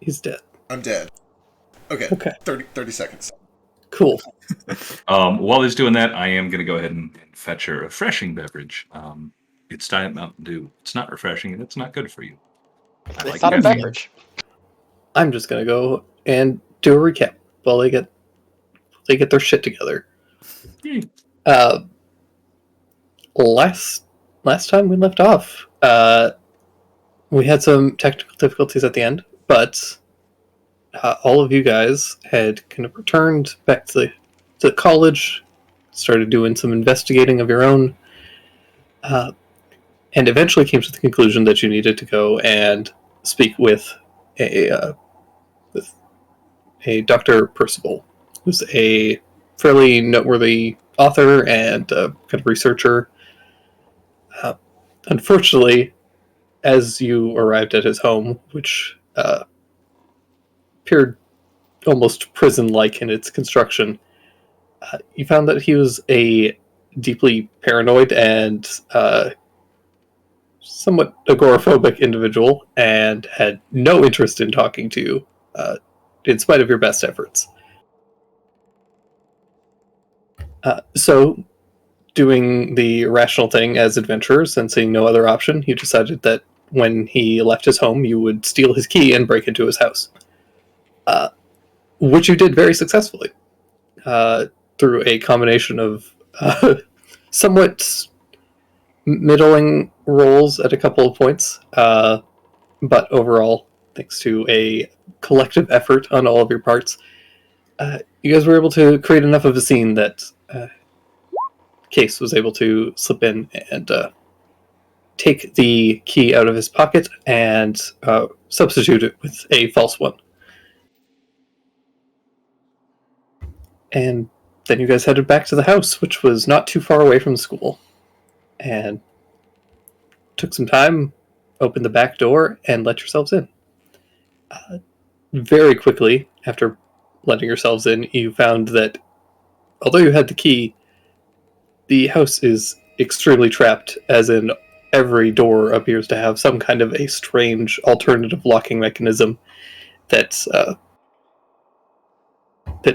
He's dead. I'm dead. Okay. Okay. 30 seconds. Cool. While he's doing that, I am going to go ahead and fetch a refreshing beverage. It's Diet Mountain Dew. It's not refreshing and it's not good for you. It's not a beverage. I'm just gonna go and do a recap while they get their shit together. Last time we left off, we had some technical difficulties at the end, but all of you guys had kind of returned back to the college, started doing some investigating of your own, and eventually came to the conclusion that you needed to go and speak with a Dr. Percival, who's a fairly noteworthy author and kind of researcher. Unfortunately, as you arrived at his home, which appeared almost prison-like in its construction, you found that he was a deeply paranoid and somewhat agoraphobic individual and had no interest in talking to you, in spite of your best efforts. So, doing the rational thing as adventurers and seeing no other option, you decided that when he left his home, you would steal his key and break into his house. Which you did very successfully, through a combination of somewhat middling rolls at a couple of points, but overall, thanks to a collective effort on all of your parts, you guys were able to create enough of a scene that Case was able to slip in and take the key out of his pocket and substitute it with a false one. And then you guys headed back to the house, which was not too far away from the school. And took some time, opened the back door, and let yourselves in. Very quickly, after letting yourselves in, you found that although you had the key, the house is extremely trapped, as in every door appears to have some kind of a strange alternative locking mechanism that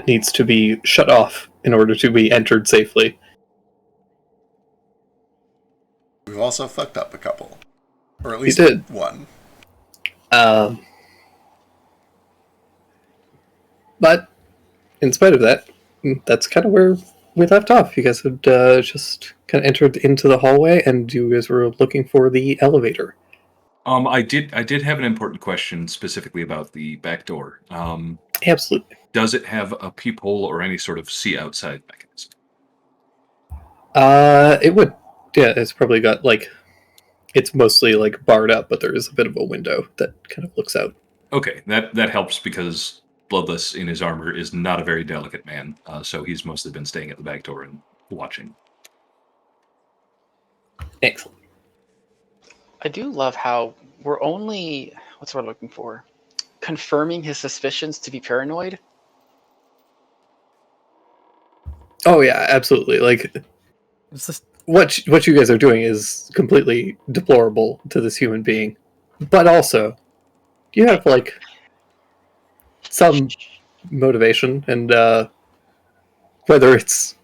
needs to be shut off in order to be entered safely. We've also fucked up a couple. Or at least one. But in spite of that, that's kind of where we left off. You guys had just kind of entered into the hallway, and you guys were looking for the elevator. I did have an important question specifically about the back door. Absolutely. Does it have a peephole or any sort of see outside mechanism? It would. Yeah, it's probably got it's mostly barred up, but there is a bit of a window that kind of looks out. Okay, that helps because Bloodless in his armor is not a very delicate man, so he's mostly been staying at the back door and watching. Excellent. I do love how we're only, what's the word I'm looking for? Confirming his suspicions to be paranoid. Oh yeah, absolutely. It's just what you guys are doing is completely deplorable to this human being, but also you have some motivation, and whether it's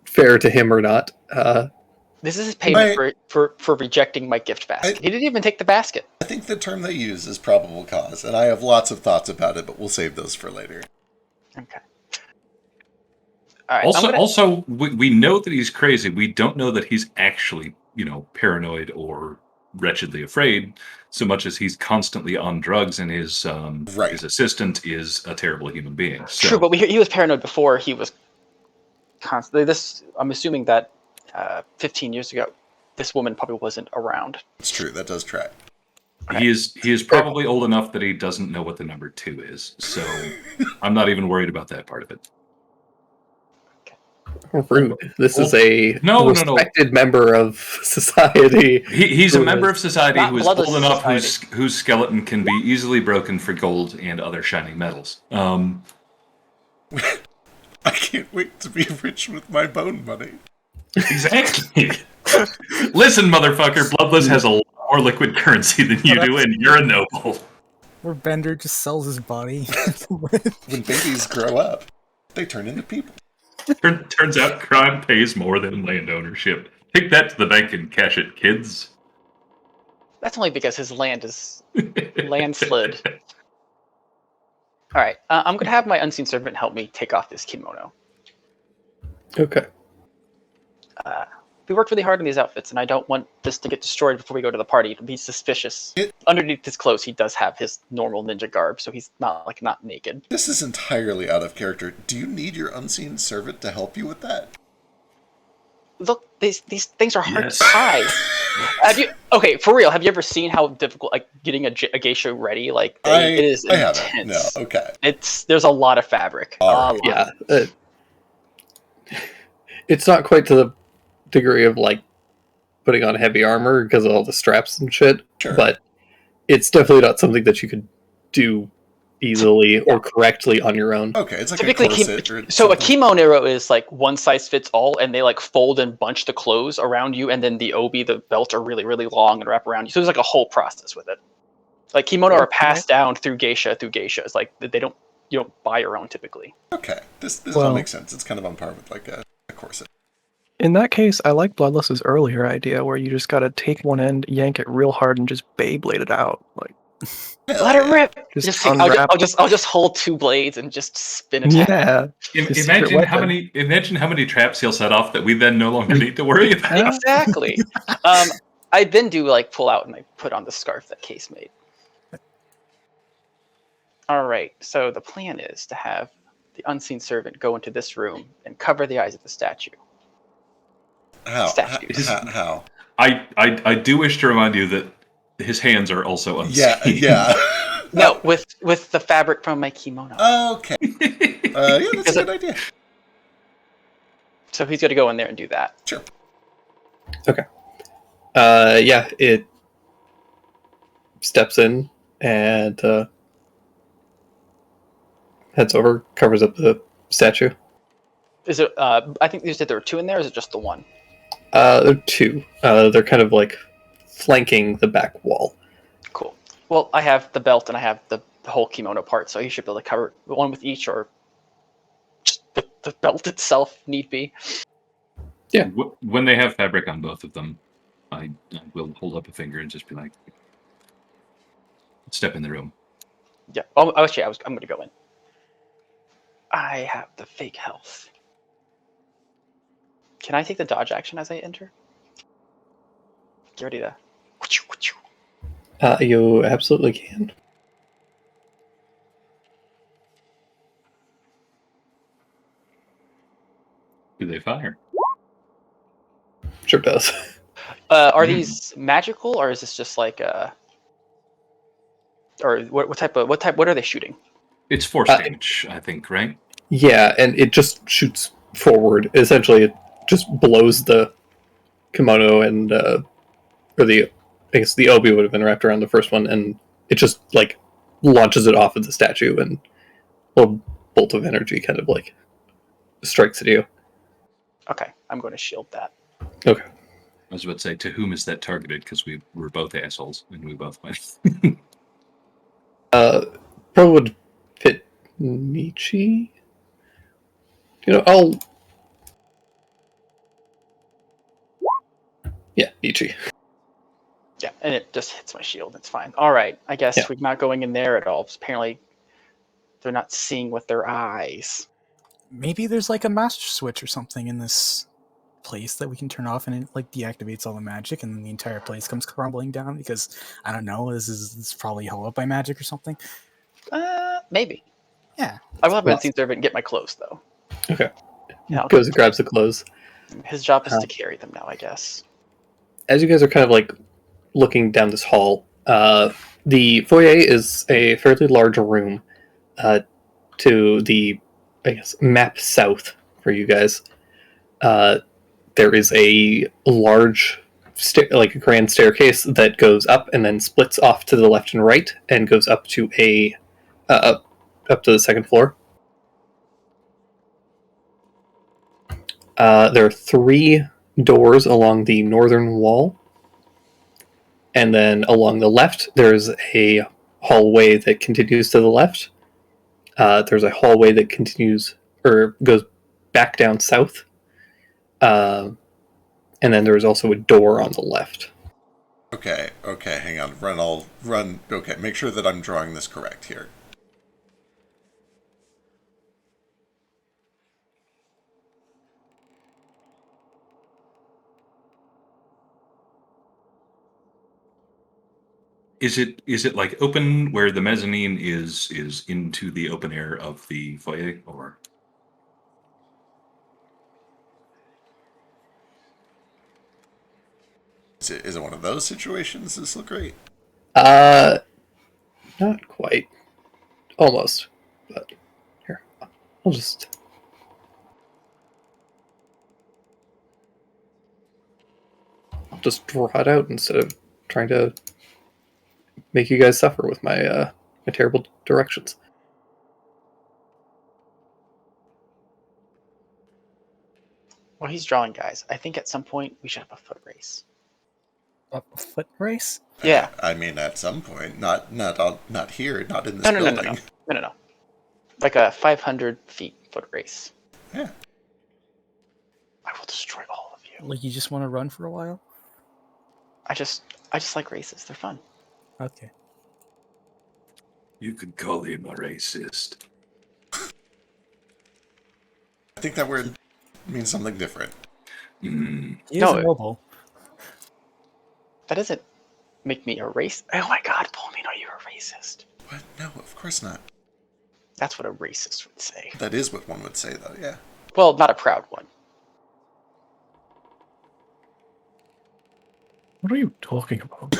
fair to him or not. This is his payment for rejecting my gift basket. He didn't even take the basket. I think the term they use is probable cause, and I have lots of thoughts about it, but we'll save those for later. Okay. All right, also, we know that he's crazy. We don't know that he's actually, paranoid or wretchedly afraid, so much as he's constantly on drugs, and his assistant is a terrible human being. So. True, but he was paranoid before he was constantly. I'm assuming that 15 years ago, this woman probably wasn't around. It's true. That does track. Right. He is probably old enough that he doesn't know what the number 2 is, so I'm not even worried about that part of it. Rude. This is a respected member of society. He's a member of society who is old enough whose skeleton can be easily broken for gold and other shining metals. I can't wait to be rich with my bone money. Exactly. Listen, motherfucker, Bloodless has a lot more liquid currency than you do, and you're a noble. Or Bender just sells his body. When babies grow up, they turn into people. Turns out crime pays more than land ownership. Take that to the bank and cash it, kids. That's only because his land is landslid. All right, I'm going to have my unseen servant help me take off this kimono. Okay. We worked really hard on these outfits, and I don't want this to get destroyed before we go to the party. It'll be suspicious. Underneath his clothes, he does have his normal ninja garb, so he's not naked. This is entirely out of character. Do you need your unseen servant to help you with that? Look, these things are hard to tie. Okay, for real? Have you ever seen how difficult getting a geisha ready? It is intense. Haven't. No. Okay. There's a lot of fabric. Yeah. It's not quite to the degree of putting on heavy armor because of all the straps and shit. Sure. But it's definitely not something that you could do easily or correctly on your own. Okay, it's like typically a corset or so something. a kimono is one size fits all, and they fold and bunch the clothes around you, and then the obi, the belt, are really, really long and wrap around you. So there's a whole process with it. Kimono are passed down through geishas. You don't buy your own typically. Okay, this all makes sense. It's kind of on par with a corset. In that case, I like Bloodless's earlier idea where you just gotta take one end, yank it real hard, and just Beyblade it out. Let it rip. I'll just hold two blades and just spin it. Yeah. Imagine how many traps he'll set off that we then no longer need to worry about. Exactly. I then do pull out and I put on the scarf that Case made. All right. So the plan is to have the unseen servant go into this room and cover the eyes of the statue. How? I do wish to remind you that his hands are also unseen. Yeah. No, with the fabric from my kimono. Okay. Yeah, that's a good idea. So he's going to go in there and do that. Sure. Okay. It steps in and heads over, covers up the statue. Is it? I think you said there were two in there. Or is it just the one? There are two. They're kind of flanking the back wall. Cool. Well, I have the belt and I have the whole kimono part, so you should be able to cover one with each, or just the belt itself, need be. Yeah. When they have fabric on both of them, I will hold up a finger and just be like, step in the room. Yeah. Oh, actually, I'm going to go in. I have the fake health. Can I take the dodge action as I enter? Get ready to... You absolutely can. Do they fire? Sure does. Are these magical, or is this just or what are they shooting? It's force damage, I think, right? Yeah, and it just shoots forward. Essentially, it just blows the kimono and or the obi would have been wrapped around the first one, and it just launches it off of the statue, and a little bolt of energy kind of strikes at you. Okay, I'm going to shield that. Okay. I was about to say, to whom is that targeted? Because we were both assholes, and we both went. Probably would fit Nietzsche. Yeah, Nietzsche. Yeah, and it just hits my shield. It's fine. All right, I guess we're not going in there at all. Apparently, they're not seeing with their eyes. Maybe there's a master switch or something in this place that we can turn off, and it deactivates all the magic, and then the entire place comes crumbling down. Because I don't know, this is probably held up by magic or something. Maybe. Yeah. I will have unseen servant and get my clothes though. Okay. Yeah, Goes and grabs the clothes. His job is to carry them now, I guess. As you guys are kind of looking down this hall, the foyer is a fairly large room to the, I guess, map south for you guys. There is a large, a grand staircase that goes up and then splits off to the left and right and goes up to up to the second floor. There are 3 doors along the northern wall, and then along the left there's a hallway that continues to the left. There's a hallway that continues or goes back down south. And then there's also a door on the left. Okay, hang on. Run. Okay, make sure that I'm drawing this correct here. Is it like open where the mezzanine is into the open air of the foyer, or? Is it one of those situations? Does this look great? Not quite. Almost. But here, I'll just... I'll just draw it out instead of trying to make you guys suffer with my my terrible directions. While he's drawing, guys, I think at some point we should have a foot race. A foot race? Yeah. I mean, at some point, not here, not in this No. building. No. Like a 500 feet foot race. Yeah. I will destroy all of you. Like you just want to run for a while? I just like races. They're fun. Okay. You could call him a racist. I think that word means something different. Mm. He is No, a noble. That doesn't make me a race. Oh my god, Pullman, are you a racist? What? No, of course not. That's what a racist would say. That is what one would say, though, yeah. Well, not a proud one. What are you talking about?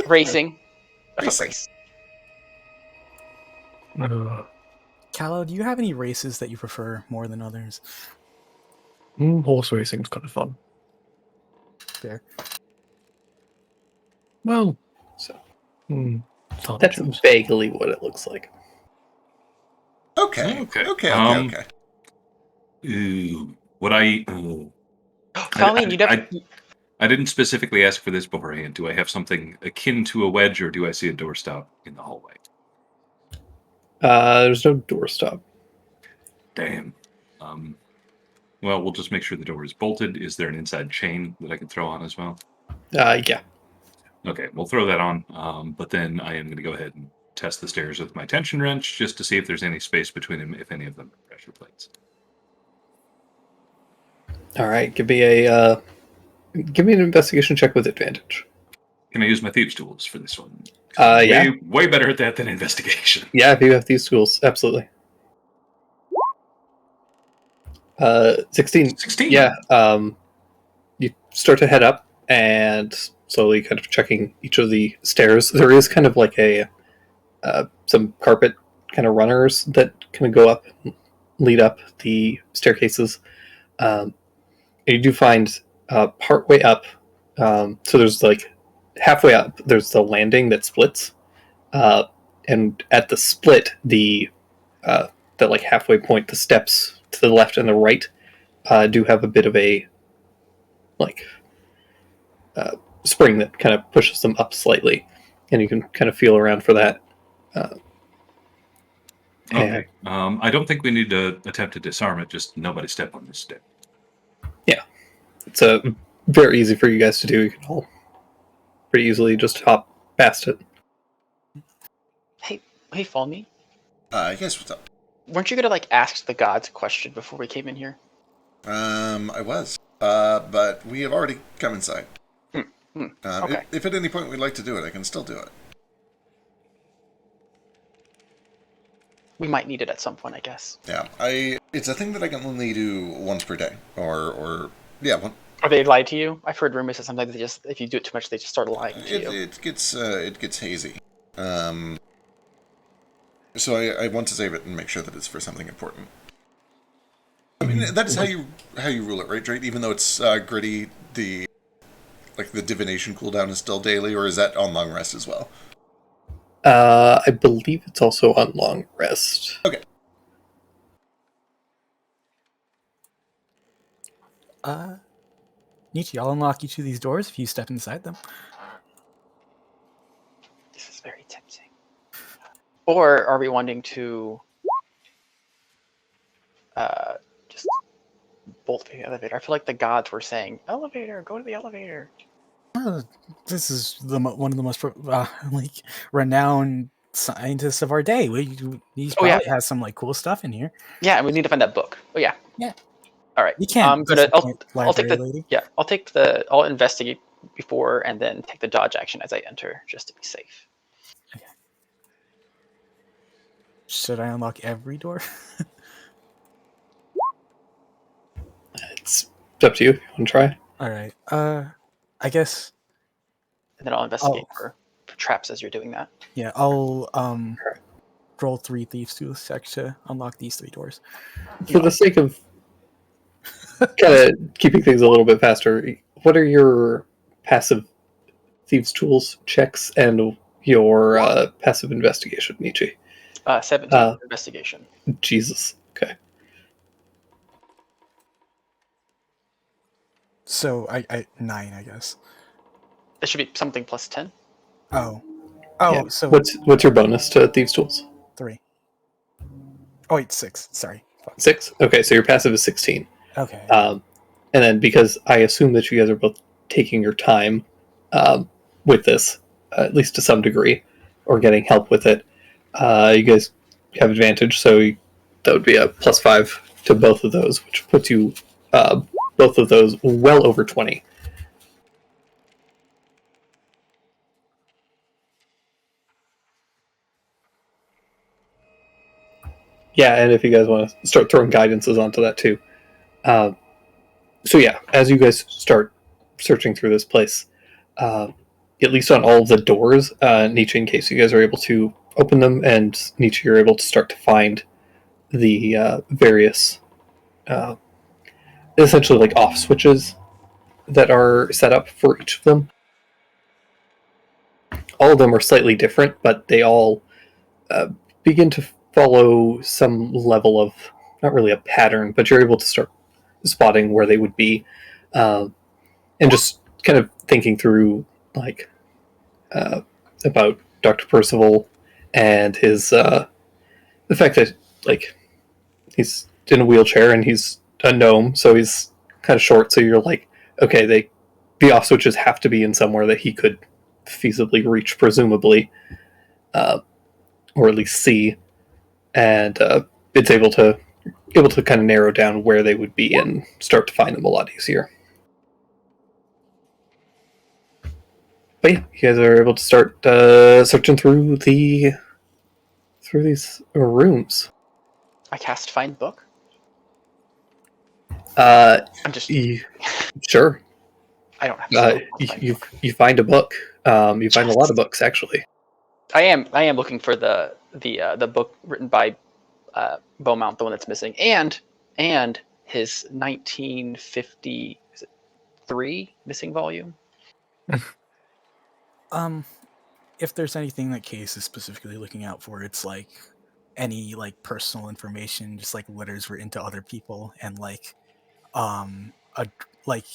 Racing. A foot Racing. race. Callow, do you have any races that you prefer more than others? Horse racing's kind of fun. Fair. Well, So it's hard to that's choose. vaguely what it looks like. Okay. Okay. Okay. Ooh, what I? Ooh. Colleen, you never. I didn't specifically ask for this beforehand. Do I have something akin to a wedge, or do I see a doorstop in the hallway? There's no doorstop. Damn. Well, we'll just make sure the door is bolted. Is there an inside chain that I can throw on as well? Yeah. Okay, we'll throw that on. But then I am going to go ahead and test the stairs with my tension wrench just to see if there's any space between them, if any of them are pressure plates. All right. Give me an investigation check with advantage. Can I use my thieves' tools for this one? Yeah. Way better at that than investigation. Yeah, if you have these tools, absolutely. 16. 16. Yeah. You start to head up and slowly kind of checking each of the stairs. There is kind of like some carpet kind of runners that kind of go up, lead up the staircases. And you do find partway up, so there's like halfway up, there's the landing that splits. And at the split, the like halfway point, the steps to the left and the right do have a bit of a like spring that kind of pushes them up slightly, and you can kind of feel around for that. Okay. I don't think we need to attempt to disarm it. Just nobody step on this step. Yeah, it's very easy for you guys to do. You can all pretty easily just hop past it. Hey, follow me. Yes, what's up? Weren't you gonna like ask the gods a question before we came in here? I was. But we have already come inside. Okay. If at any point we'd like to do it, I can still do it. We might need it at some point, I guess. Yeah, it's a thing that I can only do once per day, or yeah, Are they lied to you? I've heard rumors that sometimes they just, if you do it too much, they just start lying to you. it gets hazy. So I want to save it and make sure that it's for something important. I mean, that's how you rule it, right? Drake? Even though it's gritty, the divination cooldown is still daily, or is that on long rest as well? I believe it's also on long rest. Okay. Nietzsche, I'll unlock each of these doors if you step inside them. This is very Or are we wanting to just bolt the elevator? I feel like the gods were saying, "Elevator, go to the elevator." This is one of the most like renowned scientists of our day. He's probably has some like cool stuff in here. Yeah, and we need to find that book. Oh yeah. Yeah. All right. You can't I'll take the lady. yeah. I'll investigate before and then take the dodge action as I enter, just to be safe. Okay. Should I unlock every door? It's up to you. If you want to try? All right. I guess. And then I'll investigate for traps as you're doing that. Yeah, I'll roll 3 thieves to the check to unlock these 3 doors. For the sake of kind of keeping things a little bit faster, what are your passive thieves' tools checks and your passive investigation, Nietzsche? 17 investigation. Jesus. Okay. So I 9, I guess. It should be something plus 10. Oh, Yeah. so what's your bonus to thieves' tools? 3. Oh wait, 6. Sorry. 6. Okay, so your passive is 16. Okay. And then because I assume that you guys are both taking your time with this, at least to some degree, or getting help with it, you guys have advantage. So that would be a +5 to both of those, which puts you both of those well over 20. Yeah, and if you guys want to start throwing guidances onto that too. So yeah, as you guys start searching through this place, at least on all of the doors, Nietzsche, in case you guys are able to open them, and Nietzsche, you're able to start to find the various, essentially like off switches that are set up for each of them. All of them are slightly different, but they all begin to follow some level of, not really a pattern, but you're able to start spotting where they would be, and just kind of thinking through like about Dr. Percival and his the fact that like he's in a wheelchair and he's a gnome, so he's kind of short. So you're like, okay, the off switches have to be in somewhere that he could feasibly reach, presumably, or at least see, and it's able to kind of narrow down where they would be and start to find them a lot easier. But yeah, you guys are able to start searching through these rooms. I cast find book. I'm just sure. I don't have. You find a book. You find a lot of books, actually. I am looking for the book written by Beaumont, the one that's missing, and his 1953 missing volume. If there's anything that Case is specifically looking out for, it's like any like personal information, just like letters written to other people, and like like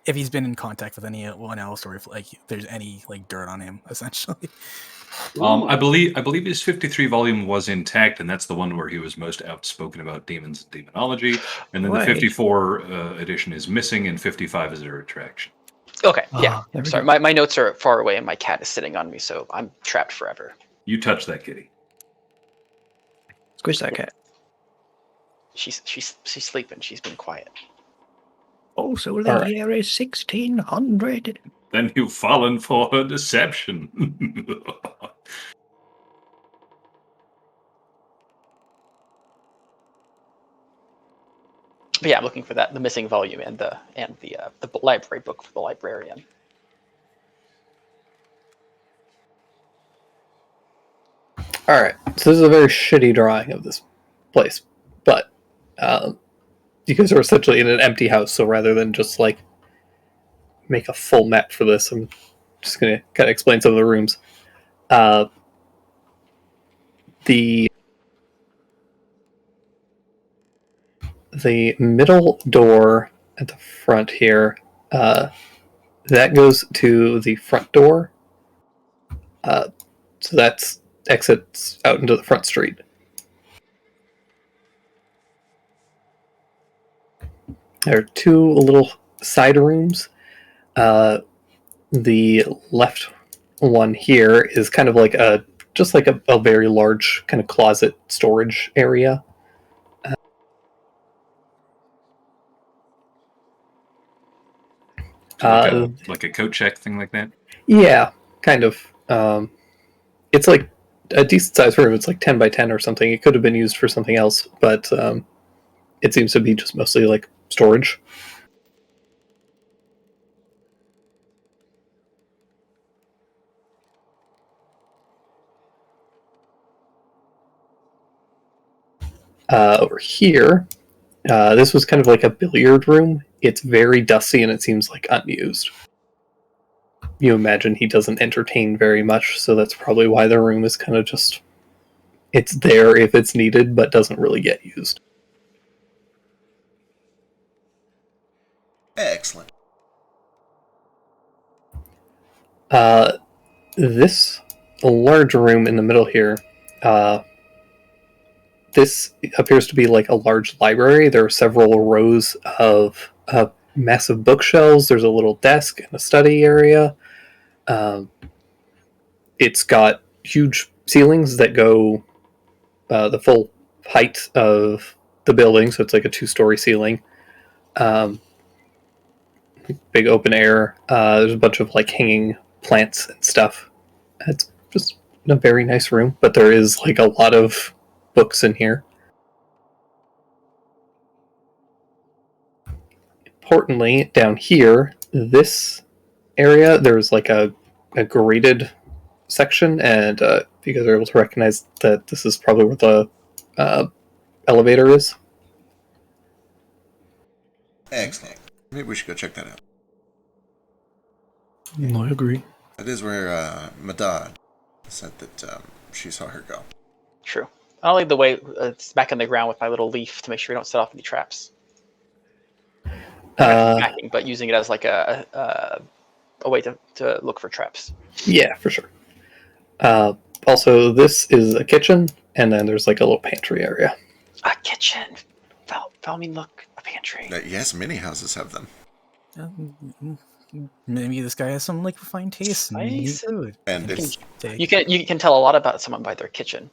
if he's been in contact with anyone else, or if like there's any like dirt on him, essentially. I believe his 53 volume was intact, and that's the one where he was most outspoken about demons and demonology. And then the 54 edition is missing, and 55 is a retraction. Okay, yeah. Sorry, my notes are far away, and my cat is sitting on me, so I'm trapped forever. You touch that kitty. Squish that cat. She's sleeping. She's been quiet. Oh, so the year is 1600. Then you've fallen for her deception. But yeah, I'm looking for the missing volume and the library book for the librarian. All right, so this is a very shitty drawing of this place, but you guys are essentially in an empty house. So rather than just like make a full map for this, I'm just gonna kind of explain some of the rooms. The middle door at the front here, that goes to the front door. So that's exits out into the front street. There are two little side rooms. The left one here is kind of like a very large kind of closet storage area. Like a coat check thing like that? Yeah, kind of. It's like a decent sized room. It's like 10 by 10 or something. It could have been used for something else, but it seems to be just mostly like storage. Over here, this was kind of like a billiard room. It's very dusty and it seems like unused. You imagine he doesn't entertain very much, so that's probably why the room is kind of just... It's there if it's needed, but doesn't really get used. Excellent. This large room in the middle here, this appears to be like a large library. There are several rows of massive bookshelves. There's a little desk and a study area. It's got huge ceilings that go the full height of the building, so it's like a 2-story ceiling. Big open air. There's a bunch of like hanging plants and stuff. It's just a very nice room, but there is like a lot of books in here. Importantly, down here, this area, there's like a graded section, and if you guys are able to recognize that this is probably where the elevator is. Excellent. Maybe we should go check that out. I agree. That is where Madad said that she saw her go. True. I'll lead the way back in the ground with my little leaf to make sure we don't set off any traps. Backing, but using it as like a way to look for traps. Yeah, for sure. Also, this is a kitchen, and then there's like a little pantry area. A kitchen. Falmine, look, a pantry. Yes, many houses have them. Maybe this guy has some like refined taste in Nice. food. And it's You can tell a lot about someone by their kitchen.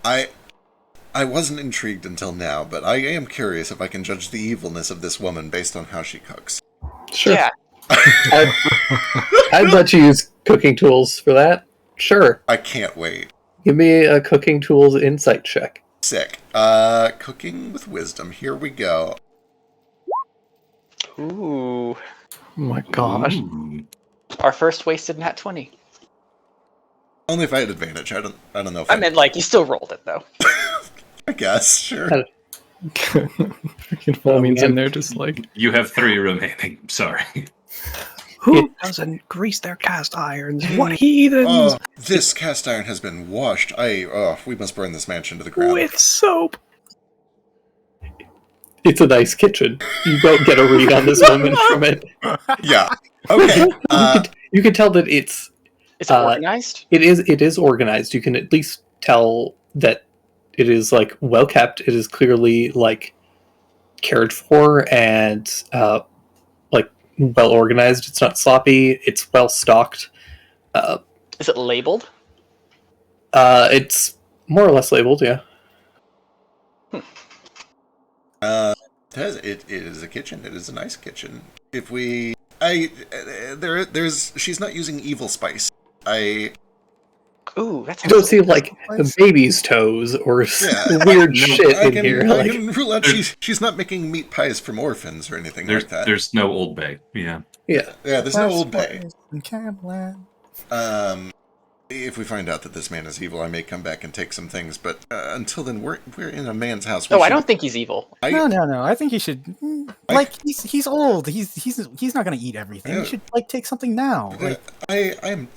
I wasn't intrigued until now, but I am curious if I can judge the evilness of this woman based on how she cooks. Sure. Yeah. I'd let you use cooking tools for that. Sure. I can't wait. Give me a cooking tools insight check. Sick. Cooking with wisdom. Here we go. Ooh. Oh my gosh. Ooh. Our first wasted nat 20. Only if I had advantage. I don't know if I meant like you still rolled it though. I guess, sure. Freaking Fulmin's in there just like, You have 3 remaining. Sorry. who doesn't grease their cast irons? What heathens? Oh, this cast iron has been washed. We must burn this mansion to the ground. With soap. It's a nice kitchen. You don't get a read on this woman from it. Yeah. Okay. You can tell that it's organized? It is organized. You can at least tell that it is like well kept. It is clearly like cared for and like well organized. It's not sloppy. It's well stocked. Is it labeled? It's more or less labeled. Yeah. It is a kitchen. It is a nice kitchen. If we, she's not using evil spice. Ooh, that's. You don't see like the baby's toes or weird shit in here. I can rule out she's not making meat pies from orphans or anything like that. There's no Old Bay. Yeah. Yeah. Yeah, there's no Old Bay. Camlann. If we find out that this man is evil, I may come back and take some things. But until then, we're in a man's house. I don't think he's evil. No. I think he should. Like he's old. He's not gonna eat everything. He should like take something now. Like, I'm.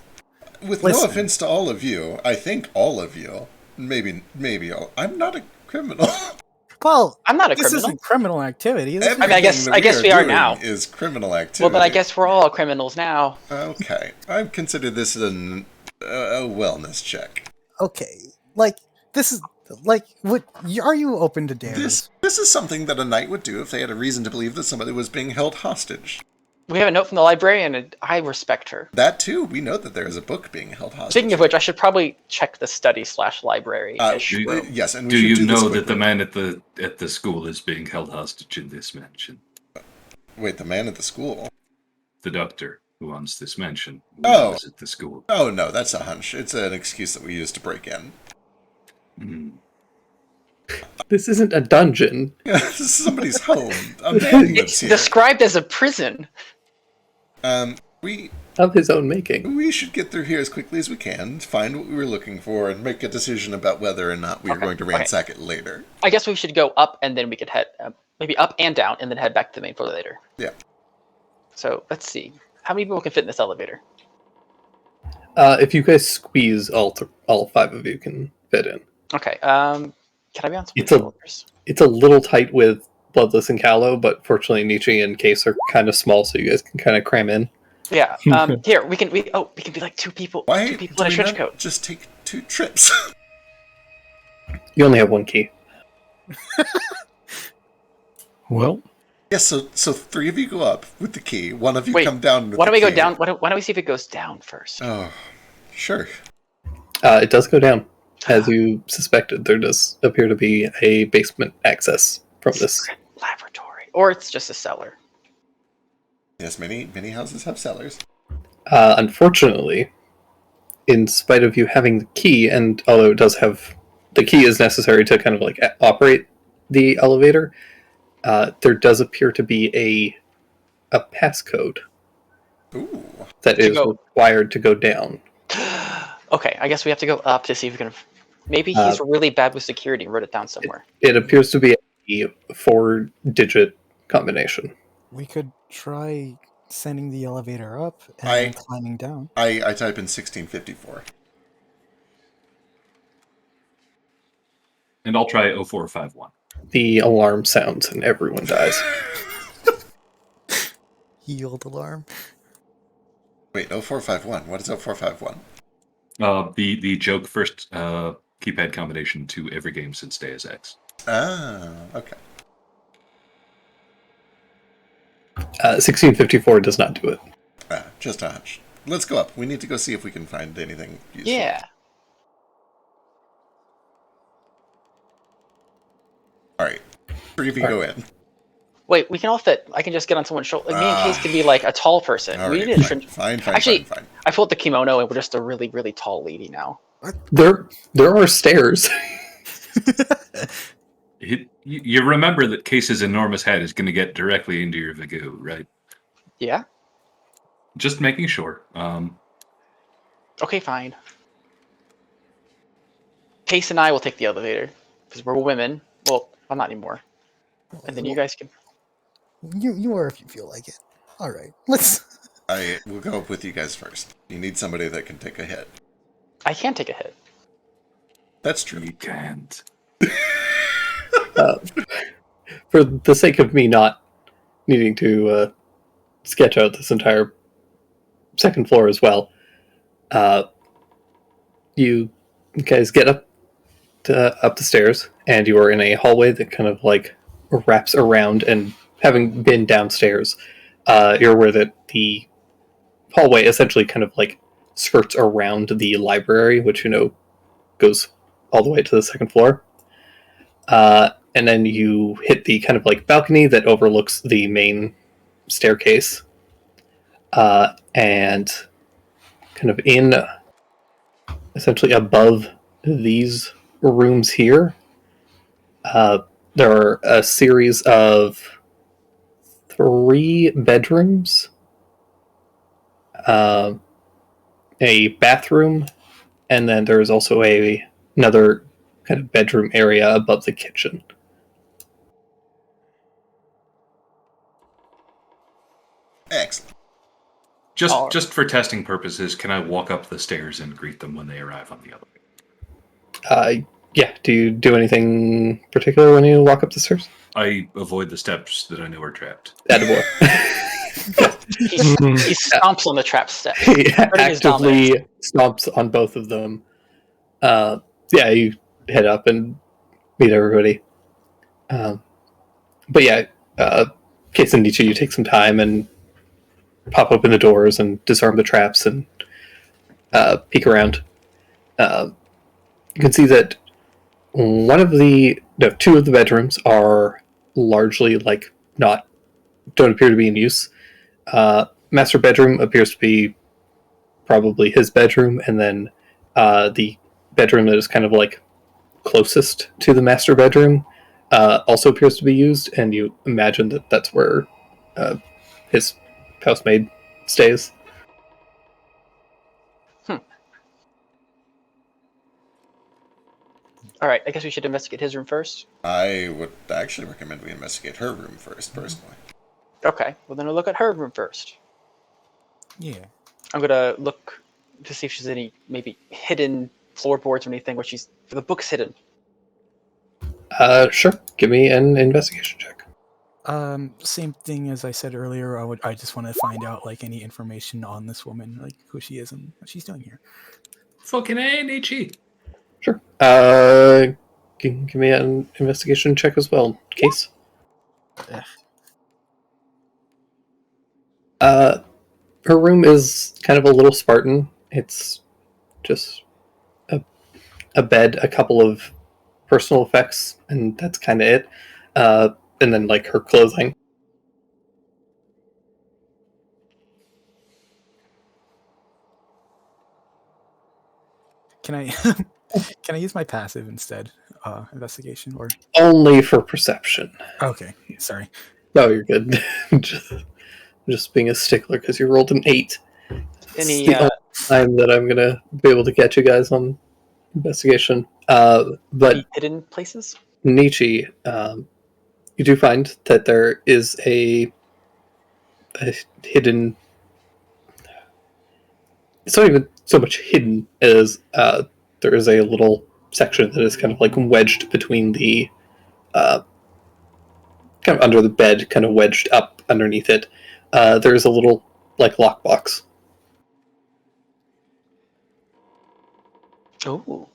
With no offense to all of you, I think all of you, maybe all. I'm not a criminal. well, I'm not a this criminal. isn't criminal activity. I mean, I guess we are now. Is criminal activity. Well, then I guess we're all criminals now. Okay, I consider this an A wellness check. Okay, this is what are you open to dares? This is something that a knight would do if they had a reason to believe that somebody was being held hostage. We have a note from the librarian, and I respect her. That too, we know that there is a book being held hostage. Speaking of which, I should probably check the study/library. Yes, and do you know that the man at the school is being held hostage in this mansion? Wait, the man at the school? The doctor who owns this mansion. Oh, at the school. Oh no, that's a hunch. It's an excuse that we use to break in. This isn't a dungeon. Yeah, this is somebody's home. A man lives It's here. described as a prison. We Of his own making. should get through here as quickly as we can, find what we were looking for, and make a decision about whether or not we are going to ransack it later. I guess we should go up, and then we could head maybe up and down, and then head back to the main floor later. Yeah. So let's see. How many people can fit in this elevator? If you guys squeeze, all 5 of you can fit in. Okay. Can I be on some It's a- controllers? It's a little tight with Bloodless and Callow, but fortunately Nietzsche and Case are kind of small, so you guys can kind of cram in. Yeah. Here we can be like 2 people. Why 2 people in do a we trench not coat. just take 2 trips? You only have 1 key. Well, Yes, so 3 of you go up with the key. 1 of you Wait, come down with why don't the we go key. down? Why don't we see if it goes down first? Oh, sure. It does go down. As you suspected, there does appear to be a basement access from this. Secret laboratory, or it's just a cellar. Yes, many houses have cellars. Unfortunately, in spite of you having the key, and although it does have the key is necessary to kind of like operate the elevator, there does appear to be a passcode Ooh. that is required to go down. Okay, I guess we have to go up to see if we can. Maybe he's really bad with security and wrote it down somewhere. It appears to be a 4-digit combination. We could try sending the elevator up and then climbing down. I type in 1654. And I'll try 0451. The alarm sounds and everyone dies. Healed alarm. Wait, 0451. What is 0451? The joke first keypad combination to every game since Deus Ex. Ah, okay. 1654 does not do it. Just a hunch. Let's go up. We need to go see if we can find anything useful. Yeah. Alright. 3 of you go in. Wait, we can all fit. I can just get on someone's shoulder. Like, me and Case can be like a tall person. All We right, need a fine, trench. fine. Actually, I pulled the kimono and we're just a really, really tall lady now. There are stairs. You remember that Case's enormous head is going to get directly into your Vigoo, right? Yeah? Just making sure. Okay, fine. Case and I will take the elevator. Because we're women. Well, not anymore. And then you guys can... You are if you feel like it. All right, let's. I will go up with you guys first. You need somebody that can take a hit. I can take a hit. That's true. You can't. For the sake of me not needing to sketch out this entire second floor as well, you guys get up the stairs, and you are in a hallway that kind of like wraps around, and having been downstairs, you're aware that the hallway essentially kind of like skirts around the library, which goes all the way to the second floor. And then you hit the kind of like balcony that overlooks the main staircase. And kind of in essentially above these rooms here, there are a series of 3 bedrooms, a bathroom, and then there's also another kind of bedroom area above the kitchen. Excellent. Just for testing purposes, can I walk up the stairs and greet them when they arrive on the elevator? Yeah. Do you do anything particular when you walk up the stairs? I avoid the steps that I know are trapped. Attaboy. He stomps on the trap step. He actively stomps on both of them. Yeah, you head up and meet everybody. But yeah, Case and Nietzsche, you take some time and pop open the doors and disarm the traps and peek around. You can see that two of the bedrooms are largely don't appear to be in use. Master bedroom appears to be probably his bedroom, and then the bedroom that is kind of like closest to the master bedroom also appears to be used, and you imagine that that's where his housemaid stays. All right, I guess we should investigate his room first. I would actually recommend we investigate her room first, personally. Okay, well then I'll look at her room first. Yeah. I'm gonna look to see if she's any maybe hidden floorboards or anything where the book's hidden. Sure. Give me an investigation check. Same thing as I said earlier. I just want to find out like any information on this woman, like who she is and what she's doing here. Fucking A, Nietzsche. Sure. Give me an investigation check as well, Case. Her room is kind of a little Spartan. It's just a bed, a couple of personal effects, and that's kind of it. And then like her clothing. Can I can I use my passive instead? Investigation or Only for perception. okay, sorry. No, you're good. just being a stickler because you rolled an 8. Any It's the only time that I'm gonna be able to catch you guys on investigation. But hidden places? Nietzsche, you do find that there is a hidden. It's not even so much hidden as there is a little section that is kind of like wedged between the kind of under the bed, kind of wedged up underneath it. There is a little like lockbox. Ooh.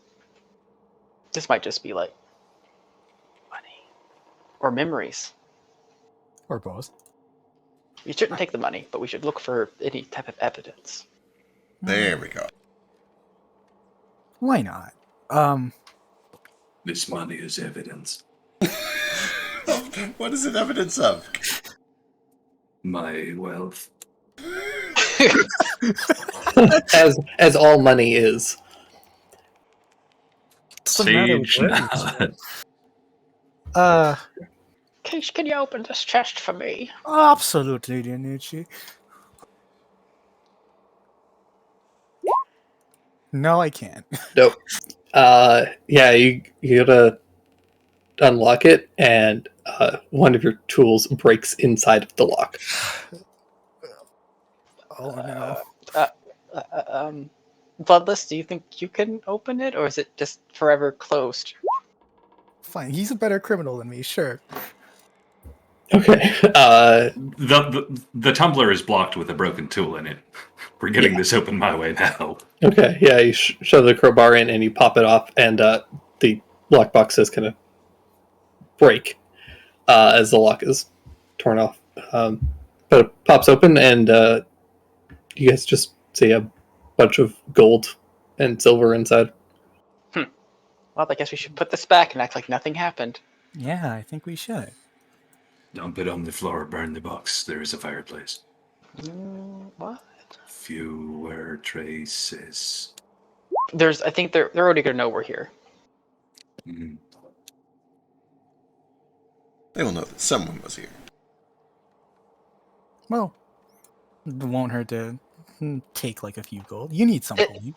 This might just be like money or memories. Or both. We shouldn't take the money, but we should look for any type of evidence. There we go. Why not? This money is evidence. What is it evidence of? My wealth. as all money is. Doesn't matter Sage where knowledge. Case, can you open this chest for me? Absolutely, dear Nietzsche. No, I can't. Nope. Yeah, you gotta unlock it, and one of your tools breaks inside of the lock. Oh no. Bloodless, do you think you can open it, or is it just forever closed? Fine, he's a better criminal than me, sure. Okay. The tumbler is blocked with a broken tool in it. We're getting this open my way now. Okay, yeah, you shove the crowbar in and you pop it off, and the lockbox is kind of break as the lock is torn off. But it pops open, and you guys just see a bunch of gold and silver inside. Well, I guess we should put this back and act like nothing happened. Yeah, I think we should. Dump it on the floor, burn the box. There is a fireplace. What? Fewer traces. I think they're already gonna know we're here. Mm. They will know that someone was here. Well, it won't hurt to take like a few gold. You need some gold.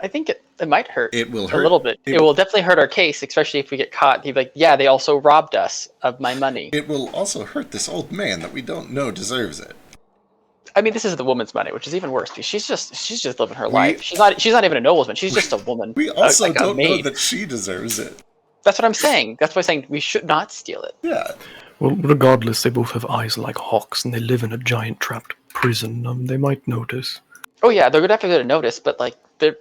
I think it might hurt. It will hurt a little bit. It will definitely hurt our case, especially if we get caught. He'd be like, "Yeah, they also robbed us of my money." It will also hurt this old man that we don't know deserves it. I mean, this is the woman's money, which is even worse. She's just living her life. She's not even a nobleman. She's just a woman. We also like don't know that she deserves it. That's what I'm saying. That's why I'm saying we should not steal it. Yeah. Well, regardless, they both have eyes like hawks and they live in a giant trap. prison them. They might notice. Oh yeah, they're gonna have to get a notice, but like at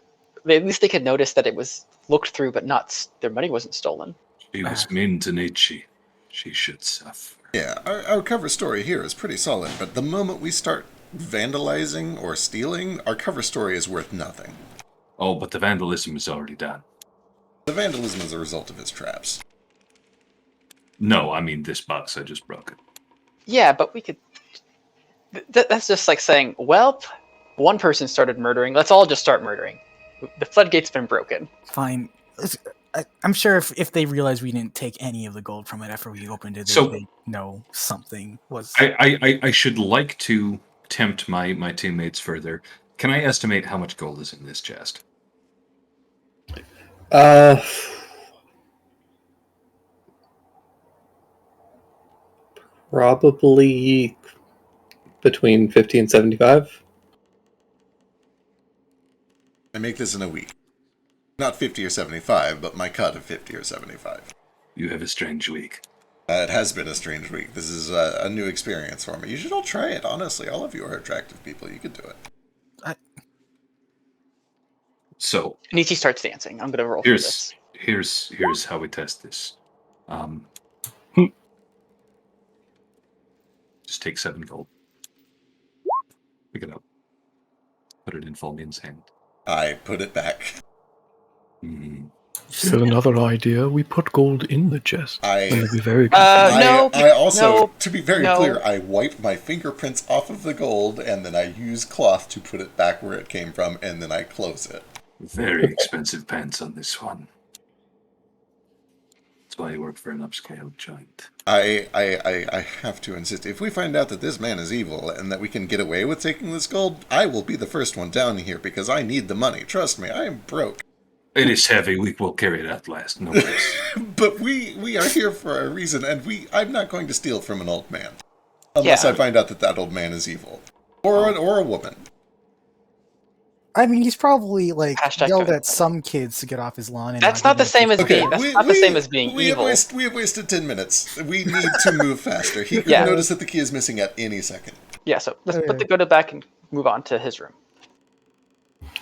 least they could notice that it was looked through, but not their money wasn't stolen. She was mean to Nietzsche. She should suffer. Yeah, our cover story here is pretty solid, but the moment we start vandalizing or stealing, our cover story is worth nothing. Oh, but the vandalism is already done. The vandalism is a result of his traps. No, I mean this box. I just broke it. Yeah, but we could. That's just like saying, well, one person started murdering. Let's all just start murdering. The floodgate's been broken. Fine. I'm sure if they realize we didn't take any of the gold from it after we opened it, So- they know something was. I should like to tempt my teammates further. Can I estimate how much gold is in this chest? Probably between 50 and 75. I make this in a week. Not 50 or 75, but my cut of 50 or 75. You have a strange week. It has been a strange week. This is a new experience for me. You should all try it, honestly. All of you are attractive people. You could do it. So Nietzsche starts dancing. I'm gonna roll for this. here's how we test this. Just take 7 gold. Pick it up. Put it in Fulmian's hand. I put it back. Here's another idea. We put gold in the chest. And it'll be very No, I also, no, to be very no. clear, I wipe my fingerprints off of the gold, and then I use cloth to put it back where it came from, and then I close it. Very expensive pants on this one. That's why you work for an upscale joint. I have to insist. If we find out that this man is evil and that we can get away with taking this gold, I will be the first one down here because I need the money. Trust me, I am broke. It is heavy. We will carry it out last. No worries. But we are here for a reason, and I'm not going to steal from an old man. Unless I find out that old man is evil. Or a woman. I mean, he's probably like Hashtag yelled Twitter. at some kids to get off his lawn. And That's not the same as Okay, being. That's not the same as being we evil. we have wasted 10 minutes. We need to move faster. He could Yeah. notice that the key is missing at any second. Yeah, so let's put the go to back and move on to his room.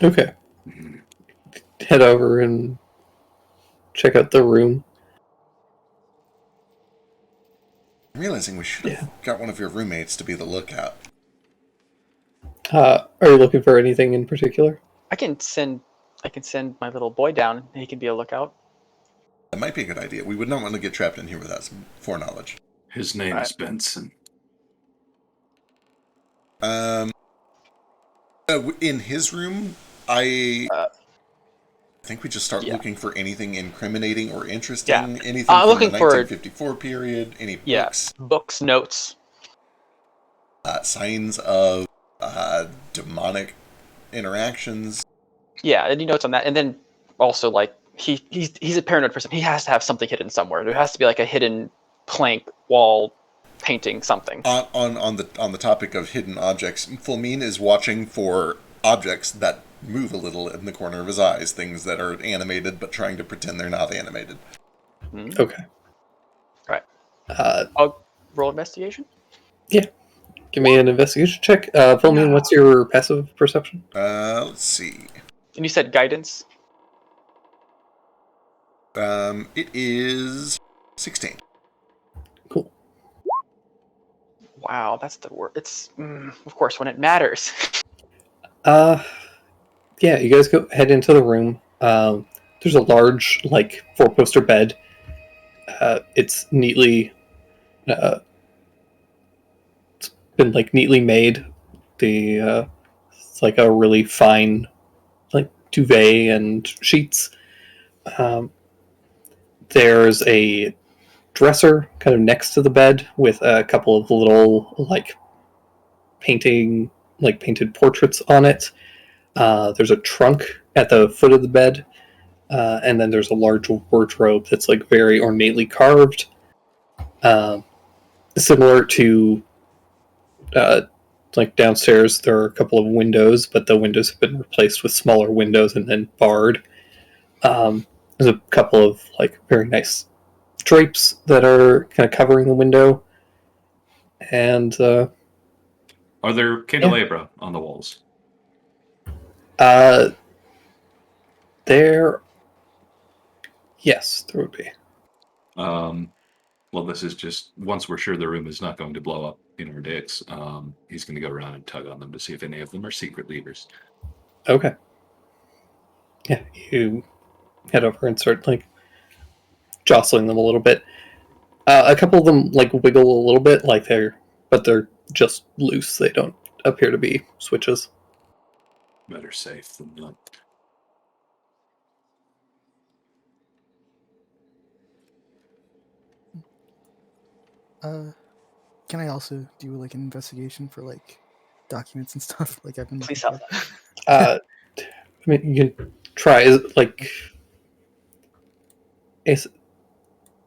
Okay. Head over and check out the room. I'm realizing we should have got one of your roommates to be the lookout. Are you looking for anything in particular? I can send my little boy down. And he can be a lookout. That might be a good idea. We would not want to get trapped in here without some foreknowledge. His name is Benson. In his room, I think we just start looking for anything incriminating or interesting. Yeah. Anything I'm from looking the for- 1954 period. Any books, Books, notes. signs of demonic interactions. Yeah, any notes on that, and then also like he's a paranoid person. He has to have something hidden somewhere. There has to be like a hidden plank, wall, painting, something. On the topic of hidden objects, Fulmin is watching for objects that move a little in the corner of his eyes, things that are animated but trying to pretend they're not animated. Okay. Right. I'll roll investigation. Yeah. Give me an investigation check. Fulmin, what's your passive perception? Let's see. And you said guidance. It is 16. Cool. Wow, that's the word. It's of course when it matters. Yeah, you guys go head into the room. There's a large, like, 4-poster bed. It's neatly, it's been like neatly made. It's like a really fine, like, duvet and sheets. There's a dresser kind of next to the bed with a couple of little, like, painted portraits on it. There's a trunk at the foot of the bed, and then there's a large wardrobe that's like very ornately carved. Similar to like downstairs, there are a couple of windows, but the windows have been replaced with smaller windows and then barred. There's a couple of like very nice drapes that are kind of covering the window, and Are there candelabra on the walls? There. Yes, there would be. Well, this is just once we're sure the room is not going to blow up in our dicks. He's going to go around and tug on them to see if any of them are secret levers. Okay. Yeah, you head over and start like jostling them a little bit. A couple of them like wiggle a little bit, but they're just loose. They don't appear to be switches. Better safe than not. Can I also do like an investigation for like documents and stuff? Like I've been. Please help. I mean, you can try. Is it like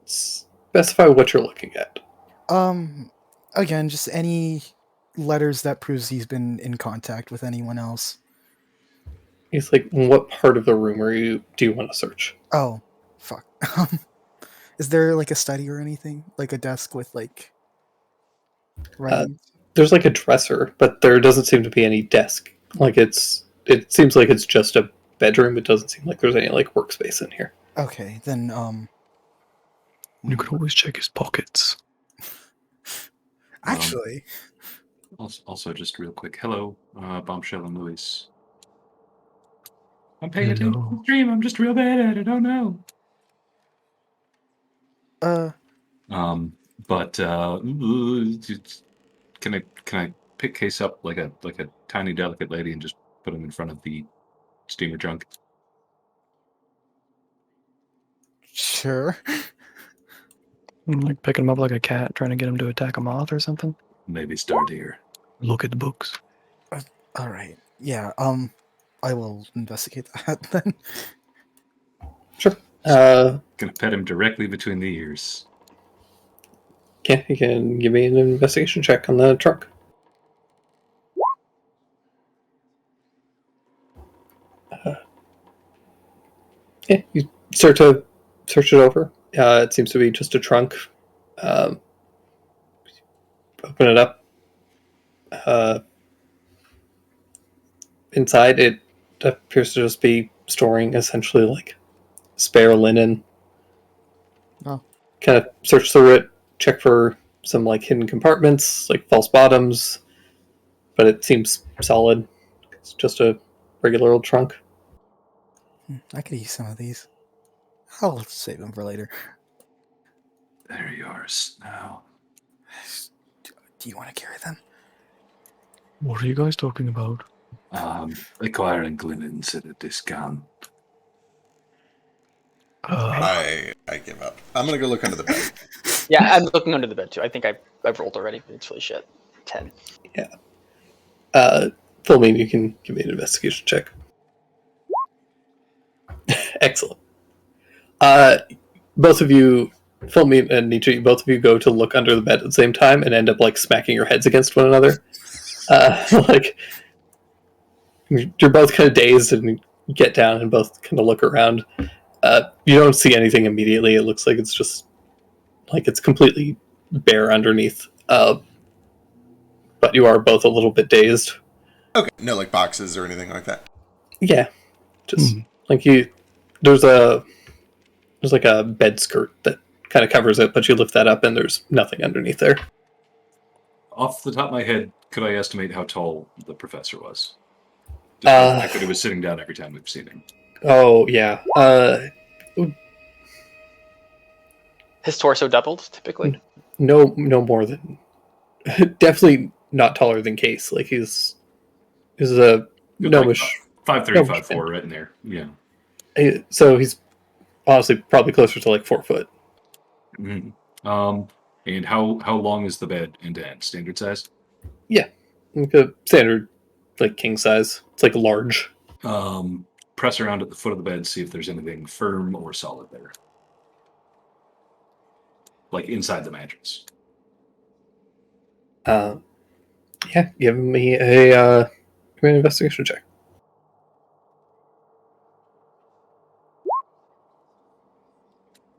specify what you're looking at? Again, just any letters that proves he's been in contact with anyone else. He's like, what part of the room do you want to search? Oh, fuck. Is there like a study or anything? Like a desk with like writing? There's like a dresser, but there doesn't seem to be any desk. Like it seems like it's just a bedroom. It doesn't seem like there's any like workspace in here. Okay, then You could always check his pockets. actually, Also, just real quick. Hello, Bombshell and Luis. I'm paying attention to the stream. I'm just real bad at it. Oh no. But can I pick Case up like a tiny delicate lady and just put him in front of the steamer trunk? sure. Like picking him up like a cat, trying to get him to attack a moth or something. Maybe start here. Look at the books. All right. Yeah. I will investigate that then. Sure. Gonna pet him directly between the ears. Yeah, you can give me an investigation check on the trunk. Yeah, you start to search it over. It seems to be just a trunk. Open it up. Inside, it appears to just be storing essentially like spare linen. Oh. Kind of search through it, check for some like hidden compartments, like false bottoms, but it seems solid. It's just a regular old trunk. I could use some of these. I'll save them for later. They're yours now. Do you want to carry them? What are you guys talking about? Acquiring linens at a discount. I give up. I'm gonna go look under the bed. Yeah, I'm looking under the bed too. I think I've rolled already. It's really shit. 10. Yeah. Philomene, you can give me an investigation check. Excellent. Both of you, Philomene and Nietzsche, both of you go to look under the bed at the same time and end up like smacking your heads against one another. Like you're both kind of dazed and you get down and both kind of look around. You don't see anything immediately. It looks like it's just like it's completely bare underneath. But you are both a little bit dazed. Okay, no like boxes or anything like that. Yeah, just like there's like a bed skirt that kind of covers it, but you lift that up and there's nothing underneath there. Off the top of my head, could I estimate how tall the professor was? Just the fact that he was sitting down every time we've seen him. Oh yeah. His torso doubled typically. No more than definitely not taller than Case. Like he's a gnomish. 5'3", 5'4", right in there. Yeah. So he's honestly probably closer to like 4 foot. Mm-hmm. And how long is the bed end to end? Standard size? Yeah, like a standard like king size. It's like large. Press around at the foot of the bed, see if there's anything firm or solid there, like inside the mattress. Yeah, give me an investigation check.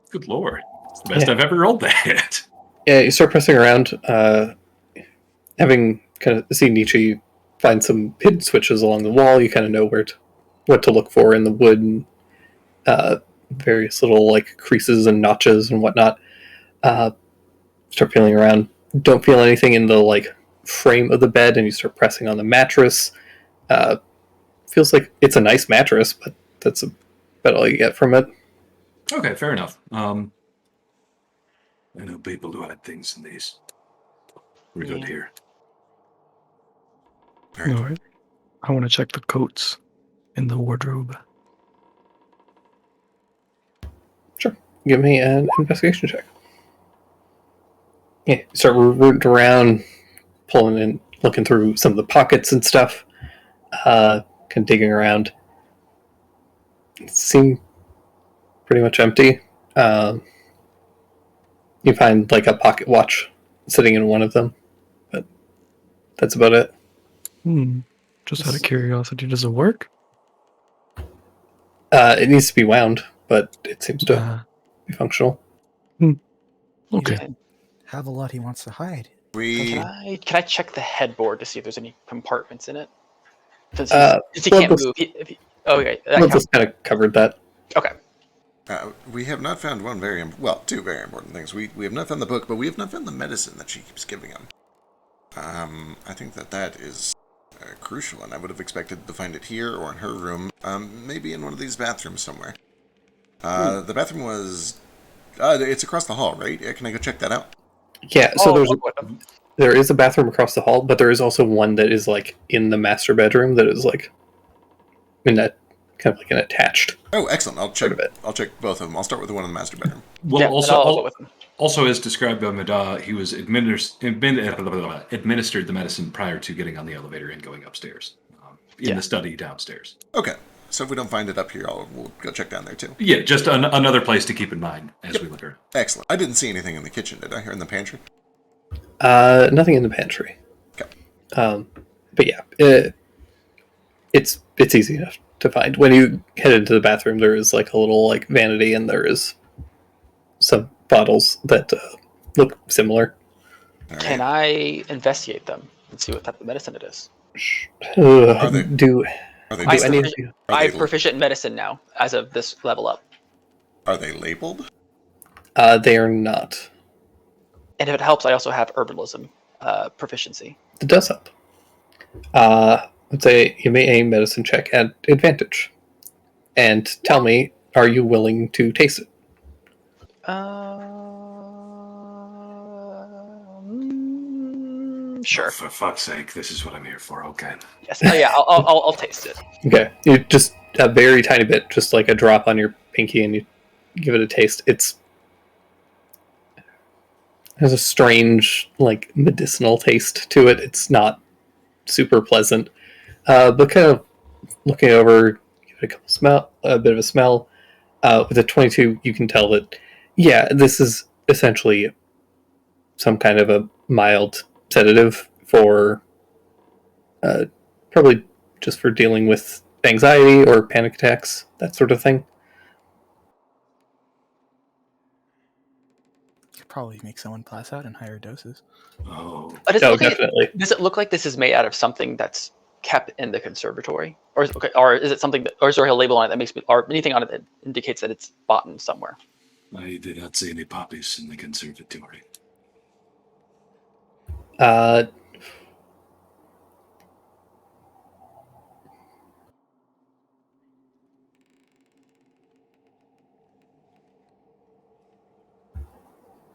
Good lord. It's the best I've ever rolled that. Yeah, you start pressing around, having kind of see Nietzsche. You find some hidden switches along the wall. You kind of know what to look for in the wood, and various little like creases and notches and whatnot. Start feeling around. Don't feel anything in the like frame of the bed, and you start pressing on the mattress. Feels like it's a nice mattress, but that's about all you get from it. Okay, fair enough. I know people who had things in these. We're good here. All right. All right. I want to check the coats in the wardrobe. Sure. Give me an investigation check. Yeah, you start rooting around, pulling in, looking through some of the pockets and stuff, kind of digging around. It seemed pretty much empty. You find like a pocket watch sitting in one of them, but that's about it. Just out of curiosity, does it work? It needs to be wound, but it seems to be functional. Okay. He have a lot he wants to hide. Can I check the headboard to see if there's any compartments in it? Since he Well, can't move. Okay. We'll just kind of covered that. Okay. We have not found two very important things. We have not found the book, but we have not found the medicine that she keeps giving him. I think that is crucial, and I would have expected to find it here or in her room, maybe in one of these bathrooms somewhere. The bathroom was... it's across the hall, right? Can I go check that out? Yeah, so there is a bathroom across the hall, but there is also one that is like in the master bedroom that is like in that kind of like an attached. Oh, excellent! I'll check both of them. I'll start with the one in the master bedroom. Well, Yeah, also as described by Maddah, he was administered the medicine prior to getting on the elevator and going upstairs in the study downstairs. Okay, so if we don't find it up here, we'll go check down there too. Yeah, just another place to keep in mind as we look around. Excellent. I didn't see anything in the kitchen, did I? Or in the pantry? Nothing in the pantry. Okay. But yeah, it's easy enough to find. When you head into the bathroom, there is like a little like vanity, and there is some bottles that look similar. Right. Can I investigate them and see what type of medicine it is? Are they I'm proficient in medicine now, as of this level up. Are they labeled? They are not. And if it helps, I also have herbalism proficiency. It does help. Let's say you may a medicine check at advantage, and tell me, are you willing to taste it? Sure. Oh, for fuck's sake, this is what I'm here for. Okay. Yes. Oh yeah, I'll taste it. Okay, you just a very tiny bit, just like a drop on your pinky, and you give it a taste. Has a strange, like medicinal taste to it. It's not super pleasant, but kind of looking over, give it a bit of a smell. With a 22, you can tell that, yeah, this is essentially some kind of a mild sedative for, probably just for dealing with anxiety or panic attacks, that sort of thing. Could probably make someone pass out in higher doses. Oh. Definitely. Does it look like this is made out of something that's kept in the conservatory, or is it something that, or is there a label on it that makes me, or anything on it that indicates that it's bought in somewhere? I did not see any poppies in the conservatory.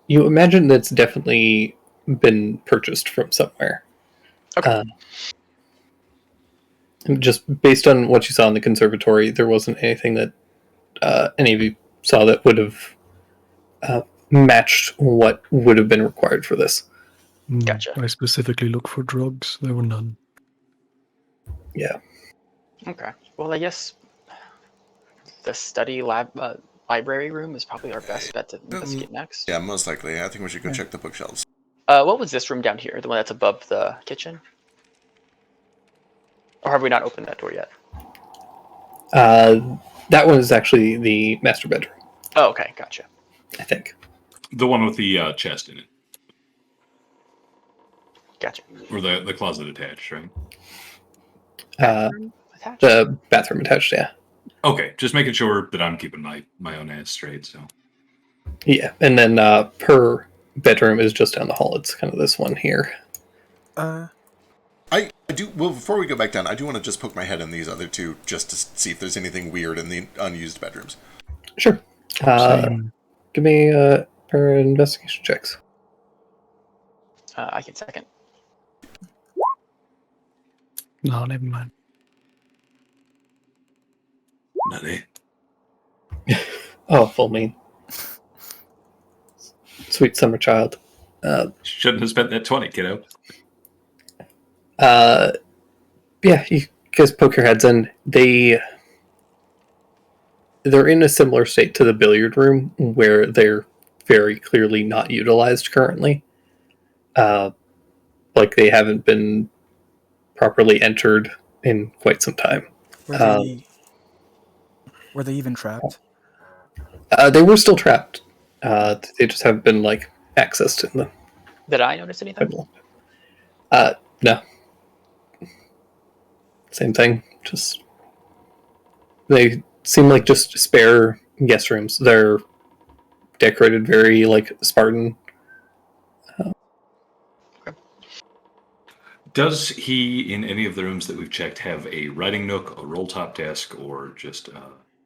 You imagine that's definitely been purchased from somewhere. Okay. Just based on what you saw in the conservatory, there wasn't anything that any of you saw that would have matched what would have been required for this. Gotcha. I specifically look for drugs. There were none. Yeah. Okay. Well, I guess the study library room is probably our best bet to investigate next. Yeah, most likely. I think we should go check the bookshelves. What was this room down here? The one that's above the kitchen? Or have we not opened that door yet? That one is actually the master bedroom, Oh, okay. Gotcha. I think. The one with the chest in it. Gotcha. Or the closet attached, right? Bathroom attached? The bathroom attached, yeah. Okay, just making sure that I'm keeping my own ass straight. So Yeah, and then her bedroom is just down the hall. It's kind of this one here. I do. Well, before we go back down, I do want to just poke my head in these other two just to see if there's anything weird in the unused bedrooms. Sure. Same. Give me her investigation checks. I can second. No, never mind. nutty. Oh, full mean. Sweet summer child. Shouldn't have spent that 20, kiddo. Yeah, you guys poke your heads in. They're in a similar state to the billiard room, where they're very clearly not utilized currently. Like they haven't been properly entered in quite some time. Were they even trapped? They were still trapped. They just haven't been like accessed in the. Did I notice anything? No. Same thing. Just they seem like just spare guest rooms. They're decorated very like Spartan. Does he, in any of the rooms that we've checked, have a writing nook, a roll top desk, or just a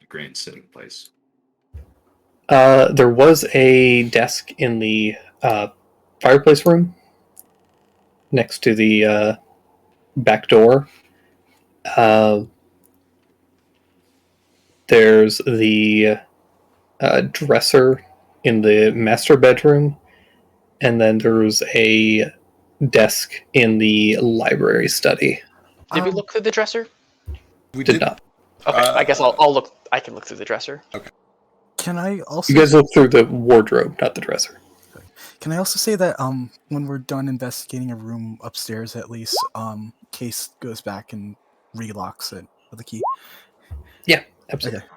grand sitting place? There was a desk in the fireplace room next to the back door. There's the dresser in the master bedroom, and then there's a desk in the library study. Did we look through the dresser? We Did not. Okay, I guess I'll look. I can look through the dresser. Okay. Can I also? You guys look through the wardrobe, not the dresser. Can I also say that when we're done investigating a room upstairs, at least, Case goes back and relocks it with a key. Yeah, absolutely. Okay.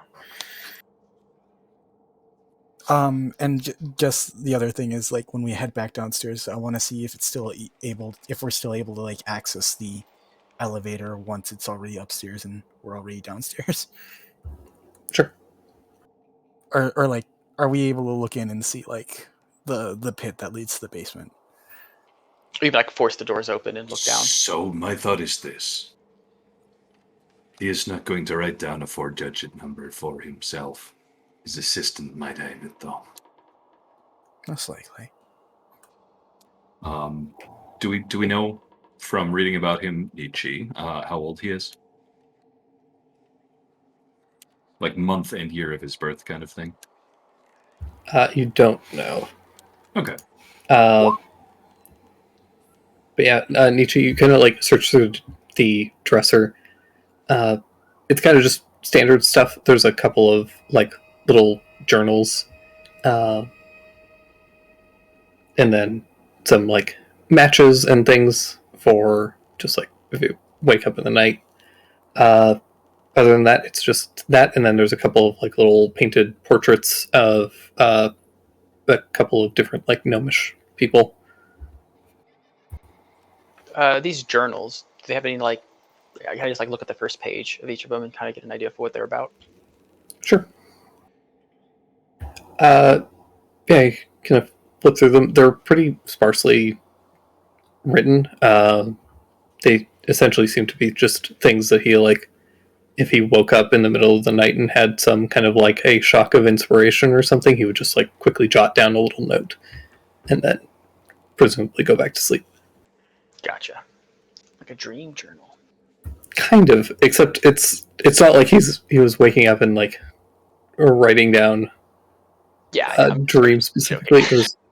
And just the other thing is, like, when we head back downstairs, I want to see if it's still if we're still able to like access the elevator once it's already upstairs and we're already downstairs. Sure. Or like, are we able to look in and see like the pit that leads to the basement? We like force the doors open and look down. So my thought is this. He is not going to write down a 4-digit number for himself. His assistant might have it, though. Most likely. Do we know from reading about him, Nietzsche, how old he is? Like month and year of his birth kind of thing? You don't know. Okay. But yeah, Nietzsche, you kind of like search through the dresser. It's kind of just standard stuff. There's a couple of like little journals, and then some like matches and things for just like if you wake up in the night. Other than that, it's just that, and then there's a couple of like little painted portraits of a couple of different like gnomish people. These journals, do they have any like? I just like look at the first page of each of them and kind of get an idea for what they're about. Sure. Yeah, you kind of flip through them. They're pretty sparsely written. They essentially seem to be just things that he like. If he woke up in the middle of the night and had some kind of like a shock of inspiration or something, he would just like quickly jot down a little note, and then presumably go back to sleep. Gotcha. Like a dream journal. Kind of, except it's not like he was waking up and like or writing down Yeah. dream specifically.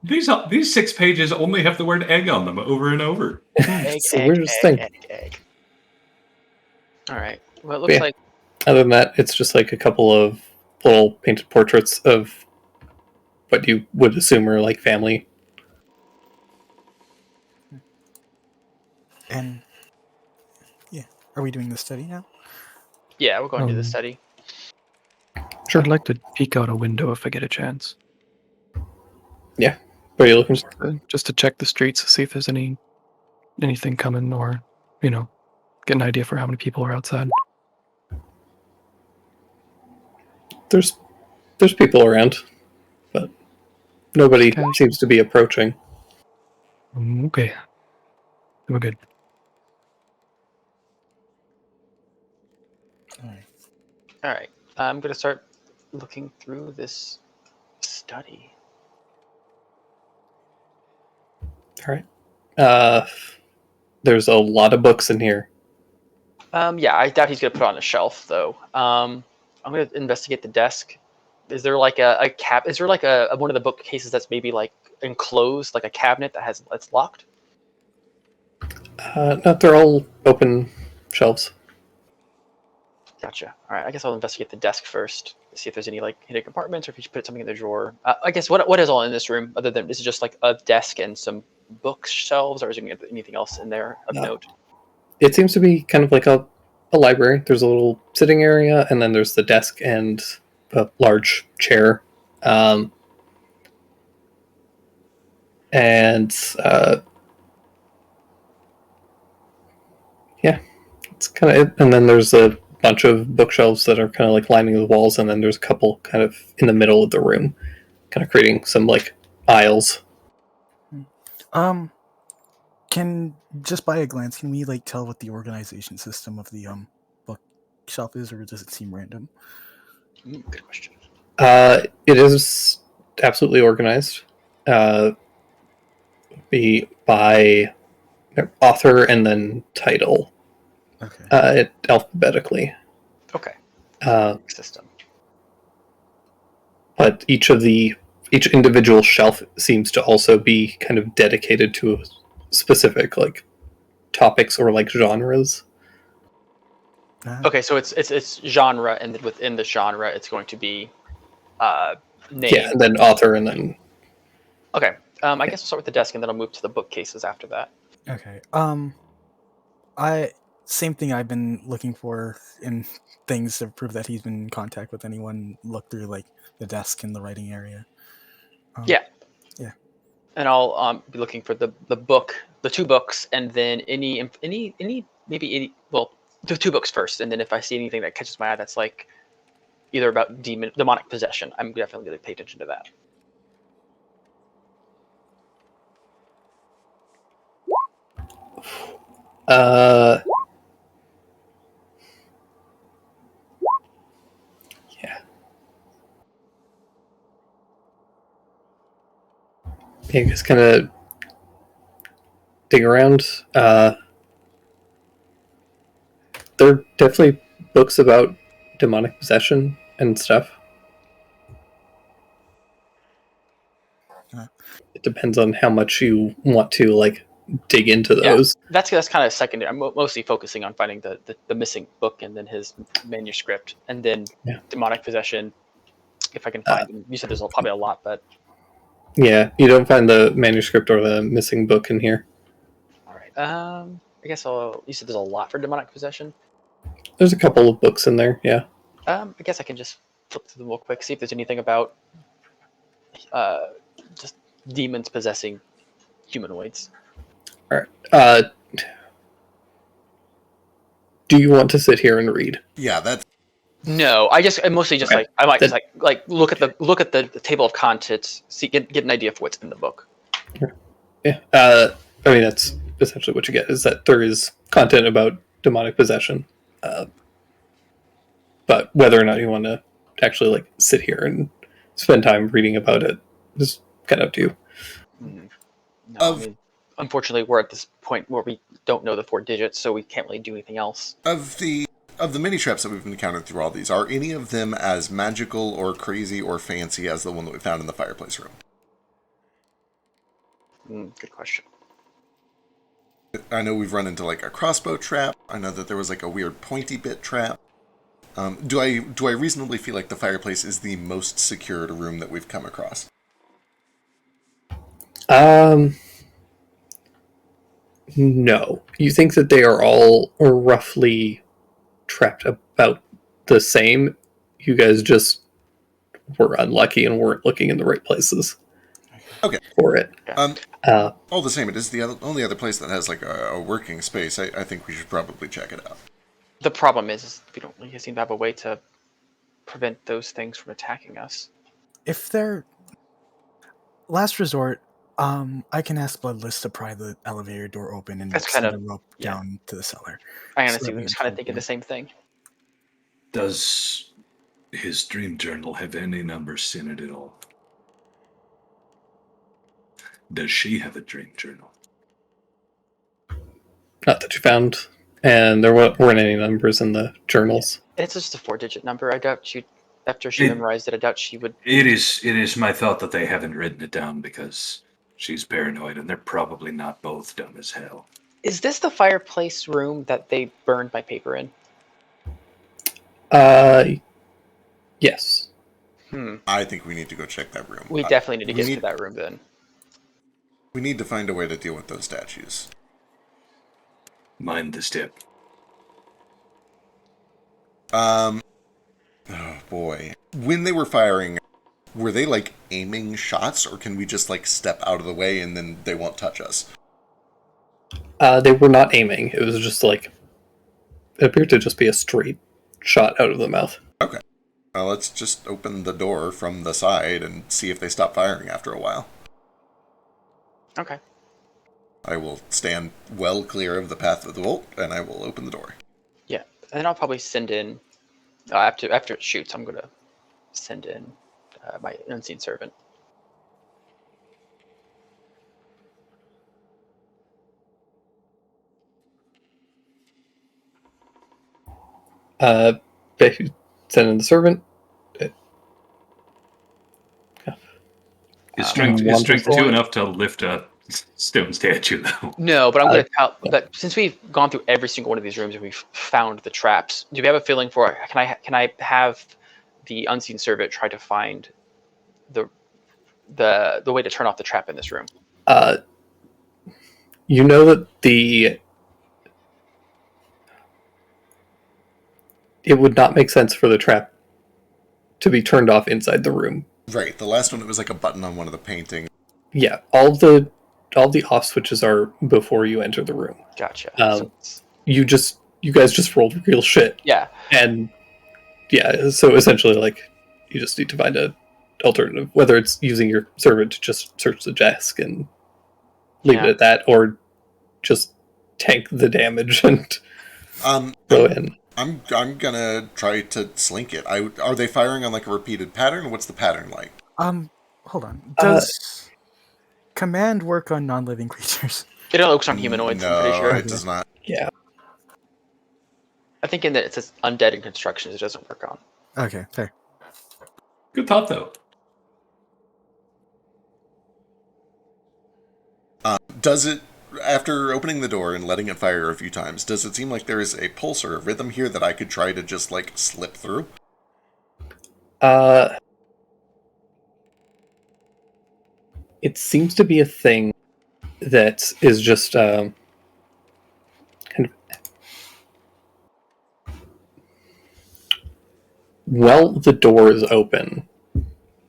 These 6 pages only have the word egg on them over and over. It's the weirdest thing. Egg. All right. Well, it looks like. Other than that, it's just like a couple of little painted portraits of what you would assume are like family. And yeah, are we doing the study now? Yeah, we're going to the study. Sure. I'd like to peek out a window if I get a chance. Yeah. What are you looking for? Just to check the streets to see if there's any anything coming, or get an idea for how many people are outside. There's people around, but nobody seems to be approaching. Okay, we're good. All right. I'm gonna start looking through this study. All right. There's a lot of books in here. Yeah, I doubt he's gonna put it on a shelf though. I'm gonna investigate the desk. Is there like a cap? Is there like a one of the bookcases that's maybe like enclosed, like a cabinet that's locked? No, they're all open shelves. Gotcha. All right. I guess I'll investigate the desk first. See if there's any like hidden compartments, or if you should put something in the drawer. I guess what is all in this room other than is it just like a desk and some bookshelves, or is there anything else in there of note? It seems to be kind of like a library. There's a little sitting area, and then there's the desk and a large chair. Yeah, it's kind of it. And then there's a bunch of bookshelves that are kind of like lining the walls, and then there's a couple kind of in the middle of the room, kind of creating some like aisles. Can just by a glance, can we like tell what the organization system of the bookshelf is, or does it seem random? Good question. It is absolutely organized. Be by author and then title. Okay. Alphabetically. Okay. System. But each individual shelf seems to also be kind of dedicated to a specific like topics or like genres. Okay, so it's genre, and then within the genre, it's going to be name. Yeah, and then author, and then. Okay. I guess I'll start with the desk, and then I'll move to the bookcases after that. Okay. Same thing I've been looking for in things to prove that he's been in contact with anyone. Look through like the desk and the writing area. Yeah. And I'll be looking for the book, the two books, and then any the two books first, and then if I see anything that catches my eye that's like either about demonic possession, I'm definitely going to pay attention to that. Yeah. You guys kind of dig around. There are definitely books about demonic possession and stuff. It depends on how much you want to like dig into those. Yeah, that's kind of secondary. I'm mostly focusing on finding the missing book and then his manuscript, and then demonic possession. If I can find them. You said there's probably a lot, but yeah, you don't find the manuscript or the missing book in here. All right. I guess you said there's a lot for demonic possession. There's a couple of books in there. Yeah. I guess I can just flip through them real quick, see if there's anything about just demons possessing humanoids. All right. Do you want to sit here and read? Yeah, that's. No, I mostly just Okay. I might just look at the table of contents, get an idea of what's in the book. Yeah. I mean, that's essentially what you get, is that there is content about demonic possession. But whether or not you want to actually like sit here and spend time reading about it is kind of up to you. No, I mean, unfortunately, we're at this point where we don't know the 4 digits, so we can't really do anything else. Of the mini traps that we've encountered through all these, are any of them as magical or crazy or fancy as the one that we found in the fireplace room? Good question. I know we've run into like a crossbow trap. I know that there was like a weird pointy bit trap. Do I reasonably feel like the fireplace is the most secured room that we've come across? No. You think that they are all roughly trapped about the same. You guys just were unlucky and weren't looking in the right places. Okay. for it. All the same, it is the only other place that has like a working space. I think we should probably check it out. The problem is we don't really seem to have a way to prevent those things from attacking us. If they're last resort, I can ask Bloodless to pry the elevator door open and That's send kind a of- rope yeah. down to the cellar. I So honestly that we was can kind of hold thinking you. the same thing. Does his dream journal have any numbers in it at all? Does she have a dream journal? Not that you found, and there weren't any numbers in the journals. It's just a 4-digit number. I doubt she, after she memorized it, I doubt she would. It is my thought that they haven't written it down because she's paranoid, and they're probably not both dumb as hell. Is this the fireplace room that they burned my paper in? Yes. I think we need to go check that room. We definitely need to get to that room then. We need to find a way to deal with those statues. Mind the step. Oh boy. When they were firing, were they like aiming shots, or can we just like step out of the way and then they won't touch us? They were not aiming. It was just like it appeared to just be a straight shot out of the mouth. Okay. Well, let's just open the door from the side and see if they stop firing after a while. Okay. I will stand well clear of the path of the bolt, and I will open the door. Yeah, and then I'll probably send in after it shoots. I'm gonna send in my unseen servant. Send in the servant. Is strength two enough to lift a stone statue, though? No, but I'm going to tell that since we've gone through every single one of these rooms and we've found the traps, do we have a feeling for can I have the unseen servant try to find the way to turn off the trap in this room? You know that it would not make sense for the trap to be turned off inside the room. Right, the last one, it was like a button on one of the paintings. Yeah, all the off switches are before you enter the room. Gotcha. You guys just rolled real shit. Yeah. And yeah, so essentially, like, you just need to find a alternative, whether it's using your servant to just search the desk and leave it at that, or just tank the damage and go in. I'm gonna try to slink it. Are they firing on like a repeated pattern? What's the pattern like? Hold on. Does command work on non-living creatures? It only works on humanoids, No, I'm pretty sure. it does not. Yeah. I think in that it says undead and constructions it doesn't work on. Okay, fair. Good thought, though. Does it, after opening the door and letting it fire a few times, does it seem like there is a pulse or a rhythm here that I could try to just like slip through? It seems to be a thing that is just kind of while the door is open,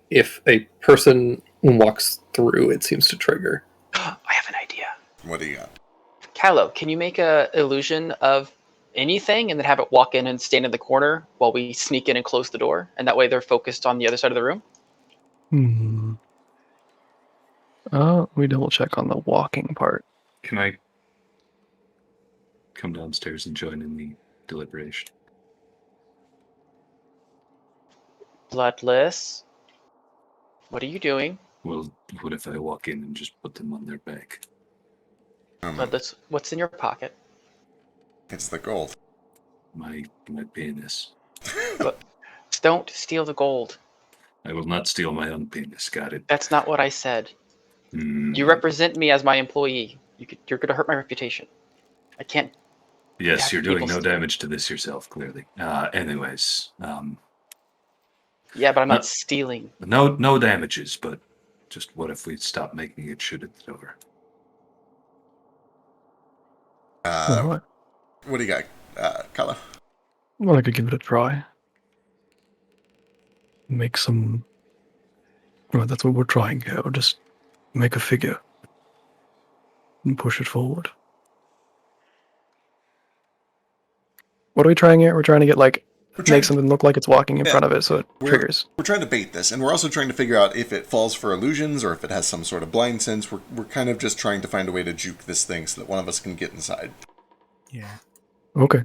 if a person walks through, it seems to trigger. I have an idea. What do you got? Callow, can you make a illusion of anything and then have it walk in and stand in the corner while we sneak in and close the door? And that way they're focused on the other side of the room? We double check on the walking part. Can I come downstairs and join in the deliberation? Bloodless, what are you doing? Well, what if I walk in and just put them on their back? Bloodless, what's in your pocket? It's the gold. My penis. But don't steal the gold. I will not steal my own penis. Got it. That's not what I said. You represent me as my employee. You're going to hurt my reputation. I can't. Yes, you're doing no steal. damage to this yourself, clearly. Anyways. Yeah, but I'm not stealing. No damages, but just what if we stop making it shoot at the door? What do you got, Kala? Well, I could give it a try. Make some... Well, that's what we're trying here. Just make a figure and push it forward. What are we trying here? We're trying to get make something look like it's walking in front of it, so it triggers. We're trying to bait this, and we're also trying to figure out if it falls for illusions or if it has some sort of blind sense. We're kind of just trying to find a way to juke this thing so that one of us can get inside. Yeah. Okay.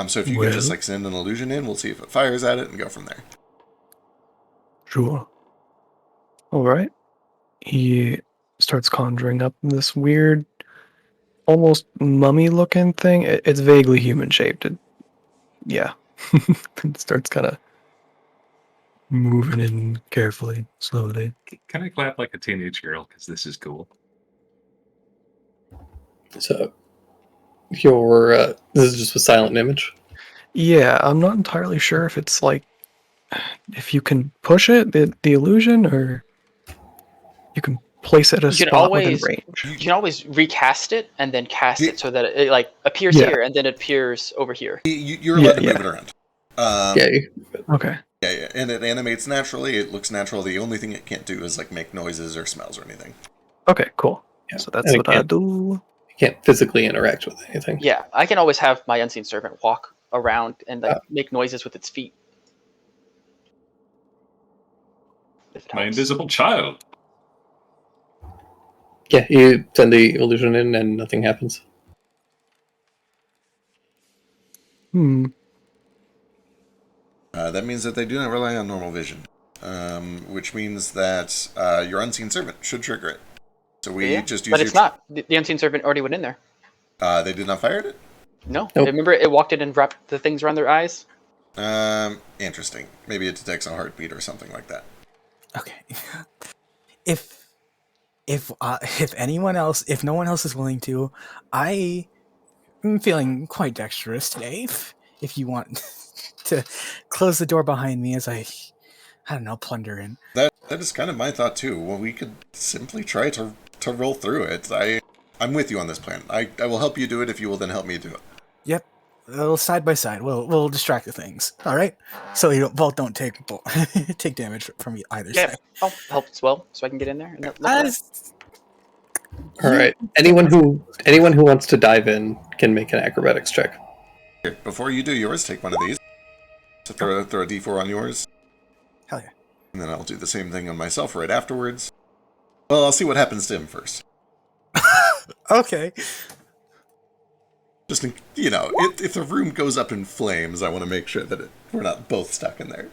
So if you could just send an illusion in, we'll see if it fires at it and go from there. Sure. All right. He starts conjuring up this weird, almost mummy-looking thing. It's vaguely human-shaped. Yeah. It starts kind of moving in carefully, slowly. Can I clap like a teenage girl? Because this is cool. So, this is just a silent image? Yeah, I'm not entirely sure if it's if you can push it, the illusion, or you can place it at a spot within range. You can always recast it and then cast it so that it appears here and then it appears over here. You're allowed to move it around. Okay. Yeah, and it animates naturally. It looks natural. The only thing it can't do is make noises or smells or anything. Okay, cool. Yeah. So that's what I do. You can't physically interact with anything. Yeah, I can always have my unseen servant walk around and make noises with its feet. My invisible child. Yeah, you send the illusion in and nothing happens. That means that they do not rely on normal vision, which means that your unseen servant should trigger it. So we just use. But it's not. The unseen servant already went in there. They did not fire it? No. Nope. Remember, it walked in and wrapped the things around their eyes? Interesting. Maybe it detects a heartbeat or something like that. Okay. If no one else is willing to, I am feeling quite dexterous today. If you want to close the door behind me as I don't know, plunder in. That is kind of my thought too. Well, we could simply try to roll through it. I'm with you on this plan. I will help you do it if you will then help me do it. Yep. Well, side by side, we'll distract the things. All right, so you both don't take damage from either side. I'll help as well, so I can get in there. All right. Anyone who wants to dive in can make an acrobatics check. Here, before you do yours, take one of these. So throw a d4 on yours. Hell yeah. And then I'll do the same thing on myself right afterwards. Well, I'll see what happens to him first. Okay. Just, if the room goes up in flames, I want to make sure that we're not both stuck in there.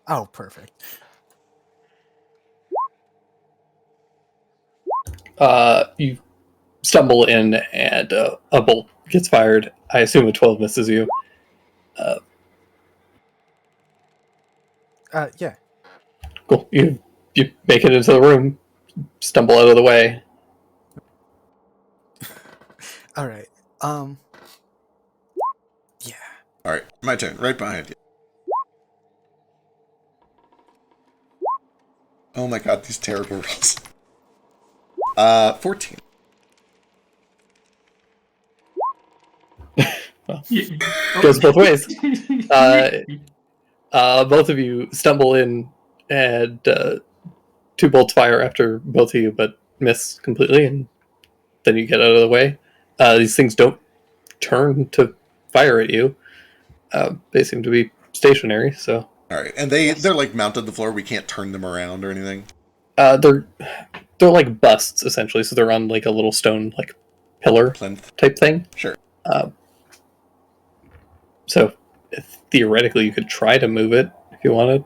Oh, perfect. You stumble in and a bolt gets fired. I assume a 12 misses you. Yeah. Cool. You make it into the room, stumble out of the way. All right. Yeah. All right, my turn. Right behind you. Oh my god, these terrible rolls. 14. Goes both ways. Both of you stumble in and 2 bolts fire after both of you, but miss completely, and then you get out of the way. These things don't turn to fire at you. They seem to be stationary, so... Alright, and they're mounted to the floor, we can't turn them around or anything? They're like busts, essentially, so they're on a little stone, pillar plinth type thing. Sure. So, theoretically, you could try to move it if you wanted.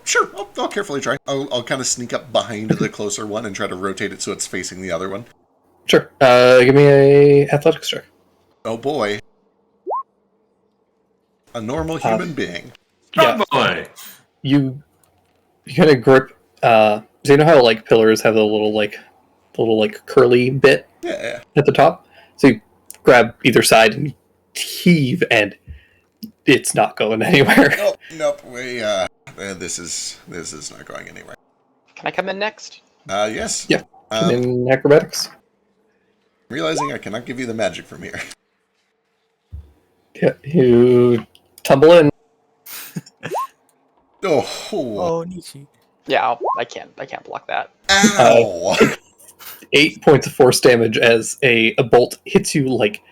Sure, I'll carefully try. I'll kind of sneak up behind the closer one and try to rotate it so it's facing the other one. Sure. Give me a athletics check. Oh boy. A normal human being. Yeah. Boy. You kind of grip. So you know how pillars have the little curly bit at the top. So you grab either side and heave, and it's not going anywhere. Nope. This is not going anywhere. Can I come in next? Yes. Yeah. In acrobatics. Realizing I cannot give you the magic from here. Yeah, you tumble in. Oh, Nietzsche. Yeah, I can't block that. Ow! 8 points of force damage as a bolt hits you like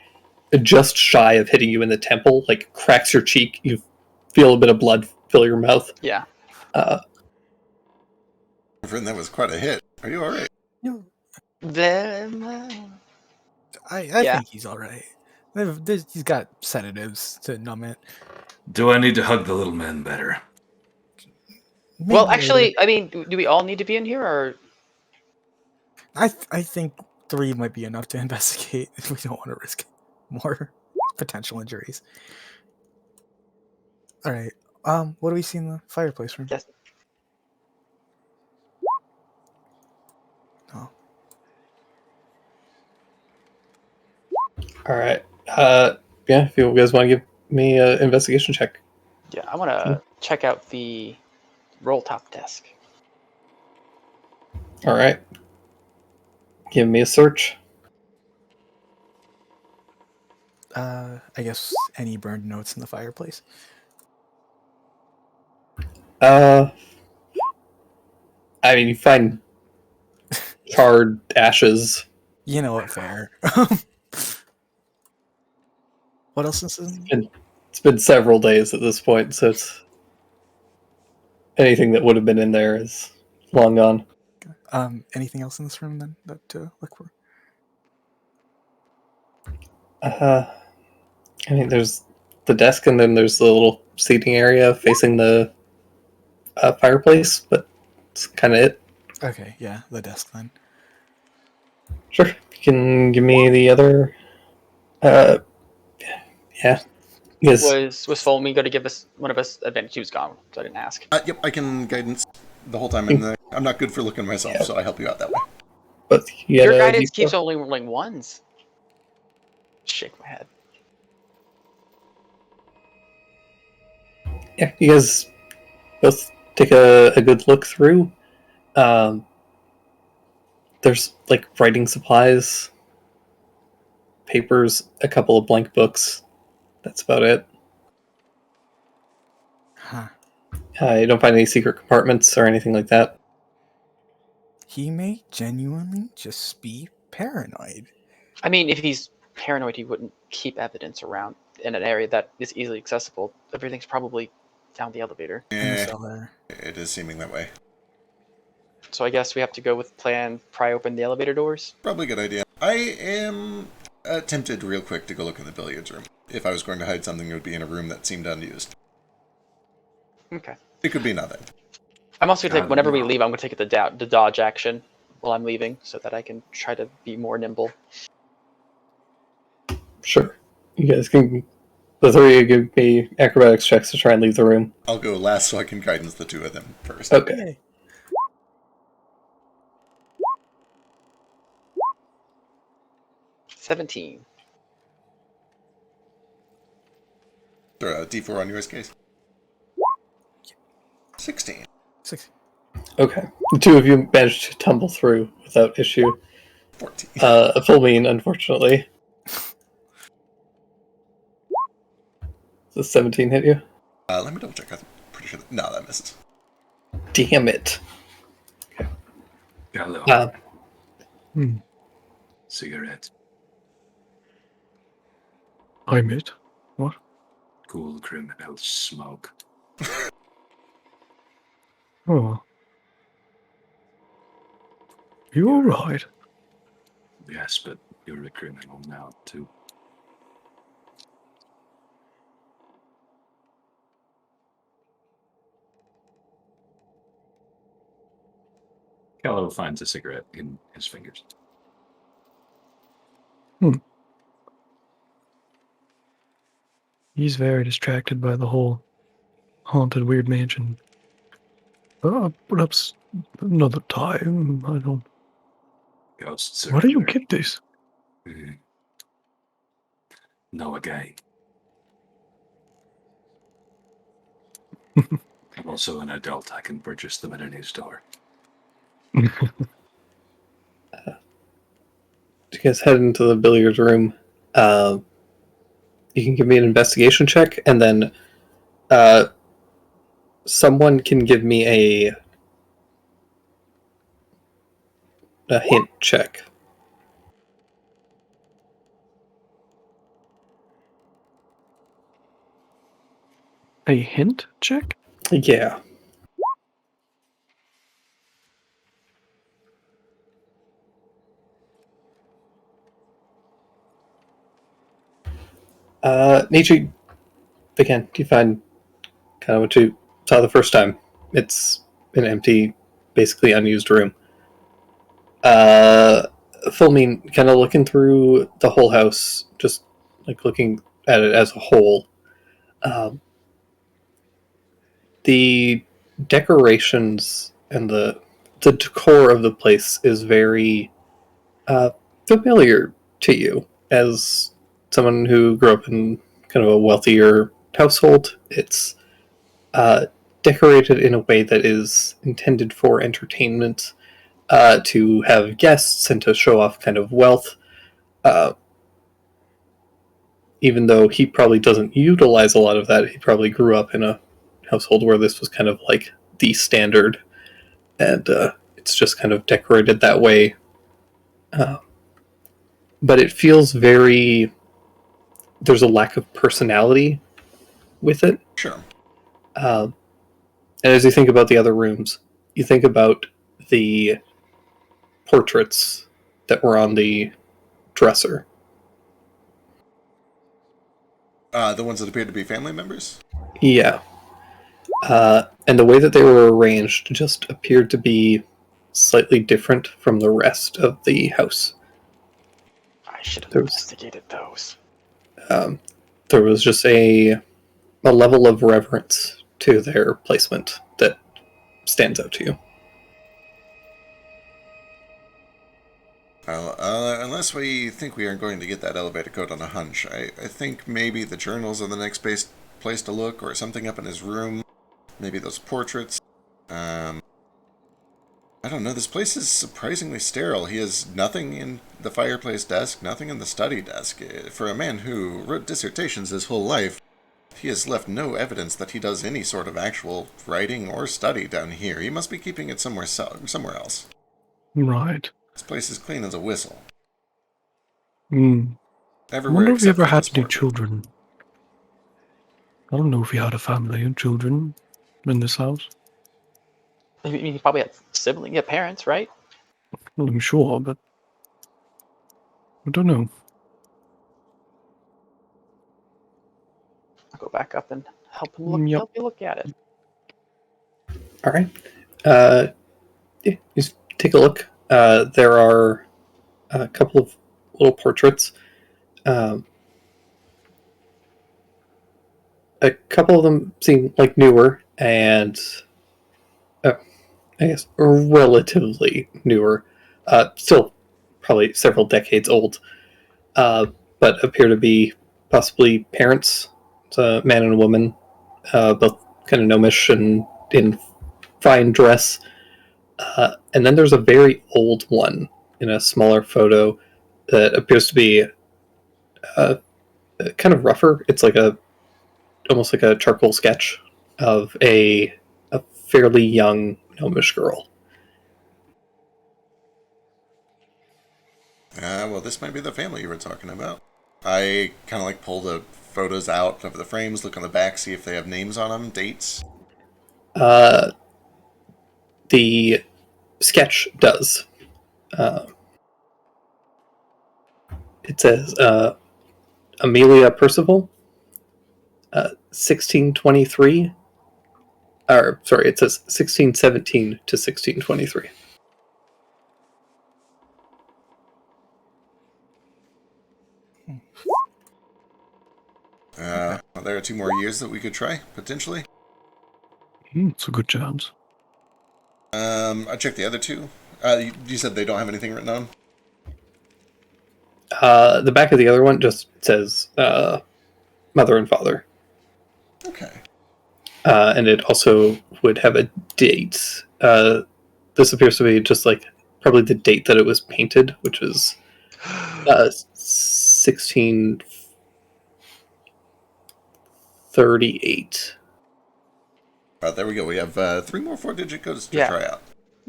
just shy of hitting you in the temple, like cracks your cheek. You feel a bit of blood fill your mouth. Yeah. Friend, that was quite a hit. Are you alright? No, Then, I Yeah. think he's all right. He's got sedatives to numb it. Do I need to hug the little man better? well, Maybe actually, later. I mean, do we all need to be in here, or I think 3 might be enough to investigate if we don't want to risk more potential injuries. All right. What do we see in the fireplace room? Yes. Oh, All right. Yeah, if you guys want to give me an investigation check. Yeah, I want to check out the roll top desk. All right. Give me a search. I guess any burned notes in the fireplace. I mean, you find charred ashes. You know what? Fair. What else is in? It's been several days at this point, so it's anything that would have been in there is long gone. Anything else in this room then that to look for? I mean, there's the desk, and then there's the little seating area facing the fireplace, but it's kind of it. Okay, yeah, the desk then. Sure. You can give me the other. Yeah. Yes. Was Folmy going to give us one of us advantage? He was gone, so I didn't ask. Yep, I can guidance the whole time. I'm not good for looking myself, so I help you out that way. But Your guidance keeps only rolling ones. Shake my head. Yeah, you guys both take a good look through. There's like writing supplies, papers, a couple of blank books. That's about it. Huh. You don't find any secret compartments or anything like that. He may genuinely just be paranoid. I mean, if he's paranoid, he wouldn't keep evidence around in an area that is easily accessible. Everything's probably down the elevator. In the cellar. It is seeming that way. So I guess we have to go with plan, pry open the elevator doors. Probably a good idea. I am tempted real quick to go look in the billiards room. If I was going to hide something, it would be in a room that seemed unused. Okay. It could be nothing. I'm also going to take, whenever we leave, I'm going to take the dodge action while I'm leaving so that I can try to be more nimble. Sure. You guys can. The three of you give me acrobatics checks to try and leave the room. I'll go last so I can guidance the two of them first. Okay. Yay. $17. Throw a D4 on yours, case. 16. 6. Okay. The two of you managed to tumble through without issue. 14. A full mean, unfortunately. Does 17 hit you? Let me double check. I'm pretty sure no, that misses. Damn it. Got a little Uh, cigarette. I'm it. What? Cool criminal smoke. Oh. You alright? Yes, but you're a criminal now, too. Callow finds a cigarette in his fingers. He's very distracted by the whole haunted weird mansion. Perhaps another time. I don't. Ghosts. Where do you get this? No, again. I'm also an adult. I can purchase them at any store. you guys head into the billiards room. You can give me an investigation check, and then someone can give me a hint check. A hint check? Yeah. Nietzsche, again, you find kind of what you saw the first time. It's an empty, basically unused room. Filming, kind of looking through the whole house, just like looking at it as a whole. Um, the decorations and the decor of the place is very familiar to you as someone who grew up in kind of a wealthier household. It's decorated in a way that is intended for entertainment, to have guests and to show off kind of wealth. Uh, Even though he probably doesn't utilize a lot of that, he probably grew up in a household where this was kind of like the standard, and it's just kind of decorated that way. Uh, but it feels very. There's a lack of personality with it. Sure. And as you think about the other rooms, you think about the portraits that were on the dresser. The ones that appeared to be family members? Yeah. And the way that they were arranged just appeared to be slightly different from the rest of the house. I should have There was- investigated those. There was just a level of reverence to their placement that stands out to you. Well, unless we think we are going to get that elevator code on a hunch, I think maybe the journals are the next place to look, or something up in his room. Maybe those portraits. I don't know. This place is surprisingly sterile. He has nothing in the fireplace desk, nothing in the study desk. For a man who wrote dissertations his whole life, he has left no evidence that he does any sort of actual writing or study down here. He must be keeping it somewhere else. Right. This place is clean as a whistle. I Everywhere wonder if he except ever for had this any portrait. children. I don't know if he had a family and children in this house. I mean, he probably had siblings, yeah, parents, right? Well, I'm sure, but I don't know. I'll go back up and help him look. Yep. Help you look at it. All right. Yeah, just take a look. There are a couple of little portraits. A couple of them seem like newer and, I guess, relatively newer. Still probably several decades old, but appear to be possibly parents. It's a man and a woman, both kind of gnomish and in fine dress. And then there's a very old one in a smaller photo that appears to be kind of rougher. It's like almost like a charcoal sketch of a fairly young gnomish girl. Well, this might be the family you were talking about. I kind of like pull the photos out of the frames, look on the back, see if they have names on them, dates. The sketch does. It says Amelia Percival, 1623. Or sorry, it says 1617 to 1623. Well, there are 2 more years that we could try, potentially. It's a good chance. I checked the other 2. You said they don't have anything written on? The back of the other one just says mother and father. Okay. And it also would have a date. This appears to be just like probably the date that it was painted, which is 1638. There we go. We have 3 more 4-digit codes to Yeah. try out.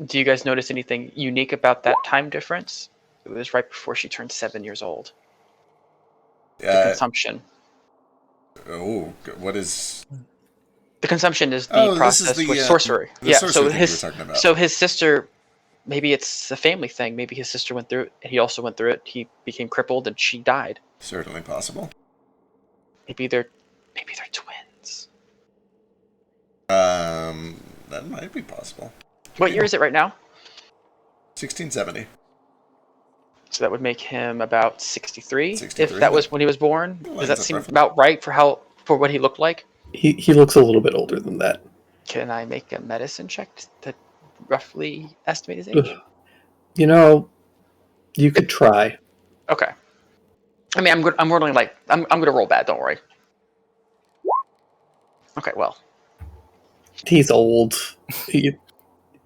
Do you guys notice anything unique about that time difference? It was right before she turned 7 years old. The consumption. Oh, what is... The consumption is the process with sorcery. The sorcery thing you were talking about. So his sister, maybe it's a family thing. Maybe his sister went through it, and he also went through it. He became crippled, and she died. Certainly possible. Maybe they're twins. That might be possible. What year is it right now? 1670. So that would make him about 63. 63, if that was when he was born. Does that seem about right for what he looked like? He looks a little bit older than that. Can I make a medicine check to roughly estimate his age? You know, you could try. Okay. I mean, I'm rolling like I'm gonna roll bad. Don't worry. Okay, well. He's old.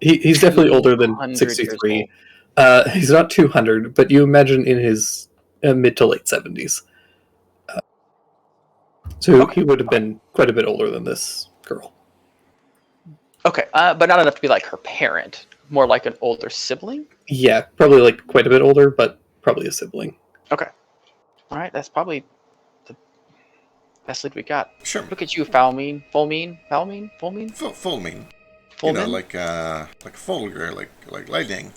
He's definitely older than 63. He's not 200, but you imagine in his mid to late 70s. So he would have been quite a bit older than this girl. Okay, but not enough to be like her parent. More like an older sibling? Yeah, probably like quite a bit older, but probably a sibling. Okay. All right, that's probably the best lead we got. Sure. Look at you, Full mean. Full mean. Full like Fulgur, like lightning.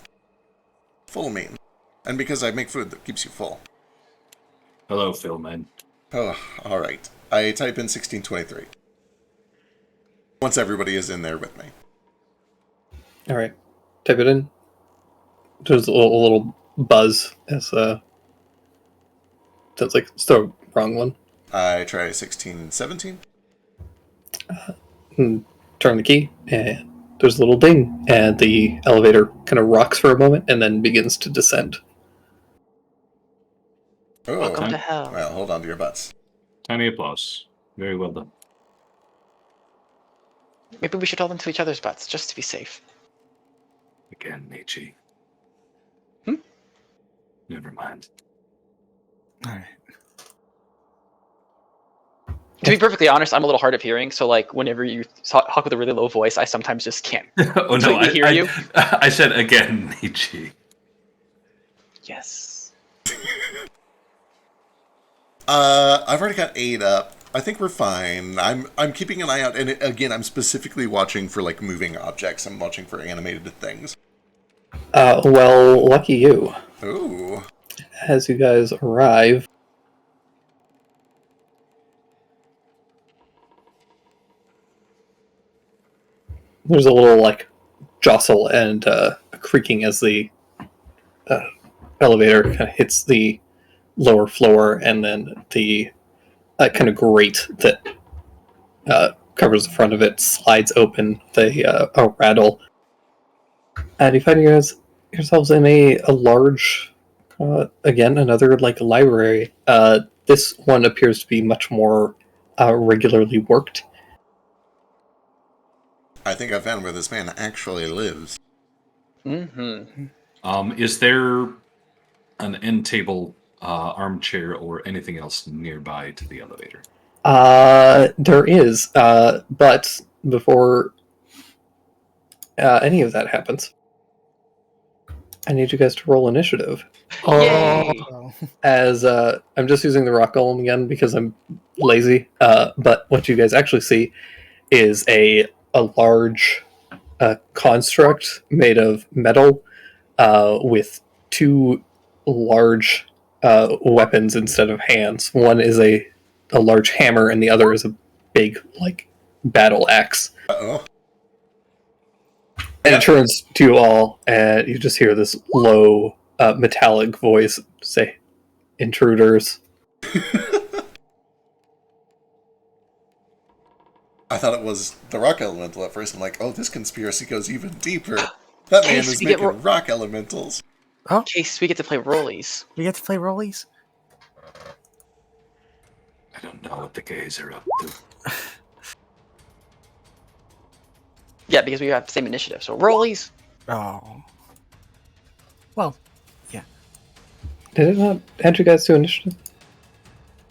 Full mean. And because I make food that keeps you full. Hello, Phil, man. Oh, all right. I type in 1623. Once everybody is in there with me. All right, type it in. There's a little buzz as sounds like it's the wrong one. I try 1617. Turn the key, and there's a little ding, and the elevator kind of rocks for a moment and then begins to descend. Oh, Welcome to hell. Well, hold on to your butts. Tiny applause. Very well done. Maybe we should hold them to each other's butts, just to be safe. Again, Nietzsche. Hmm? Never mind. All right. To be perfectly honest, I'm a little hard of hearing, so like whenever you talk with a really low voice, I sometimes just can't Oh no, completely hear you. I said again, Nietzsche. Yes. I've already got 8 up. I think we're fine. I'm keeping an eye out, and again, I'm specifically watching for like moving objects. I'm watching for animated things. Well, lucky you. Ooh. As you guys arrive, there's a little like jostle and a creaking as the elevator kind of hits the lower floor, and then the kind of grate that covers the front of it slides open with a rattle. And you find yourselves in a large, again, another like library. This one appears to be much more regularly worked. I think I found where this man actually lives. Mm-hmm. Is there an end table, armchair, or anything else nearby to the elevator? There is, but before any of that happens, I need you guys to roll initiative. Yay! As I'm just using the rock golem again because I'm lazy. But what you guys actually see is a large construct made of metal with 2 large weapons instead of hands. One is a large hammer, and the other is a big like battle axe. Uh-oh. And it turns to you all, and you just hear this low, metallic voice say, "Intruders." I thought it was the rock elemental at first. I'm like, oh, this conspiracy goes even deeper. That man is making rock elementals. Oh, In case we get to play rollies. we get to play rollies? I don't know what the gays are up to. Yeah, because we have the same initiative. So rollies. Oh. Well, yeah. Did it not add you guys to initiative?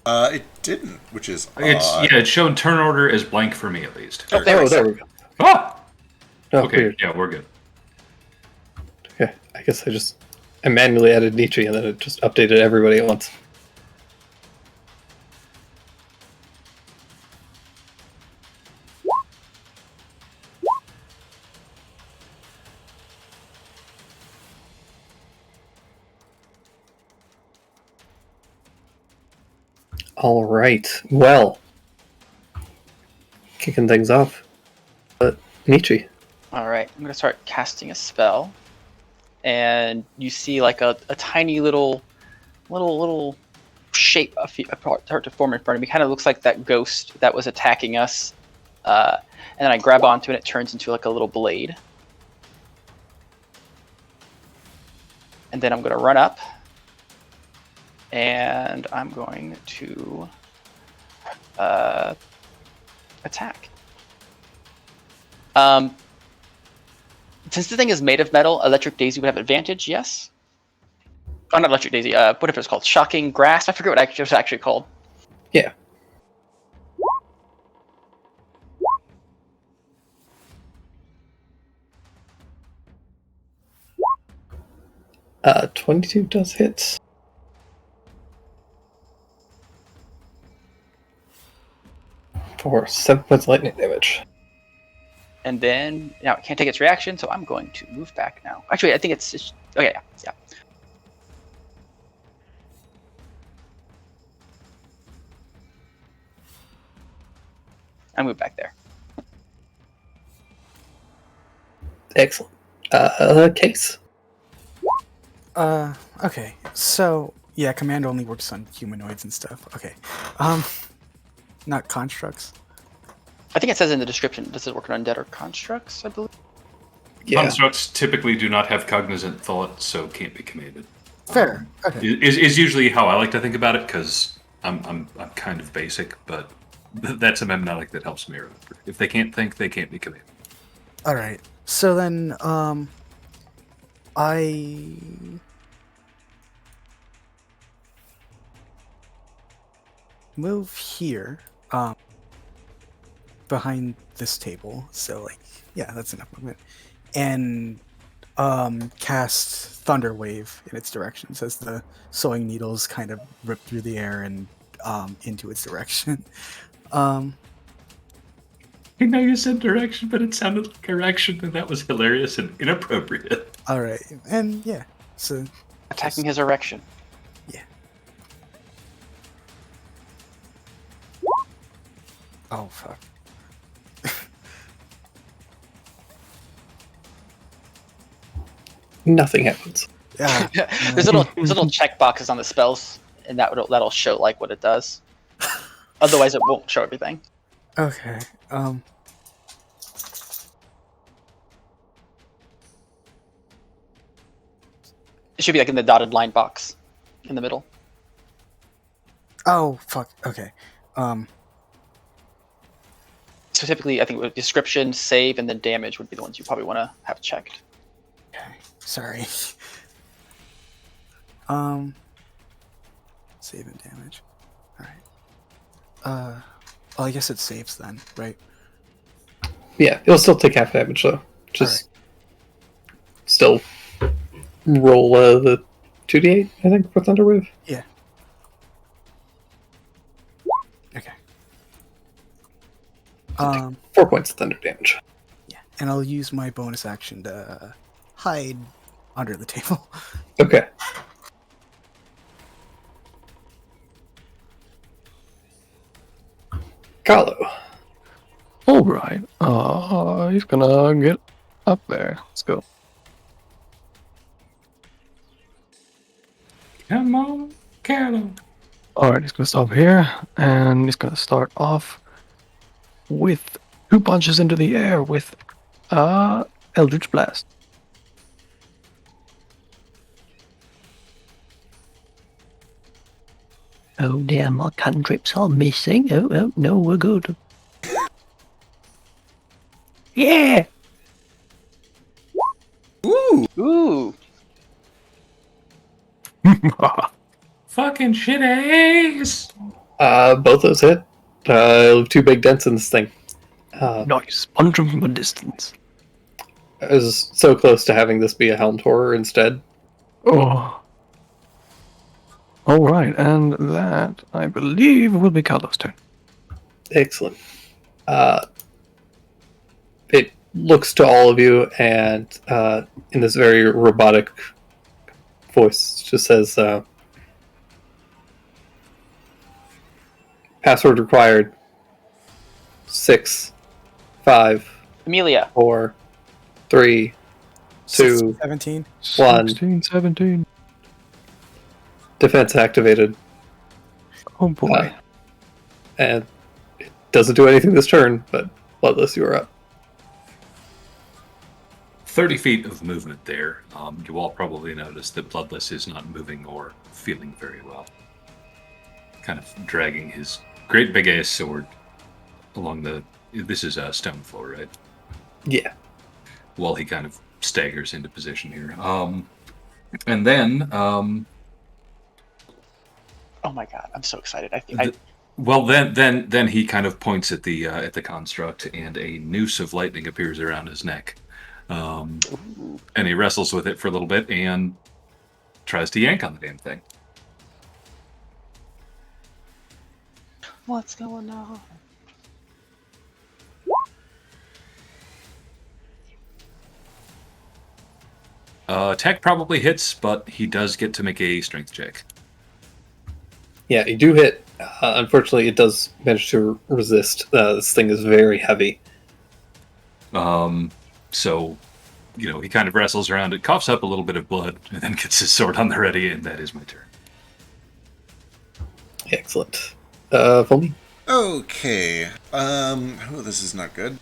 It didn't, which is odd. It's showing turn order as blank for me at least. Oh, there we There we go. Ah! Oh, Okay, weird. yeah, we're good. Okay, I guess I manually added Nietzsche and then it just updated everybody at once. All right. Well, kicking things off. Nietzsche. All right, I'm gonna start casting a spell, and you see like a tiny little shape start to form in front of me. Kind of looks like that ghost that was attacking us. And then I grab onto it, and it turns into like a little blade. And then I'm gonna run up, and I'm going to attack. Since the thing is made of metal, Electric Daisy would have advantage, yes? Oh, not Electric Daisy. What if it's called? Shocking Grasp? I forget what it was actually called. Yeah. 22 does hit. For 7 points of lightning damage. And then, now it can't take its reaction, so I'm going to move back now. Actually, I think it's just, okay, yeah. I move back there. Excellent. Case. Okay. So, yeah, command only works on humanoids and stuff. Okay. Not constructs. I think it says in the description, does it work on undead or constructs, I believe? Yeah. Constructs typically do not have cognizant thought, so can't be commanded. Fair. Okay. Is usually how I like to think about it, because I'm kind of basic, but that's a memnotic that helps me remember. If they can't think, they can't be commanded. All right. So then, I move here, behind this table. So, like, yeah, that's enough movement. And cast Thunder Wave in its directions as the sewing needles kind of rip through the air and into its direction. I know you said direction, but it sounded like erection, and that was hilarious and inappropriate. All right, and yeah, so Attacking his erection. yeah. Oh fuck. Nothing happens. Yeah. There's little check boxes on the spells, and that'll show like what it does. Otherwise, it won't show everything. Okay. It should be like in the dotted line box in the middle. Oh fuck. Okay. So typically, I think with description, save, and then damage would be the ones you probably want to have checked. Okay. Sorry. Save and damage. All right. Well, I guess it saves then, right? Yeah, it'll still take half damage though. Just still roll the 2d8, I think, for Thunder Wave. Yeah. Okay. 4 points of thunder damage. Yeah, and I'll use my bonus action to hide under the table. Okay. Carlo. All right. He's gonna get up there. Let's go. Come on, Carlo. All right, he's gonna stop here, and he's gonna start off with 2 punches into the air with Eldritch Blast. Oh damn, my cantrips are missing. Oh, no, we're good. Yeah! Ooh. Fucking shit ace. Both those hit. 2 big dents in this thing. Nice. Punch him from a distance. I was so close to having this be a helmed horror instead. Oh. Alright, and that, I believe, will be Carlos' turn. Excellent. It looks to all of you and in this very robotic voice just says, password required 6, 5, Amelia. 4, 3, 2, 17. 1. 16, 17. Defense activated. Oh boy. And it doesn't do anything this turn, but Bloodless, you are up. 30 feet of movement there. You all probably noticed that Bloodless is not moving or feeling very well. Kind of dragging his great big ass sword along the... This is a stone floor, right? Yeah. While he kind of staggers into position here. And then... Oh my god, I'm so excited. I think Well, then he kind of points at the construct, and a noose of lightning appears around his neck. And he wrestles with it for a little bit and tries to yank on the damn thing. What's going on? Attack probably hits, but he does get to make a strength check. Yeah, you do hit. Unfortunately, it does manage to resist. This thing is very heavy. So, he kind of wrestles around it, coughs up a little bit of blood, and then gets his sword on the ready, and that is my turn. Excellent. Foamy? Okay. Oh, this is not good.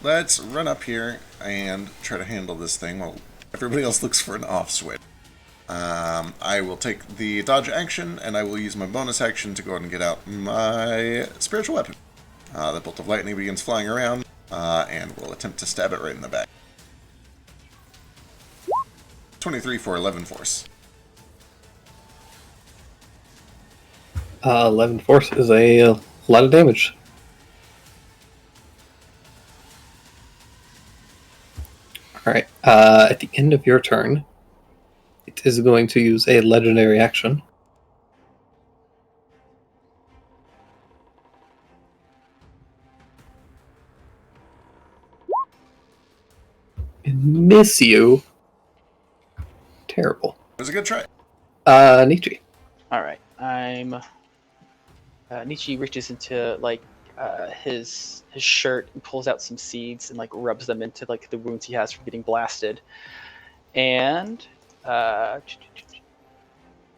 Let's run up here and try to handle this thing while everybody else looks for an off switch. I will take the dodge action, and I will use my bonus action to go ahead and get out my spiritual weapon. The bolt of lightning begins flying around, and we'll attempt to stab it right in the back. 23 for 11 force. 11 force is a lot of damage. Alright, at the end of your turn, it is going to use a legendary action. And miss you. Terrible. It was a good try. Nietzsche. All right, Nietzsche reaches into his shirt and pulls out some seeds and rubs them into the wounds he has from getting blasted, and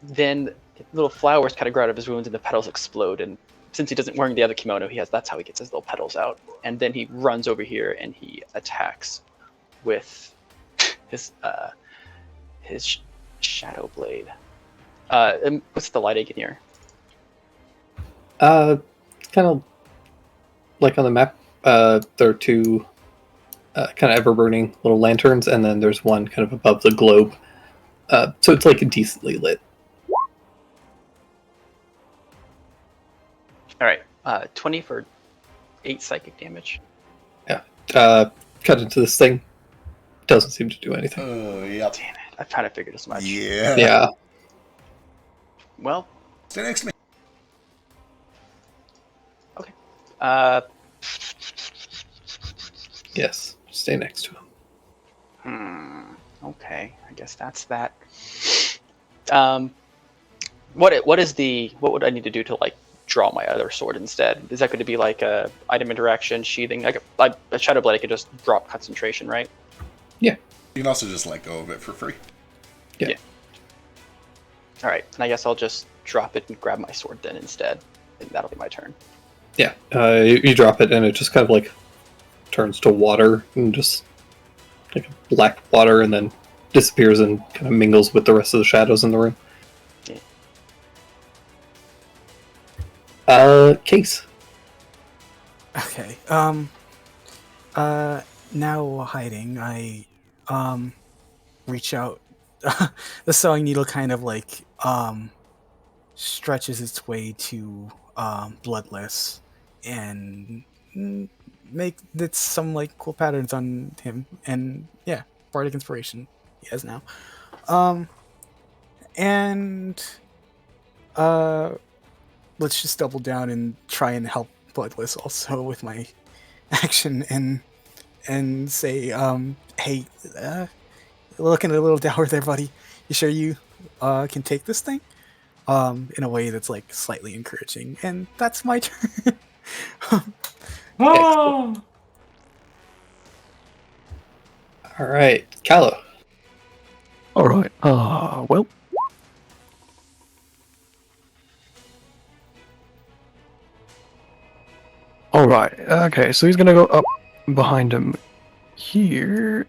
then little flowers kind of grow out of his wounds and the petals explode. And since he doesn't wearing the other kimono he has, that's how he gets his little petals out. And then he runs over here and he attacks with his shadow blade. And what's the light again here? Kind of like on the map, there are two kind of ever-burning little lanterns, and then there's one kind of above the globe. So it's decently lit. All right, 20 for 8 psychic damage. Yeah. Cut into this thing. Doesn't seem to do anything. Oh, yep. Damn it! I kind of figured as much. Yeah. Yeah. Well. Stay next to me. Okay. Yes. Stay next to him. Okay. I guess that's that. What would I need to do to draw my other sword instead? Is that going to be a item interaction, sheathing? A shadow blade I could just drop concentration, right? Yeah. You can also just let go of it for free. Yeah. All right, and I guess I'll just drop it and grab my sword then instead, and that'll be my turn. Yeah. You drop it, and it just kind of turns to water, and just black water, and then disappears and kind of mingles with the rest of the shadows in the room. Yeah. Case. Okay. Now hiding, I reach out. The sewing needle kind of stretches its way to Bloodless and make that's some like cool patterns on him, and yeah, bardic inspiration he has now. And let's just double down and try and help Bloodless also with my action and say, hey, looking a little dour there, buddy. You sure you can take this thing? In a way that's like slightly encouraging, and that's my turn. Oh! All right, Callow. All right. Well. All right. Okay, so he's gonna go up behind him here.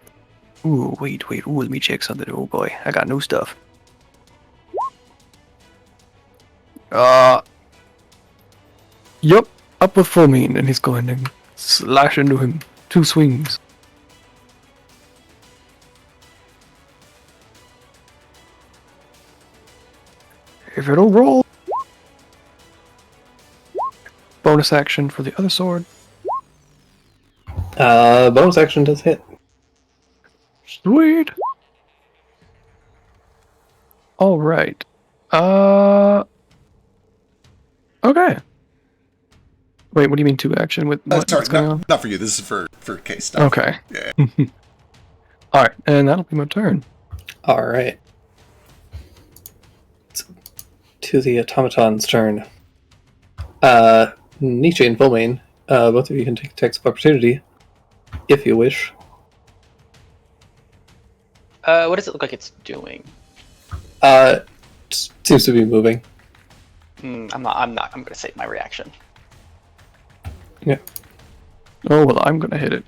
Ooh, wait. Ooh, let me check something. Oh boy, I got new stuff. Yep, up with full mean, and he's going to slash into him. 2 swings. If it'll roll. Bonus action for the other sword. Bonus action does hit. Sweet. All right. Okay. Wait, what do you mean 2 action with Sorry, what's going on? not for you. This is for case stuff. Okay. Yeah. All right, and that'll be my turn. All right. To the automaton's turn. Nietzsche and Volmain, both of you can take attacks of opportunity, if you wish. What does it look like it's doing? Seems to be moving. I'm not. I'm gonna save my reaction. Yeah. Oh well, I'm gonna hit it.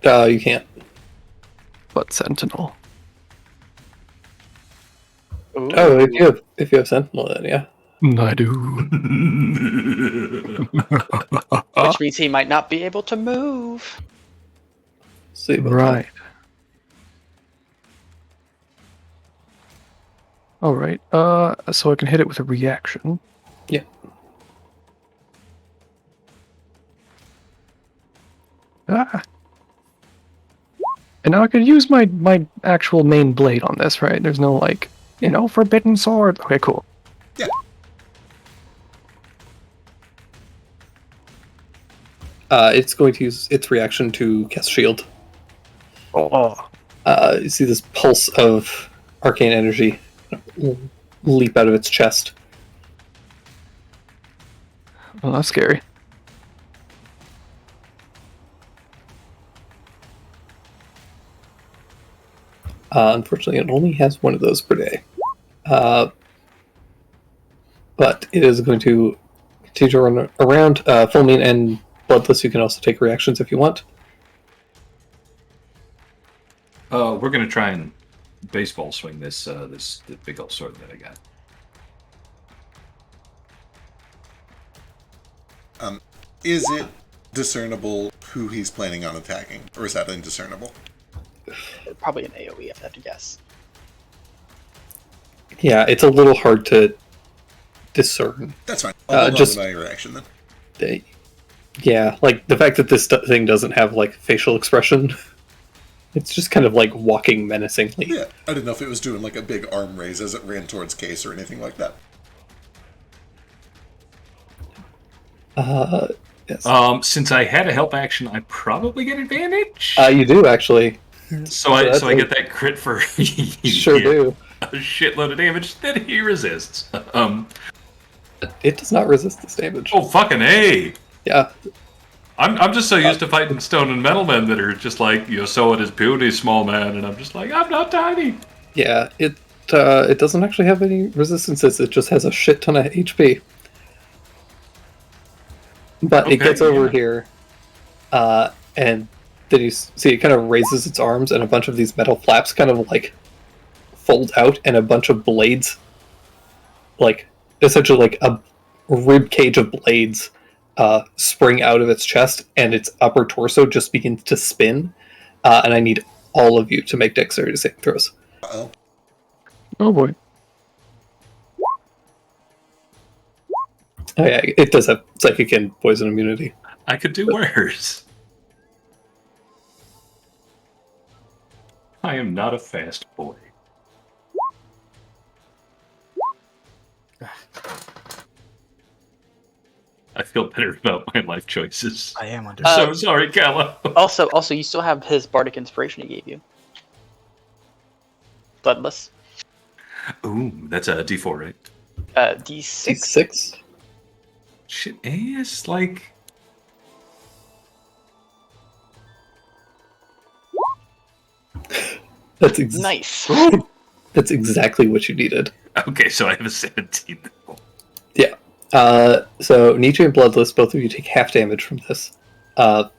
You can't. But Sentinel. Ooh. Oh, if you have Sentinel, then yeah. I do. Which means he might not be able to move. See about Right. All right. So I can hit it with a reaction. Yeah. Ah. And now I could use my actual main blade on this, right? There's no like, forbidden sword. Okay, cool. Yeah. It's going to use its reaction to cast shield. Oh. You see this pulse of arcane energy leap out of its chest. Well, that's scary. Unfortunately, it only has one of those per day. But it is going to continue to run around. Full Mean and Bloodless, you can also take reactions if you want. We're gonna try and baseball swing this the big old sword that I got. Is it discernible who he's planning on attacking, or is that indiscernible? Probably an AoE, if I have to guess. Yeah, it's a little hard to discern. That's fine. I'll hold just- on to my reaction then. Yeah, like the fact that this thing doesn't have like facial expression. It's just kind of like walking menacingly. Yeah, I didn't know if it was doing like a big arm raise as it ran towards Case or anything like that. Yes. Since I had a help action, I probably get advantage. You do actually. so I get that crit for Sure do. a shitload of damage that he resists. It does not resist this damage. Oh fucking A! Yeah. I'm just so used to fighting stone and metal men that are just like, so it is puny, small man, and I'm just like, I'm not tiny. Yeah, it doesn't actually have any resistances. It just has a shit ton of HP. But it gets over here, and then you see it kind of raises its arms, and a bunch of these metal flaps kind of like fold out, and a bunch of blades, like essentially like a rib cage of blades, spring out of its chest, and its upper torso just begins to spin. And I need all of you to make dexterity saving throws. Uh-oh. Oh boy. Oh yeah, it does have psychic and poison immunity. I could do worse. I am not a fast boy. I feel better about my life choices. I am under. So sorry, Calla. Also, you still have his bardic inspiration he gave you. Bloodless. Ooh, that's a D4, right? D6. D6? Shit, it's like... That's Nice. That's exactly what you needed. Okay, so I have a 17 now. Yeah. So Nietzsche and Bloodless, both of you take half damage from this.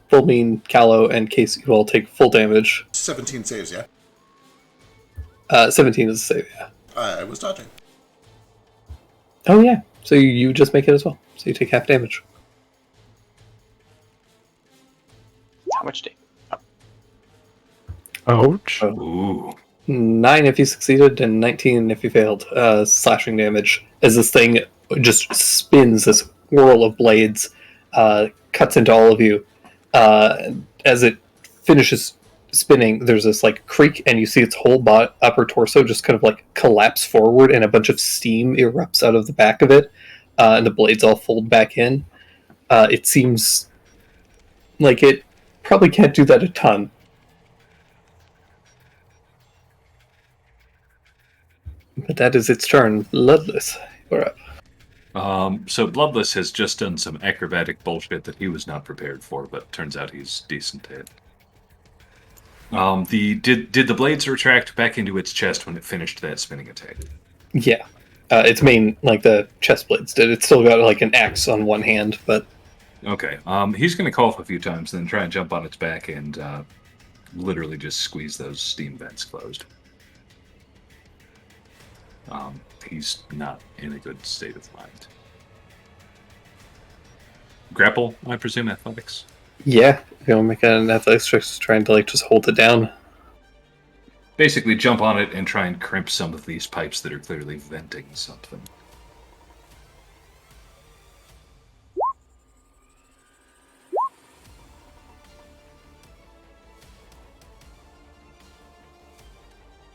Fulmine, Callow, and Case, you all take full damage. 17 saves, yeah? 17 is a save, yeah. I was dodging. Oh, yeah. So you just make it as well. So you take half damage. How much do? Ouch. Ooh. 9 if you succeeded, and 19 if you failed. Slashing damage as this thing just spins this whirl of blades, cuts into all of you. As it finishes spinning, there's this like creak, and you see its whole upper torso just kind of like collapse forward, and a bunch of steam erupts out of the back of it, and the blades all fold back in. It seems like it probably can't do that a ton. But that is its turn. Bloodless, you're up. So Bloodless has just done some acrobatic bullshit that he was not prepared for, but turns out he's decent at. Did the blades retract back into its chest when it finished that spinning attack? Yeah. Its main, like the chest blades did. It's still got like an axe on one hand, but... Okay. He's going to cough a few times, then try and jump on its back and literally just squeeze those steam vents closed. He's not in a good state of mind. Grapple, I presume, athletics? Yeah, you'll make an athletics check trying to like just hold it down. Basically jump on it and try and crimp some of these pipes that are clearly venting something.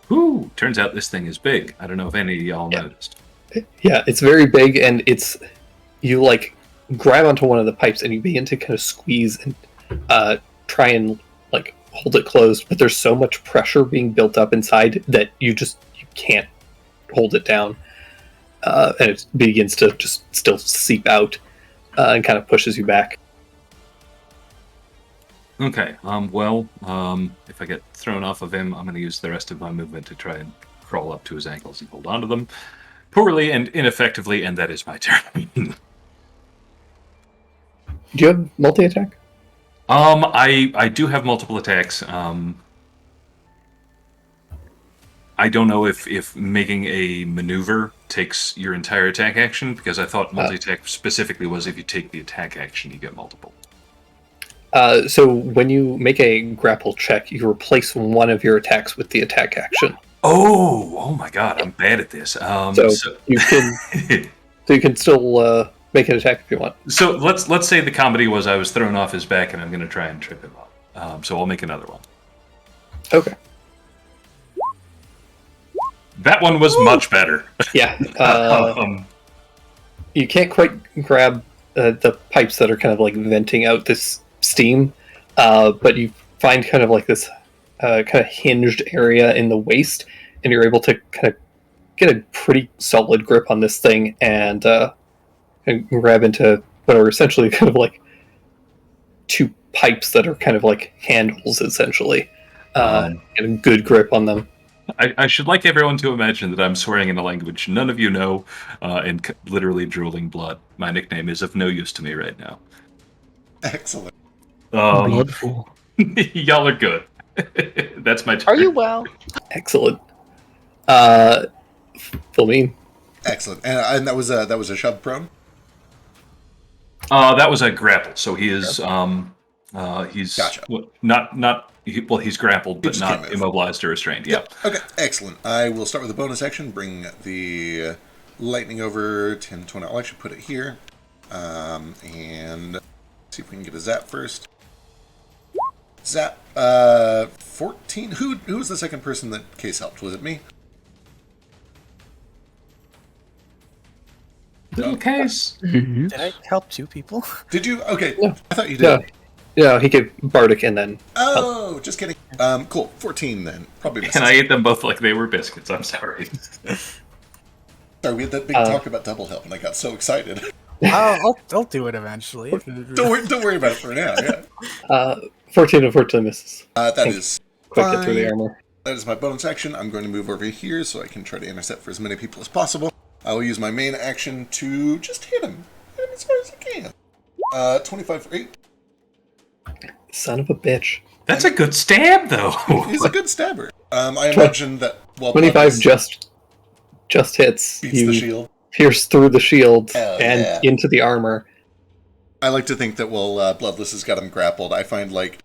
Whew, turns out this thing is big. I don't know if any of y'all noticed. Yeah, it's very big, and it's... You, like, grab onto one of the pipes, and you begin to kind of squeeze and try and, like, hold it closed, but there's so much pressure being built up inside that you can't hold it down. And it begins to just still seep out and kind of pushes you back. Okay, if I get thrown off of him, I'm going to use the rest of my movement to try and crawl up to his ankles and hold onto them. Poorly and ineffectively, and that is my turn. Do you have multi-attack? I do have multiple attacks. I don't know if making a maneuver takes your entire attack action, because I thought multi-attack specifically was if you take the attack action, you get multiple. So when you make a grapple check, you replace one of your attacks with the attack action. Oh my god, I'm bad at this. So you can still make an attack if you want. So let's say the comedy was I was thrown off his back and I'm going to try and trip him up. So I'll make another one. Okay. That one was much better. Yeah. You can't quite grab the pipes that are kind of like venting out this steam, but you find kind of like this kind of hinged area in the waist, and you're able to kind of get a pretty solid grip on this thing and grab into what are essentially kind of like two pipes that are kind of like handles, essentially. Get a good grip on them. I should like everyone to imagine that I'm swearing in a language none of you know, and literally drooling blood. My nickname is of no use to me right now. Excellent. Bloodful. Y'all are good. That's my turn. Are you well? Excellent. Fulmine. Excellent. And that was a shove prone? That was a grapple. So he is he's Gotcha. He's grappled but not immobilized or restrained. Yeah. Okay, excellent. I will start with a bonus action. Bring the lightning over 10, 20. I'll actually put it here. And See if we can get a zap first. Zap. 14. Who was the second person that Case helped? Was it me? Little Case. Did I help 2 people? Did you? Okay. Yeah. I thought you did. Yeah, he gave Bardic and then. Oh, just kidding. Cool. 14 then. Probably misses. And I ate them both like they were biscuits. I'm sorry. Sorry, we had that big talk about double help, and I got so excited. I'll do it eventually. Don't worry about it for now. Yeah. 14 unfortunately misses. That is Quite get through the fine. armor. That is my bonus action. I'm going to move over here so I can try to intercept for as many people as possible. I will use my main action to just hit him. Hit him as hard as I can. 25 for 8. Son of a bitch. That's a good stab, though. He's a good stabber. I imagine that while 25 just hits. beats You the shield. pierce through the shield Hell and yeah. into the armor. I like to think that while Bloodless has got him grappled, I find like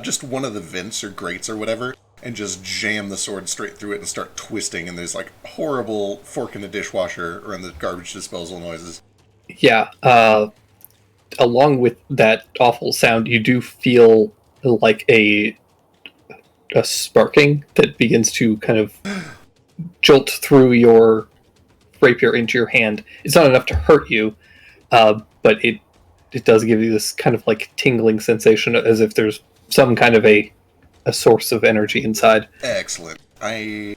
just one of the vents or grates or whatever, and just jam the sword straight through it and start twisting, and there's like horrible fork in the dishwasher or in the garbage disposal noises. Yeah. Along with that awful sound, you do feel like a sparking that begins to kind of jolt through your rapier into your hand. It's not enough to hurt you, but it does give you this kind of like tingling sensation as if there's some kind of a source of energy inside. Excellent. Do I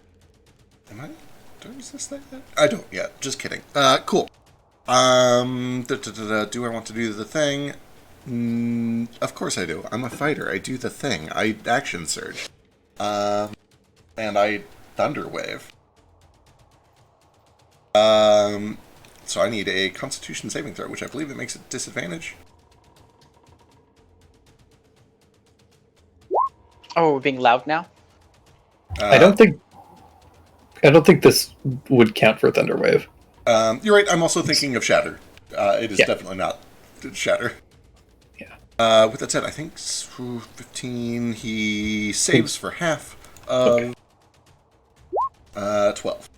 resist that yet? I don't yet. Just kidding. Cool. Do I want to do the thing? Of course I do. I'm a fighter. I do the thing. I action surge. And I thunder wave. So I need a Constitution saving throw, which I believe it makes it disadvantage. Oh, we're being loud now? I don't think this would count for Thunderwave. You're right. I'm also thinking of Shatter. It is definitely not Shatter. Yeah. With that said, I think 15. He saves for half of 12.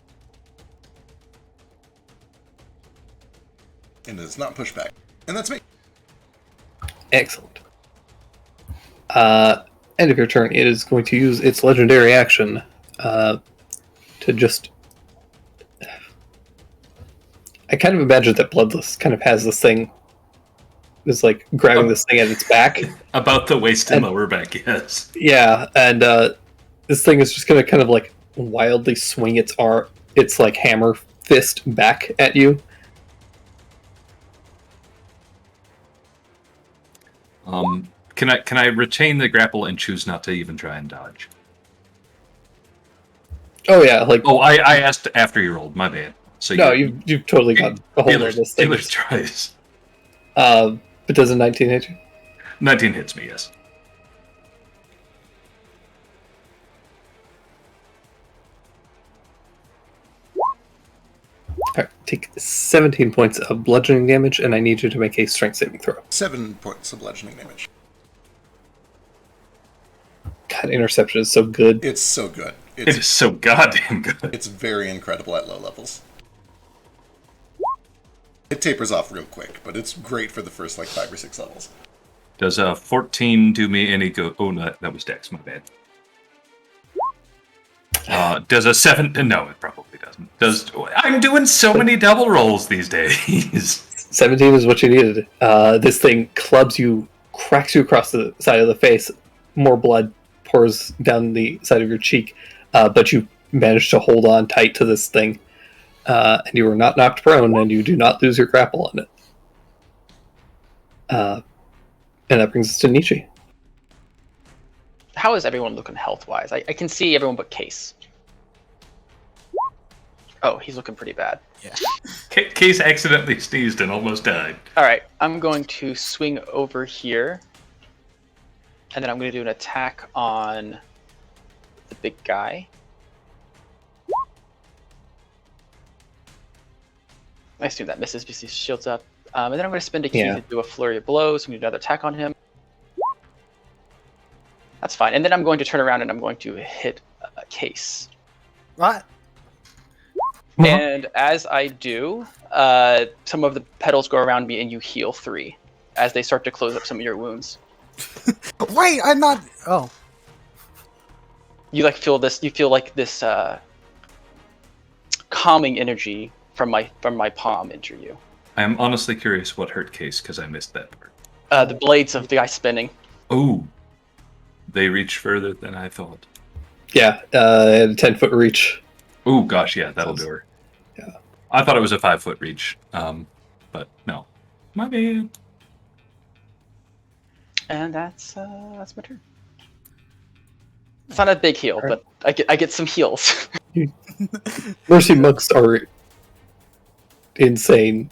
And it's not pushback. And that's me. Excellent. End of your turn. It is going to use its legendary action to just... I kind of imagine that Bloodless kind of has this thing, is like grabbing this thing at its back. About the waist and lower back, yes. Yeah, and this thing is just going to kind of like wildly swing its like hammer fist back at you. Can I retain the grapple and choose not to even try and dodge? Oh yeah, like I asked after you rolled. My bad. So no, you've totally got a hold of this thing. Dealer's choice. But does a 19 hit you? 19 hits me, yes. Alright, take 17 points of bludgeoning damage, and I need you to make a strength saving throw. 7 points of bludgeoning damage. God, interception is so good. It's so good. It is so goddamn good. It's very incredible at low levels. It tapers off real quick, but it's great for the first like 5 or 6 levels. Does a 14 do me any good? Oh, no, that was Dex, my bad. Does a 7? No, it probably doesn't. I'm doing so many double rolls these days. 17 is what you needed. This thing clubs you, cracks you across the side of the face. More blood pours down the side of your cheek, but you manage to hold on tight to this thing. And you are not knocked prone, and you do not lose your grapple on it. And that brings us to Nietzsche. How is everyone looking health-wise? I can see everyone but Case. Oh, he's looking pretty bad. Yeah. Case accidentally sneezed and almost died. All right, I'm going to swing over here, and then I'm going to do an attack on the big guy. I assume that misses because he shields up. And then I'm going to spend a key to do a flurry of blows. I'm going to do another attack on him. That's fine. And then I'm going to turn around and I'm going to hit a Case. What? And as I do, some of the petals go around me and you heal 3 as they start to close up some of your wounds. Wait, I'm not. Oh, You like feel this. You feel like this calming energy from my palm enter you. I am honestly curious what hurt Case because I missed that part. The blades of the guy spinning. Oh, they reach further than I thought. Yeah, at a 10-foot reach. Oh gosh, yeah, that'll do her. Yeah. I thought it was a 5-foot reach, but no, my bad. And that's my turn. It's not a big heal, but I get some heals. Mercy monks are insane.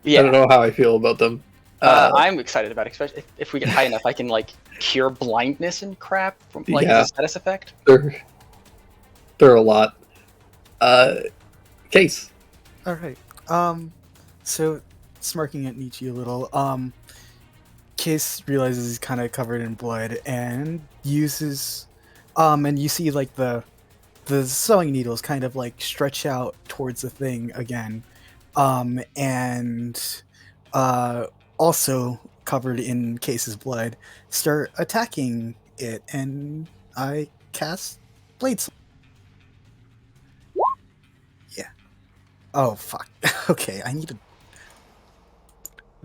Yeah. I don't know how I feel about them. I'm excited about it, especially if we get high enough. I can like cure blindness and crap from like as a status effect. They're a lot. Case. all right. So smirking at Nietzsche a little. Case realizes he's kind of covered in blood and uses, and you see like the sewing needles kind of like stretch out towards the thing again, and also covered in Case's blood, start attacking it, and I cast Blades. Yeah. Oh fuck. Okay, I need to.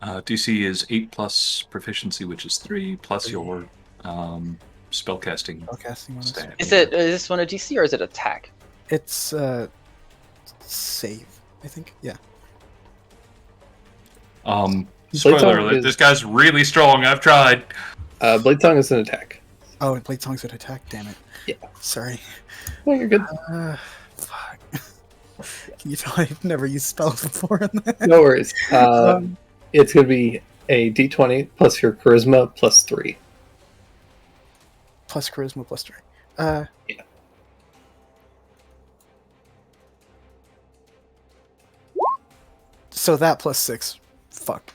DC is 8 plus proficiency, which is 3, plus your spellcasting. Spellcasting one. stat. Is this one a DC or is it attack? It's save, I think. Yeah. Spoiler Tongue alert, is- this guy's really strong. I've tried. Blade Tongue is an attack. Oh, and Blade Tongue's an attack. Damn it. Yeah. Sorry. No, you're good. Fuck. Can you tell I've never used spells before in that? No worries. It's going to be a d20 plus your charisma plus 3. Plus charisma plus 3. Yeah. So that plus 6. Fuck.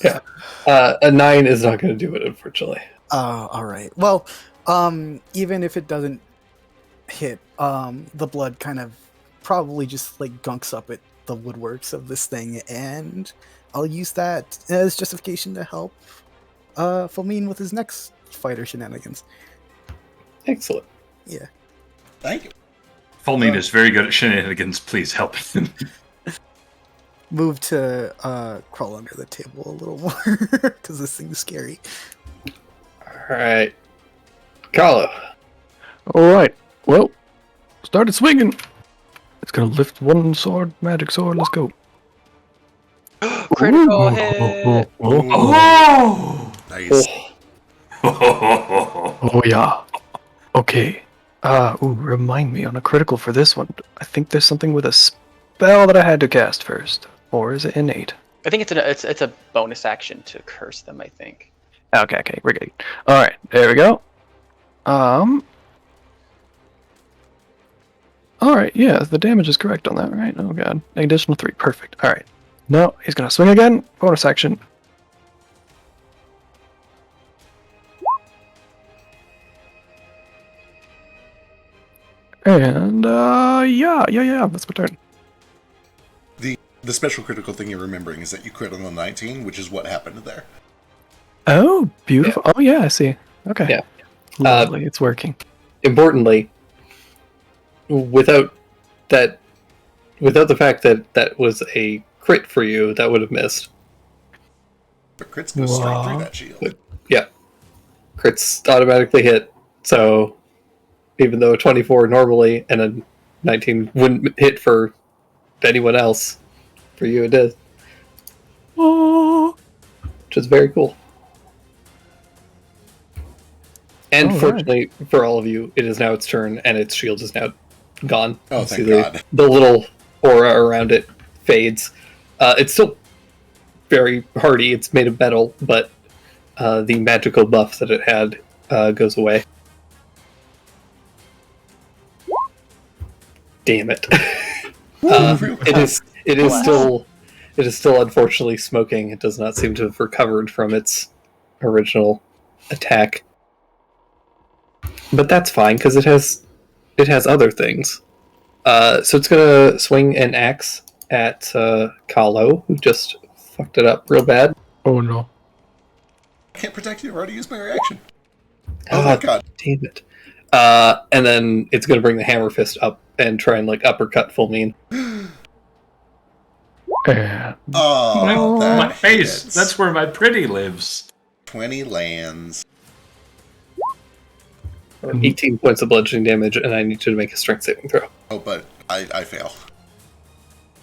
Yeah. A 9 is not going to do it, unfortunately. Alright. Well, even if it doesn't hit, the blood kind of probably just like gunks up at the woodworks of this thing, and I'll use that as justification to help Fulmine with his next fighter shenanigans. Excellent. Yeah. Thank you. Fulmine is very good at shenanigans. Please help him. Move to crawl under the table a little more because this thing's scary. All right. Carlo. All right. Well, started swinging. It's gonna lift one sword, magic sword. Let's go. Critical Ooh. hit. Oh! Nice. Oh yeah. Okay. Remind me on a critical for this one. I think there's something with a spell that I had to cast first, or is it innate? I think it's a bonus action to curse them. I think. Okay, we're good. All right, there we go. All right, yeah, the damage is correct on that, right? Oh god, additional 3, perfect. All right, no, he's gonna swing again. Bonus action. And yeah, that's my turn. The special critical thing you're remembering is that you crit on the 19, which is what happened there. Oh, beautiful. Yeah. Oh yeah, I see. Okay. Yeah. Lovely, it's working. Importantly, without the fact that that was a crit for you, that would have missed. But crits go straight through that shield. Yeah. Crits automatically hit, so even though a 24 normally and a 19 wouldn't hit for anyone else, for you it did. Oh. Which is very cool. And All fortunately for all of you, it is now its turn, and its shield is now gone. Oh, You thank see God. The little aura around it fades. It's still very hardy. It's made of metal, but the magical buff that it had goes away. Damn it! It is still unfortunately smoking. It does not seem to have recovered from its original attack. But that's fine because it has other things. So it's gonna swing an axe at Kahlo, who just fucked it up real bad. Oh no. I can't protect you. I've already used my reaction. Oh my god. Damn it. And then it's going to bring the hammer fist up and try and like uppercut Full Mean. Oh, my face. hits. That's where my pretty lives. 20 lands. 18 points of bludgeoning damage, and I need you to make a strength saving throw. Oh, but I fail.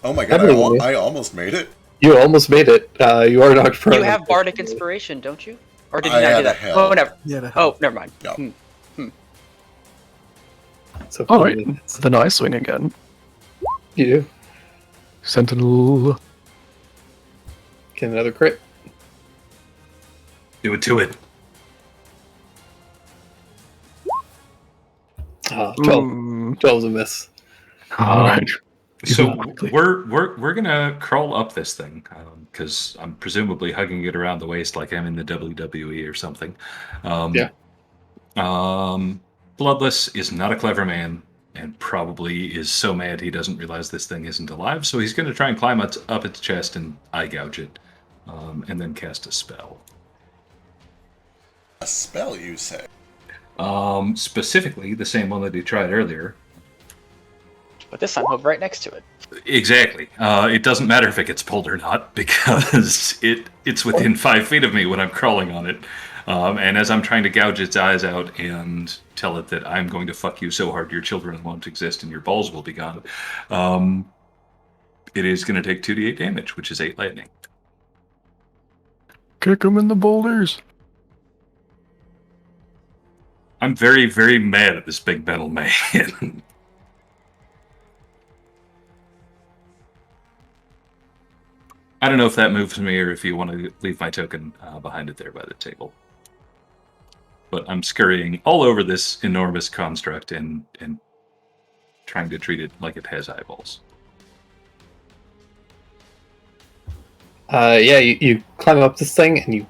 Oh my god, I almost made it. You almost made it. You are knocked prone. You have Bardic Inspiration, don't you? Or did you I not had do a that? hell. Oh, never. Yeah. Oh, never mind. No. So All right, then I swing again. You do. Sentinel. Get another crit. Do it to it. 12. Mm. 12's a miss. All right. So Quickly. we're gonna crawl up this thing because I'm presumably hugging it around the waist like I'm in the WWE or something. Yeah. Bloodless is not a clever man and probably is so mad he doesn't realize this thing isn't alive. So he's going to try and climb up its chest and eye gouge it, and then cast a spell. A spell, you say? Specifically, the same one that he tried earlier. But this time he'll be right next to it. Exactly. It doesn't matter if it gets pulled or not because it's within 5 feet of me when I'm crawling on it. And as I'm trying to gouge its eyes out and tell it that I'm going to fuck you so hard your children won't exist and your balls will be gone, it is going to take 2d8 damage, which is 8 lightning. Kick him in the boulders. I'm very, very mad at this big metal man. I don't know if that moves me or if you want to leave my token behind it there by the table. But I'm scurrying all over this enormous construct and trying to treat it like it has eyeballs. Yeah, you climb up this thing and you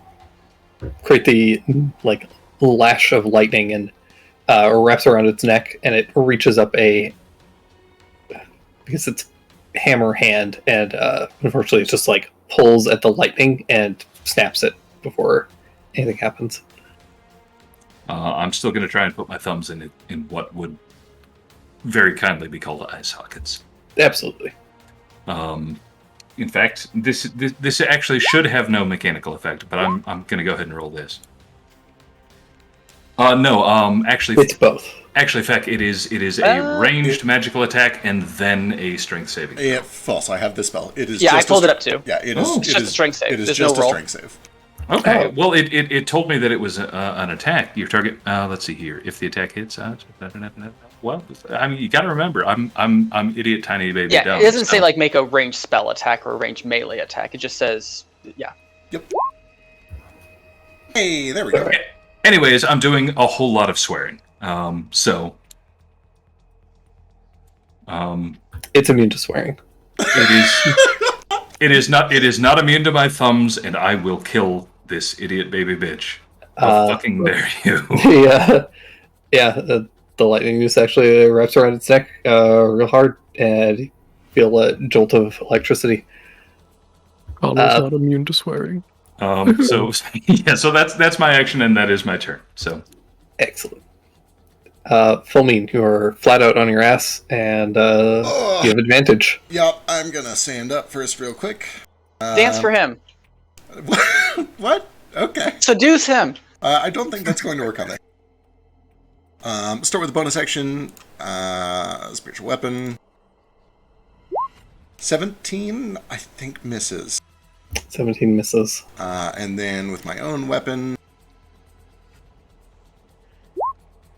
create the like lash of lightning and wraps around its neck, and it reaches up because it's hammer hand, and unfortunately it just like pulls at the lightning and snaps it before anything happens. I'm still going to try and put my thumbs in what would very kindly be called eye sockets. Absolutely. In fact, this actually should have no mechanical effect, but I'm going to go ahead and roll this. No, actually, it's both. Actually, in fact, it is a ranged magical attack and then a strength saving. Yeah, false. I have this spell. It is. Yeah, just I pulled it up too. Yeah, it is. It's just a strength save. It is There's just no a roll. strength save. Okay. Oh. Well, it told me that it was an attack. Your target. Let's see here. If the attack hits, well, I mean, you got to remember, I'm idiot tiny baby. Yeah, dumb, it doesn't say so- like make a ranged spell attack or a ranged melee attack. It just says yeah. Yep. Hey, there we go. Anyways, I'm doing a whole lot of swearing. It's immune to swearing. It is not immune to my thumbs, and I will kill this idiot baby bitch. How fucking dare you? The lightning just actually wraps around its neck real hard, and you feel a jolt of electricity. Oliver's not immune to swearing. So that's my action, and that is my turn. So Excellent. Full Mean, you're flat out on your ass, and you have advantage. Yep, I'm gonna stand up first real quick. Dance for him. What? Okay. Seduce him. I don't think that's going to work on that. Start with the bonus action. Spiritual weapon. 17, I think, misses. 17 misses. And then with my own weapon.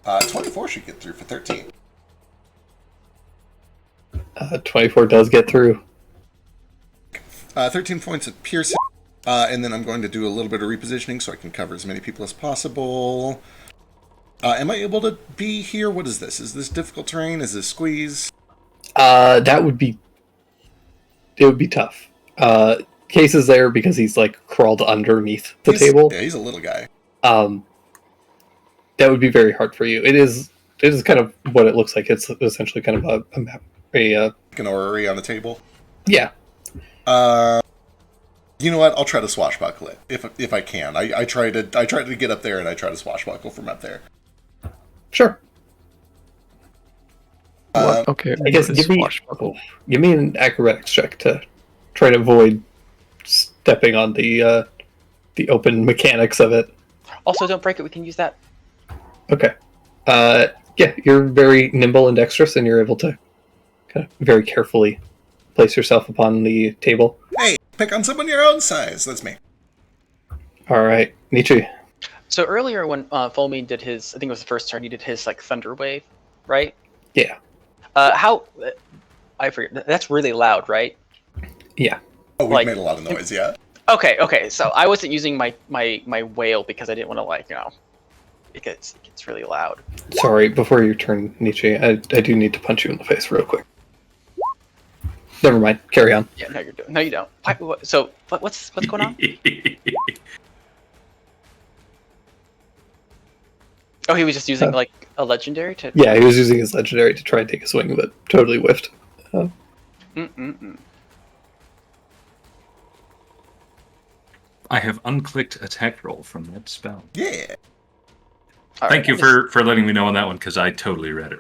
24 should get through for 13. 24 does get through. 13 points of piercing. And then I'm going to do a little bit of repositioning so I can cover as many people as possible. Am I able to be here? What is this? Is this difficult terrain? Is this squeeze? It would be tough. Case is there because he's like crawled underneath the table. Yeah, he's a little guy. That would be very hard for you. It is kind of what it looks like. It's essentially kind of a map. Like an orrery on a table. Yeah. You know what? I'll try to swashbuckle it if I can. I try to get up there and I try to swashbuckle from up there. Sure. Okay. I guess give me an acrobatics check to try to avoid stepping on the open mechanics of it. Also, don't break it. We can use that. Okay. Yeah, you're very nimble and dexterous, and you're able to kind of very carefully place yourself upon the table. Hey, pick on someone your own size. That's me. All right, Nietzsche. So earlier when Fulmine did his, I think it was the first turn, he did his like thunder wave, right? Yeah. I forget. That's really loud, right? Yeah. Oh, we made a lot of noise, yeah. Okay. So I wasn't using my wail because I didn't want to it gets really loud. Sorry, before your turn, Nietzsche, I do need to punch you in the face real quick. Never mind. Carry on. Yeah, no, you don't. So what's going on? Oh, he was just using like a legendary to. Yeah, he was using his legendary to try and take a swing, but totally whiffed. I have unclicked attack roll from that spell. Yeah. Thank you for letting me know on that one, because I totally read it.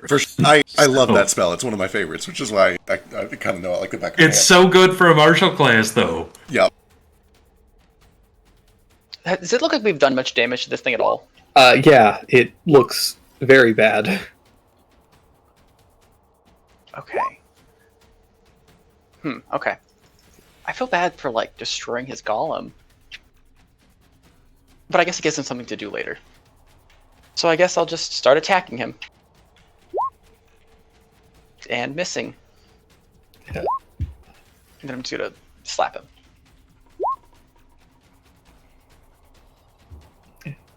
I love that spell. It's one of my favorites, which is why I kind of know it like the back of my hand. It's so good for a martial class, though. Yep. Does it look like we've done much damage to this thing at all? Yeah, it looks very bad. Okay. Okay. I feel bad for like destroying his golem. But I guess it gives him something to do later. So I guess I'll just start attacking him. And missing. Yeah. And then I'm just gonna slap him.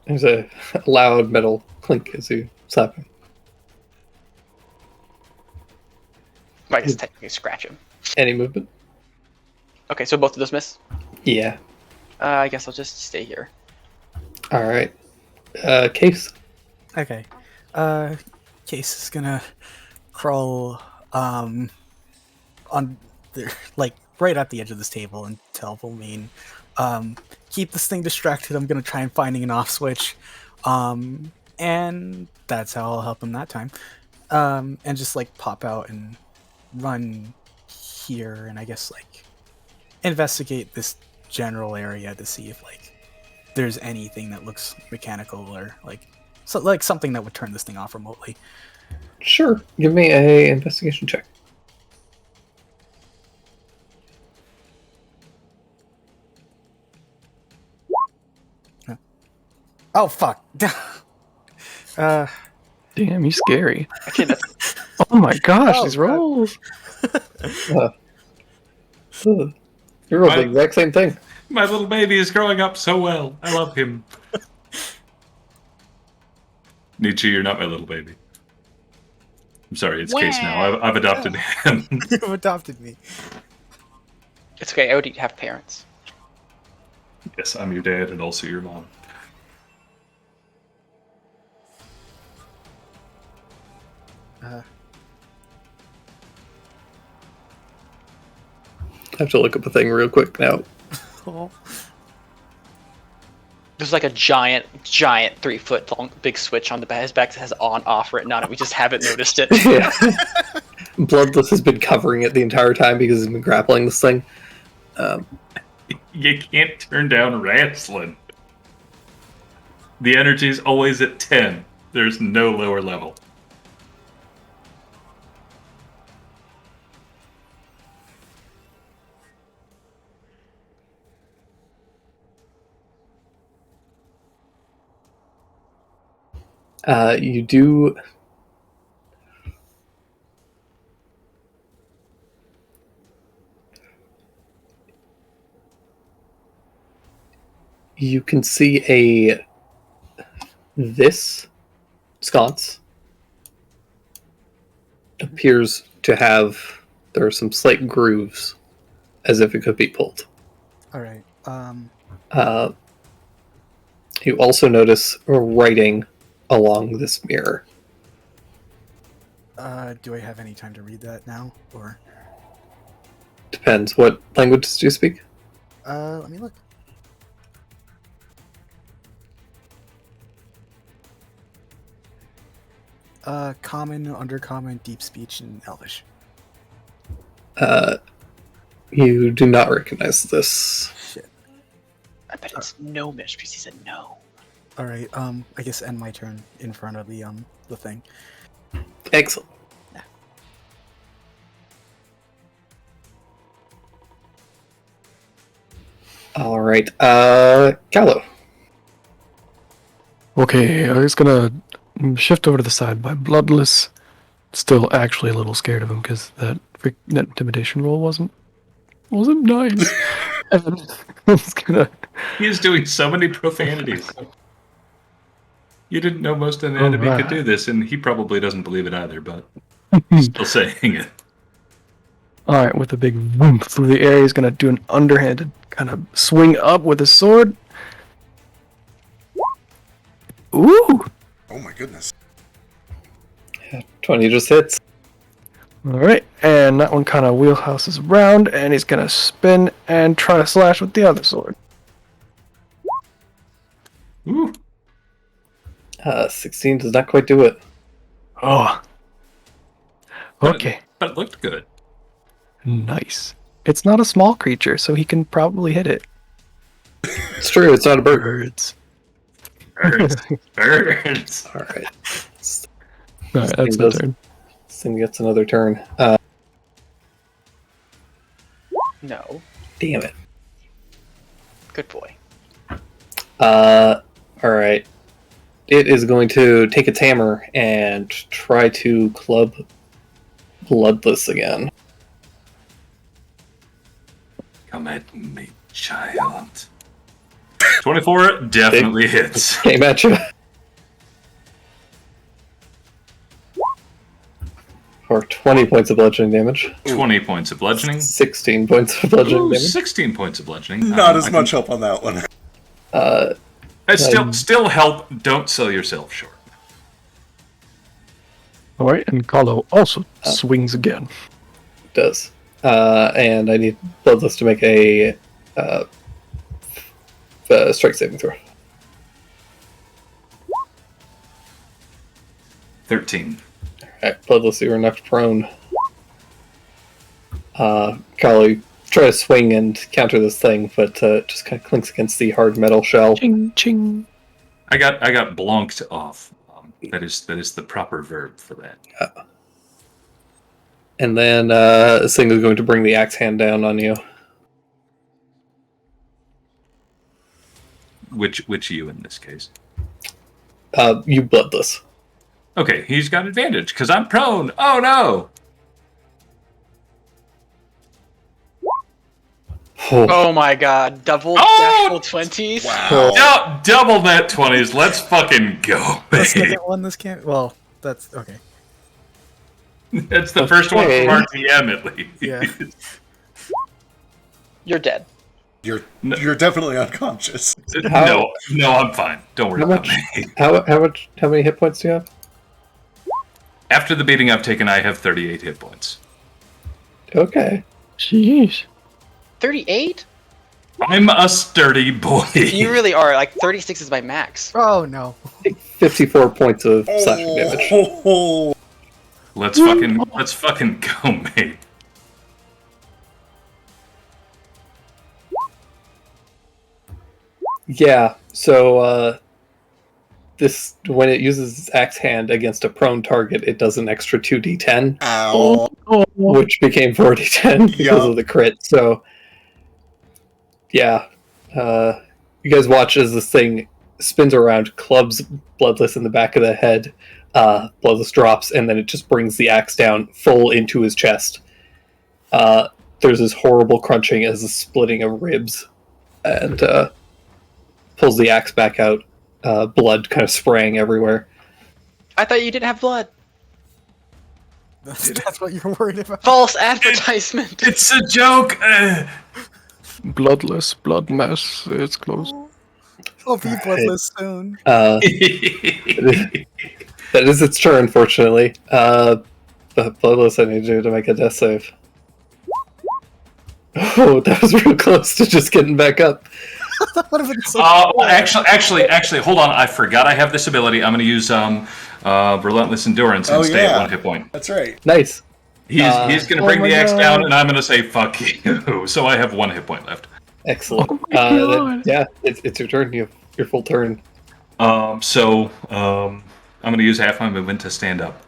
There's a loud metal clink as you slap him. I guess technically scratch him. Any movement? Okay, so both of those miss? Yeah. I guess I'll just stay here. All right. Case. Okay. Case is gonna crawl on the, like right at the edge of this table and tell Fulmine, keep this thing distracted. I'm gonna try and finding an off switch. And that's how I'll help him that time. And just like pop out and run here and I guess like investigate this general area to see if like there's anything that looks mechanical or like something that would turn this thing off remotely. Sure. Give me a investigation check. Oh fuck. Damn, he's scary. Okay, that's Oh my gosh, Oh, these rolls. You rolled the exact same thing. My little baby is growing up so well. I love him. Nietzsche, you're not my little baby. I'm sorry, it's Case now. I've adopted him. You've adopted me. it's okay. I already have parents. Yes, I'm your dad and also your mom. I have to look up a thing real quick now. Oh. There's like a giant 3-foot long big switch on the his back that has on/off written on it. We just haven't noticed it. Yeah. Bloodless has been covering it the entire time because he's been grappling this thing. You can't turn down wrestling. The energy's always at 10. There's no lower level. You do. You can see this sconce appears to have, there are some slight grooves as if it could be pulled. All right. You also notice writing along this mirror. Do I have any time to read that now, or? Depends. What languages do you speak? Let me look. Common, undercommon, deep speech, and elvish. You do not recognize this. Shit. I bet it's gnomish because he said no. All right. I guess end my turn in front of the thing. Excellent. All right, Gallo. Okay, I was gonna shift over to the side by Bloodless. Still actually a little scared of him because that intimidation roll wasn't nice. And I was gonna... He is doing so many profanities. You didn't know most of the enemy could do this, and he probably doesn't believe it either, but still saying it. Alright, with a big whoomp through the air, he's gonna do an underhanded kind of swing up with his sword. Ooh! Oh my goodness. 20 just hits. Alright, and that one kind of wheelhouses around, and he's gonna spin and try to slash with the other sword. Ooh. 16 does not quite do it. Oh. Okay. But it looked good. Nice. It's not a small creature, so he can probably hit it. It's true, it's not a bird. Birds. Birds. All right. Alright, that's my turn. This thing gets another turn. No. Damn it. Good boy. All right. It is going to take its hammer and try to club Bloodless again. Come at me, child. 24 definitely hits. Came at you. For 20 points of bludgeoning damage. 20 points of bludgeoning. 16 points of bludgeoning damage. 16 points of bludgeoning. Not as much help on that one. Still help. Don't sell yourself short. Alright, and Kahlo also swings again. Does. And I need Bloodless to make a strike saving throw. 13. Alright, Bloodless, you are knocked prone. Kali, try to swing and counter this thing, but just kind of clinks against the hard metal shell. Ching, ching. I got blonked off. That is the proper verb for that. And then this thing is going to bring the axe hand down on you. Which you in this case? You Bloodless. Okay, he's got advantage because I'm prone. Oh no! Oh my god, double natural 20s? Wow. Double net 20s. Let's fucking go, The babe. second one, this can't. Well, that's okay. That's the first one from our DM, at least. Yeah. You're dead. You're definitely unconscious. No, I'm fine. Don't worry about me. How many hit points do you have? After the beating I've taken, I have 38 hit points. Okay. Jeez. 38? I'm a sturdy boy. You really are. Like, 36 is my max. Oh no. 54 points of slashing damage. Oh. Let's fucking go, mate. Yeah, so this when it uses its axe hand against a prone target, it does an extra 2d10, Ow. which became 4d10 because of the crit. So, yeah, you guys watch as this thing spins around, clubs Bloodless in the back of the head. Bloodless drops, and then it just brings the axe down full into his chest. There's this horrible crunching as a splitting of ribs, and pulls the axe back out, blood kind of spraying everywhere. I thought you didn't have blood. That's what you're worried about. False advertisement. It's a joke. Bloodless, blood mess. It's close. I'll be bloodless soon. That is its turn, fortunately. But Bloodless, I need you to make a death save. Oh, that was real close to just getting back up. That would have been so Well, actually, hold on. I forgot I have this ability. I'm going to use Relentless Endurance and stay at 1 hit point. That's right. Nice. He's going to bring my the axe God. down, and I'm going to say "fuck you." So I have 1 hit point left. Excellent. Oh my God. Yeah, it's your turn. You have your full turn. So I'm going to use half my movement to stand up.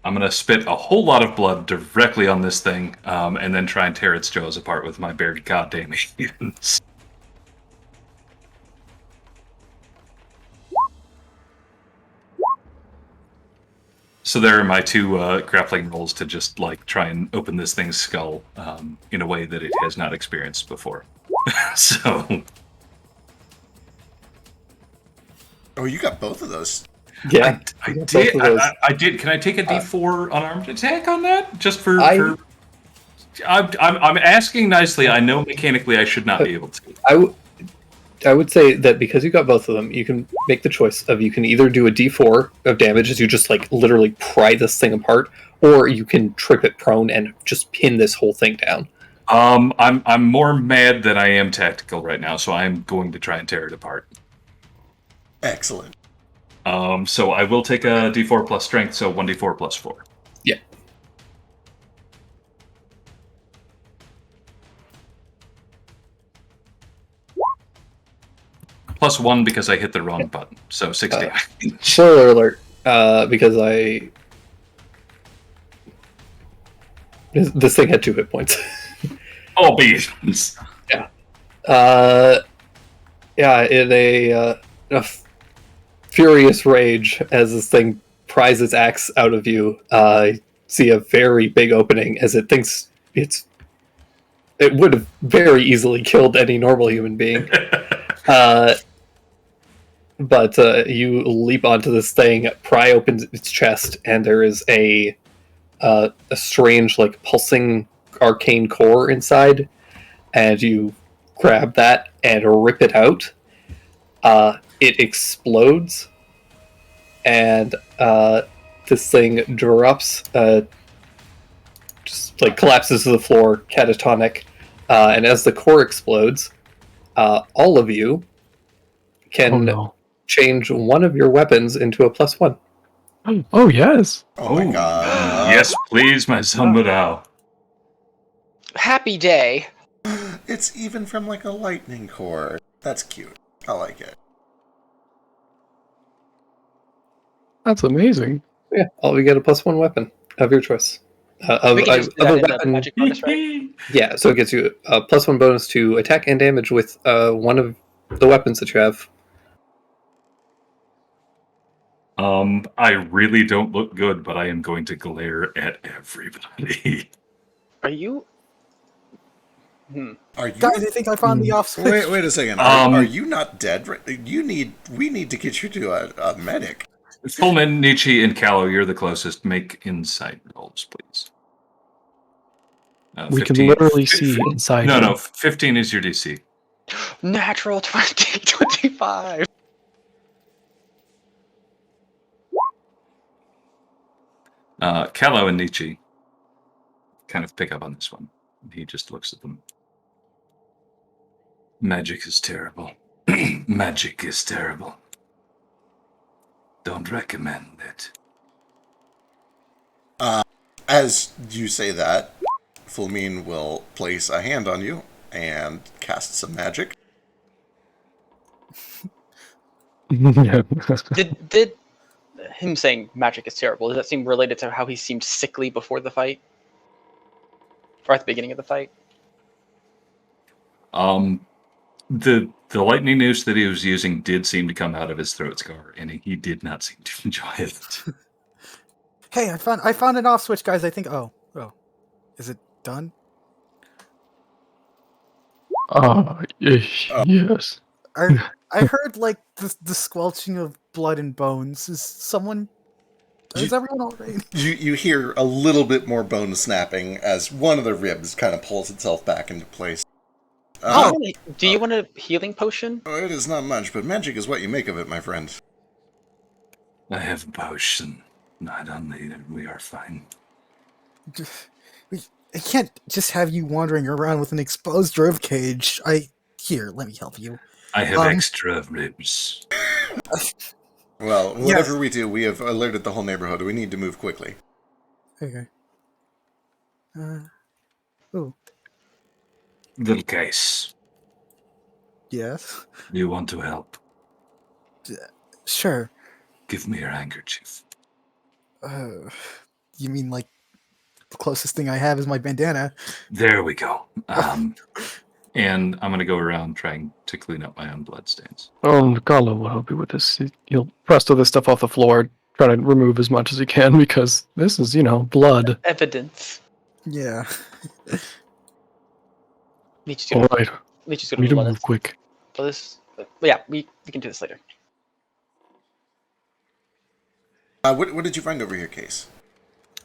I'm going to spit a whole lot of blood directly on this thing, and then try and tear its jaws apart with my bare goddamn hands. So there are my 2 grappling rolls to just try and open this thing's skull in a way that it has not experienced before. So. Oh, you got both of those. Yeah, I both did. of those. I did. Can I take a D4 unarmed attack on that? Just for. I'm asking nicely. I know mechanically I should not be able to. I would say that because you got both of them, you can make the choice of you can either do a D4 of damage as you just literally pry this thing apart, or you can trip it prone and just pin this whole thing down. I'm more mad than I am tactical right now, so I'm going to try and tear it apart. Excellent. So I will take a D4 plus strength, so 1D4 plus 4. Yeah. Plus 1 because I hit the wrong button, so 6 damage. Spoiler alert, because this thing had 2 hit points. Oh, beans. Yeah. In a furious rage as this thing pries its axe out of you, see a very big opening as it thinks it would have very easily killed any normal human being. But you leap onto this thing, pry open its chest, and there is a strange, pulsing arcane core inside, and you grab that and rip it out. It explodes, and this thing drops, just collapses to the floor, catatonic. And as the core explodes, all of you can change one of your weapons into a +1. Oh yes. Oh my God. Yes, please, my son Mudao. Happy day. It's even from a lightning core. That's cute. I like it. That's amazing. Yeah, we get a +1 weapon of your choice. We can just do that in the magic bonus, right? Yeah, so it gives you a +1 bonus to attack and damage with one of the weapons that you have. I really don't look good, but I am going to glare at everybody. Are you? Are you? Guys, I think I found the off switch. Wait a second. Are you not dead? We need to get you to a medic. Fullman, Nietzsche, and Callow, you're the closest. Make insight rolls, please. We can literally see inside. No, 15 is your DC. Natural 20, 25. Callow and Nietzsche kind of pick up on this one. He just looks at them. Magic is terrible. Magic is terrible. Don't recommend it. As you say that, Fulmine will place a hand on you and cast some magic. Yeah. Did him saying magic is terrible, does that seem related to how he seemed sickly before the fight? Or at the beginning of the fight? The lightning noose that he was using did seem to come out of his throat scar, and he did not seem to enjoy it. Hey, I found an off switch, guys. I think. Oh, is it done? Yes. I heard the squelching of blood and bones. Is everyone all right? You hear a little bit more bone snapping as one of the ribs kind of pulls itself back into place. Do you want a healing potion? It is not much, but magic is what you make of it, my friend. I have a potion. I don't need it. We are fine. I can't just have you wandering around with an exposed rib cage. Here, let me help you. I have extra ribs. Well, whatever we do, we have alerted the whole neighborhood. We need to move quickly. Okay. Oh. Little case. Yes. Do you want to help? Sure. Give me your handkerchief. You mean like the closest thing I have is my bandana? There we go. And I'm going to go around trying to clean up my own bloodstains. Carlo will help you with this. He'll presto this stuff off the floor, try to remove as much as he can, because this is, blood. Evidence. Yeah. All right. Leech's We gonna need to let move us. quick. But yeah, we can do this later. What did you find over here, Case?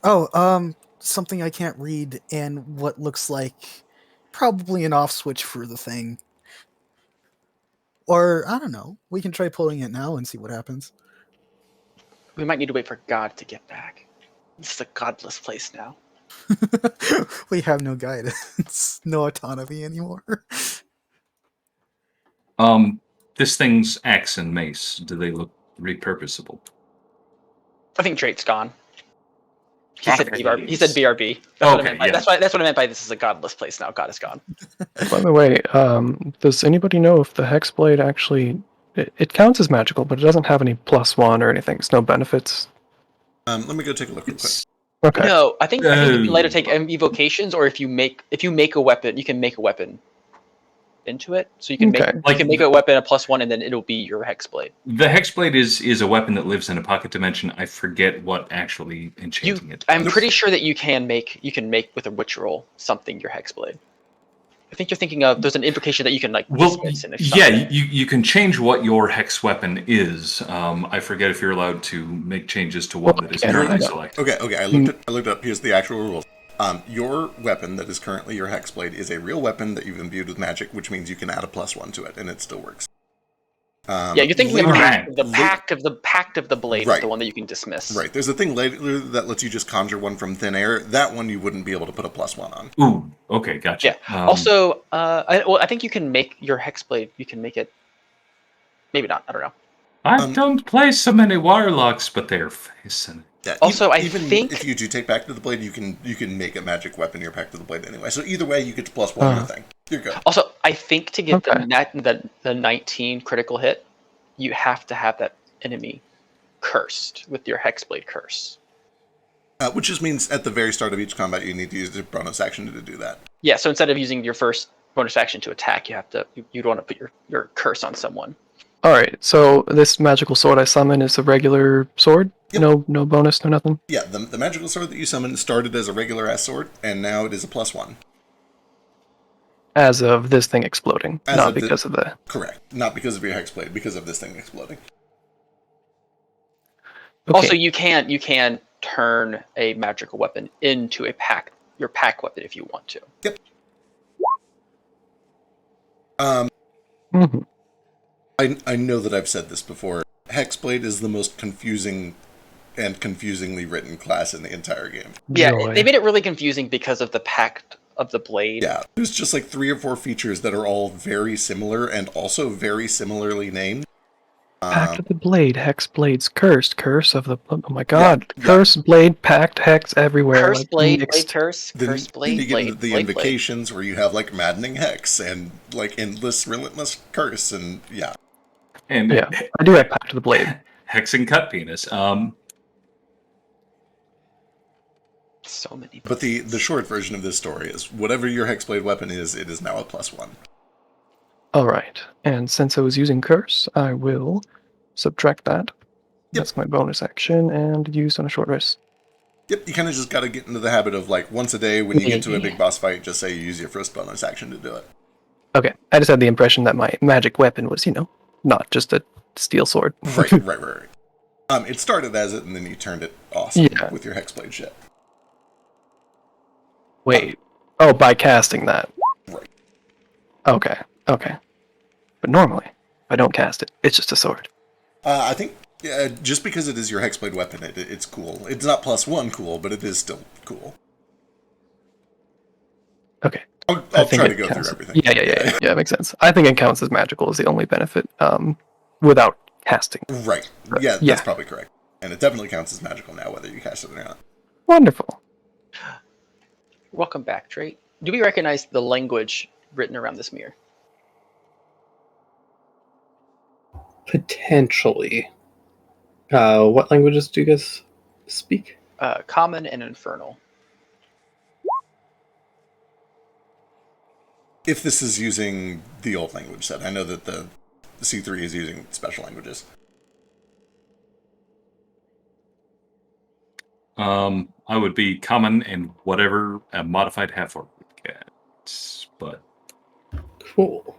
Oh, something I can't read and what looks like probably an off switch for the thing. Or, I don't know. We can try pulling it now and see what happens. We might need to wait for God to get back. This is a godless place now. We have no guidance. No autonomy anymore. This thing's axe and mace, do they look repurposable? I think Drake's gone. He said BRB. He said BRB. Okay, That's what I meant by this is a godless place now. God is gone. By the way, does anybody know if the Hexblade actually... It counts as magical, but it doesn't have any +1 or anything. It's no benefits. Let me go take a look real quick. Okay. No, I think you can later take evocations, or if you make a weapon, you can make a weapon into it. So you can make a weapon a +1, and then it'll be your Hexblade. The Hexblade is a weapon that lives in a pocket dimension. I forget what actually enchanting it. I'm pretty sure that you can make with a witch roll something your Hexblade. I think you're thinking of there's an invocation that you can dismiss and you can change what your hex weapon is. I forget if you're allowed to make changes to one that is currently selected. Okay. I looked up. Here's the actual rules. Your weapon that is currently your Hexblade is a real weapon that you've imbued with magic, which means you can add a +1 to it, and it still works. You're thinking of the pact of the blade, right. The one that you can dismiss. Right. There's a thing later that lets you just conjure one from thin air. That one you wouldn't be able to put a +1 on. Ooh. Okay. Gotcha. Yeah. Also, I think you can make your Hexblade. You can make it. Maybe not. I don't know. I don't play so many warlocks, but they're facing. Yeah, also, even if you do take Pact of the Blade, you can make a magic weapon your Pact of the Blade anyway. So either way, you get to +1 on the thing. You're good. Also, I think to get the 19 critical hit, you have to have that enemy cursed with your Hexblade curse. Which just means at the very start of each combat, you need to use a bonus action to do that. Yeah. So instead of using your first bonus action to attack, you'd want to put your curse on someone. All right, so this magical sword I summon is a regular sword? Yep. No bonus, no nothing? Yeah, the magical sword that you summoned started as a regular-ass sword, and now it is a +1. As of this thing exploding, not because of the... Correct. Not because of your Hexblade, because of this thing exploding. Okay. Also, you can turn a magical weapon into your pack weapon if you want to. Yep. I know that I've said this before. Hexblade is the most confusing and confusingly written class in the entire game. Yeah, they made it really confusing because of the Pact of the Blade. Yeah, there's just like 3 or 4 features that are all very similar and also very similarly named. Pact of the Blade, Hexblade's cursed, curse of the... Oh my god. Yeah. Curse, blade, pact, hex, everywhere. Curse, blade, curse, curse, blade, then you get the blade, invocations blade. Where you have like maddening hex and like endless, relentless curse and yeah. And yeah, I do have Pact of the Blade. Hex and cut penis. So many. But the short version of this story is whatever your Hexblade weapon is, it is now a +1. Alright, and since I was using curse, I will subtract that. Yep. That's my bonus action and used on a short rest. Yep, you kind of just got to get into the habit of like once a day when you get to a big boss fight, just say you use your first bonus action to do it. Okay, I just had the impression that my magic weapon was, not just a steel sword. Right. It started as it, and then you turned it awesome with your Hexblade shit. Wait. By casting that. Right. Okay. But normally, if I don't cast it, it's just a sword. I think just because it is your Hexblade weapon, it's cool. It's not +1 cool, but it is still cool. Okay. I'll I think try to it go counts. through everything. Yeah, makes sense. I think it counts as magical is the only benefit, without casting. Right. But, Yeah, that's probably correct. And it definitely counts as magical now, whether you cast it or not. Wonderful. Welcome back, Drake. Do we recognize the language written around this mirror? Potentially. What languages do you guys speak? Common and Infernal. If this is using the old language set, I know that the C3 is using special languages. I would be common and whatever a modified half orc would get. But Cool.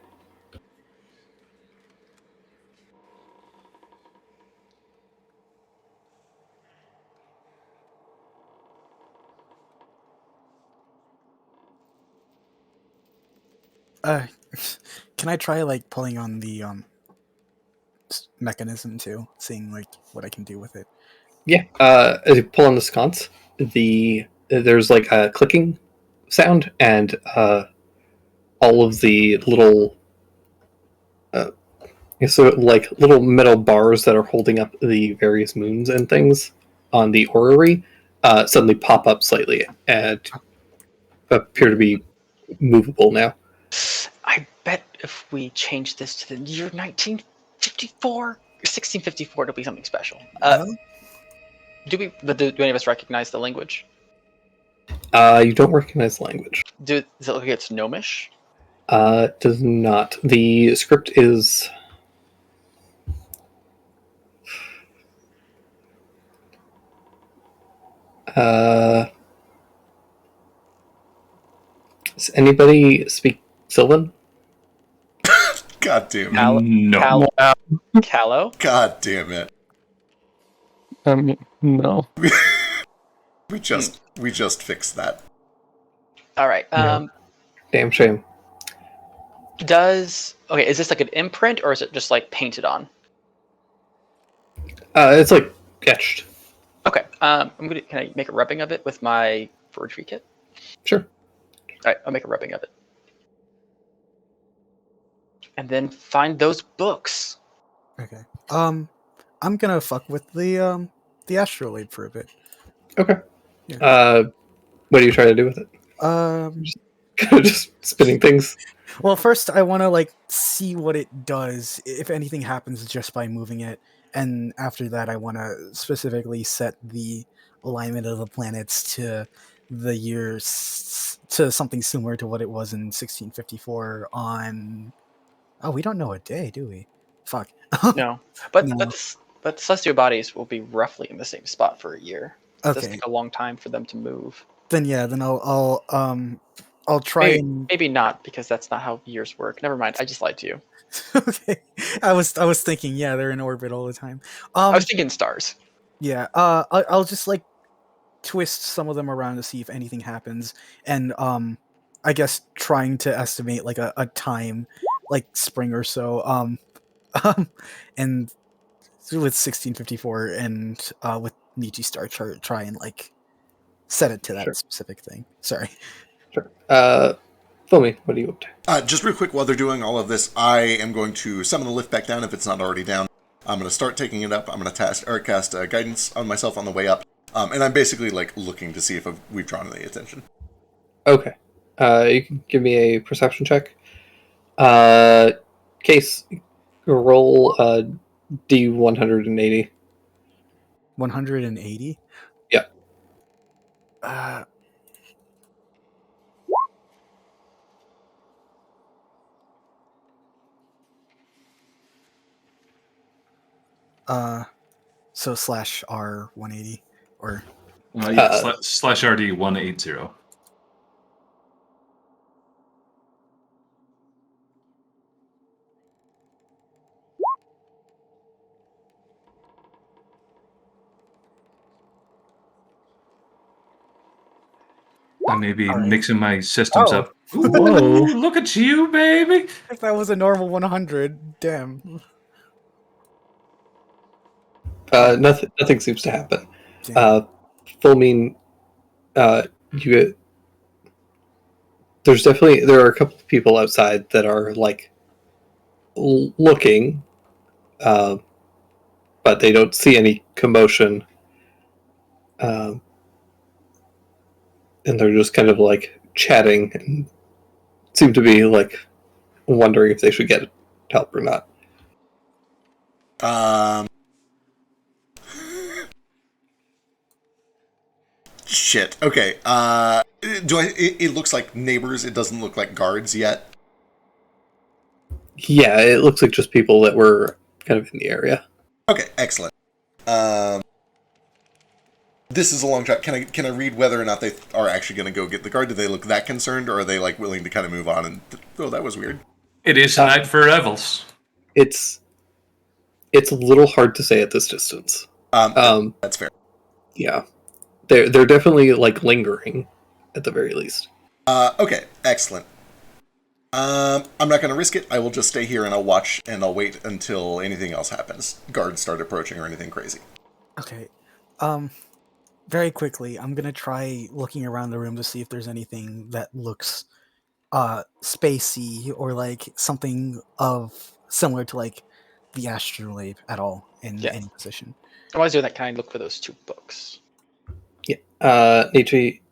Can I try like pulling on the mechanism too, seeing like what I can do with it? Yeah. As you pull on the sconce, there's like a clicking sound, and all of the little, so like little metal bars that are holding up the various moons and things on the orrery suddenly pop up slightly and appear to be movable now. I bet if we change this to the year 1954, 1654, it'll be something special. Do any of us recognize the language? You don't recognize the language. Does it look like it's Gnomish? It does not. The script is. Does anybody speak Sylvan? God damn it. no. Callow? God damn it. I mean, no. We just fixed that. All right. Yeah. Damn shame. Is this like an imprint or is it just like painted on? It's like etched. Okay. Can I make a rubbing of it with my forgery kit? Sure. All right. I'll make a rubbing of it. And then find those books. Okay. I'm gonna fuck with the astrolabe for a bit. Okay. Yeah. What do you try to do with it? Just spinning things. Well, first I want to like see what it does, if anything happens just by moving it, and after that I want to specifically set the alignment of the planets to the years to something similar to what it was in 1654 on. Oh, we don't know a day, do we? Fuck. No, but No. but the celestial bodies will be roughly in the same spot for a year. It does Okay. take a long time for them to move. Then yeah, then I'll try and Maybe not, because that's not how years work. Never mind. I just lied to you. okay. I was thinking, yeah, they're in orbit all the time. I was thinking stars. Yeah. I'll just like twist some of them around to see if anything happens, and I guess trying to estimate like a time, like spring or so. And with 1654 and with Nietzsche Star Chart, try and like set it to that Sure. specific thing. Sorry. Sure. Foamy, what are you up to? Just real quick, while they're doing all of this, I am going to summon the lift back down if it's not already down. I'm going to start taking it up. I'm going to cast guidance on myself on the way up. And I'm basically like looking to see if we've drawn any attention. Okay. You can give me a perception check. Case, roll D180. 180. Yeah. So slash R 180 or Slash RD 180. I may be mixing my systems up. Whoa, look at you, baby! if that was a normal 100, damn. Nothing seems to happen. Damn. Full mean, you there are a couple of people outside that are like looking, but they don't see any commotion, and they're just kind of like chatting and seem to be like wondering if they should get help or not. Shit. Okay. It looks like neighbors. It doesn't look like guards yet. Yeah, it looks like just people that were kind of in the area. Okay. Excellent. This is a long shot. Can I read whether or not they are actually going to go get the guard? Do they look that concerned, or are they like willing to kind of move on? And oh, that was weird. It is a night for revels. It's a little hard to say at this distance. That's fair. Yeah, they're definitely like lingering, at the very least. Okay, excellent. I'm not going to risk it. I will just stay here and I'll watch and I'll wait until anything else happens. Guards start approaching or anything crazy. Okay. Very quickly, I'm gonna try looking around the room to see if there's anything that looks spacey or like something of similar to like the astrolabe at all in any position. While I was doing that, can I look for those 2 books? Yeah. Nietzsche.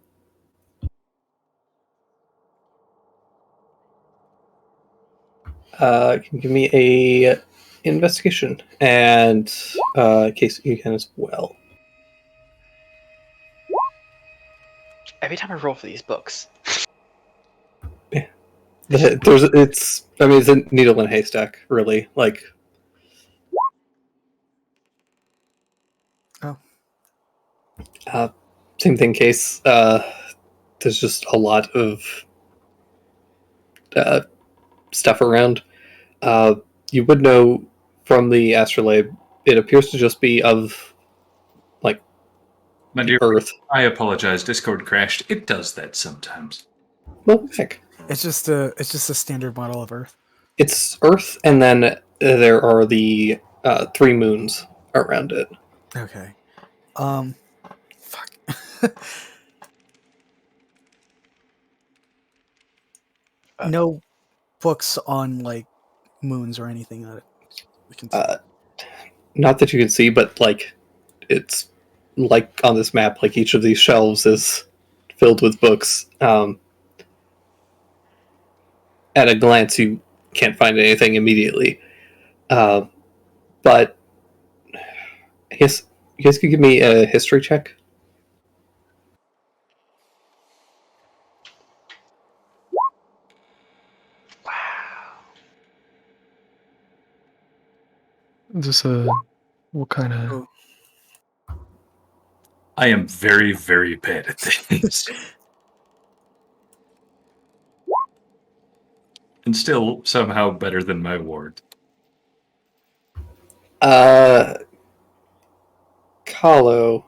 Can you give me a investigation and case you can as well. Every time I roll for these books. Yeah. It's a needle in a haystack, really. Like, same thing, case. There's just a lot of stuff around. You would know from the astrolabe, it appears to just be of like My dear Earth. I apologize. Discord crashed. It does that sometimes. Well, heck, It's just a standard model of Earth. it's Earth, and then there are the 3 moons around it. Okay. Fuck. No books on like moons or anything that we can see. Not that you can see, but like it's like on this map, like each of these shelves is filled with books. At a glance, you can't find anything immediately. But I guess you guys could give me a history check. Is this what kind of? Oh. I am very, very bad at this. And still somehow better than my ward. Kahlo.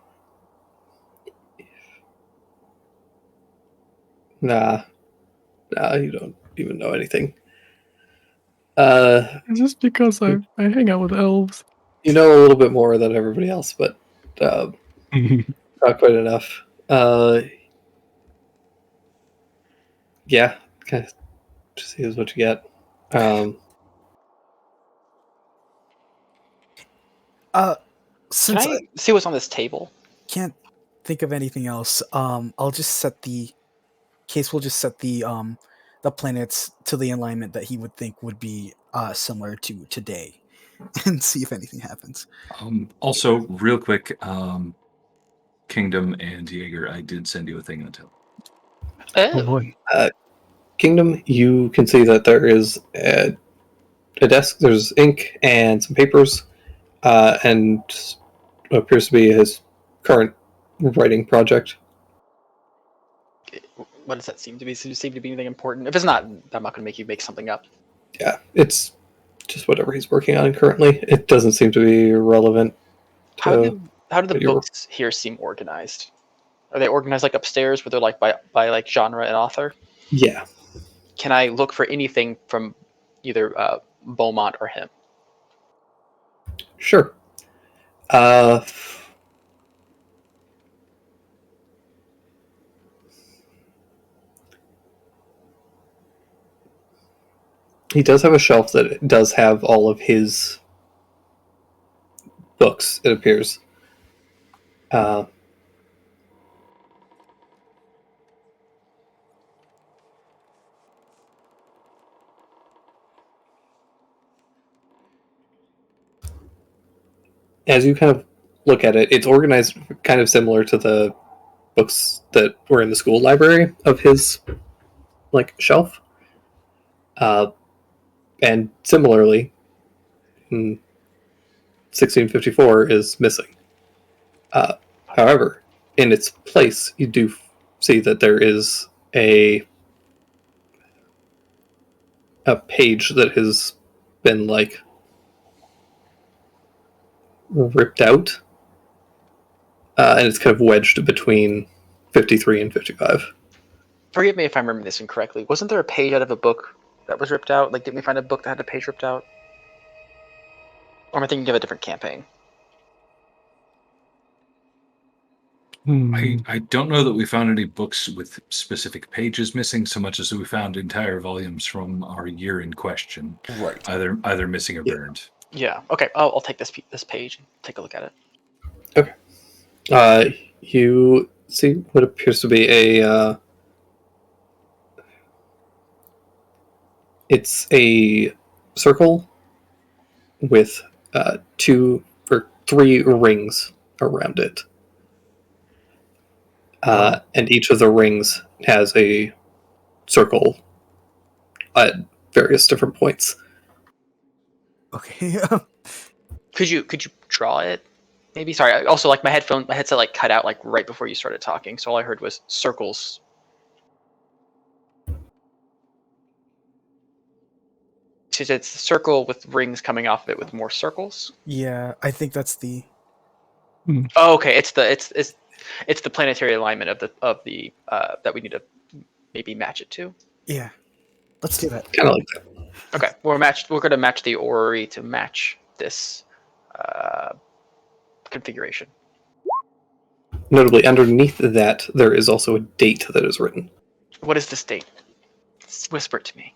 Nah, you don't even know anything. Just because I hang out with elves. You know a little bit more than everybody else, but not quite enough. Yeah, kind of just here's what you get. Since Can I see what's on this table? can't think of anything else, I'll just set the case. We'll just set the planets to the alignment that he would think would be similar to today, and see if anything happens. Also, real quick, Kingdom and Jaeger, I did send you a thing until. Oh boy. Kingdom, you can see that there is a desk. There's ink and some papers, and what appears to be his current writing project. What does that seem to be? Does it seem to be anything important? If it's not, I'm not going to make you make something up. Yeah, it's just whatever he's working on currently. It doesn't seem to be relevant. How do the you're- books here seem organized? Are they organized like upstairs, where they're like by like genre and author? Yeah. Can I look for anything from either Beaumont or him? Sure. He does have a shelf that does have all of his books, it appears. As you kind of look at it, it's organized kind of similar to the books that were in the school library of his shelf. And similarly, 1654 is missing. However, in its place, you do see that there is a page that has been ripped out, and it's kind of wedged between 53 and 55. Forgive me if I'm remembering this incorrectly. Wasn't there a page out of a book that was ripped out? Didn't we find a book that had a page ripped out? Or am I thinking of a different campaign? I don't know that we found any books with specific pages missing so much as we found entire volumes from our year in question. Right. Either missing or burned. Yeah. Okay. I'll take this page and take a look at it. Okay. You see what appears to be it's a circle with 2 or 3 rings around it. And each of the rings has a circle at various different points. Okay. Could you draw it? Maybe. Sorry. Also, my headset cut out right before you started talking, so all I heard was circles. So it's a circle with rings coming off of it with more circles. Yeah, I think that's the. Oh, okay. It's the planetary alignment of the that we need to maybe match it to. Yeah, let's do that. Kind of like that. Okay, we're going to match the orrery to match this configuration. Notably, underneath that, there is also a date that is written. What is this date? Whisper it to me.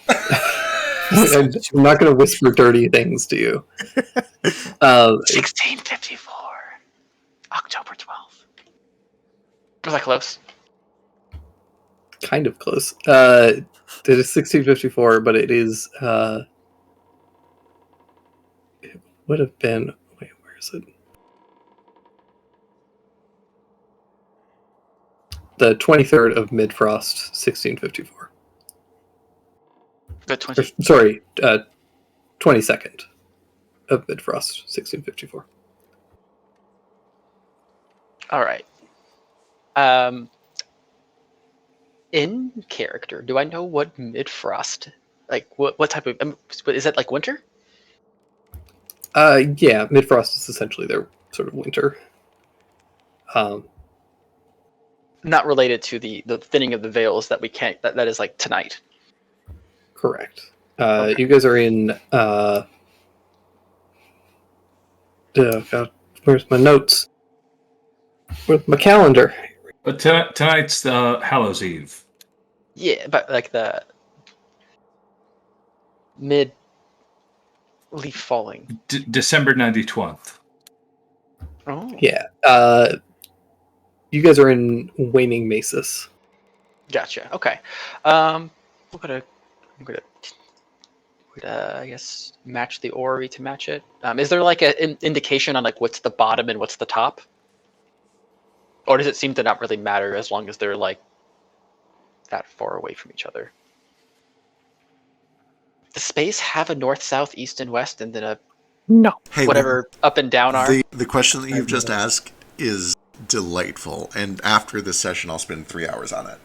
I'm not going to whisper dirty things to you. 1654, October 12th. Was that close? Kind of close. It is 1654, but it is. It would have been. Wait, where is it? The 23rd of Mid-Frost, 1654. The 20. Sorry, 22nd of Mid-Frost, 1654. All right. In character, do I know what mid-frost, what type of, is that winter? Yeah, Mid-Frost is essentially their sort of winter. Not related to the thinning of the veils that we can't, that is tonight. Correct. Okay. You guys are in. Oh God, where's my notes? Where's my calendar? But tonight's Hallows Eve. Yeah, but the mid leaf falling. December 92nd. Oh. Yeah. You guys are in Waning Masis. Gotcha. Okay. I'm gonna I guess match the orrery to match it. Is there an indication on what's the bottom and what's the top? Or does it seem to not really matter as long as they're that far away from each other? Does space have a north, south, east, and west, and then a No. Hey, whatever up and down are? the question that you've just asked is delightful, and after this session, I'll spend 3 hours on it.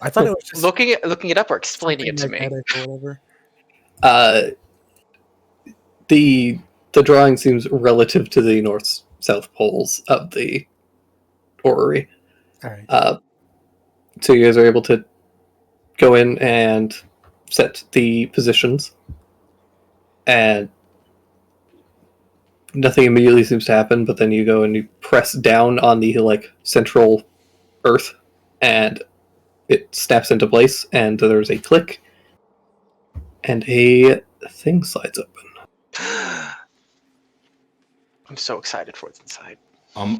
I thought it was just Looking it up or explaining it to me. magnetic or whatever. The drawing seems relative to the north-south poles of the orrery. All right. So you guys are able to go in and set the positions, and nothing immediately seems to happen. But then you go and you press down on the central earth, and it snaps into place. And there's a click, and a thing slides open. I'm so excited for what's inside.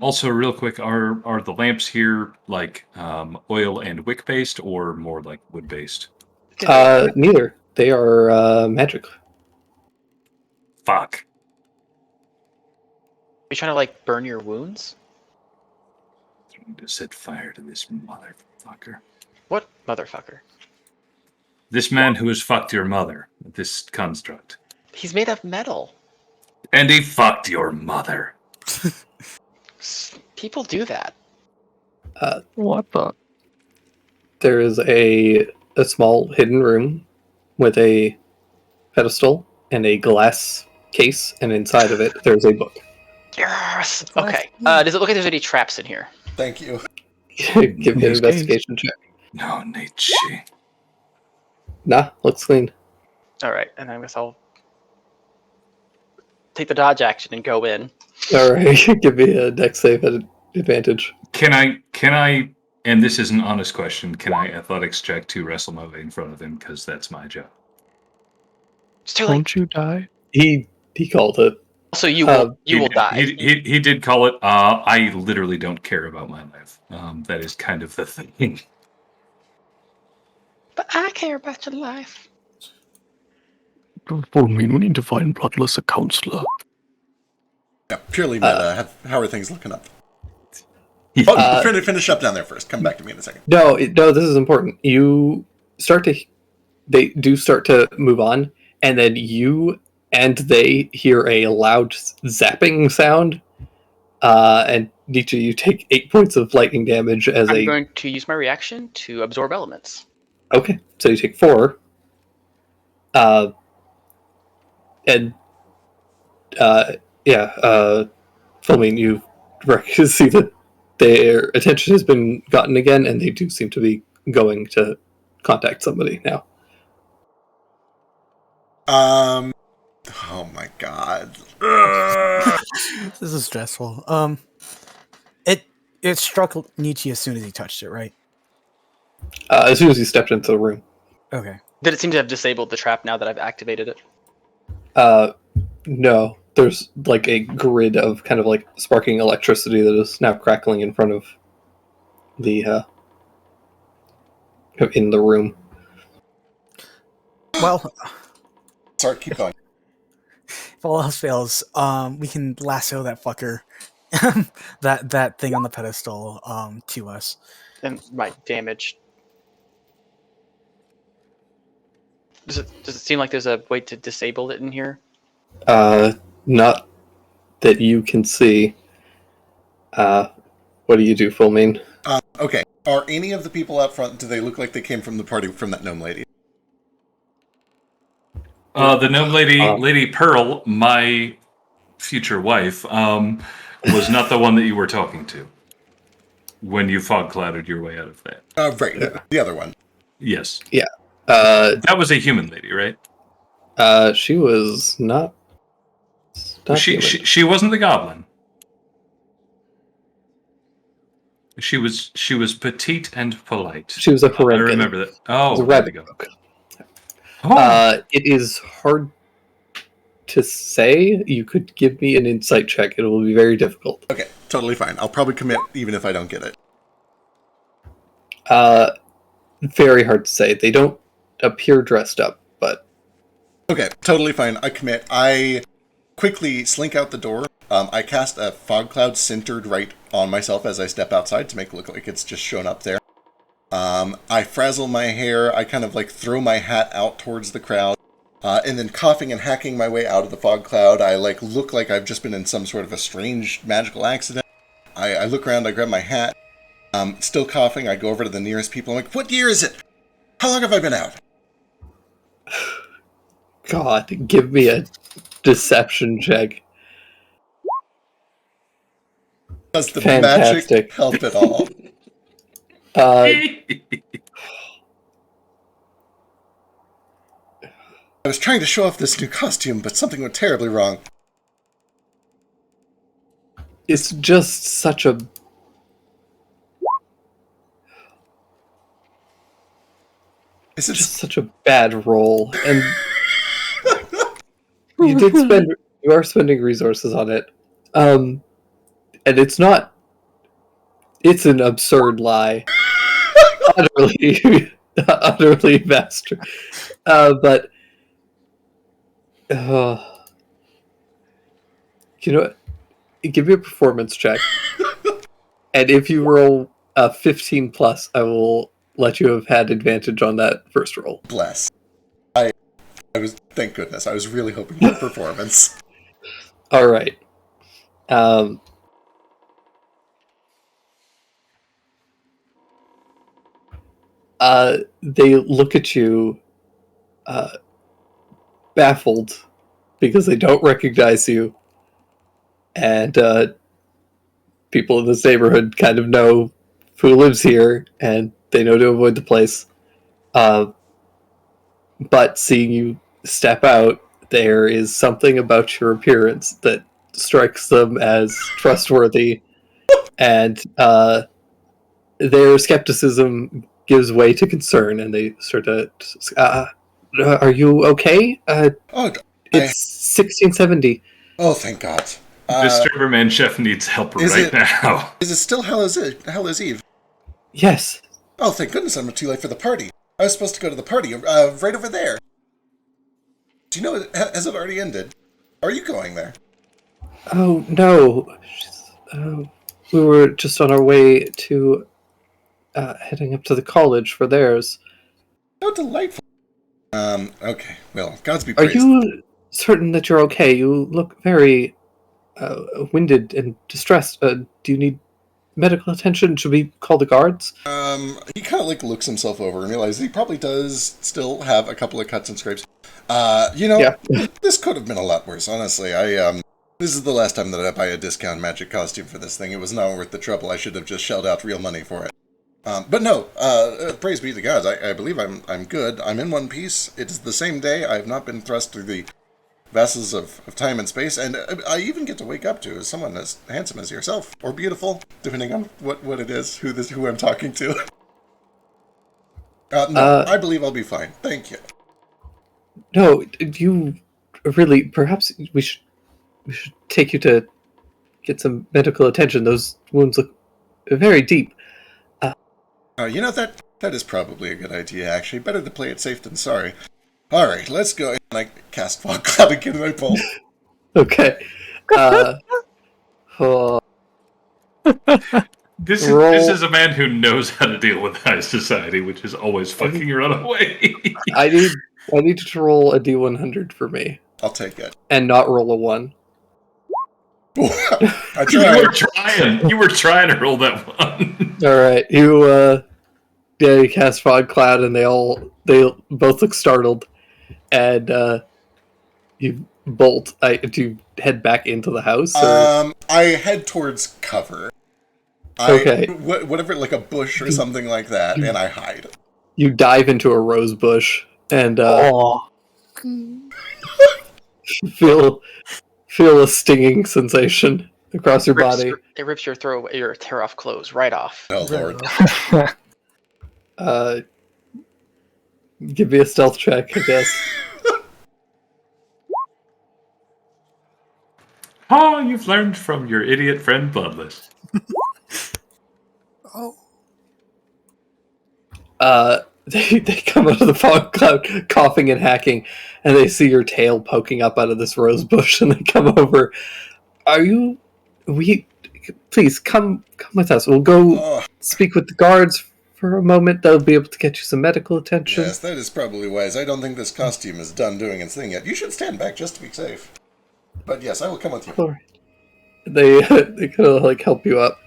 Also, real quick, are the lamps here like oil and wick based, or more like wood based? Neither. They are magic. Fuck. Are you trying to like burn your wounds? Just set fire to this motherfucker. What motherfucker? This man who has fucked your mother. This construct. He's made of metal. And he fucked your mother. People do that. What the? There is a small hidden room with a pedestal and a glass case, and inside of it there's a book. Yes. Okay. Does it look like there's any traps in here? Thank you. Give me an investigation check. No, Nietzsche. Nah, looks clean. All right, and I guess I'll take the dodge action and go in. All right, give me a dex save at advantage. Can I, and this is an honest question, can I athletics check to wrestle my way in front of him? Because that's my job. It's too late. Don't you die? He called it. So you will die. He did call it. I literally don't care about my life. That is kind of the thing. But I care about your life. Don't fool me. We need to find Bloodless a counselor. Yeah, purely meta. How are things looking up? Oh, finish up down there first. Come back to me in a second. No, this is important. They do start to move on, and then you and they hear a loud zapping sound. And Nietzsche, you take 8 points of lightning damage as I'm going to use my reaction to absorb elements. Okay, so you take 4. Filming, you see that their attention has been gotten again, and they do seem to be going to contact somebody now. Oh my god. This is stressful. It struck Nietzsche as soon as he touched it, right? As soon as you stepped into the room. Okay. Did it seem to have disabled the trap now that I've activated it? No. There's like a grid of kind of like sparking electricity that is now crackling in front of the in the room. Well, Sorry, keep going. if all else fails, we can lasso that fucker, that thing on the pedestal, to us. And my damage. Does it seem like there's a way to disable it in here? Not that you can see. What do you do, Full Mean? Okay. Are any of the people out front, do they look like they came from the party from that gnome lady? The gnome lady, Lady Pearl, my future wife, was not the one that you were talking to when you fog clouded your way out of that. Right. Yeah. The other one. Yes. Yeah. That was a human lady, right? She was not. She wasn't the goblin. She was petite and polite. She was a I Ferengi. remember that. Oh, It was a there rabbit we go. folk. Oh. It is hard to say. You could give me an insight check. It will be very difficult. Okay, totally fine. I'll probably commit even if I don't get it. Very hard to say. They don't appear dressed up, but... Okay, totally fine. I commit. I quickly slink out the door. I cast a fog cloud centered right on myself as I step outside to make it look like it's just shown up there. I frazzle my hair. I kind of like throw my hat out towards the crowd. And then coughing and hacking my way out of the fog cloud, I like look like I've just been in some sort of a strange magical accident. I look around, I grab my hat. Still coughing, I go over to the nearest people. I'm like, what year is it? How long have I been out? God, give me a deception check. Does the Fantastic. magic help at all? Uh, I was trying to show off this new costume, but something went terribly wrong. it's just such a... Is it just such a bad roll. And You are spending resources on it. And it's not. It's an absurd lie. utterly vast. But you know, give me a performance check, and if you roll a 15 plus, I will let you have had advantage on that first roll. Bless. I was, thank goodness. I was really hoping for performance. All right. They look at you, baffled, because they don't recognize you, and people in this neighborhood kind of know who lives here, and they know to avoid the place. But seeing you step out, there is something about your appearance that strikes them as trustworthy, and their skepticism gives way to concern, and they sort of, are you okay? It's 1670. Oh, thank God. Mr. Man Chef needs help right now. Is it still Hell's Eve? Yes. Oh, thank goodness I'm not too late for the party. I was supposed to go to the party, right over there. Do you know, has it already ended? Are you going there? Oh, no. We were just on our way to heading up to the college for theirs. Oh, delightful. Okay. Well, Gods be Are praised. you certain that you're okay? You look very winded and distressed. Do you need medical attention? Should we call the guards? He kind of looks himself over and realizes he probably does still have a couple of cuts and scrapes. This could have been a lot worse, honestly. This is the last time that I buy a discount magic costume for this thing. It was not worth the trouble. I should have just shelled out real money for it. But no, praise be to God. I believe I'm good. I'm in one piece. It's the same day. I have not been thrust through the vessels of time and space, and I even get to wake up to someone as handsome as yourself, or beautiful, depending on what it is, who I'm talking to. I believe I'll be fine. Thank you. No, you really. Perhaps we should take you to get some medical attention. Those wounds look very deep. That is probably a good idea. Actually, better to play it safe than sorry. All right, let's go. And I cast Fog Cloud again, and I pull. Okay. This is a man who knows how to deal with high society, which is always fucking run away. I need you to roll a D100 for me. I'll take it. And not roll a 1. I tried. You were trying to roll that one. All right. You cast Fog Cloud, and they both look startled, and you bolt. Do you head back into the house? Or? I head towards cover. Okay. Whatever, like a bush or something like that, and I hide. You dive into a rose bush, and feel a stinging sensation across your body. It rips your tear off clothes right off. Oh, Lord. Give me a stealth check, I guess. You've learned from your idiot friend Bloodless. They come out of the fog cloud coughing and hacking, and they see your tail poking up out of this rose bush, and they come over. Please come with us. We'll go speak with the guards for a moment. They'll be able to get you some medical attention. Yes, that is probably wise. I don't think this costume is done doing its thing yet. You should stand back just to be safe. But yes, I will come with you. All right. They kind of help you up.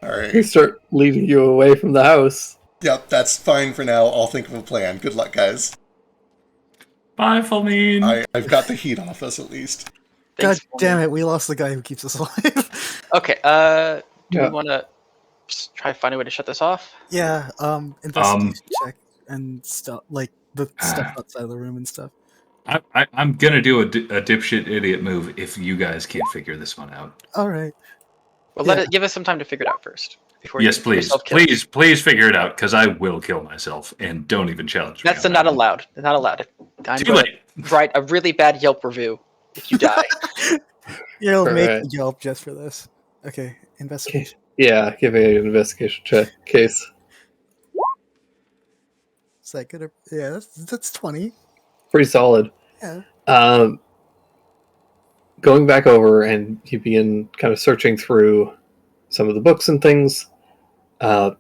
All right. They start leading you away from the house. Yep, that's fine for now. I'll think of a plan. Good luck, guys. Bye, Falmeen. I've got the heat off us at least. God damn it, we lost the guy who keeps us alive. Okay, do we want to try to find a way to shut this off? Yeah, investigation check and stuff, like the stuff outside of the room and stuff. I'm gonna do a dipshit idiot move if you guys can't figure this one out. All right. Well, give us some time to figure it out first. Yes, please figure it out, because I will kill myself, and don't even challenge me. That's not allowed. Not allowed. Too late. write a really bad Yelp review if you die. You'll make Alright. Yelp just for this. Okay, investigation. Yeah, give me an investigation check. Case. Is that good? Yeah, that's 20. Pretty solid. Yeah. Going back over, and you begin kind of searching through some of the books and things. And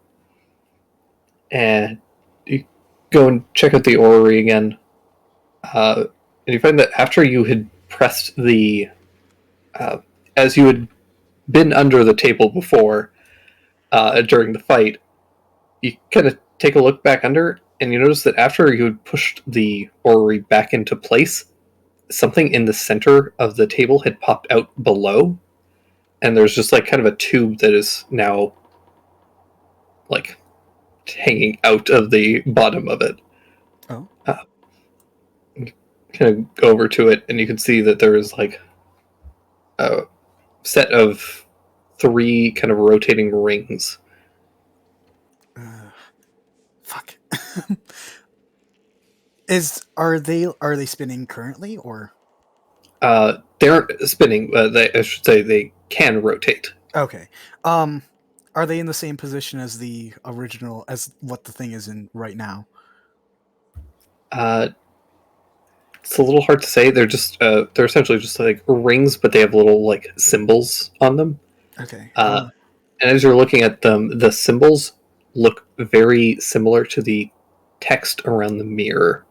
you go and check out the orrery again. And you find that after you had pressed the... as you had been under the table before during the fight, you kind of take a look back under, and you notice that after you had pushed the orrery back into place, something in the center of the table had popped out below, and there's just like kind of a tube that is now like hanging out of the bottom of it. Oh. Kind of go over to it, and you can see that there is like a set of 3 kind of rotating rings. Fuck. Are they spinning currently or? They aren't spinning. I should say they can rotate. Okay. Are they in the same position as the original, as what the thing is in right now? It's a little hard to say. They're just they're essentially just like rings, but they have little like symbols on them. Okay. And as you're looking at them, the symbols look very similar to the text around the mirror.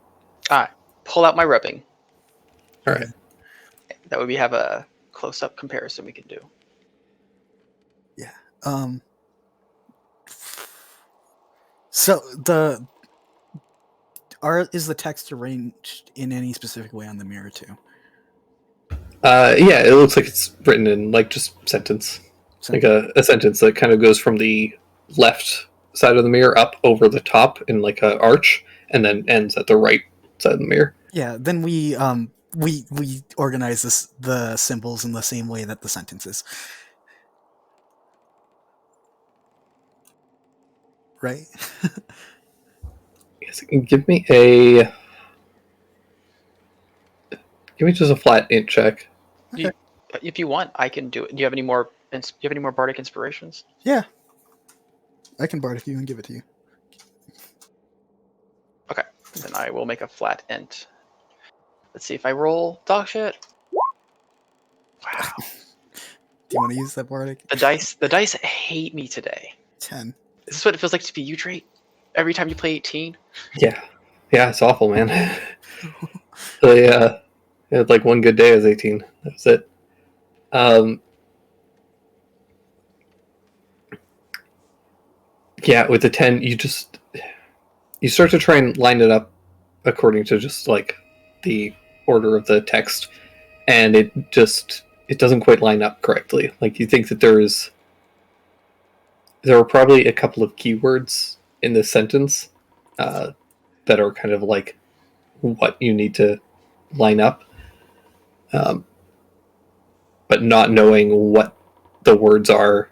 Pull out my rubbing. All right. That way we have a close-up comparison we can do. Yeah. So is the text arranged in any specific way on the mirror too? Yeah, it looks like it's written in like just sentence. Like a sentence that kind of goes from the left side of the mirror up over the top in like a arch, and then ends at the right side of the mirror. Yeah, then we organize the symbols in the same way that the sentences. Right? Yes, give me just a flat int check. If you want, I can do it. Do you have any more bardic inspirations? Yeah. I can bard if you and give it to you. Okay. Then I will make a flat int. Let's see if I roll dog shit. Wow. Do you want to use that bardic? The dice hate me today. 10. Is this what it feels like to be you, Drake? Every time you play 18? Yeah, it's awful, man. They had like one good day as 18. That was it. Yeah, with the 10, you start to try and line it up according to just like the order of the text, and it doesn't quite line up correctly. Like, you think that there are probably a couple of keywords in this sentence that are kind of like what you need to line up, but not knowing what the words are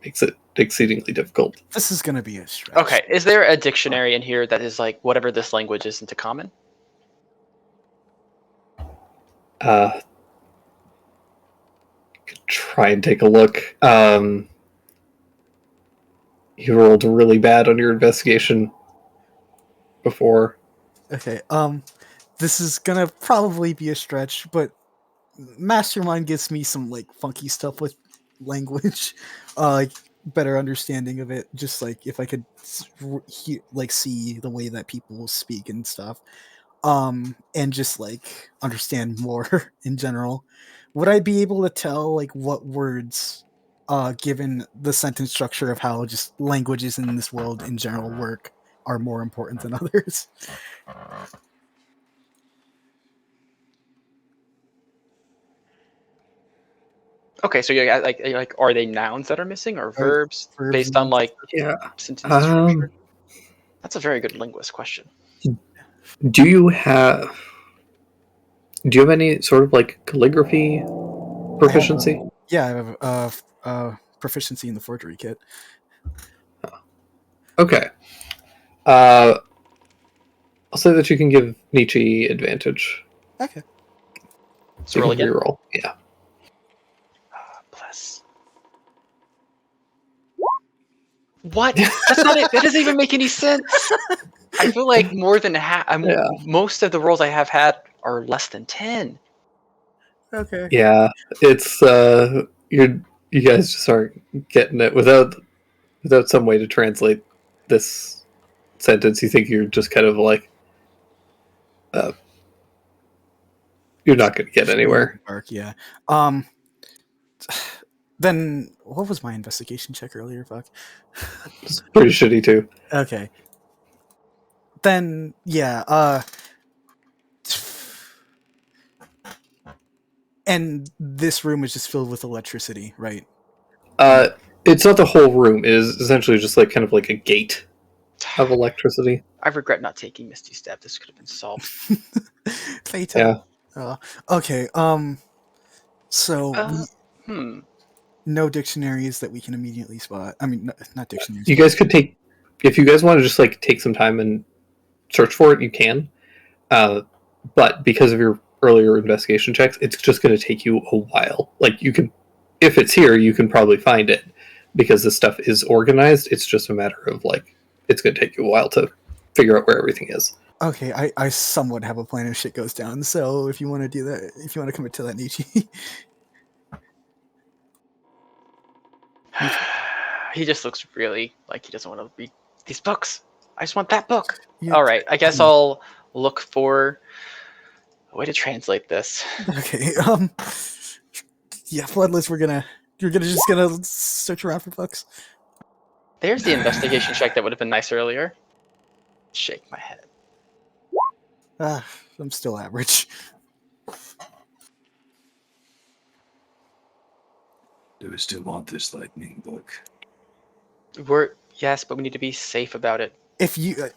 makes it exceedingly difficult. This is going to be a stretch. Okay, is there a dictionary in here that is like whatever this language is into common? Try and take a look. You rolled really bad on your investigation before. Okay, this is gonna probably be a stretch, but Mastermind gives me some like funky stuff with language, like better understanding of it. Just like if I could see the way that people speak and stuff, and just like understand more in general. Would I be able to tell like what words, given the sentence structure of how just languages in this world in general work, are more important than others? Okay, so you're like, are they nouns that are missing or verbs based on like sentence structure? That's a very good linguist question. Do you have any sort of like calligraphy proficiency? Yeah, I have proficiency in the forgery kit. Okay. I'll say that you can give Nietzsche advantage Okay. So roll again. Reroll. Yeah. Bless. What? That's not it. That doesn't even make any sense. I feel like more than half. Yeah. Most of the rolls I have had are less than 10. Okay. Yeah. It's you guys just aren't getting it without some way to translate this sentence. You think you're just kind of like you're not going to get anywhere. Dark, yeah. Then what was my investigation check earlier? Fuck. It's pretty shitty too. Okay. Then yeah. And this room is just filled with electricity, right? It's not the whole room. It is essentially just like kind of like a gate of electricity. I regret not taking Misty Step. This could have been solved. Fatal. Yeah. Okay. So no dictionaries that we can immediately spot. I mean, not dictionaries. You guys could take, if you guys want to just like take some time and search for it, you can. But because of your earlier investigation checks, it's just going to take you a while. Like you can, if it's here, you can probably find it because this stuff is organized. It's just a matter of like, it's going to take you a while to figure out where everything is. Okay, I somewhat have a plan if shit goes down. So if you want to do that, if you want to commit to that, Nietzsche. He just looks really like he doesn't want to read these books. I just want that book. Yeah. All right, I guess I'll look for a way to translate this. Okay. Yeah, Bloodless. You're just gonna search around for books. There's the investigation check that would have been nice earlier. Shake my head. I'm still average. Do we still want this lightning book? Yes, but we need to be safe about it. If you,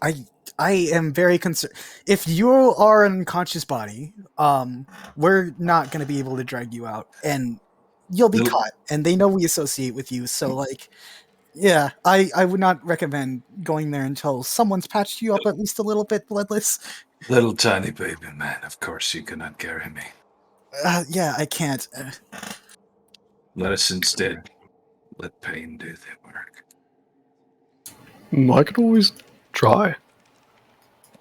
I am very concerned. If you are an unconscious body, we're not gonna be able to drag you out, and you'll be caught. And they know we associate with you, so like, yeah, I would not recommend going there until someone's patched you up at least a little bit, Bloodless. Little tiny baby man, of course you cannot carry me. Yeah, I can't. Let us instead let pain do the work. I could always try.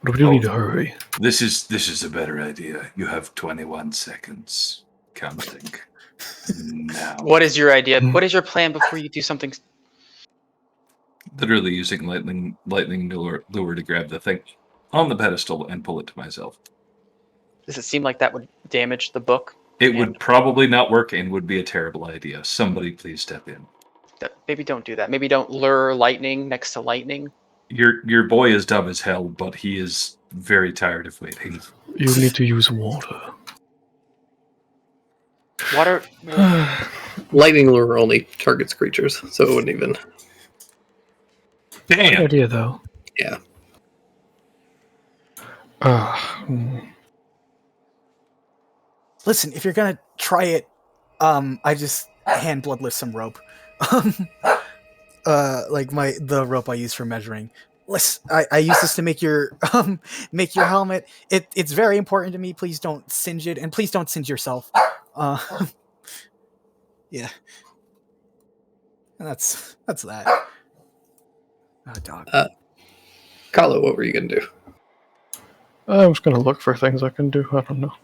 But we do need to hurry. This is a better idea. You have 21 seconds. Counting. Now. What is your idea? What is your plan before you do something? Literally using lightning lure to grab the thing on the pedestal and pull it to myself. Does it seem like that would damage the book? It would probably not work and would be a terrible idea. Somebody please step in. Maybe don't do that. Maybe don't lure lightning next to lightning. Your boy is dumb as hell, but he is very tired of waiting. You need to use water. Water. Lightning lure only targets creatures, so it wouldn't even. Damn. Good idea, though. Yeah. Listen, if you're gonna try it, I just hand Bloodless some rope. Like the rope I use for measuring. Listen, I use this to make your helmet. It's very important to me. Please don't singe it, and please don't singe yourself. Yeah. And that's that. Dog. Kalo, what were you gonna do? I was gonna look for things I can do. I don't know.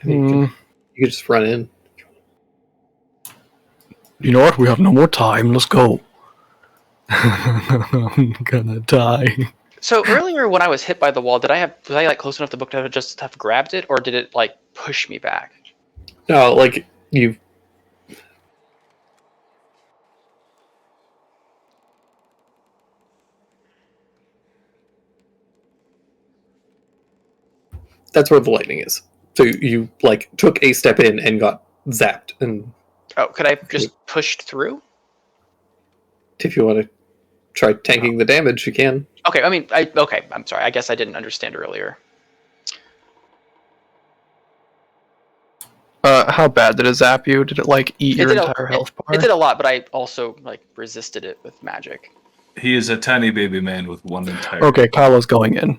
I mean, you could just run in. You know what? We have no more time. Let's go. I'm gonna die. So earlier when I was hit by the wall, was I like close enough to the book to just have grabbed it, or did it like push me back? No, like you. That's where the lightning is. So you like took a step in and got zapped, and Oh, could I just pushed through? if you want to try tanking the damage, you can. Okay, I mean, okay, I'm sorry. I guess I didn't understand earlier. How bad did it zap you? Did it like eat your entire health bar? It did a lot, but I also like resisted it with magic. He is a tiny baby man with one entire... Okay, Kylo's going in.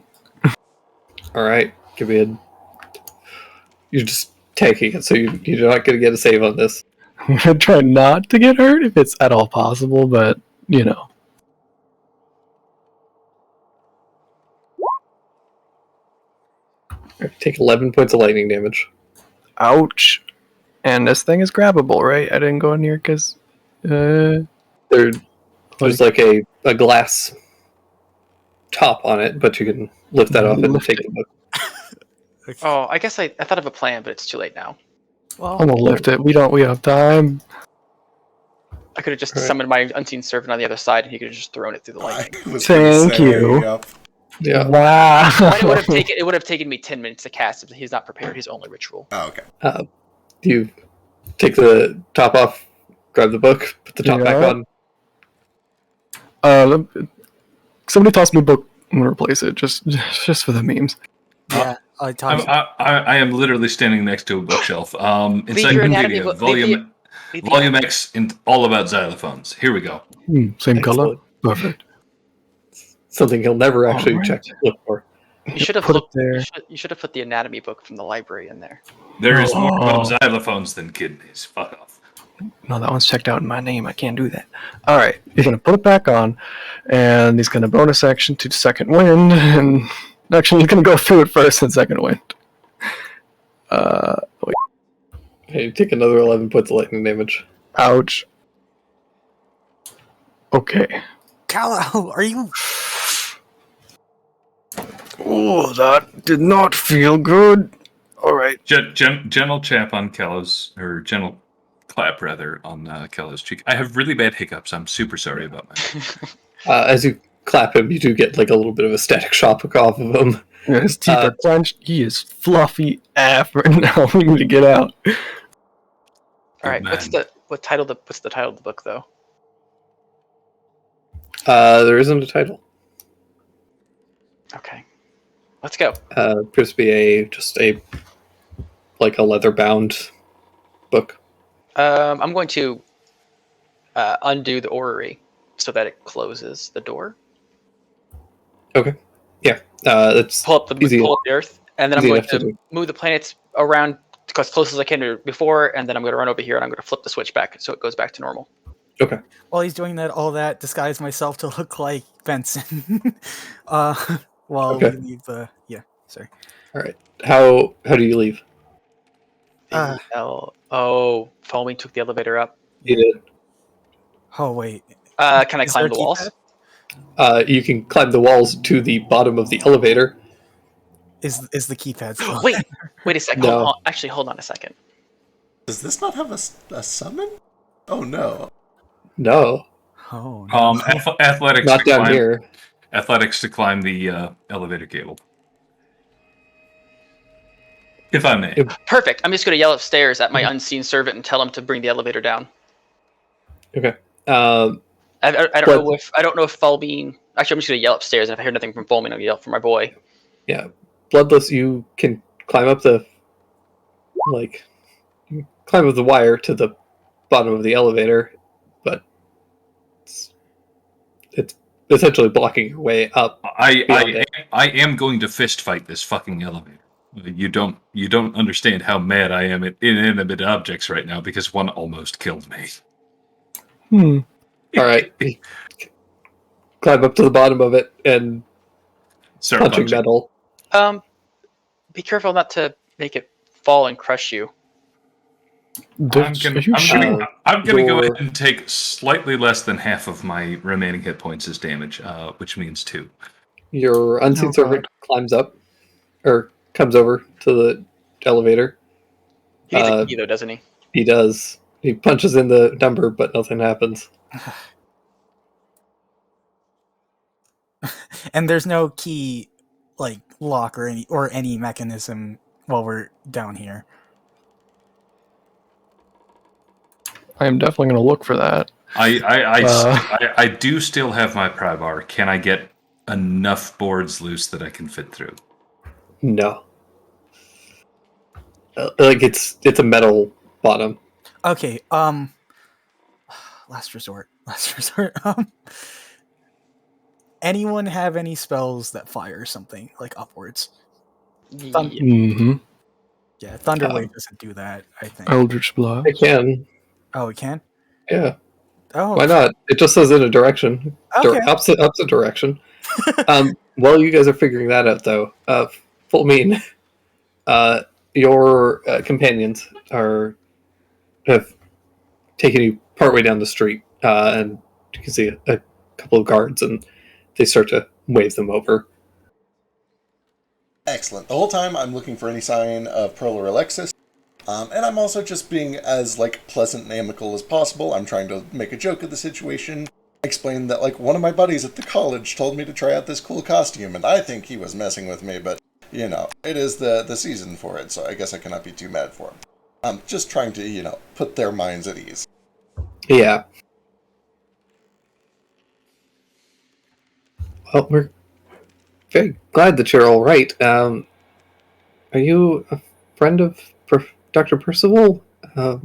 All right, give me a. You're just taking it, so you're not going to get a save on this. I'm gonna try not to get hurt if it's at all possible, but you know. Take 11 points of lightning damage. Ouch. And this thing is grabbable, right? I didn't go in here because There's like a glass top on it, but you can lift that off and Lift take it. the book. Oh, I guess I thought of a plan, but it's too late now. Well, I'm gonna lift it. We have time. I could have just Right. summoned my unseen servant on the other side, and he could have just thrown it through the lightning. I was gonna Thank say, you. Yep. Yeah. Wow. But it would have taken me 10 minutes to cast if he's not prepared. He's only ritual. Oh, okay. You take the top off, grab the book, put the top back Yeah. Somebody toss me a book. I'm gonna replace it just for the memes. yeah. I am literally standing next to a bookshelf. your Encyclopedia, anatomy book- volume Leave the- Volume X, and all about xylophones. Here we go. Same color. Excellent. Perfect. Something he'll never actually Alright. look for. You should have Put it looked. there. You should have put the anatomy book from the library in there. There is more about Oh. xylophones than kidneys. Fuck off. No, that one's checked out in my name. I can't do that. All right, he's gonna put it back on, and he's gonna bonus action to second wind, and actually he's gonna go through it first and second wind. Wait, Okay, you take another 11 points of lightning damage. ouch. Okay. Cal, are you? Oh, that did not feel good. All right. Gentle chap on Kello's, or gentle clap rather on Kello's cheek. I have really bad hiccups. I'm super sorry about my. As you clap him, you do get like a little bit of a static shock off of him. Yeah, his teeth are clenched. He is fluffy AF right now. We need to get out. All right. man. What's the title of the book though? There isn't a title. Okay. Let's go. Appears to be just a leather bound book. I'm going to undo the orrery so that it closes the door. Okay. Yeah. It's Pull up the earth, and then I'm easy going enough to to do. move the planets around as close as I can to before, and then I'm going to run over here and I'm going to flip the switch back so it goes back to normal. Okay. While he's doing that, disguise myself to look like Benson. While Okay. we leave the sorry. All right. How do you leave? Foamy took the elevator up. You did. Oh wait. Can I Is climb there the a walls? You can climb the walls to the bottom of the elevator. Is the keypad still? Wait a second. No. Hold on a second. Does this not have a summon? Oh no. No, Oh no. Athletics. not to down climb, here. Athletics to climb the elevator cable. If I may. Perfect. I'm just going to yell upstairs at my unseen servant and tell him to bring the elevator down. Okay. I don't But- know if Falbean. Actually, I'm just going to yell upstairs, and if I hear nothing from Falbean, I'll yell for my boy. Yeah. Bloodless, you can climb up the wire to the bottom of the elevator, but it's essentially blocking your way up. I am going to fist fight this fucking elevator. You don't understand how mad I am at inanimate objects right now because one almost killed me. All right. Climb up to the bottom of it and Start punching punching. metal. Be careful not to make it fall and crush you. I'm gonna go Door- ahead and take slightly less than half of my remaining hit points as damage, which means 2. Your unseen Oh, servant climbs up, or comes over to the elevator. He needs Uh, a key, though, doesn't he? He does. He punches in the number, but nothing happens. And there's no key, like lock or any mechanism while we're down here. I am definitely going to look for that. I do still have my pry bar. Can I get enough boards loose that I can fit through? No. It's a metal bottom. Okay. Last resort. Anyone have any spells that fire something like upwards? Thun- Yeah. Mm-hmm. Yeah, Thunderwave doesn't do that, I think. Eldritch Blast. I can. Oh, it can? Yeah. Oh, Why not? It just says in a direction. Okay. Opposite direction. While you guys are figuring that out, though, full mean, your companions have taken you partway down the street, and you can see a couple of guards, and they start to wave them over. Excellent. The whole time I'm looking for any sign of Pearl or Alexis. And I'm also just being as, like, pleasant and amicable as possible. I'm trying to make a joke of the situation. Explain that, like, one of my buddies at the college told me to try out this cool costume, and I think he was messing with me, but, you know, it is the season for it, so I guess I cannot be too mad for him. I'm just trying to, you know, put their minds at ease. Yeah. Well, we're very glad that you're all right. Are you a friend of Dr. Percival? Oh,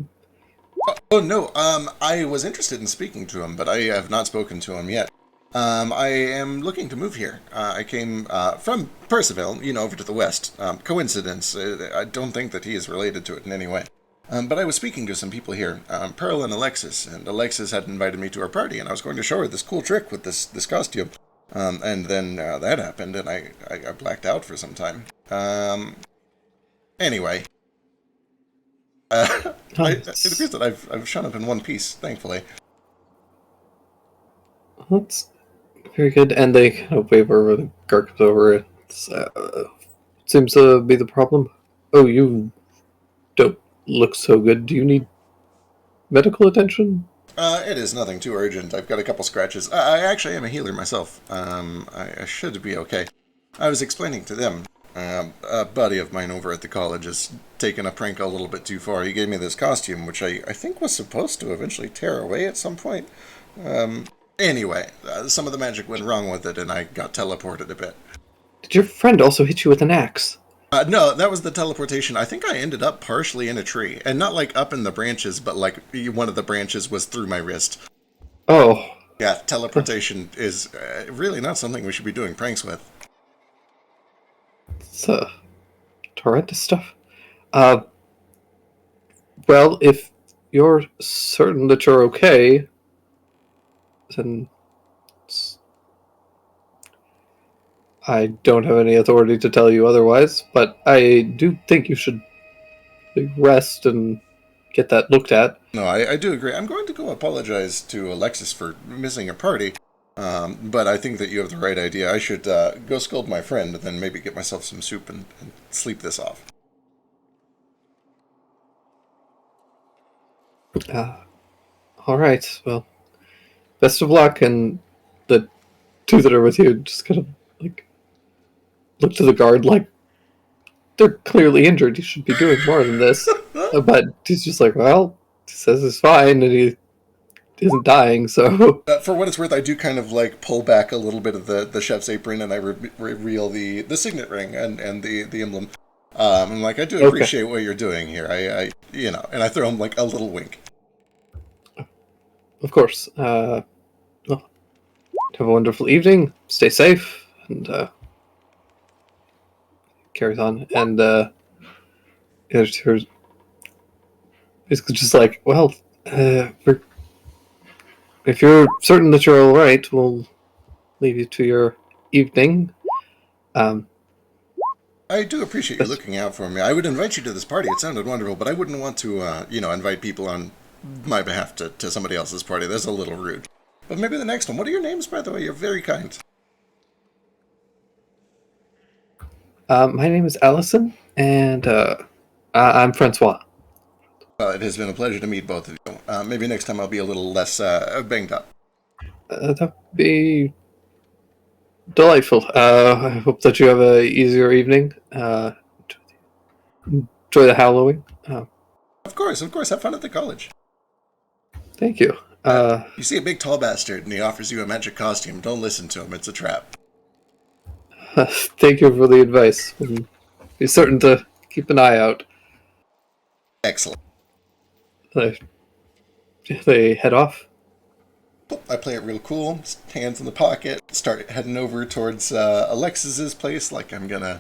no, I was interested in speaking to him, but I have not spoken to him yet. I am looking to move here. I came from Percival, you know, over to the west. Coincidence. I don't think that he is related to it in any way. But I was speaking to some people here, Pearl and Alexis, and Alexis had invited me to her party, and I was going to show her this cool trick with this costume. And then that happened, and I blacked out for some time. Anyway. It appears that I've shown up in one piece, thankfully. That's very good. And they kind of wave over, the guard comes over. It seems to be the problem. Oh, you don't look so good. Do you need medical attention? It is nothing too urgent. I've got a couple scratches. I actually am a healer myself. I should be okay. I was explaining to them. A buddy of mine over at the college has taken a prank a little bit too far. He gave me this costume, which I think was supposed to eventually tear away at some point. Anyway, some of the magic went wrong with it, and I got teleported a bit. Did your friend also hit you with an axe? No, that was the teleportation. I think I ended up partially in a tree. And not like up in the branches, but like one of the branches was through my wrist. Oh. Yeah, teleportation is really not something we should be doing pranks with. It's horrendous stuff. Well, if you're certain that you're okay, then I don't have any authority to tell you otherwise, but I do think you should rest and get that looked at. No, I do agree. I'm going to go apologize to Alexis for missing her party, but I think that you have the right idea. I should go scold my friend and then maybe get myself some soup and sleep this off. All right, well, best of luck, and the two that are with you just kind of, like, look to the guard like, they're clearly injured. You should be doing more than this. But he's just like, well, he says it's fine, and he isn't dying, so... For what it's worth, I do kind of, like, pull back a little bit of the chef's apron, and I reveal the signet ring and the emblem. I'm like, I do appreciate what you're doing here. I you know, and I throw him, like, a little wink. Of course. Well, have a wonderful evening. Stay safe, and carries on. And it's just like, well, if you're certain that you're all right, we'll leave you to your evening. I do appreciate you looking out for me. I would invite you to this party. It sounded wonderful, but I wouldn't want to, you know, invite people on my behalf to somebody else's party. That's a little rude. But maybe the next one. What are your names, by the way? You're very kind. My name is Allison, and I'm Francois. It has been a pleasure to meet both of you. Maybe next time I'll be a little less banged up. That'd be delightful. I hope that you have a easier evening. Enjoy the Halloween. Of course. Have fun at the college. Thank you. You see a big tall bastard and he offers you a magic costume. Don't listen to him. It's a trap. Thank you for the advice. Be certain to keep an eye out. Excellent. They head off. I play it real cool. Hands in the pocket. Start heading over towards Alexis's place like I'm gonna,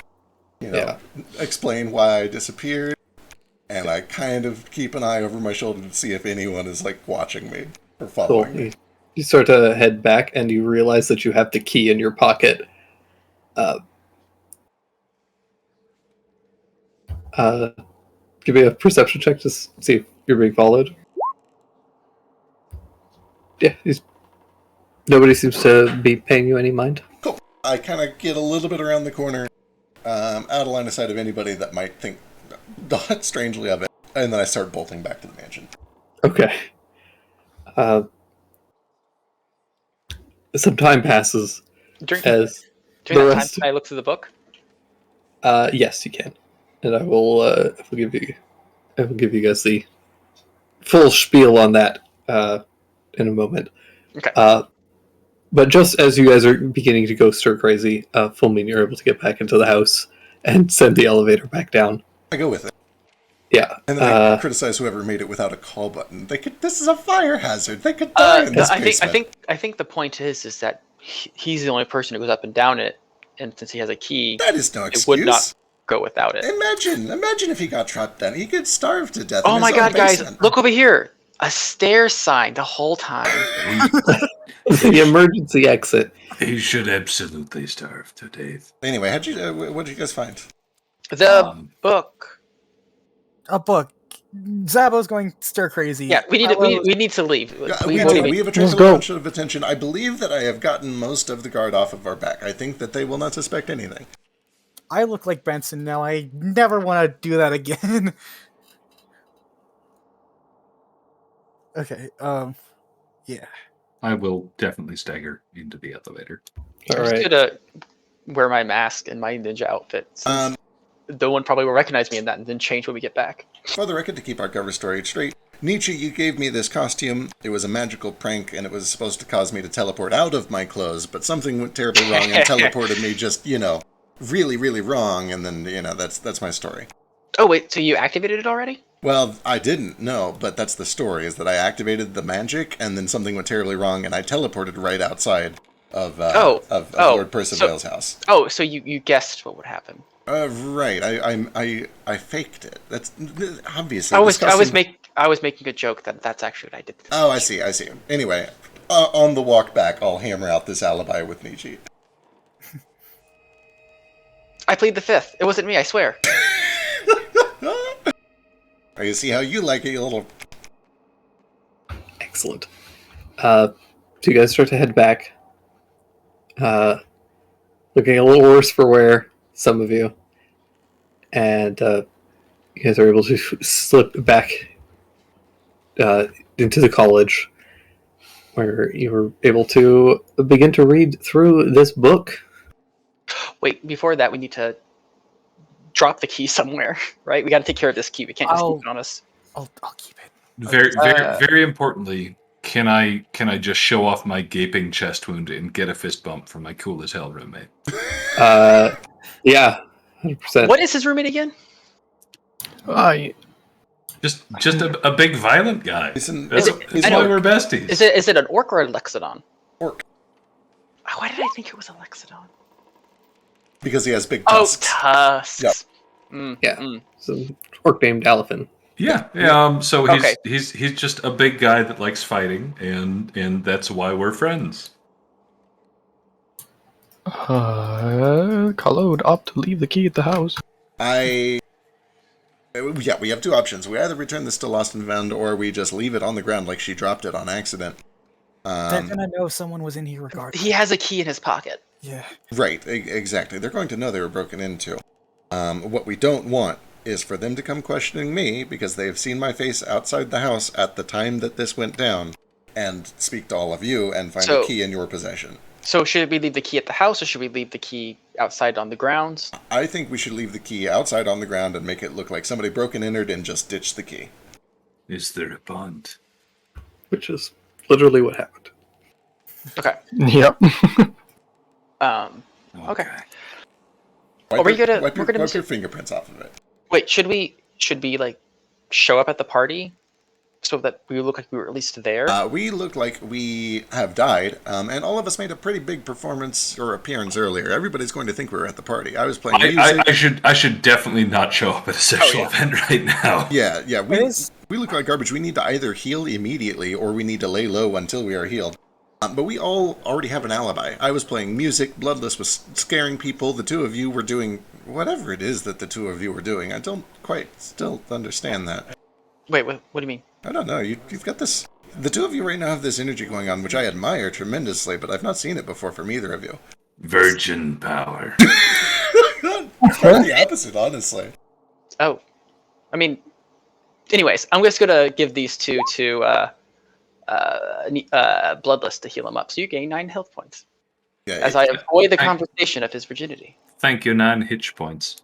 explain why I disappeared, and I kind of keep an eye over my shoulder to see if anyone is like watching me or following me. You start to head back, and you realize that you have the key in your pocket. Give me a perception check to see if you're being followed. Yeah, nobody seems to be paying you any mind. Cool. I kind of get a little bit around the corner, out of line of sight of anybody that might think strangely of it, and then I start bolting back to the mansion. Okay. Some time passes. During the that rest... time, can I look through the book? Yes, you can, and I will give you guys the full spiel on that in a moment. Okay. But just as you guys are beginning to go stir crazy, full mean you're able to get back into the house and send the elevator back down. I go with it. Yeah. And then I criticize whoever made it without a call button. This is a fire hazard. They could die in this basement. I think the point is that he's the only person who goes up and down it, and since he has a key, that is no excuse. It would not go without it. Imagine if he got trapped then. He could starve to death. Oh in my his own god, guys, basement. look over here. A stair sign the whole time. The emergency exit. He should absolutely starve to death. Anyway, what did you guys find? The book. A book. Zabo's going stir crazy. Yeah, we need to leave. We have attracted a bunch of attention. I believe that I have gotten most of the guard off of our back. I think that they will not suspect anything. I look like Benson now. I never want to do that again. Okay, yeah. I will definitely stagger into the elevator. All I'm right. just gonna wear my mask and my ninja outfit. Since no one probably will recognize me in that, and then change when we get back. For the record, to keep our cover story straight, Nietzsche, you gave me this costume. It was a magical prank, and it was supposed to cause me to teleport out of my clothes, but something went terribly wrong and teleported me just, really, really wrong, and then, that's my story. Oh, wait, so you activated it already? Well, I didn't, no, but that's the story, is that I activated the magic, and then something went terribly wrong, and I teleported right outside of Lord Percival's house. Oh, so you guessed what would happen. Right. I faked it. That's obviously. I was making a joke that's actually what I did. Oh, I see. Anyway, on the walk back, I'll hammer out this alibi with Nietzsche. I plead the fifth. It wasn't me, I swear. You see how you like it, you little... Excellent. So you guys start to head back. Looking a little worse for wear, some of you. And you guys are able to slip back into the college, where you were able to begin to read through this book. Wait, before that, we need to drop the key somewhere, right? We got to take care of this key. We can't just keep it on us. I'll keep it. Very importantly, can I just show off my gaping chest wound and get a fist bump from my cool as hell roommate? Yeah, 100%. What is his roommate again? Just a big violent guy. That's why we're besties. Is it an orc or a Lexodon? Orc. Why did I think it was a Lexodon? Because he has big tusks. Oh, tusks. Yep. Yeah. Some orc named Alphin. Yeah. So he's just a big guy that likes fighting, and that's why we're friends. Carlo would opt to leave the key at the house. We have two options. We either return this to Lost and Found, or we just leave it on the ground like she dropped it on accident. They're gonna know someone was in here regardless. He has a key in his pocket. Yeah. Right, exactly. They're going to know they were broken into. What we don't want is for them to come questioning me because they've seen my face outside the house at the time that this went down, and speak to all of you and find a key in your possession. So should we leave the key at the house, or should we leave the key outside on the grounds? I think we should leave the key outside on the ground and make it look like somebody broke and entered and just ditched the key. Is there a bond? Which is literally what happened. Okay. Yep. Okay. Wipe your fingerprints off of it. Wait, should we like show up at the party so that we look like we were at least there. We look like we have died, and all of us made a pretty big performance or appearance earlier. Everybody's going to think we were at the party. I was playing music. I should definitely not show up at a sexual event right now. Yeah. We look like garbage. We need to either heal immediately or we need to lay low until we are healed. But we all already have an alibi. I was playing music. Bloodless was scaring people. The two of you were doing whatever it is that the two of you were doing. I don't quite still understand that. Wait, what do you mean? I don't know. You've got this. The two of you right now have this energy going on, which I admire tremendously, but I've not seen it before from either of you. Virgin power. Quite the opposite, honestly. Oh, I mean, anyways, I'm just gonna give these two to Bloodless to heal him up. So you gain 9 health points. Yeah, as I avoid the conversation of his virginity. Thank you, 9 hitch points.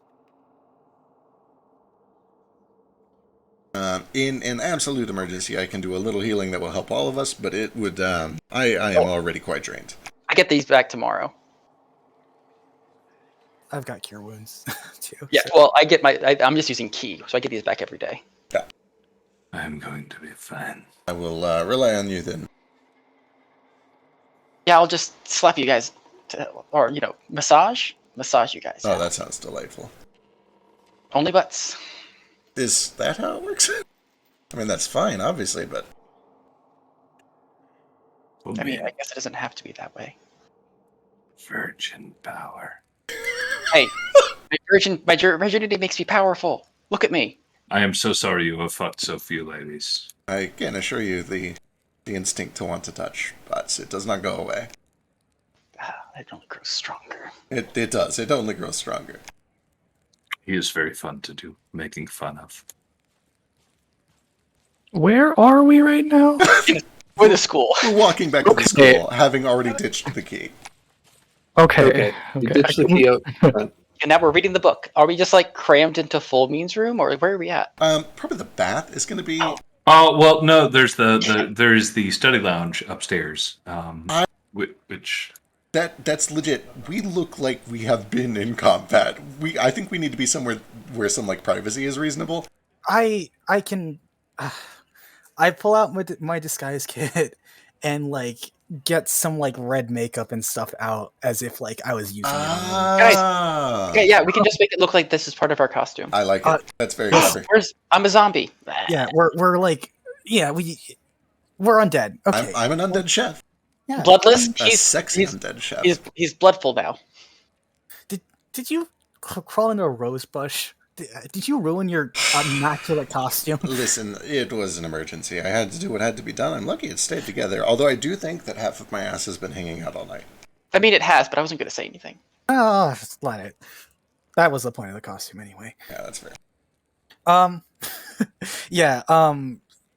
In an absolute emergency, I can do a little healing that will help all of us, but it would. I am already quite drained. I get these back tomorrow. I've got cure wounds too. Yeah, so. well, I'm just using key, so I get these back every day. Yeah. I'm going to be fine. I will rely on you then. Yeah, I'll just slap you guys, or massage you guys. Oh, that sounds delightful. Only butts. Is that how it works? I mean, that's fine, obviously, but... I mean, I guess it doesn't have to be that way. Virgin power. Hey, my virginity makes me powerful. Look at me. I am so sorry you have fucked so few ladies. I can assure you the instinct to want to touch, but it does not go away. It only grows stronger. It does. It only grows stronger. He is very fun to do, making fun of. Where are we right now? We're the school. We're walking back to the school, having already ditched the key. Okay. You ditch the key out. And now we're reading the book. Are we just crammed into Full Means room, or where are we at? Probably the bath is going to be... Oh well, no. There's there's the study lounge upstairs, which that's legit. We look like we have been in combat. I think we need to be somewhere where some privacy is reasonable. I can I pull out my disguise kit and get some red makeup and stuff out as if I was using it. Guys, okay, yeah, we can just make it look like this is part of our costume. I like it. That's very clever. I'm a zombie. Yeah, we're undead. Okay, I'm an undead chef. Yeah. Bloodless. A sexy undead chef. He's bloodful now. Did you crawl into a rose bush? Did you ruin your immaculate costume? Listen, it was an emergency. I had to do what had to be done. I'm lucky it stayed together. Although I do think that half of my ass has been hanging out all night. I mean, it has, but I wasn't going to say anything. Oh, just let it. That was the point of the costume, anyway. Yeah, that's fair. Yeah.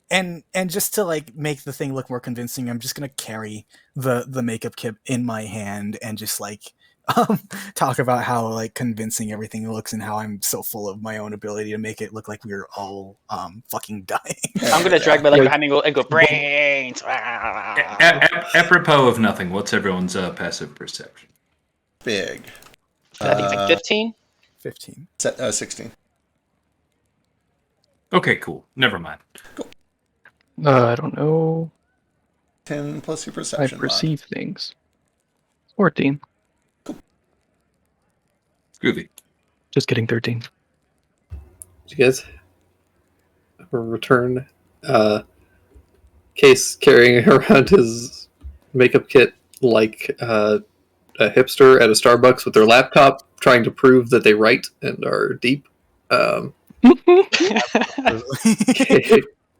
And just to make the thing look more convincing, I'm just gonna carry the makeup kit in my hand and just talk about how convincing everything looks and how I'm so full of my own ability to make it look like we're all fucking dying. I'm gonna drag my leg behind me and go brains. Apropos of nothing, what's everyone's passive perception? Big. I think it's 15. 15. 16. Okay, cool. Never mind. Cool. I don't know. 10 plus your I perception. perceive things. 14. Groovy. Just kidding, 13. Did you guys ever return Case carrying around his makeup kit like a hipster at a Starbucks with their laptop trying to prove that they write and are deep?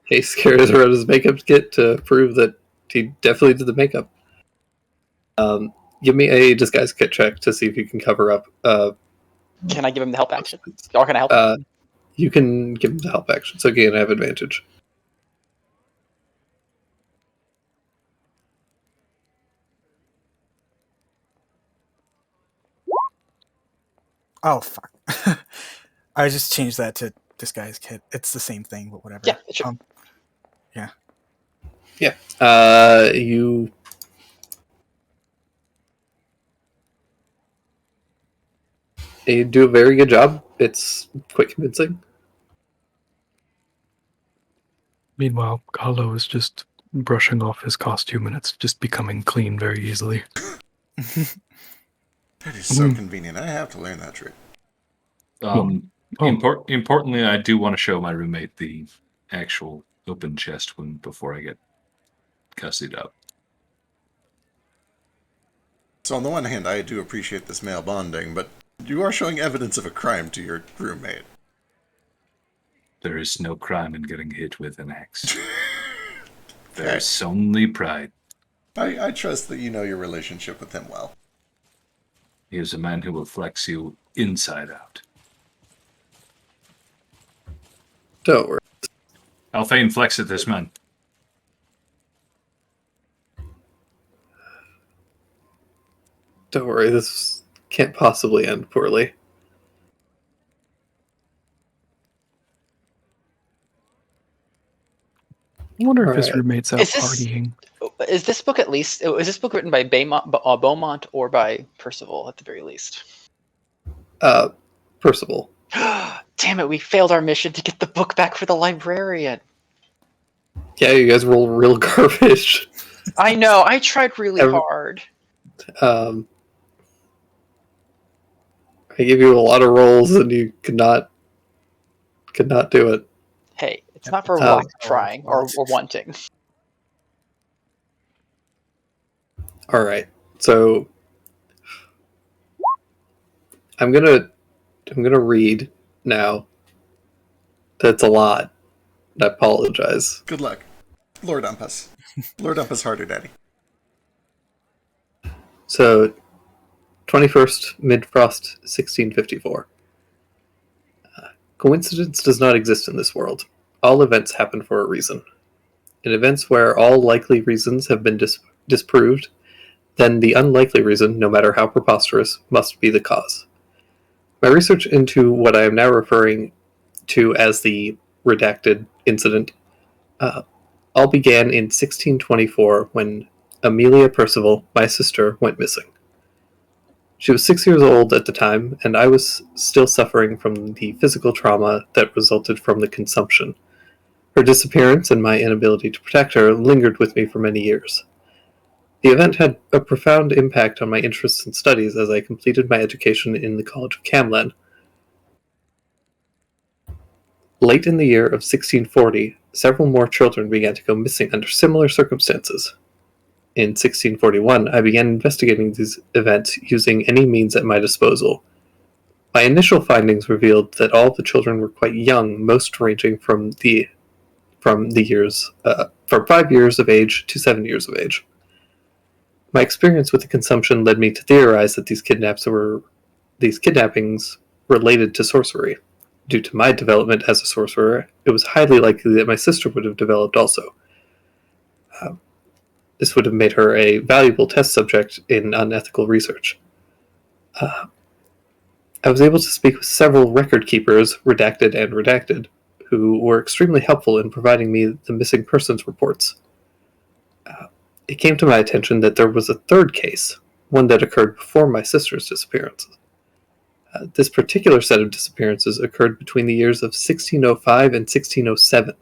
Case carries around his makeup kit to prove that he definitely did the makeup. Give me a disguise kit check to see if you can cover up. Can I give him the help action? Or can I help him? You can give him the help action, so again, I have advantage. Oh fuck! I just changed that to disguise kit. It's the same thing, but whatever. Yeah, sure. You do a very good job. It's quite convincing. Meanwhile, Carlo is just brushing off his costume and it's just becoming clean very easily. That is so convenient. I have to learn that trick. Importantly, I do want to show my roommate the actual open chest before I get cussied up. So on the one hand, I do appreciate this male bonding, but you are showing evidence of a crime to your roommate. There is no crime in getting hit with an axe. There's only pride. I trust that you know your relationship with him well. He is a man who will flex you inside out. Don't worry. Alphane, flex at this man. Don't worry, this can't possibly end poorly. I wonder if his Alright. roommate's out Is this- partying. Is this book written by Beaumont or by Percival at the very least? Percival. Damn it, we failed our mission to get the book back for the librarian. Yeah, you guys roll real garbage. I know, I tried really hard. I gave you a lot of rolls and you could not do it. Hey, it's not for lack of trying or wanting. Alright, so I'm gonna read now. That's a lot. I apologize. Good luck. Lord Umpus. Lord Umpus Harder Daddy. So, 21st Mid-Frost, 1654. Coincidence does not exist in this world. All events happen for a reason. In events where all likely reasons have been disproved, then the unlikely reason, no matter how preposterous, must be the cause. My research into what I am now referring to as the redacted incident all began in 1624 when Amelia Percival, my sister, went missing. She was 6 years old at the time, and I was still suffering from the physical trauma that resulted from the consumption. Her disappearance and my inability to protect her lingered with me for many years. The event had a profound impact on my interests and studies as I completed my education in the College of Camlann. Late in the year of 1640, several more children began to go missing under similar circumstances. In 1641, I began investigating these events using any means at my disposal. My initial findings revealed that all the children were quite young, most ranging from 5 years of age to 7 years of age. My experience with the consumption led me to theorize that these kidnappings related to sorcery. Due to my development as a sorcerer, it was highly likely that my sister would have developed also. This would have made her a valuable test subject in unethical research. I was able to speak with several record keepers, redacted, who were extremely helpful in providing me the missing persons reports. It came to my attention that there was a third case, one that occurred before my sister's disappearance. This particular set of disappearances occurred between the years of 1605 and 1607.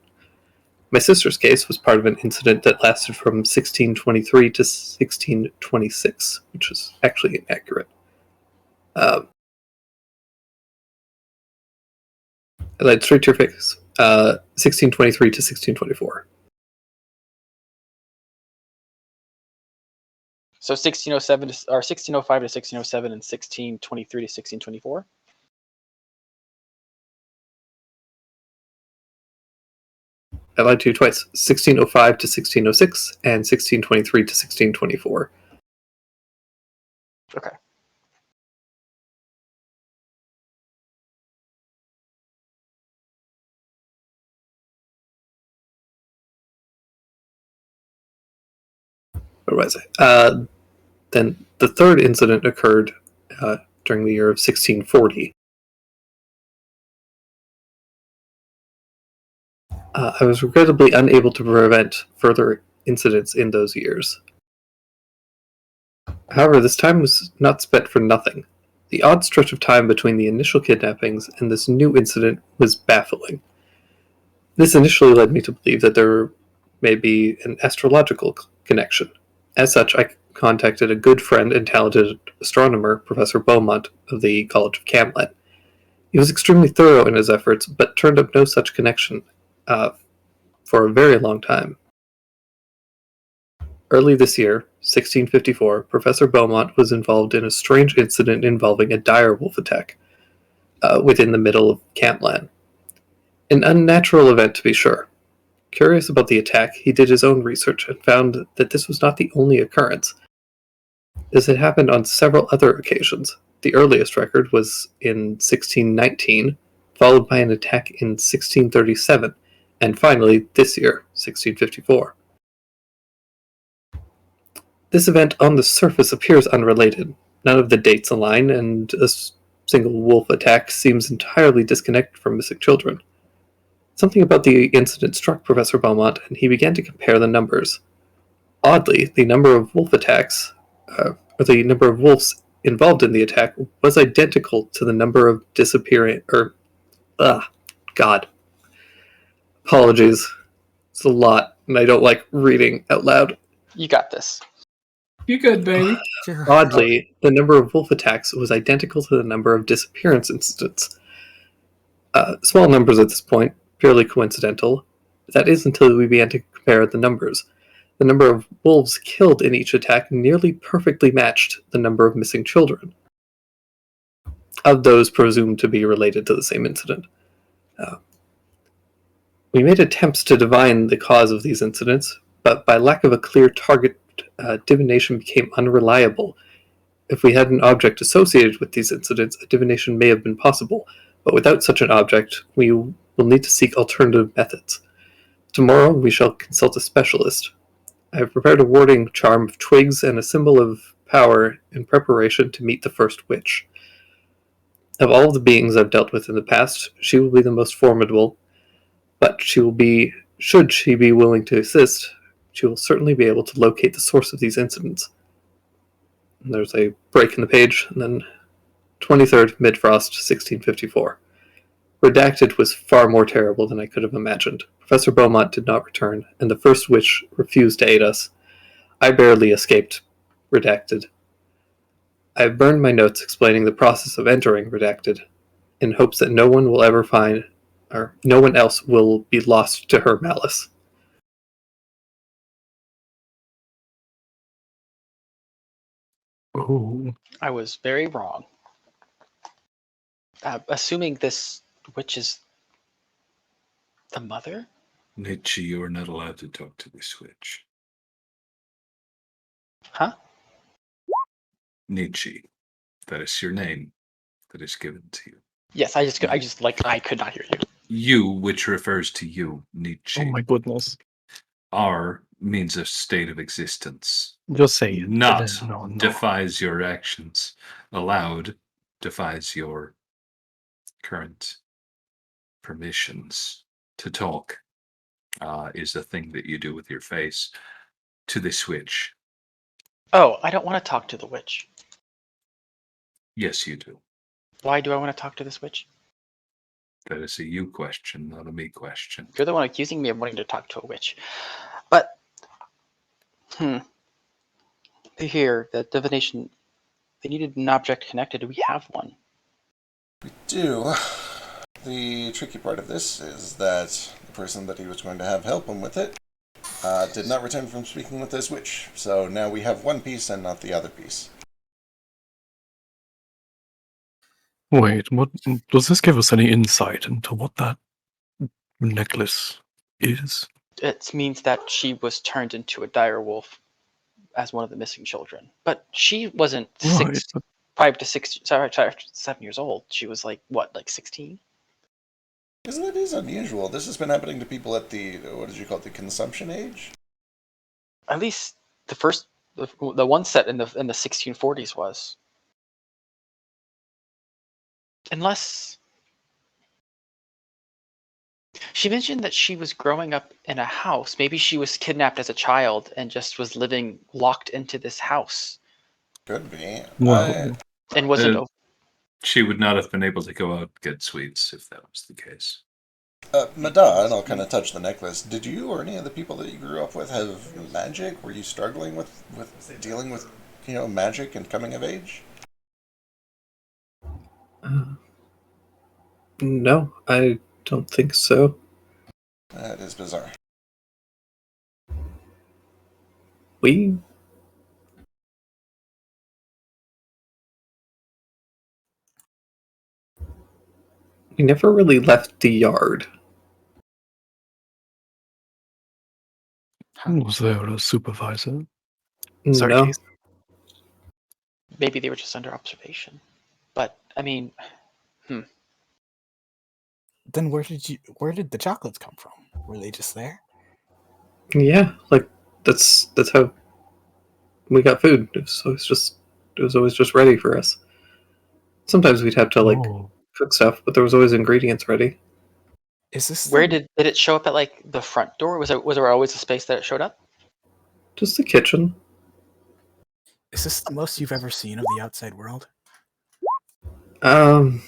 My sister's case was part of an incident that lasted from 1623 to 1626, which is actually inaccurate. I lied straight to your face. 1623 to 1624. So 1607 or 1605 to 1607 and 1623 to 1624. I lied to you twice. 1605 to 1606 and 1623 to 1624. Okay. What was I? Then the third incident occurred during the year of 1640. I was regrettably unable to prevent further incidents in those years. However, this time was not spent for nothing. The odd stretch of time between the initial kidnappings and this new incident was baffling. This initially led me to believe that there may be an astrological connection. As such, I contacted a good friend and talented astronomer, Professor Beaumont of the College of Camlann. He was extremely thorough in his efforts, but turned up no such connection for a very long time. Early this year, 1654, Professor Beaumont was involved in a strange incident involving a dire wolf attack within the middle of Camlann. An unnatural event, to be sure. Curious about the attack, he did his own research and found that this was not the only occurrence. This had happened on several other occasions. The earliest record was in 1619, followed by an attack in 1637, and finally, this year, 1654. This event on the surface appears unrelated. None of the dates align, and a single wolf attack seems entirely disconnected from missing children. Something about the incident struck Professor Beaumont, and he began to compare the numbers. Oddly, the number of wolf attacks, or the number of wolves involved in the attack, was identical to the number of disappearing, God. Apologies. It's a lot, and I don't like reading out loud. You got this. You good, baby? Oddly, the number of wolf attacks was identical to the number of disappearance incidents. Small numbers at this point, purely coincidental. That is until we began to compare the numbers. The number of wolves killed in each attack nearly perfectly matched the number of missing children, of those presumed to be related to the same incident. We made attempts to divine the cause of these incidents, but by lack of a clear target, divination became unreliable. If we had an object associated with these incidents, a divination may have been possible, but without such an object, we will need to seek alternative methods. Tomorrow we shall consult a specialist. I have prepared a warding charm of twigs and a symbol of power in preparation to meet the first witch. Of all the beings I've dealt with in the past, she will be the most formidable, but should she be willing to assist, she will certainly be able to locate the source of these incidents. And there's a break in the page, and then 23rd, Mid-Frost, 1654. Redacted was far more terrible than I could have imagined. Professor Beaumont did not return, and the first witch refused to aid us. I barely escaped Redacted. I have burned my notes explaining the process of entering Redacted, in hopes that no one else will be lost to her malice. Oh. I was very wrong. Assuming this witch is the mother? Nietzsche, you are not allowed to talk to this witch. Huh? Nietzsche. That is your name that is given to you. Yes, I could not hear you. You, which refers to you, Nietzsche. Oh my goodness. R means a state of existence. Just say it. Not No. defies your actions. Allowed defies your current permissions to talk. Is a thing that you do with your face to this witch. Oh, I don't want to talk to the witch. Yes, you do. Why do I want to talk to this witch? That is a you question, not a me question. You're the one accusing me of wanting to talk to a witch. But, here, the divination, they needed an object connected. Do we have one? We do. The tricky part of this is that the person that he was going to have help him with it did not return from speaking with this witch. So now we have one piece and not the other piece. Wait, what does this give us any insight into what that necklace is? It means that she was turned into a dire wolf as one of the missing children. But she wasn't 7 years old. She was like 16? Isn't it is unusual? This has been happening to people at the, what did you call it, the consumption age? At least the one set in the 1640s was. Unless she mentioned that she was growing up in a house. Maybe she was kidnapped as a child and just was living locked into this house. Could be. Well, And wasn't. She would not have been able to go out and get sweets if that was the case. Mada, and I'll kind of touch the necklace. Did you or any of the people that you grew up with have magic? Were you struggling with dealing with, magic and coming of age? No, I don't think so. That is bizarre. We never really left the yard. Was there a supervisor? Sorry, No. Jason. Maybe they were just under observation. But I mean, Then where did the chocolates come from? Were they just there? Yeah, like that's how we got food. It was always just ready for us. Sometimes we'd have to Oh, cook stuff, but there was always ingredients ready. Is this where did it show up at, like, the front door? Was there always a space that it showed up? Just the kitchen. is this the most you've ever seen of the outside world? Um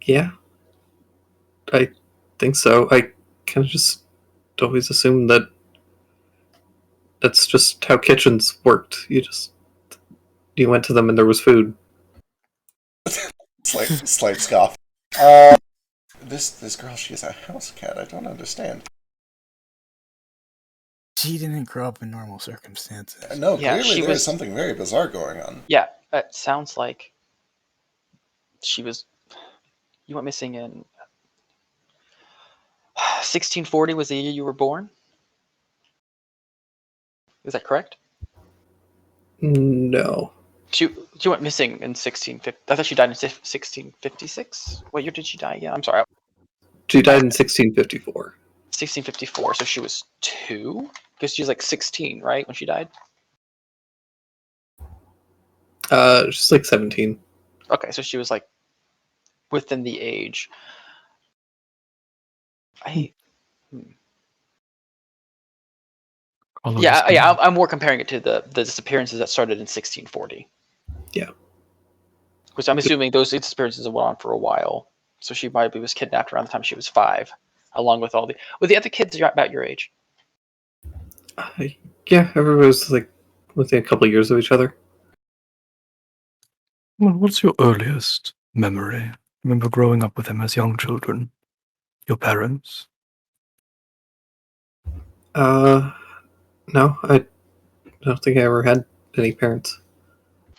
yeah, I think so. I kind of just always assumed that that's just how kitchens worked. You went to them and there was food. Slight scoff. This girl, she's a house cat. I don't understand. She didn't grow up in normal circumstances. No, Yeah, clearly she there's was- something very bizarre going on. Yeah, it sounds like she was. You went missing in 1640 was the year you were born. Is that correct? No. She went missing in 1650. I thought she died in 1656. What year did she die? Yeah, I'm sorry, She died in 1654. 1654. So she was 2, because she was like 16, right, when she died. She's like 17. Okay, so she was like within the age. I'm more comparing it to the disappearances that started in 1640. Yeah. Which I'm assuming those disappearances went on for a while. So she probably was kidnapped around the time she was 5, along with the other kids about your age. Yeah, everybody was like within a couple of years of each other. Well, what's your earliest memory? Remember growing up with them as young children? Your parents? No, I don't think I ever had any parents.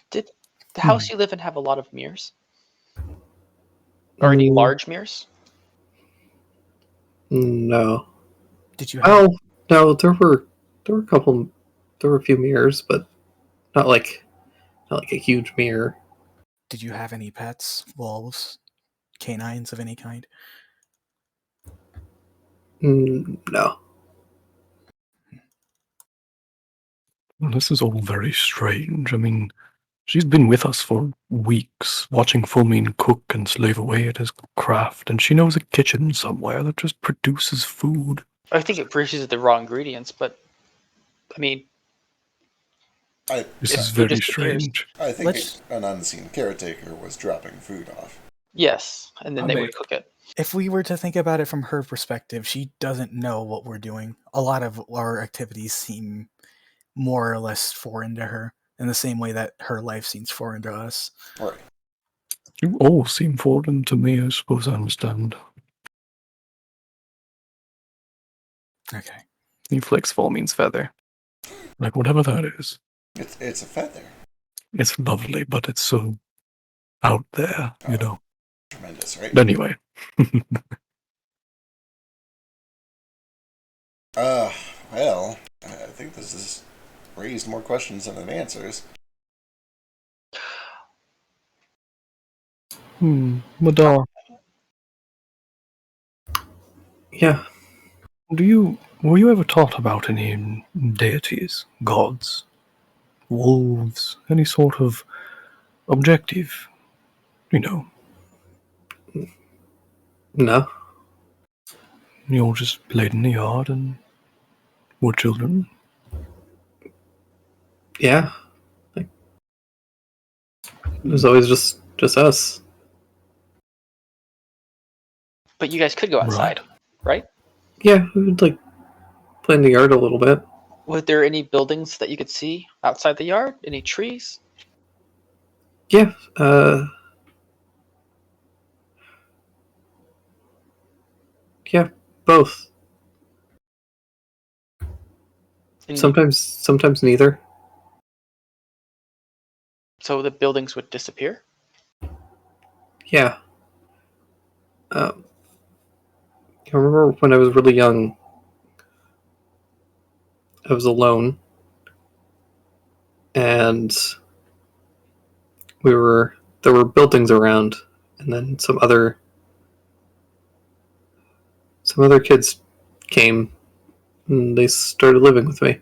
Did the house you live in have a lot of mirrors? Or any large mirrors? No. Did you have? Well, no, there were a few mirrors, but not like a huge mirror. Did you have any pets? Wolves, canines of any kind? No. Well, this is all very strange. I mean, she's been with us for weeks, watching Fulmin cook and slave away at his craft, and she knows a kitchen somewhere that just produces food. I think it produces the raw ingredients, but I mean, This If is food very disappears. strange. I think Let's- an unseen caretaker was dropping food off. yes, and then I they may- would cook it. If we were to think about it from her perspective, she doesn't know what we're doing. A lot of our activities seem more or less foreign to her, in the same way that her life seems foreign to us. Right. You all seem foreign to me, I suppose I understand. Okay. He flicks Fulmin's feather. Like, whatever that is. It's a feather. It's lovely, but it's so out there, you know. Tremendous, right? Anyway. Well, I think this has raised more questions than it answers. Madar, Yeah. were you ever taught about any deities, gods, wolves, any sort of objective? You know, No. you all just played in the yard and were children? Yeah. Like, it was always just us. But you guys could go outside, right? Yeah, we would like play in the yard a little bit. Were there any buildings that you could see outside the yard? Any trees? Yeah, yeah, both. And Sometimes neither. so the buildings would disappear? Yeah. I remember when I was really young, I was alone, and there were buildings around, and then some other kids came, and they started living with me.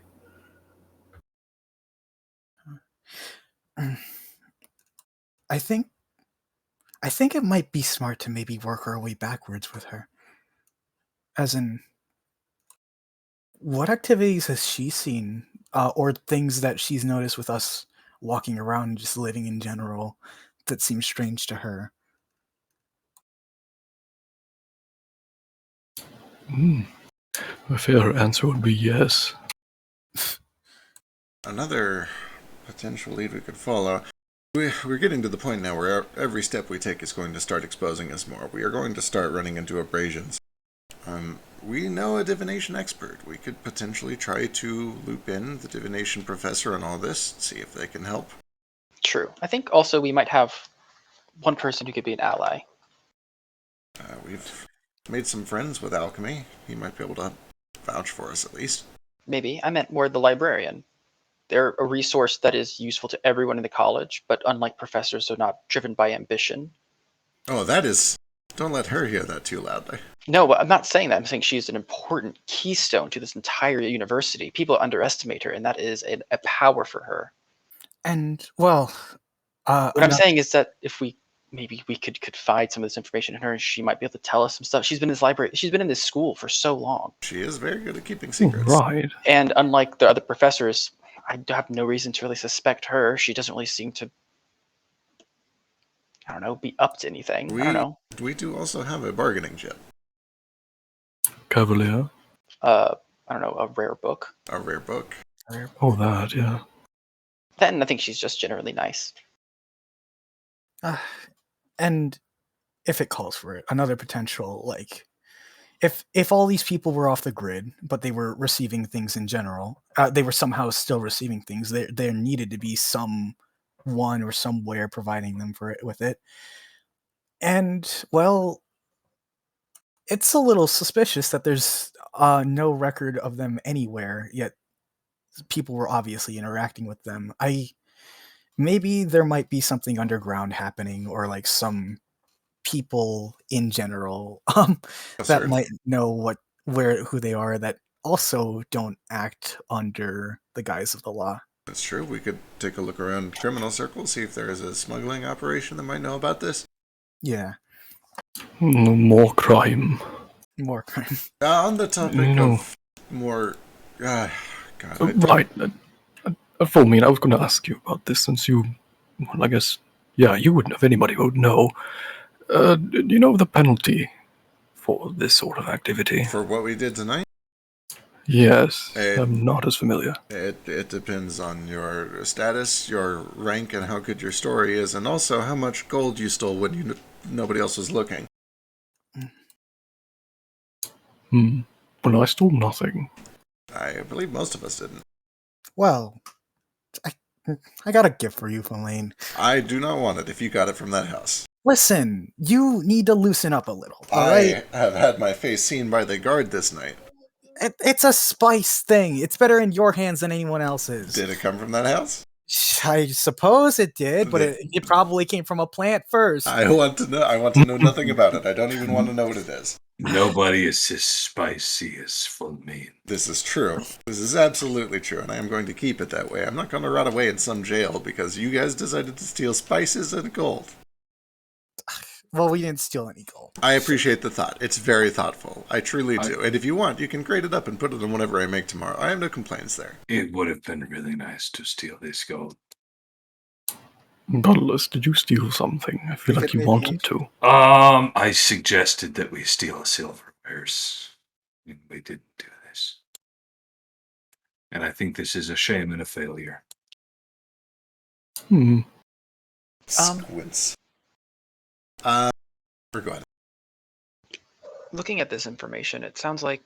I think it might be smart to maybe work our way backwards with her. As in, what activities has she seen, or things that she's noticed with us walking around and just living in general that seems strange to her? A fair answer would be yes. Another potential lead we could follow. We're getting to the point now where every step we take is going to start exposing us more. We are going to start running into abrasions. We know a divination expert. We could potentially try to loop in the divination professor on all this, see if they can help. True. I think also we might have one person who could be an ally. We've made some friends with alchemy. He might be able to vouch for us at least. Maybe. I meant more the librarian. They're a resource that is useful to everyone in the college, but unlike professors, they're not driven by ambition. Oh, that is... Don't let her hear that too loudly. No, I'm not saying that. I'm saying she's an important keystone to this entire university. People underestimate her, and that is a power for her. And, well... what I'm saying is that if we could confide some of this information in her, and she might be able to tell us some stuff. She's been in this library. She's been in this school for so long. She is very good at keeping secrets. Right. And unlike the other professors, I have no reason to really suspect her. She doesn't really seem to, I don't know, be up to anything. I don't know. We do also have a bargaining chip. Cavalier. I don't know, a rare book. A rare book. Oh, that, yeah. Then I think she's just generally nice. And if it calls for it, another potential, like, if all these people were off the grid, but they were receiving things in general, they were somehow still receiving things, there needed to be someone or somewhere providing them with it. And, well, it's a little suspicious that there's no record of them anywhere, yet people were obviously interacting with them. Maybe there might be something underground happening, or like some people in general that might know who they are, that also don't act under the guise of the law. That's true. We could take a look around criminal circles, see if there is a smuggling operation that might know about this. Yeah. More crime. More crime. On the topic of more... God, right. Fulmin, I was going to ask you about this, since you... Well, I guess... Yeah, you wouldn't have anybody who would know. Do you know the penalty for this sort of activity? For what we did tonight? Yes, I'm not as familiar. It depends on your status, your rank, and how good your story is, and also how much gold you stole when nobody else was looking. Well, I stole nothing. I believe most of us didn't. Well, I got a gift for you, Elaine. I do not want it if you got it from that house. Listen, you need to loosen up a little, alright? I have had my face seen by the guard this night. It's a spice thing. It's better in your hands than anyone else's. Did it come from that house? I suppose it did, but it probably came from a plant first. I want to know nothing about it. I don't even want to know what it is. Nobody is as spicy as Fulmin. This is true. This is absolutely true, and I am going to keep it that way. I'm not going to rot away in some jail because you guys decided to steal spices and gold. Well, we didn't steal any gold. I appreciate the thought. It's very thoughtful. I truly do. And if you want, you can grade it up and put it in whatever I make tomorrow. I have no complaints there. It would have been really nice to steal this gold. Bloodless, did you steal something? I feel like you wanted to. I suggested that we steal a silver purse. And we didn't do this. And I think this is a shame and a failure. Squints. We're going. Looking at this information, it sounds like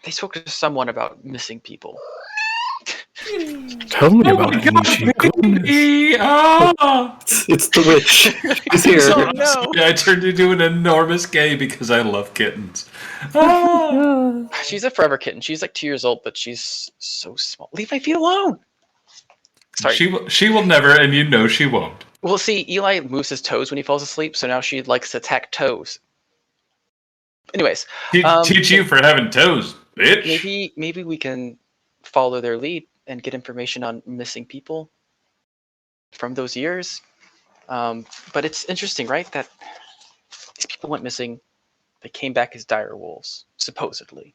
they spoke to someone about missing people. Tell me about it, Nishi. Goodness. It's the witch. She's here. So, no. I turned into an enormous gay because I love kittens. She's a forever kitten. She's like 2 years old, but she's so small. Leave my feet alone. Sorry. She will never, and you know she won't. Well, see, Eli moves his toes when he falls asleep, so now she likes to attack toes. Anyways, Teach you for having toes, bitch. maybe we can follow their lead and get information on missing people from those years. But it's interesting, right? That these people went missing. They came back as dire wolves, supposedly.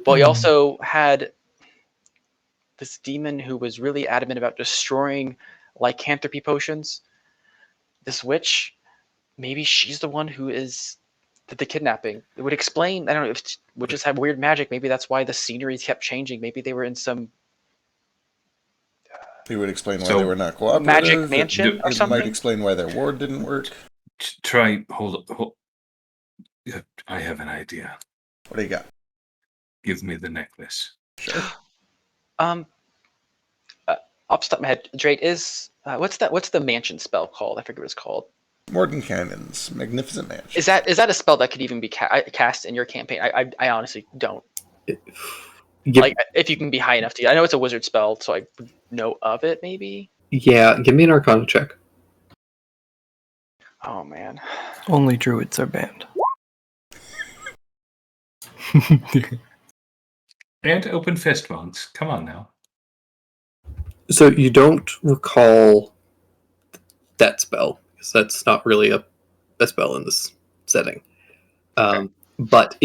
But we also had this demon who was really adamant about destroying lycanthropy potions. This witch, maybe she's the one who did the kidnapping. It would explain, I don't know, if witches have weird magic, maybe that's why the scenery kept changing. Maybe they were in some It would explain why they were not cooperative. magic mansion or It something. might explain why their ward didn't work. Hold. I have an idea. What do you got? Give me the necklace. Sure. Off the top of my head, Drake is what's the mansion spell called? I forget what it's called. Morden Cannon's Magnificent Mansion. Is that a spell that could even be cast in your campaign? I honestly don't. Like, if you can be high enough to. I know it's a wizard spell, so I would know of it. Maybe. Yeah, give me an Arcana check. Oh man. Only druids are banned. And open fist monks. Come on now. So you don't recall that spell, because that's not really a spell in this setting. But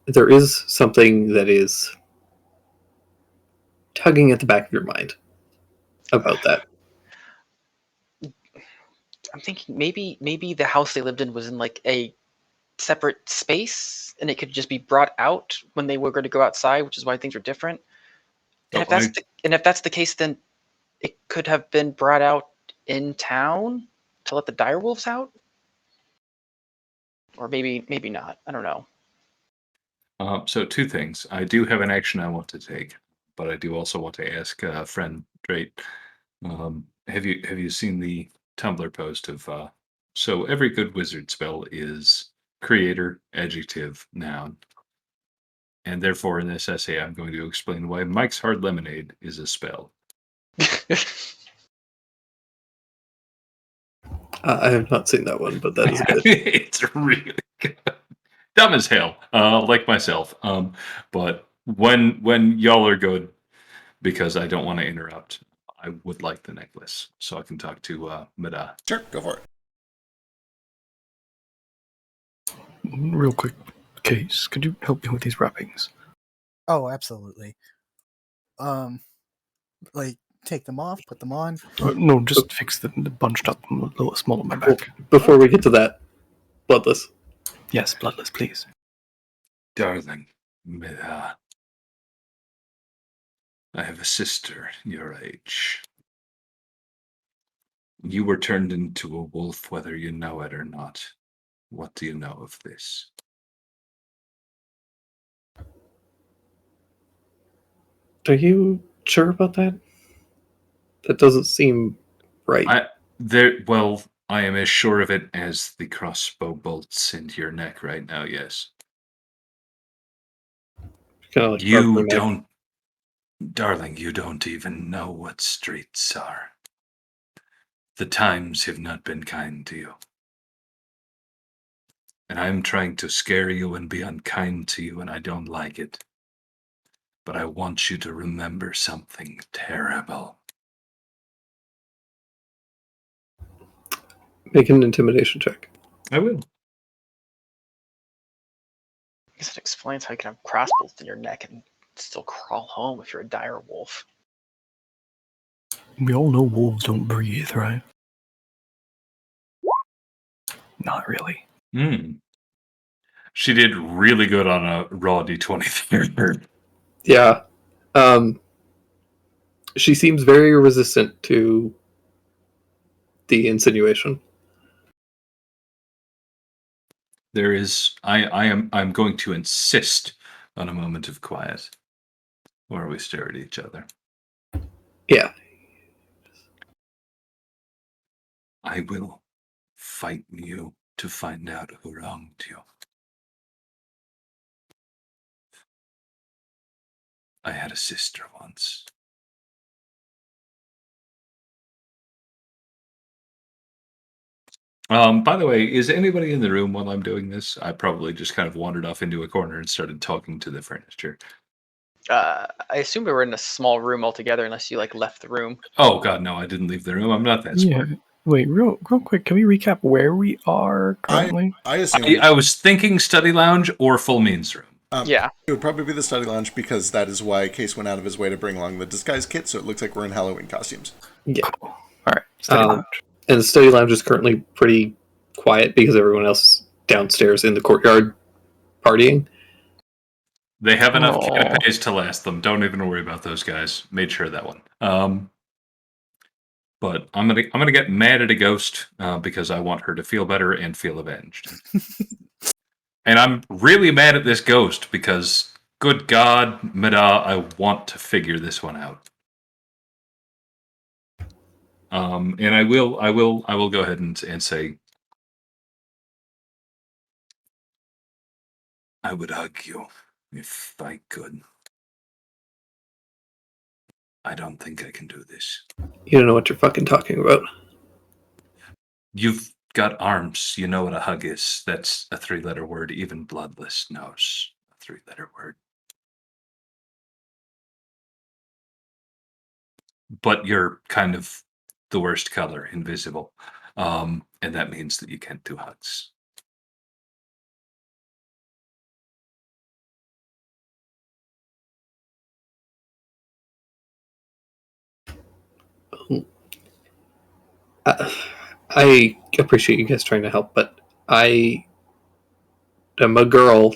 there is something that is tugging at the back of your mind about that. I'm thinking maybe the house they lived in was in like a separate space, and it could just be brought out when they were going to go outside, which is why things are different. And if that's the case, then it could have been brought out in town to let the direwolves out, or maybe not. I don't know. So two things. I do have an action I want to take, but I do also want to ask friend Drake. Have you seen the Tumblr post of so every good wizard spell is creator, adjective, noun. And therefore in this essay I'm going to explain why Mike's Hard Lemonade is a spell. I have not seen that one, but that is good. It's really good. Dumb as hell, like myself. But when y'all are good, because I don't want to interrupt, I would like the necklace so I can talk to Mada. Sure, go for it. Real quick, Case, could you help me with these wrappings? Oh, absolutely. Like, take them off, put them on. No, just fix the bunched up a little small on my back. Before we get to that, Bloodless. Yes, bloodless, please. Darling, Mada. I have a sister your age. You were turned into a wolf whether you know it or not. What do you know of this? Are you sure about that? That doesn't seem right. I am as sure of it as the crossbow bolts into your neck right now, yes. Like you don't, darling, you don't even know what streets are. The times have not been kind to you. And I'm trying to scare you and be unkind to you, and I don't like it. But I want you to remember something terrible. Make an intimidation check. I will. I guess it explains how you can have crossbows in your neck and still crawl home if you're a dire wolf. We all know wolves don't breathe, right? Not really. She did really good on a raw d20 there. Yeah. She seems very resistant to the insinuation. I'm going to insist on a moment of quiet where we stare at each other. Yeah. I will fight you to find out who wronged you. I had a sister once. By the way, is anybody in the room while I'm doing this? I probably just kind of wandered off into a corner and started talking to the furniture. I assume we were in a small room altogether, unless you like left the room. Oh God, no! I didn't leave the room. I'm not that smart. Wait, real quick. Can we recap where we are currently? I assume I was thinking study lounge or full means room. Yeah. It would probably be the study lounge because that is why Case went out of his way to bring along the disguise kit, so it looks like we're in Halloween costumes. Yeah. All right. Study lounge. And the study lounge is currently pretty quiet because everyone else is downstairs in the courtyard partying. They have enough canapes to last them. Don't even worry about those guys. Made sure of that one. But I'm gonna get mad at a ghost because I want her to feel better and feel avenged. And I'm really mad at this ghost because, good God, Mida, I want to figure this one out. And I will go ahead and say, I would hug you if I could. I don't think I can do this. You don't know what you're fucking talking about. You've got arms. You know what a hug is. That's a 3-letter word. Even Bloodless knows a 3-letter word. But you're kind of the worst color, invisible. And that means that you can't do hugs. I appreciate you guys trying to help, but I am a girl.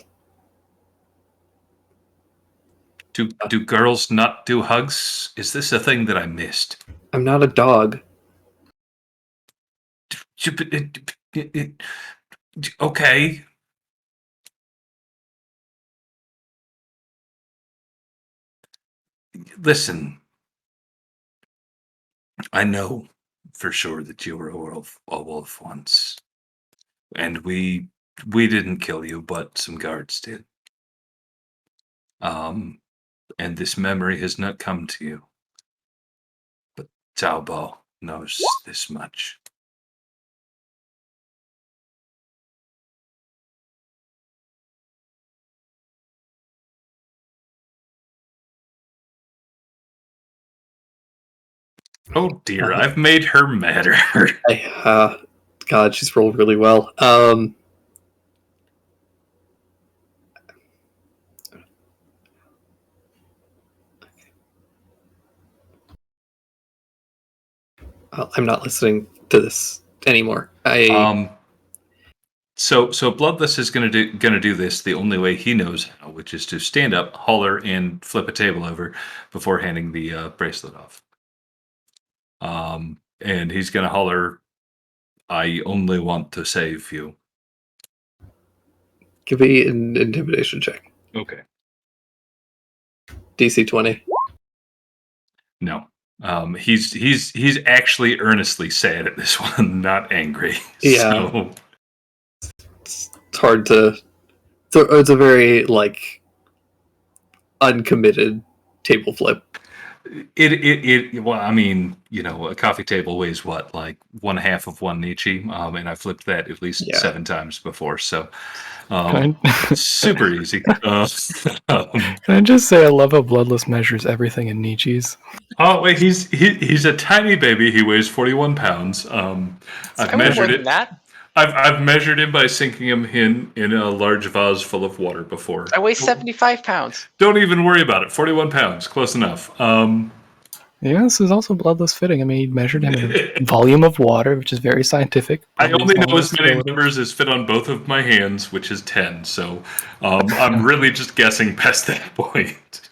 Do girls not do hugs? Is this a thing that I missed? I'm not a dog. Okay. Listen, I know for sure that you were a wolf once. And we didn't kill you, but some guards did. And this memory has not come to you. But Taobo knows this much. Oh dear, I've made her madder. God, she's rolled really well. I'm not listening to this anymore. So Bloodless is gonna do this the only way he knows how, which is to stand up, holler, and flip a table over before handing the bracelet off. And he's gonna holler, "I only want to save you." Give me an intimidation check. Okay. DC 20. No. He's actually earnestly sad at this one, not angry. Yeah. So. It's hard to. It's a very uncommitted table flip. Well, I mean, a coffee table weighs what, like 1/2 of one Nietzsche, and I flipped that at least 7 times before, so super easy. Can I just say I love how Bloodless measures everything in Nietzsche's? Oh wait, he's a tiny baby. He weighs 41 pounds. I've measured it. That. I've measured him by sinking him in a large vase full of water before. I weigh 75 pounds. Don't even worry about it. 41 pounds, close enough. Yeah, this is also bloodless fitting. I mean, he measured him in a volume of water, which is very scientific. I Probably only know small as many ability. numbers as fit on both of my hands, which is 10. So I'm really just guessing past that point.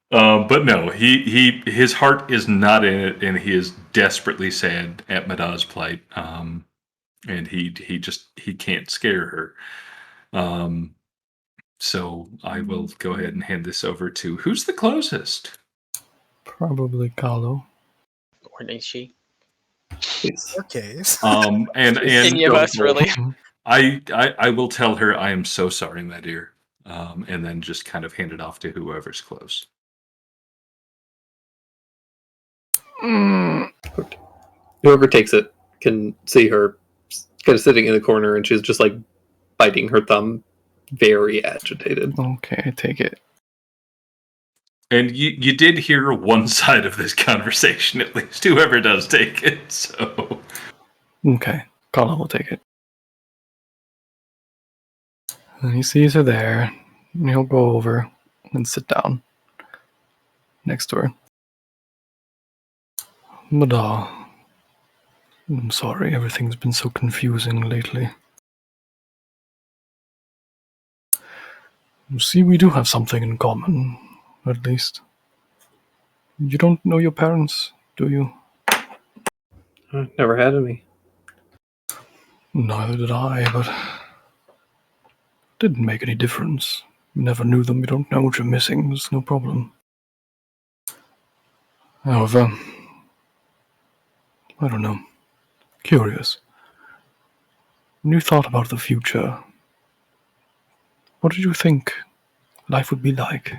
But no, his heart is not in it, and he is desperately sad at Mada's plight. And he can't scare her. So I will go ahead and hand this over to who's the closest? Probably Carlo. Or Nishi. Please. Okay. And Any of us, really. I will tell her I am so sorry, my dear, and then just kind of hand it off to whoever's close. Whoever takes it can see her kind of sitting in the corner, and she's just like biting her thumb, very agitated. Okay, I take it. And you did hear one side of this conversation, at least, whoever does take it. So Okay, Carlo will take it. And he sees her there, and he'll go over and sit down next to her. Mada, I'm sorry, everything's been so confusing lately. You see, we do have something in common, at least. You don't know your parents, do you? Never had any. Neither did I, but it didn't make any difference. You never knew them, you don't know what you're missing, it's no problem. However, I don't know. Curious. When you thought about the future, what did you think life would be like?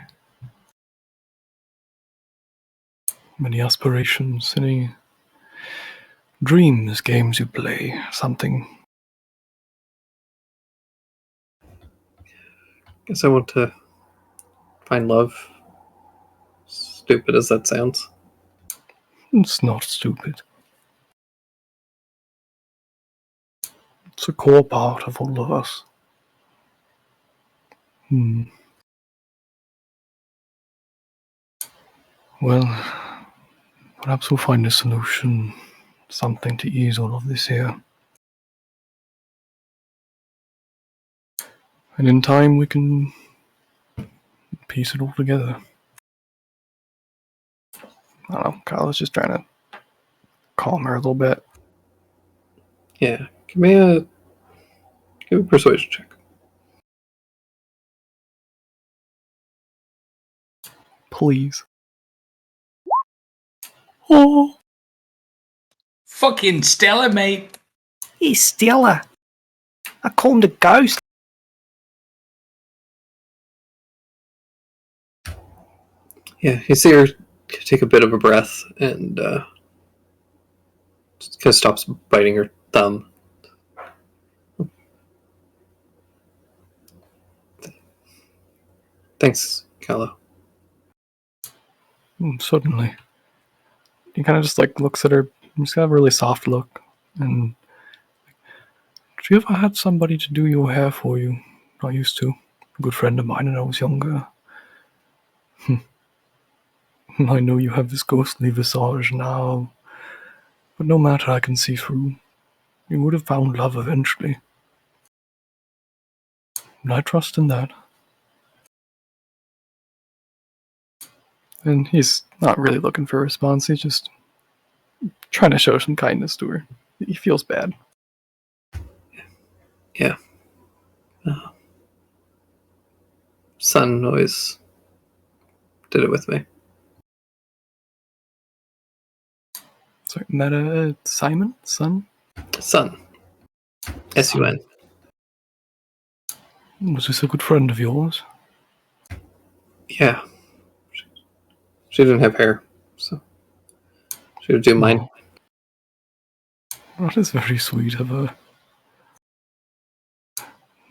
Any aspirations, any dreams, games you play, something? Guess I want to find love. Stupid as that sounds. It's not stupid. It's a core part of all of us. Well, perhaps we'll find a solution, something to ease all of this here. And in time we can piece it all together. I don't know, Kyle is just trying to calm her a little bit. Yeah, give me a persuasion check. Please. Oh, fucking Stella, mate. Hey, Stella. I call him the ghost. Yeah, you see her take a bit of a breath and just kind of stops biting her thumb. Thanks, Callow. Suddenly. He kind of just like looks at her, he's got a really soft look, and have you ever had somebody to do your hair for you? I used to. A good friend of mine when I was younger. I know you have this ghostly visage now, but no matter, I can see through. You would have found love eventually. And I trust in that. And he's not really looking for a response, he's just trying to show some kindness to her. He feels bad. Yeah. Son always did it with me. Sorry, Meta Simon? Son? Son. S-U-N. Was this a good friend of yours? Yeah. She didn't have hair, so she would do mine. That is very sweet of her.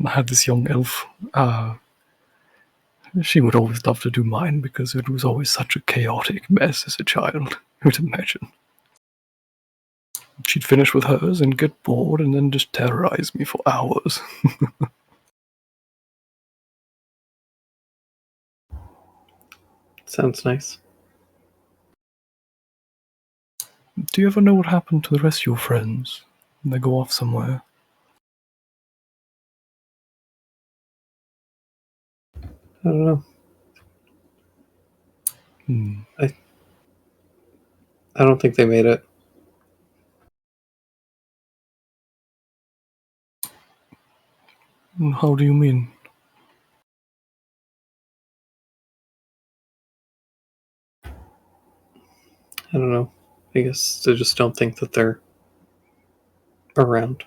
I had this young elf. She would always love to do mine because it was always such a chaotic mess as a child. Who'd imagine? She'd finish with hers and get bored and then just terrorize me for hours. Sounds nice. Do you ever know what happened to the rest of your friends? They go off somewhere. I don't know. I don't think they made it. How do you mean? I don't know. I guess I just don't think that they're around.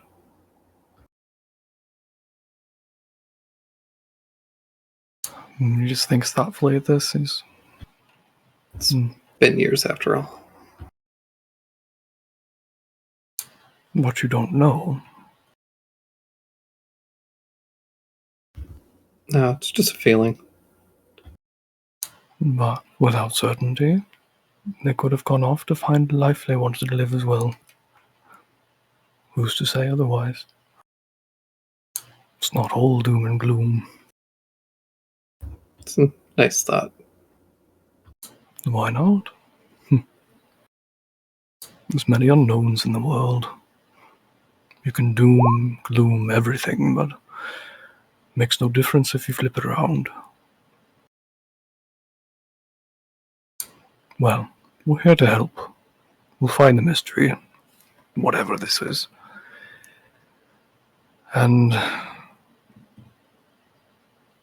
He just thinks thoughtfully at this. It's been years after all. What you don't know. No, it's just a feeling. But without certainty, they could have gone off to find the life they wanted to live as well. Who's to say otherwise? It's not all doom and gloom. It's a nice thought. Why not? There's many unknowns in the world. You can doom, gloom everything, but it makes no difference if you flip it around. Well, we're here to help. We'll find the mystery, whatever this is. And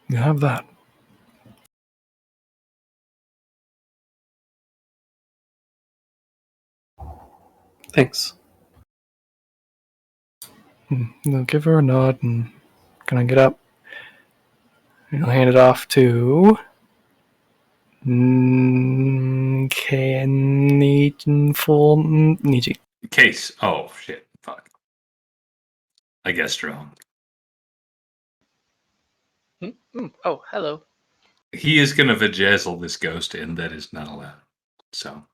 you have that. Thanks. I'll give her a nod and can I get up? And I'll hand it off to Niji. Case. Oh, shit. Fuck. I guessed wrong. Oh, hello. He is going to vajazzle this ghost, and that is not allowed. So.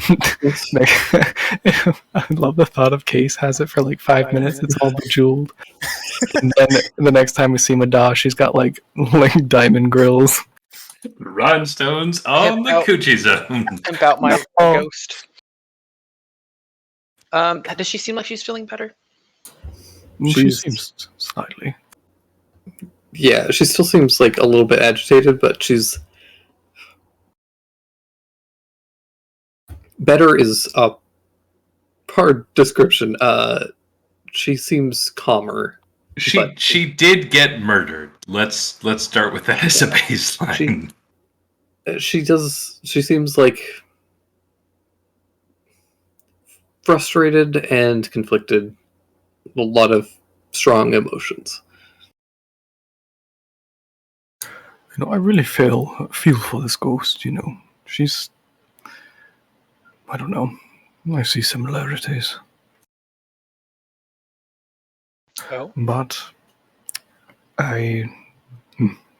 I love the thought of Case has it for like 5 minutes. It's all bejeweled. And then the next time we see Maddah, she's got like diamond grills. Rhinestones on the coochie zone. Pimp out my ghost. Does she seem like she's feeling better? She seems slightly. Yeah, she still seems like a little bit agitated, but she's better is a hard description. She seems calmer. She did get murdered. Let's start with that as a baseline. She seems like frustrated and conflicted. A lot of strong emotions. You know, I really feel for this ghost, you know. She's... I don't know. I see similarities. Oh. But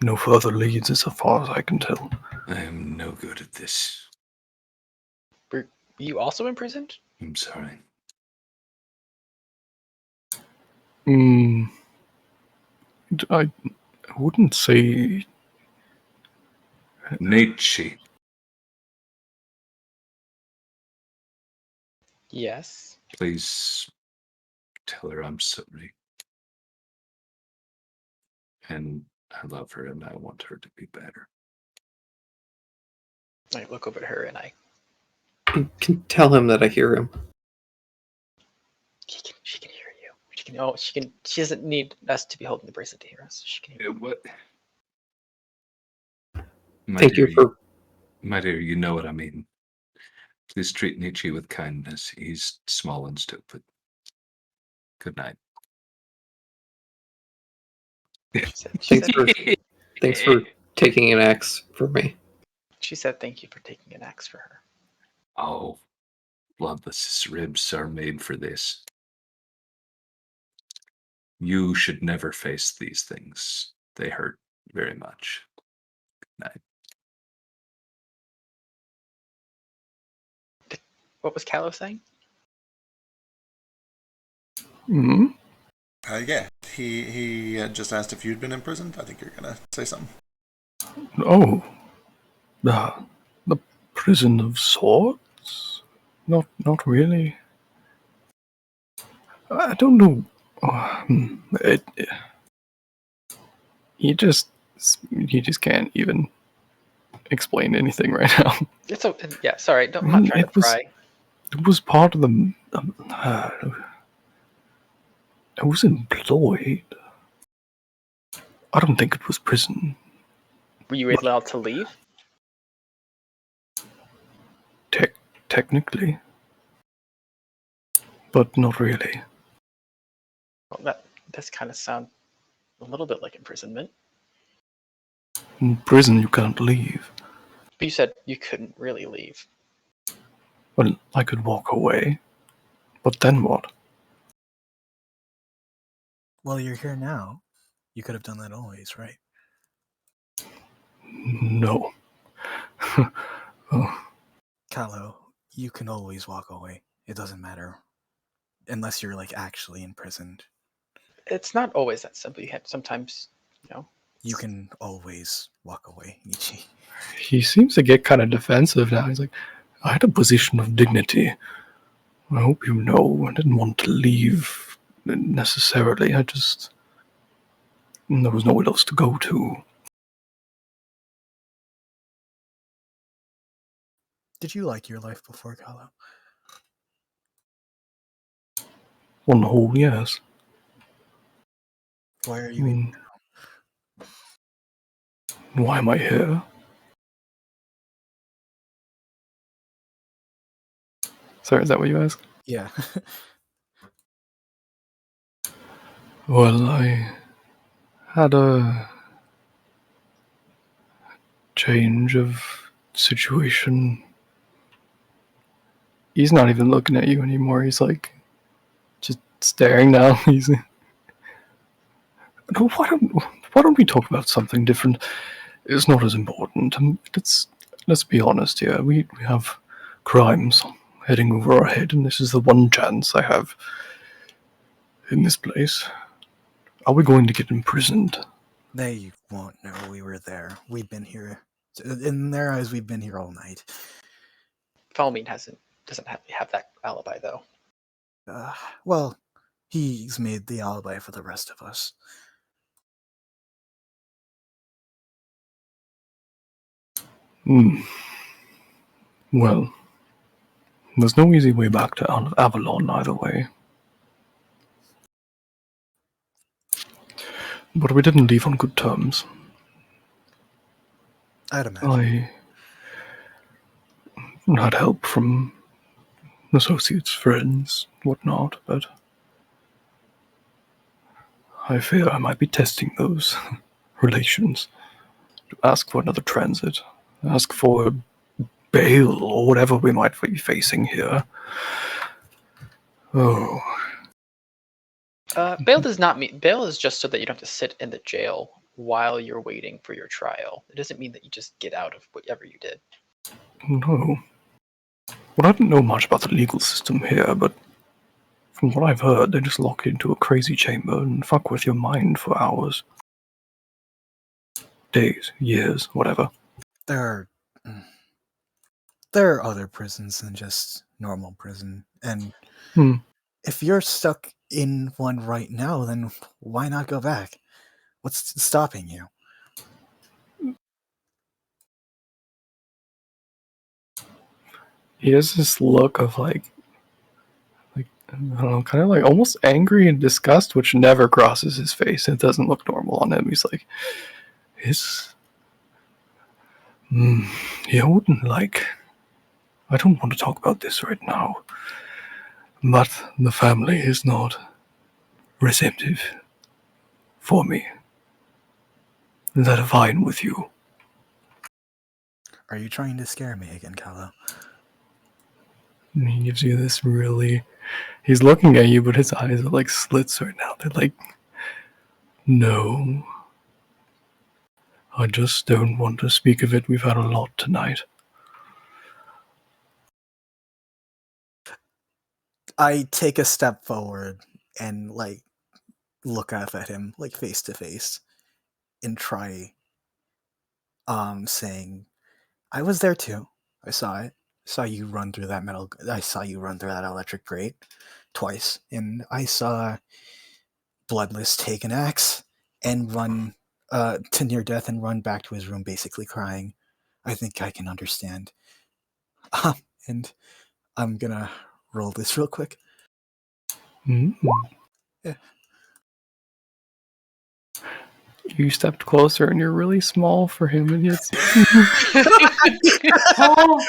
no further leads as far as I can tell. I am no good at this. Were you also imprisoned? I'm sorry. I wouldn't say... Nietzsche. Yes. Please tell her I'm sorry. And I love her and I want her to be better. I look over at her and I... You can tell him that I hear him. She can hear you. She doesn't need us to be holding the bracelet to hear us. She can hear you. What? Thank you for... My dear, you know what I mean. Please treat Nietzsche with kindness. He's small and stupid. Good night. Thanks for taking an axe for me. She said thank you for taking an axe for her. Oh, bloodless ribs are made for this. You should never face these things. They hurt very much. Good night. What was Callow saying? Yeah, he just asked if you'd been imprisoned. I think you're gonna say something. Oh, the prison of sorts. Not really. I don't know. He just can't even explain anything right now. It's yeah. Sorry, I'm not trying to pry. It was part of the. I was employed. I don't think it was prison. Were you allowed to leave? Technically, but not really. Well, that does kind of sound a little bit like imprisonment. In prison, you can't leave. But you said you couldn't really leave. Well, I could walk away, but then what? Well, you're here now. You could have done that always, right? No. Oh. Callow, you can always walk away. It doesn't matter. Unless you're, like, actually imprisoned. It's not always that simple. You have sometimes, You can always walk away, Ichi. He seems to get kind of defensive now. He's like, I had a position of dignity. I hope you know I didn't want to leave necessarily. There was nowhere else to go to. Did you like your life before, Callow? On the whole, yes. Why are you in now? Why am I here? Sorry, is that what you asked? Yeah. Well, I had a change of situation. He's not even looking at you anymore. He's like just staring now. He's no, why don't we talk about something different? It's not as important. Let's be honest here. We have crimes heading over our head, and this is the one chance I have in this place. Are we going to get imprisoned? They won't know we were there. We've been here. In their eyes, we've been here all night. Falmine doesn't have that alibi, though. Well, he's made the alibi for the rest of us. Well, there's no easy way back to Avalon either way. But we didn't leave on good terms. I'd imagine. I had help from associates, friends, whatnot, but I fear I might be testing those relations. To ask for another transit, ask for bail or whatever we might be facing here. Oh. Bail does not mean bail is just so that you don't have to sit in the jail while you're waiting for your trial. It doesn't mean that you just get out of whatever you did. No. Well, I don't know much about the legal system here, but from what I've heard, they just lock you into a crazy chamber and fuck with your mind for hours. Days, years, whatever. There are other prisons than just normal prison, and if you're stuck in one right now, then why not go back? What's stopping you? He has this look of like I don't know, kind of like almost angry and disgust, which never crosses his face. It doesn't look normal on him. He's like, yeah, I wouldn't like. I don't want to talk about this right now, but the family is not receptive for me. Is that fine with you? Are you trying to scare me again, Callow? And he gives you this really. He's looking at you, but his eyes are like slits right now. They're like, no. I just don't want to speak of it. We've had a lot tonight. I take a step forward and, like, look up at him, like, face to face, and try saying, I was there too. I saw it. saw you run through that metal. I saw you run through that electric grate twice, and I saw Bloodless take an axe and run to near death and run back to his room, basically crying. I think I can understand. And I'm gonna roll this real quick. Mm. Yeah. You stepped closer and you're really small for him, and it's Oh,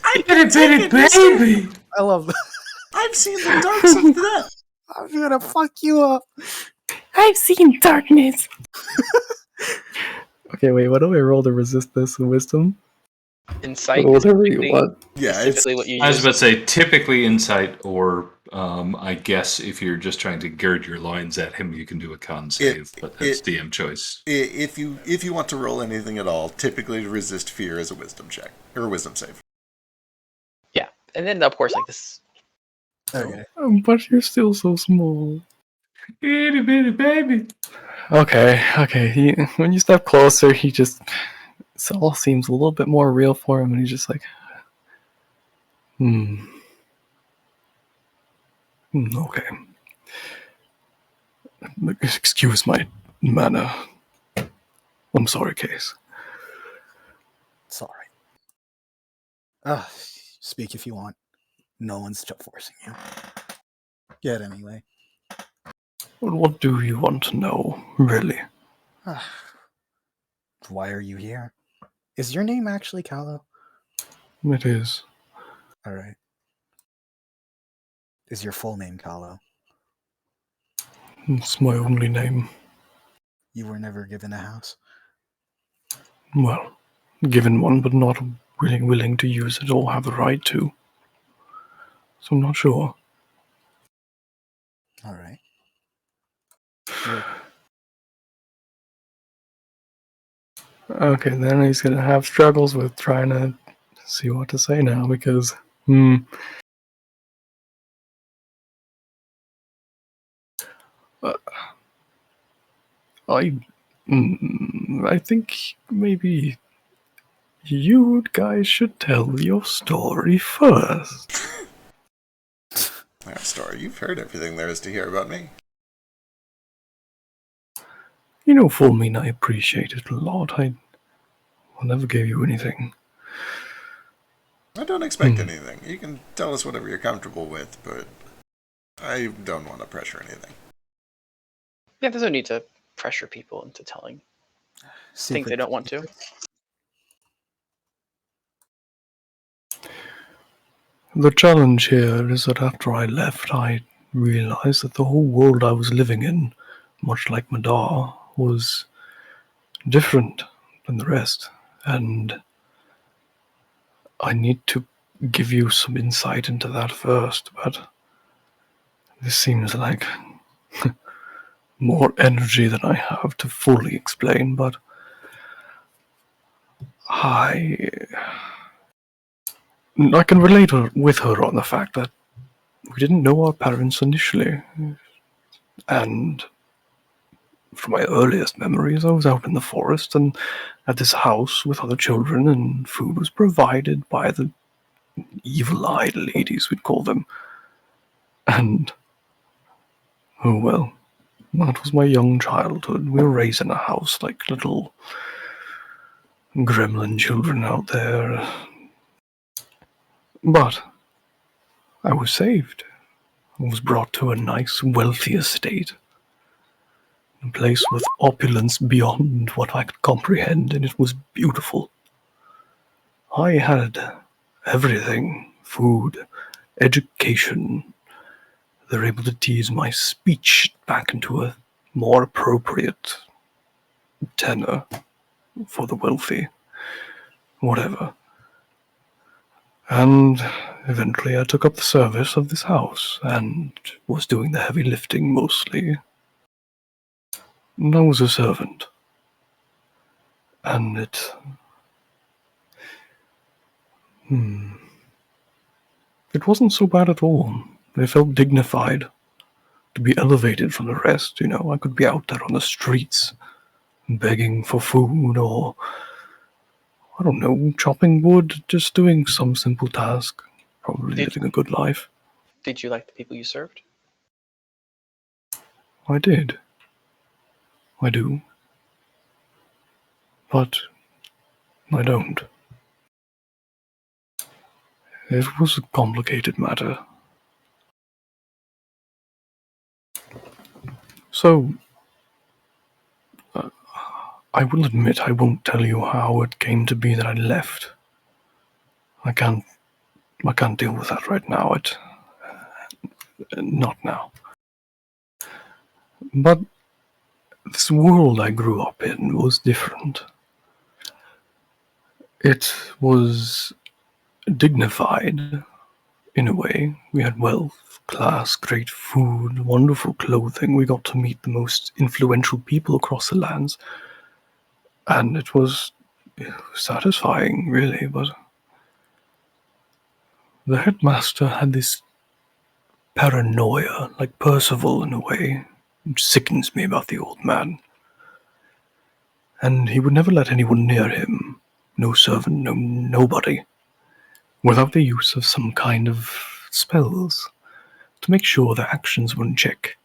I did it, baby. I love that. I've seen the darks of death. I'm gonna fuck you up. I've seen darkness. Okay, wait, what do I roll to resist this? Wisdom? Insight is Whatever you typically- want. Yeah, it's specifically what you I was use. about to say typically insight, or I guess if you're just trying to gird your loins at him, you can do a con save, but that's DM choice. if you want to roll anything at all, typically to resist fear is a wisdom check or a wisdom save. Yeah, and then of course like this. Okay. But you're still so small. Itty bitty baby. Okay. When you step closer, it all seems a little bit more real for him, and he's just like, okay. Excuse my manner. I'm sorry, Case. It's all right. Speak if you want. No one's forcing you. Yet anyway. Well, what do you want to know, really? Why are you here? Is your name actually Callow? It is. All right. Is your full name Callow? It's my only name. You were never given a house? Well, given one, but not willing to use it or have the right to. So I'm not sure. All right. Okay, then he's gonna have struggles with trying to see what to say now because, I think maybe you guys should tell your story first. Our story. You've heard everything there is to hear about me. You know, for me, I appreciate it a lot. I never gave you anything. I don't expect anything. You can tell us whatever you're comfortable with, but I don't want to pressure anything. Yeah, there's no need to pressure people into telling things they don't want to. The challenge here is that after I left, I realized that the whole world I was living in, much like Madar, was different than the rest, and I need to give you some insight into that first, but this seems like more energy than I have to fully explain, but I can relate with her on the fact that we didn't know our parents initially, and from my earliest memories, I was out in the forest and at this house with other children, and food was provided by the evil-eyed ladies, we'd call them. And, oh well, that was my young childhood. We were raised in a house like little gremlin children out there. But I was saved. I was brought to a nice, wealthy estate. A place with opulence beyond what I could comprehend, and it was beautiful. I had everything: food, education. They're able to tease my speech back into a more appropriate tenor for the wealthy. Whatever. And eventually I took up the service of this house and was doing the heavy lifting mostly. And I was a servant. And it wasn't so bad at all. It felt dignified to be elevated from the rest, you know. I could be out there on the streets begging for food or I don't know, chopping wood, just doing some simple task. Probably living a good life. Did you like the people you served? I did. I do. But I don't. It was a complicated matter. So, I will admit I won't tell you how it came to be that I left. I can't deal with that right now. Not now. But this world I grew up in was different. It was dignified, in a way. We had wealth, class, great food, wonderful clothing. We got to meet the most influential people across the lands. And it was satisfying, really, but the headmaster had this paranoia, like Percival in a way, which sickens me about the old man. And he would never let anyone near him, no servant, nobody, without the use of some kind of spells to make sure their actions were in check,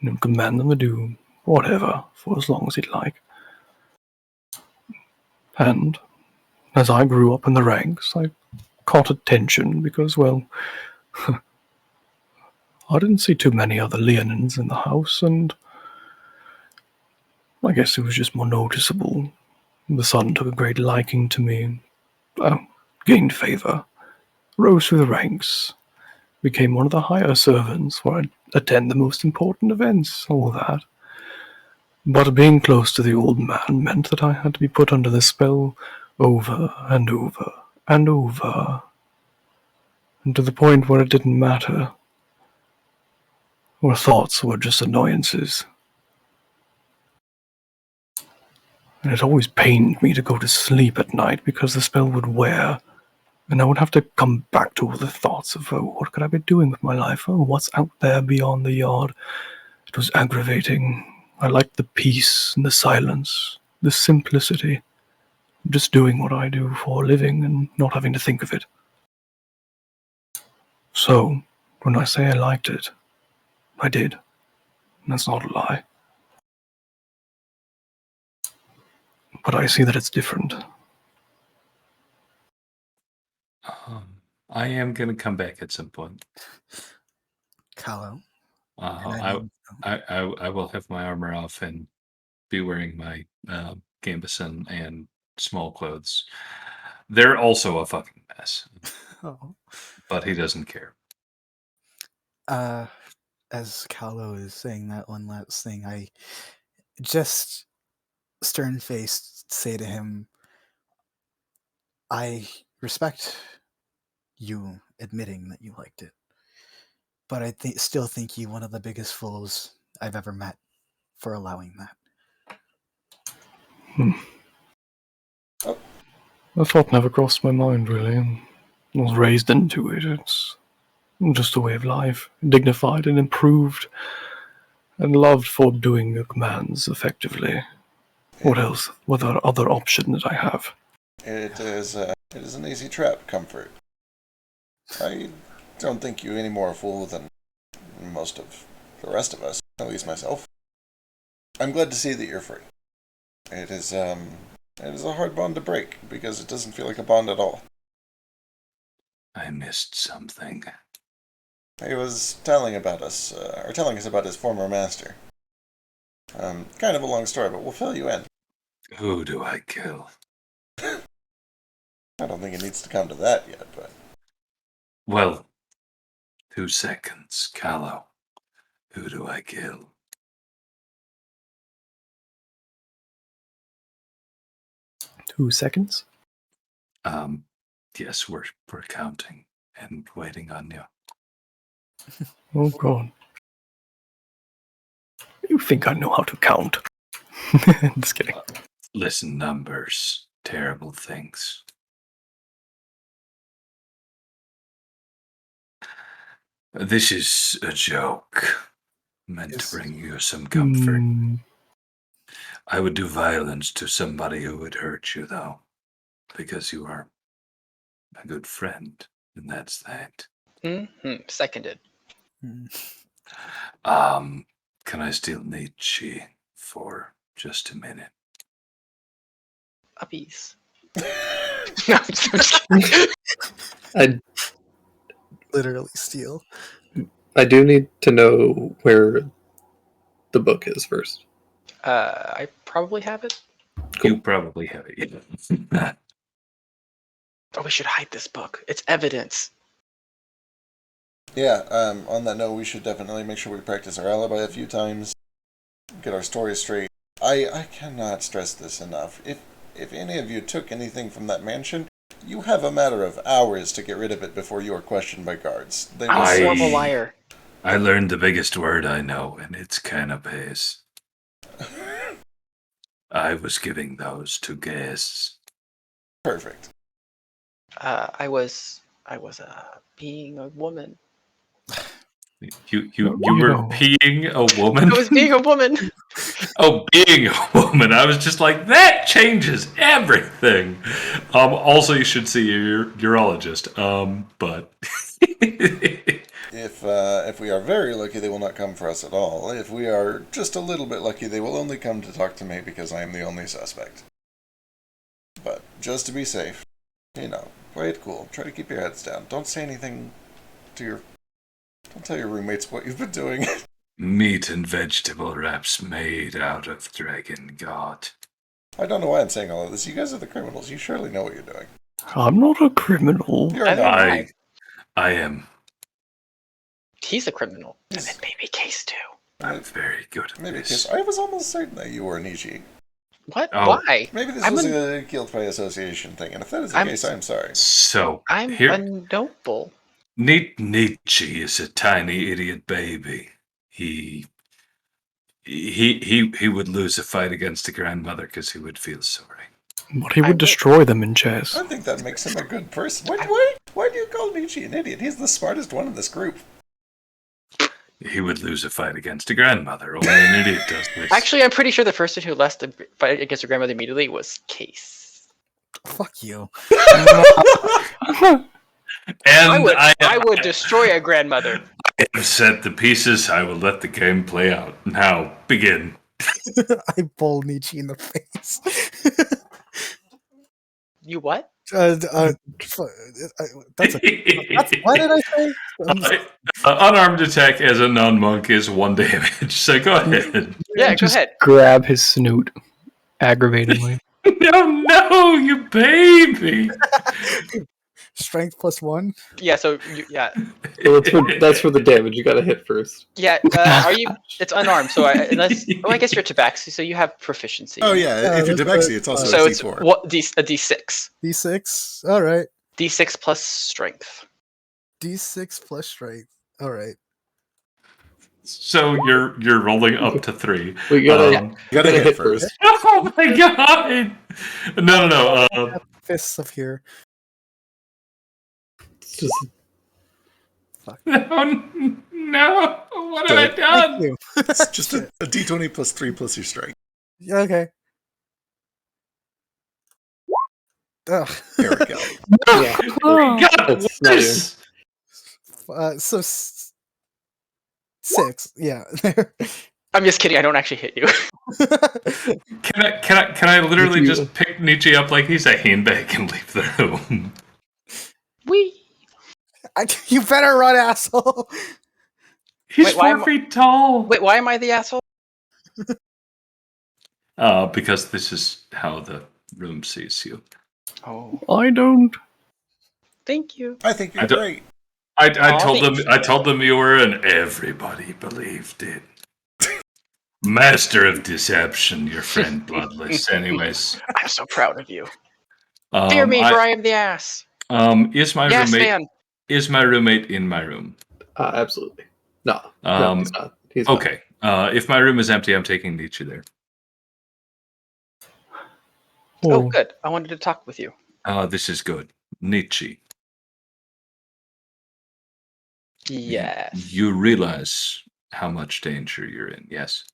and then command them to do whatever for as long as he'd like. And as I grew up in the ranks, I caught attention because, well, I didn't see too many other Leonins in the house, and I guess it was just more noticeable. The son took a great liking to me, gained favor, rose through the ranks, became one of the higher servants where I'd attend the most important events, all that. But being close to the old man meant that I had to be put under the spell over and over and over, and to the point where it didn't matter, where thoughts were just annoyances. And it always pained me to go to sleep at night because the spell would wear, and I would have to come back to all the thoughts of, oh, what could I be doing with my life? Oh, what's out there beyond the yard? It was aggravating. I liked the peace and the silence, the simplicity, just doing what I do for a living and not having to think of it. So, when I say I liked it, I did. And that's not a lie. But I see that it's different. I am going to come back at some point. Callow. I will have my armor off and be wearing my gambeson and small clothes. They're also a fucking mess. Oh. But he doesn't care. As Callow is saying that one last thing, I just stern-faced say to him, I respect you admitting that you liked it, but I still think you one of the biggest fools I've ever met for allowing that. The thought never crossed my mind, really. I was raised into it. It's just a way of life, dignified and improved, and loved for doing the commands effectively. What else? What other option did I have? It is an easy trap, comfort. I don't think you any more a fool than most of the rest of us, at least myself. I'm glad to see that you're free. It is a hard bond to break, because it doesn't feel like a bond at all. I missed something. He was telling us about his former master. Kind of a long story, but we'll fill you in. Who do I kill? I don't think it needs to come to that yet, but... Well, 2 seconds, Callow. Who do I kill? Two seconds? Yes, we're counting and waiting on you. Oh, God. You think I know how to count? Just kidding. Listen, numbers. Terrible things. This is a joke. Meant to bring you some comfort. I would do violence to somebody who would hurt you, though. because you are a good friend, and that's that. Seconded. Can I steal Nietzsche for just a minute? Uppies. No, I'm just kidding. I Literally steal. I do need to know where the book is first. I probably have it. You probably have it. Yeah. Oh, we should hide this book. It's evidence. Yeah, on that note, we should definitely make sure we practice our alibi a few times, get our story straight. I cannot stress this enough. If any of you took anything from that mansion, you have a matter of hours to get rid of it before you are questioned by guards. They will I'm I- more of a liar. I learned the biggest word I know, and it's canapes. I was giving those to guests. Perfect. I was being a woman. You were peeing a woman? I was being a woman. Oh, being a woman. I was just like, that changes everything. Also, you should see your urologist. But If we are very lucky, they will not come for us at all. If we are just a little bit lucky, they will only come to talk to me because I am the only suspect. But just to be safe, play it cool. Try to keep your heads down. Don't say anything to don't tell your roommates what you've been doing. meat and vegetable wraps made out of dragon god. I don't know why I'm saying all of this. You guys are the criminals. You surely know what you're doing. I'm not a criminal. You're I not. mean, I am. He's a criminal. Yes. And then maybe Case too. I'm very good at Maybe this. because I was almost certain that you were Nishi. What? Oh. Why? Maybe this I'm was a guilt by association thing, and if that is the case, I'm sorry. So, I'm here, a noble. Nietzsche is a tiny idiot baby. He would lose a fight against a grandmother because he would feel sorry. But he I would would- destroy them in chess. I think that makes him a good person. Why do you call Nietzsche an idiot? He's the smartest one in this group. He would lose a fight against a grandmother. Only an idiot does this. Actually, I'm pretty sure the person who lost the fight against her grandmother immediately was Case. Fuck you. and I would destroy a grandmother. I have set the pieces. I will let the game play out. Now, begin. I bowl Nietzsche in the face. You what? That's what did I say? Unarmed attack as a non-monk is 1 damage. So go ahead. Yeah, go Just ahead. grab his snoot aggravatingly. No, you baby. Strength +1. Yeah, so Well, that's for the damage. You got to hit first. yeah. Are you? It's unarmed, so I guess you're tabaxi, so you have proficiency. Oh yeah, if you're that's Tabaxi, right. it's also So a it's D4. what a d6. D6. All right. D6 plus strength. D6 plus strength. All right. So you're rolling up to 3. We gotta, You gotta hit first. Oh my god! No. Fists up here. it's just No! What have I Thank done? you. It's just a D20 plus 3 plus your strength. Yeah, okay. Ugh. There we go. yeah. Oh, God, That's not worse. So 6. Yeah. There. I'm just kidding. I don't actually hit you. Can I literally You- just pick Nietzsche up like he's a handbag and leave the room? Wee. You better run, asshole. He's Wait, why 4 am I- feet tall. Wait, why am I the asshole? Because this is how the room sees you. Oh, I don't. thank you. I think you're I don't- great. I Aw, told them you were, and everybody believed it. Master of deception, your friend Bloodless. Anyways, I'm so proud of you. Fear me, I- for I am the ass. is my Yes, roommate man. is my roommate in my room? Absolutely. No, Um, he's not. He's not. Okay. If my room is empty, I'm taking Nietzsche there. Oh, Oh, good. I wanted to talk with you. This is good. Nietzsche. Yes. You realize how much danger you're in, yes?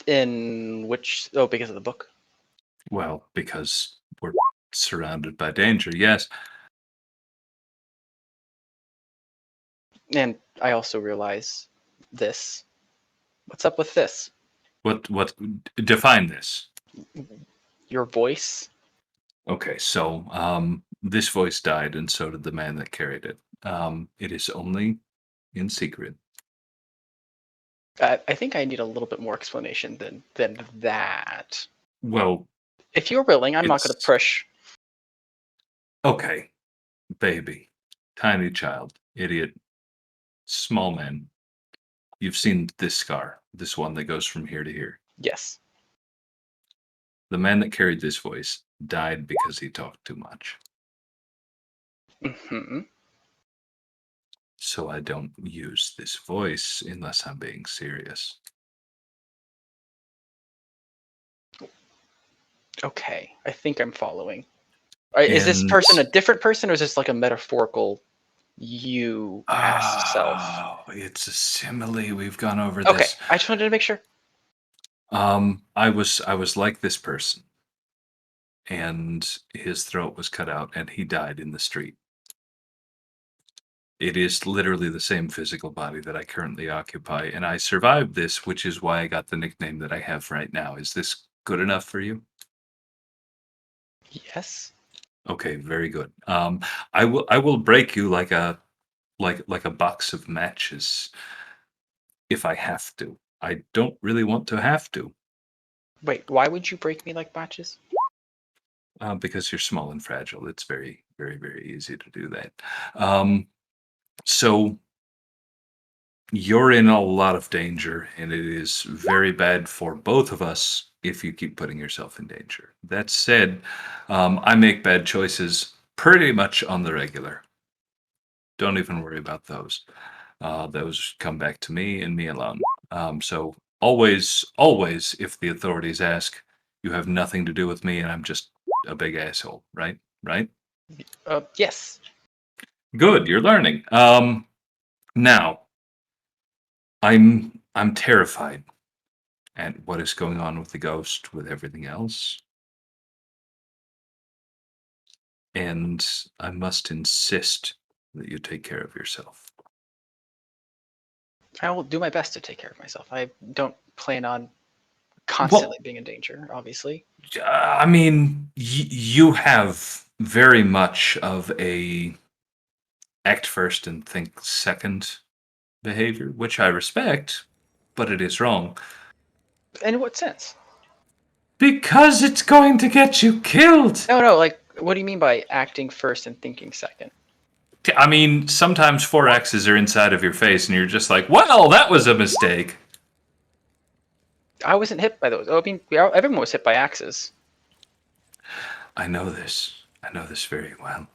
In which? Oh, because of the book. Well, because we're surrounded by danger, yes. And I also realize this. What's up with this? What define this? Your voice? Okay, so this voice died, and so did the man that carried it. It is only in secret. I think I need a little bit more explanation than that. Well, If you're willing, I'm not going to it's push. okay, baby, tiny child, idiot, small man. You've seen this scar, this one that goes from here to here. Yes. The man that carried this voice died because he talked too much. Hmm. So I don't use this voice unless I'm being serious. Okay, I think I'm following. Is this And person a different person, or is this like a metaphorical you past self? It's a simile. We've gone over Okay, this. I just wanted to make sure. I was like this person, and his throat was cut out, and he died in the street. It is literally the same physical body that I currently occupy, and I survived this, which is why I got the nickname that I have right now. Is this good enough for you? Yes. Okay, very good. I will break you like a box of matches if I have to. I don't really want to have to. Wait, why would you break me like matches? Because you're small and fragile. It's very, very, very easy to do that. So you're in a lot of danger, and it is very bad for both of us if you keep putting yourself in danger. That said, I make bad choices pretty much on the regular. Don't even worry about those. Those come back to me and me alone. So always, always, if the authorities ask, you have nothing to do with me, and I'm just a big asshole, right? Right? Yes. Good, you're learning. Now, I'm terrified at what is going on with the ghost, with everything else. And I must insist that you take care of yourself. I will do my best to take care of myself. I don't plan on constantly being in danger, obviously. I mean, you have very much of a act first and think second behavior, which I respect, but it is wrong. In what sense? Because it's going to get you killed. No, like, what do you mean by acting first and thinking second? I mean, sometimes 4Xs are inside of your face, and you're just like, well, that was a mistake. I wasn't hit by those. I mean, everyone was hit by axes. I know this. I know this very well.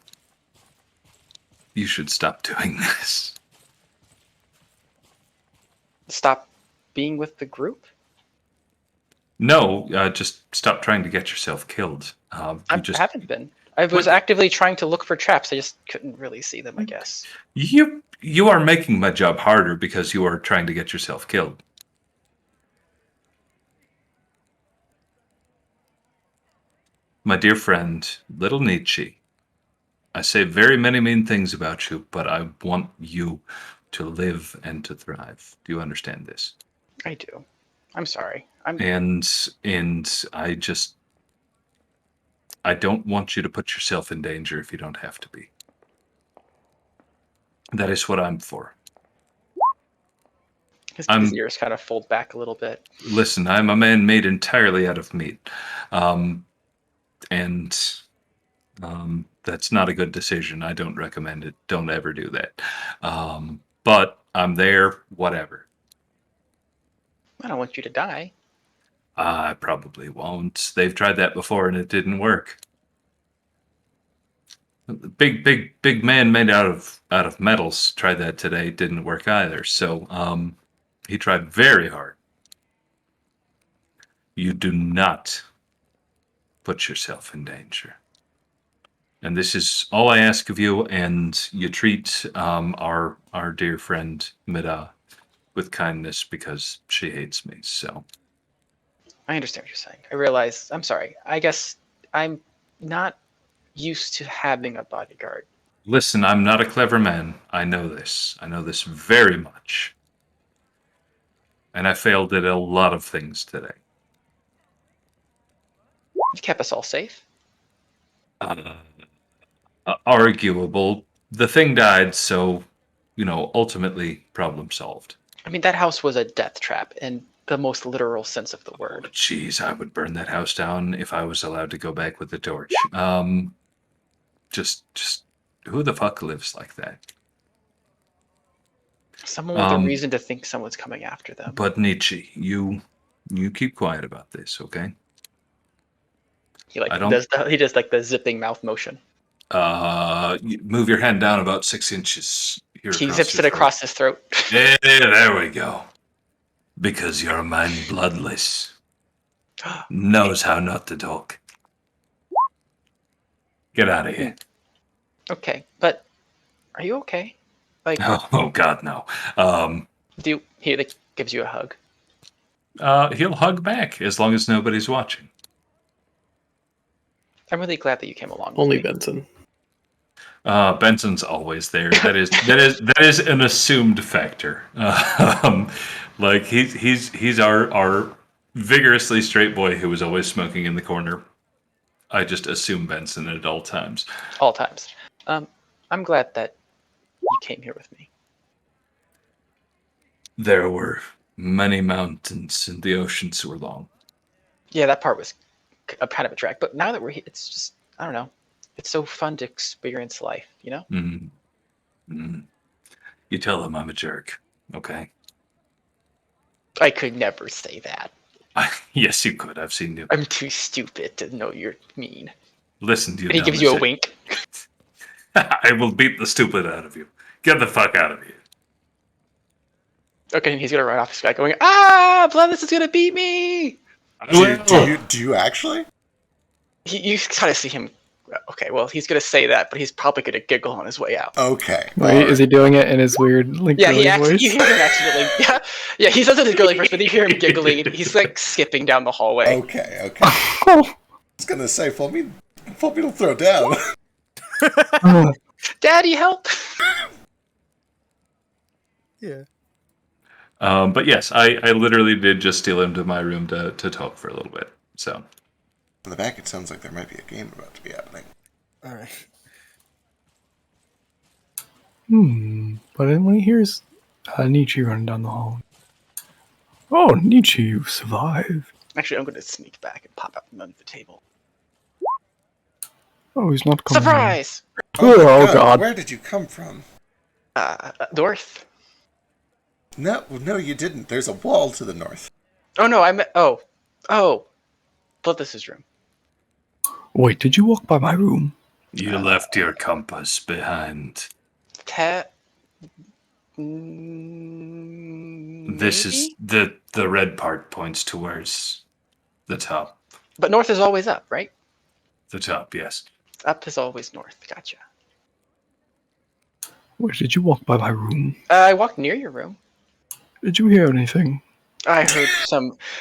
You should stop doing this. Stop being with the group? No, just stop trying to get yourself killed. I haven't been. I was actively trying to look for traps. I just couldn't really see them, I guess. You are making my job harder because you are trying to get yourself killed. My dear friend, little Nietzsche, I say very many mean things about you, but I want you to live and to thrive. Do you understand this? I do. I'm sorry. And I don't want you to put yourself in danger if you don't have to be. That is what I'm for. His ears kind of fold back a little bit. Listen, I'm a man made entirely out of meat. That's not a good decision. I don't recommend it. Don't ever do that. But I'm there, whatever. I don't want you to die. I probably won't. They've tried that before and it didn't work. Big man made out of metals tried that today. It didn't work either. So he tried very hard. You do not put yourself in danger. And this is all I ask of you, and you treat our dear friend Mida with kindness because she hates me. So I understand what you're saying. I realize. I'm sorry. I guess I'm not used to having a bodyguard. Listen, I'm not a clever man. I know this. I know this very much. And I failed at a lot of things today. You kept us all safe. Arguable. The thing died, so, ultimately, problem solved. I mean, that house was a death trap in the most literal sense of the word. Jeez, I would burn that house down if I was allowed to go back with the torch. Just who the fuck lives like that? Someone with a reason to think someone's coming after them. But Nietzsche, you keep quiet about this, okay? He does like the zipping mouth motion. Move your hand down about 6 inches. He zips it across his throat. Yeah, there we go. Because your mind bloodless. Knows how not to talk. Get out of here. Okay, but are you okay? Like, oh God, no. He like, gives you a hug. He'll hug back as long as nobody's watching. I'm really glad that you came along. Only Benson. Benson's always there. That is an assumed factor. Like he's our vigorously straight boy who was always smoking in the corner. I just assume Benson at all times. All times. I'm glad that you came here with me. There were many mountains and the oceans were long. Yeah, that part was kind of a drag. But now that we're here, it's just, I don't know. It's so fun to experience life, you know? Mm-hmm. Mm-hmm. You tell them I'm a jerk, okay? I could never say that. Yes, you could. I've seen you. I'm too stupid to know you're mean. Listen to you. And he gives you a wink. I will beat the stupid out of you. Get the fuck out of here. Okay, and he's gonna run off this guy going, "Ah, Bloodless is gonna beat me!" Do you actually? You kind of see him. Okay, well, he's gonna say that, but he's probably gonna giggle on his way out. Okay. Wait, is he doing it in his weird, like, Yeah, voice? you hear him accidentally. Yeah, he says it in his girly voice, but you hear him giggling. He's like skipping down the hallway. Okay. I was gonna say, for me to throw down. Daddy, help! Yeah. But yes, I literally did just steal him to my room to talk for a little bit. So. In the back, it sounds like there might be a game about to be happening. All right. But then when he hears Nietzsche running down the hall, oh, Nietzsche, you survived. Actually, I'm going to sneak back and pop out from under the table. Oh, he's not coming. Surprise! Oh, God. Where did you come from? North. No, you didn't. There's a wall to the north. Oh, no, I meant... Oh. Bloodless's room. Wait, did you walk by my room? You left your compass behind. This is the red part points towards the top. But north is always up, right? The top, yes. Up is always north. Gotcha. Wait, did you walk by my room? I walked near your room. Did you hear anything? I heard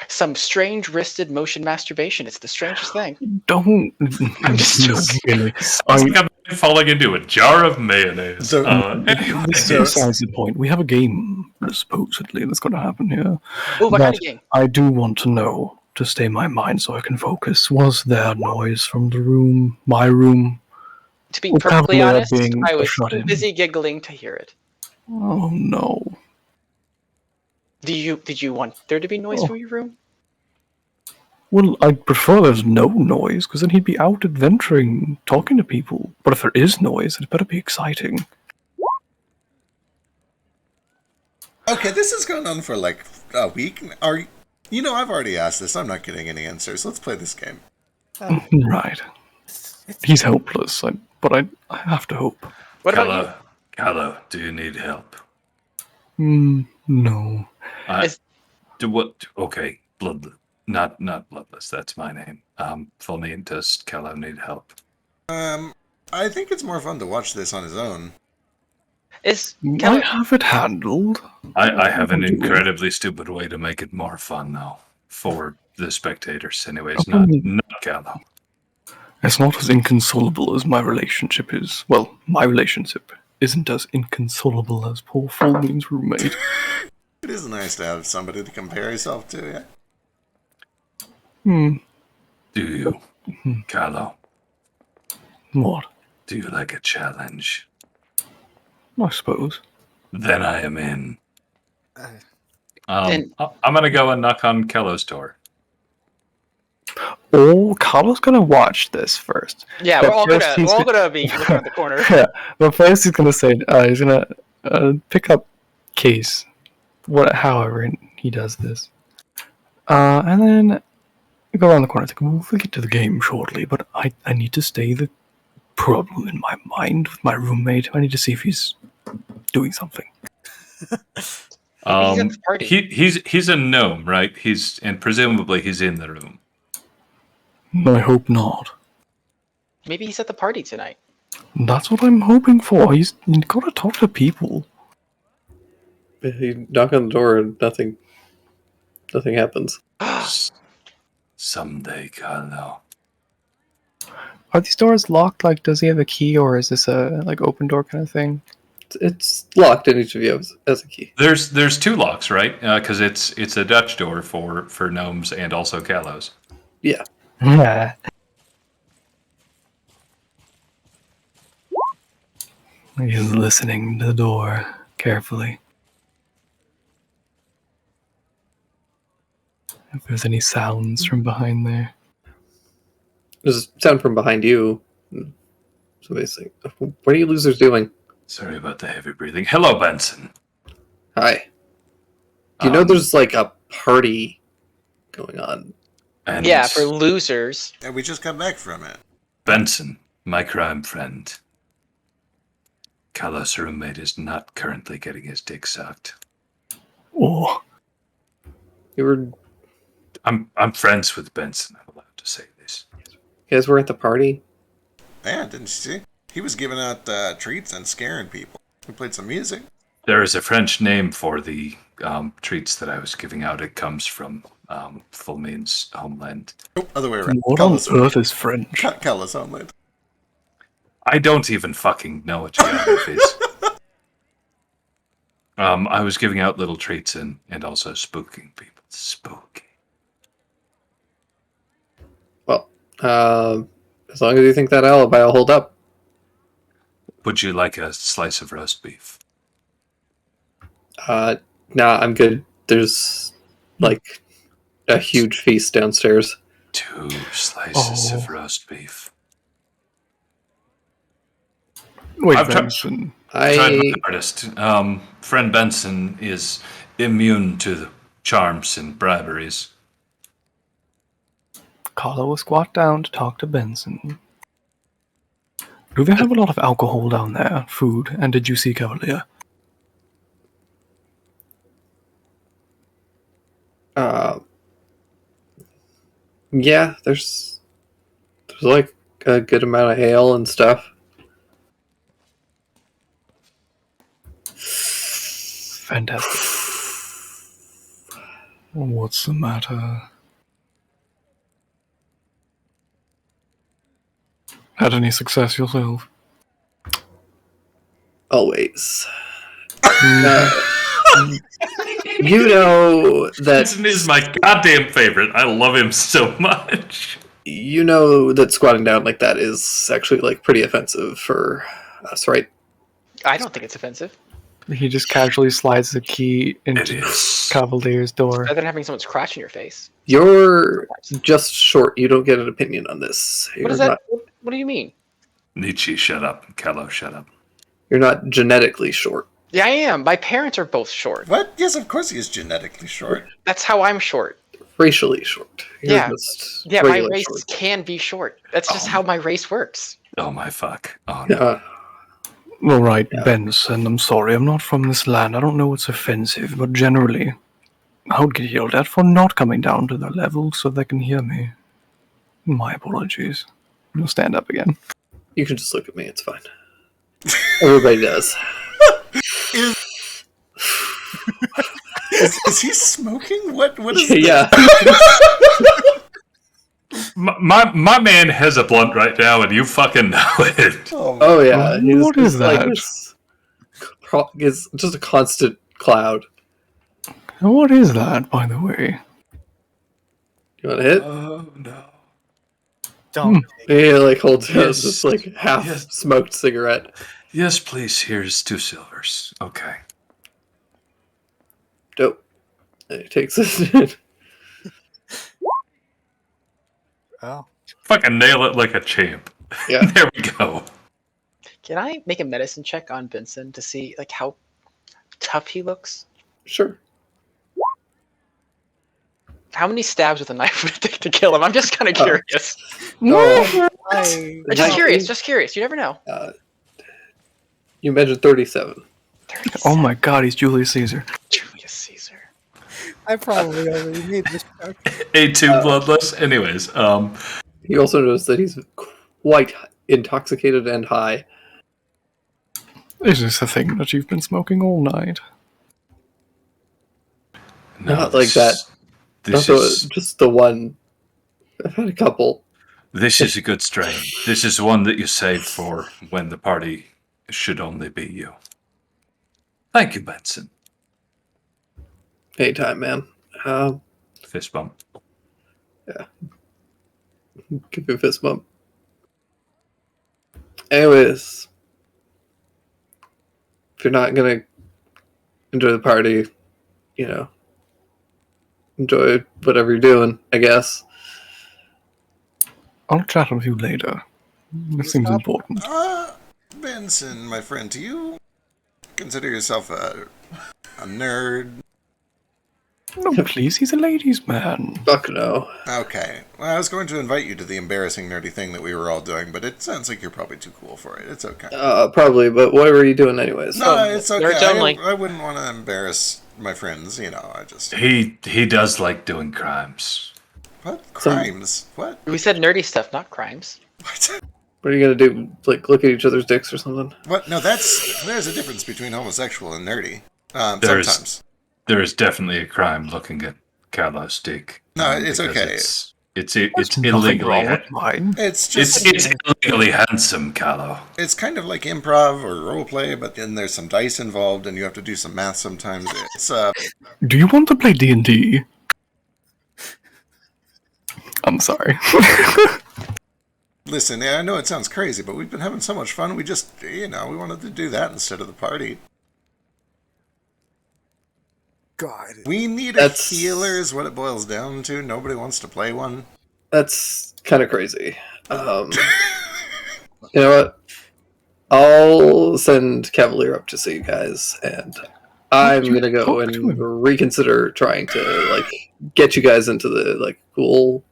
some strange wristed motion masturbation. It's the strangest thing. Don't. I'm just joking. Really. I'm falling into a jar of mayonnaise. This is besides the point. We have a game, supposedly, that's going to happen here. Oh, what kind of game? I do want to know, to stay my mind so I can focus. Was there noise from the room, my room? To be perfectly honest, being I was shut too in? busy giggling to hear it. Oh, no. Did you want there to be noise from your room? Well, I'd prefer there's no noise, because then he'd be out adventuring, talking to people. But if there is noise, it better be exciting. Okay, this has gone on for like a week. I've already asked this. I'm not getting any answers. Let's play this game. Right. He's helpless, but I have to hope. What about you? Callow, do you need help? No. Okay, not Bloodless. That's my name. Full name. Does Callow need help? I think it's more fun to watch this on his own. I have it handled. I have an incredibly stupid way to make it more fun, though, for the spectators. Anyways, not Callow. It's not as inconsolable as my relationship is. Well, my relationship isn't as inconsolable as poor Fullmoon's roommate. It is nice to have somebody to compare yourself to, Hmm. Do you, Carlo? What? Do you like a challenge? I suppose. Then I am in. And- I'm gonna go and knock on Kello's door. Oh, Carlo's gonna watch this first. Yeah, But we're all first gonna he's we're all gonna- gonna be looking at the corner. Yeah, but first he's gonna say, he's gonna pick up Case. However he does this. And then go around the corner. Think, we'll get to the game shortly, but I need to stay the problem in my mind with my roommate. I need to see if he's doing something. Maybe he's at the party. He's a gnome, right? And presumably he's in the room. I hope not. Maybe he's at the party tonight. That's what I'm hoping for. He's got to talk to people. You knock on the door and nothing happens. Someday, Carlo. Are these doors locked? Like, does he have a key, or is this a open door kind of thing? It's locked, and each of you has a key. There's two locks, right? Because it's a Dutch door for gnomes and also Callows. Yeah. Yeah. He's listening to the door carefully. If there's any sounds from behind there. There's a sound from behind you. Somebody's like, "What are you losers doing?" Sorry about the heavy breathing. Hello, Benson. Hi. Do you know there's like a party going on? And Yeah, for losers. And we just got back from it. Benson, my crime friend. Carlos' roommate is not currently getting his dick sucked. Oh. You were I'm friends with Benson. I'm allowed to say this. You guys were at the party? Yeah, didn't you see? He was giving out treats and scaring people. We played some music. There is a French name for the treats that I was giving out. It comes from Fullmean's homeland. Oh, other way around. What on earth is French? Kellis homeland. I don't even fucking know what geography is. I was giving out little treats and also spooking people. Spooky. Well, as long as you think that alibi will hold up. Would you like a slice of roast beef? Nah, I'm good. There's like a huge feast downstairs. 2 slices of roast beef. Wait, I've tried- Benson. Tried my hardest. Friend Benson is immune to the charms and briberies. Carlo will squat down to talk to Benson. Do they have a lot of alcohol down there? Food? And did you see Cavalier? Yeah, there's like a good amount of ale and stuff. Fantastic. What's the matter? Had any success yourself? Always. You know that Benson is my goddamn favorite. I love him so much. you know that squatting down like that is actually like pretty offensive for us, right? I don't think it's offensive. He just casually slides the key It into is. Cavalier's door. Rather than having someone's crotch in your face. You're just short. You don't get an opinion on this. What is that? What do you mean? Nietzsche, shut up. Callo, shut up. You're not genetically short. Yeah, I am. My parents are both short. What? Yes, of course he is genetically short. That's how I'm short. Racially short. You're Yeah. just Yeah, my regular race short. can be short. That's just how my race works. Oh my fuck. Oh no. Yeah. All right, Benson, I'm sorry, I'm not from this land. I don't know what's offensive, but generally, I would get yelled at for not coming down to their level so they can hear me. My apologies. You'll stand up again. You can just look at me. It's fine. Everybody does. Is he smoking? What is Yeah. My man has a blunt right now, and you fucking know it. Oh yeah, What is that? It's just a constant cloud. What is that, by the way? You want to hit? Oh no. Don't. He like holds out Yes. this like half smoked cigarette. Yes, please. Here's 2 silvers. Okay. Dope. And he takes it. Oh. Fucking nail it like a champ. Yeah. There we go. Can I make a medicine check on Benson to see like how tough he looks? Sure. How many stabs with a knife would it take to kill him? I'm just kind of curious. Oh, Just curious. Just curious. You never know. You mentioned 37. Oh my god, he's Julius Caesar. Julius Caesar. I probably already made this joke. A2 bloodless. Anyways, He also knows that he's quite intoxicated and high. Is this a thing that you've been smoking all night? no, Not like that. This Also, is just the one. I've had a couple. this is a good strain. This is one that you save for when the party should only be you. Thank you, Benson. Anytime, man. Fist bump. Give you a fist bump. Anyways, if you're not gonna enjoy the party, you know, enjoy whatever you're doing, I guess. I'll chat with you later. This seems important. Benson, my friend, do you consider yourself a nerd? No, please, he's a ladies' man. Fuck no. Okay. Well, I was going to invite you to the embarrassing nerdy thing that we were all doing, but it sounds like you're probably too cool for it. It's okay. Probably, but what were you doing anyways? No, it's okay. Nerds only. I wouldn't want to embarrass my friends, you know, I just... He does like doing crimes. What? Crimes? What? We said nerdy stuff, not crimes. What? What are you gonna do? Like, look at each other's dicks or something? What? No, there's a difference between homosexual and nerdy. There's- Sometimes. There is definitely a crime looking at Carlos' dick. No, it's because okay. It's Nothing illegally wrong with mine. It's just... it's illegally handsome, Carlo. It's kind of like improv or role play, but then there's some dice involved, and you have to do some math sometimes. It's Do you want to play D&D? I'm sorry. listen. Yeah, I know it sounds crazy, but we've been having so much fun. We just, we wanted to do that instead of the party. God. We need That's- a healer, is what it boils down to. Nobody wants to play one. That's kind of crazy. You know what? I'll send Cavalier up to see you guys, and I'm you gonna go talk and to him? reconsider trying to like get you guys into the like cool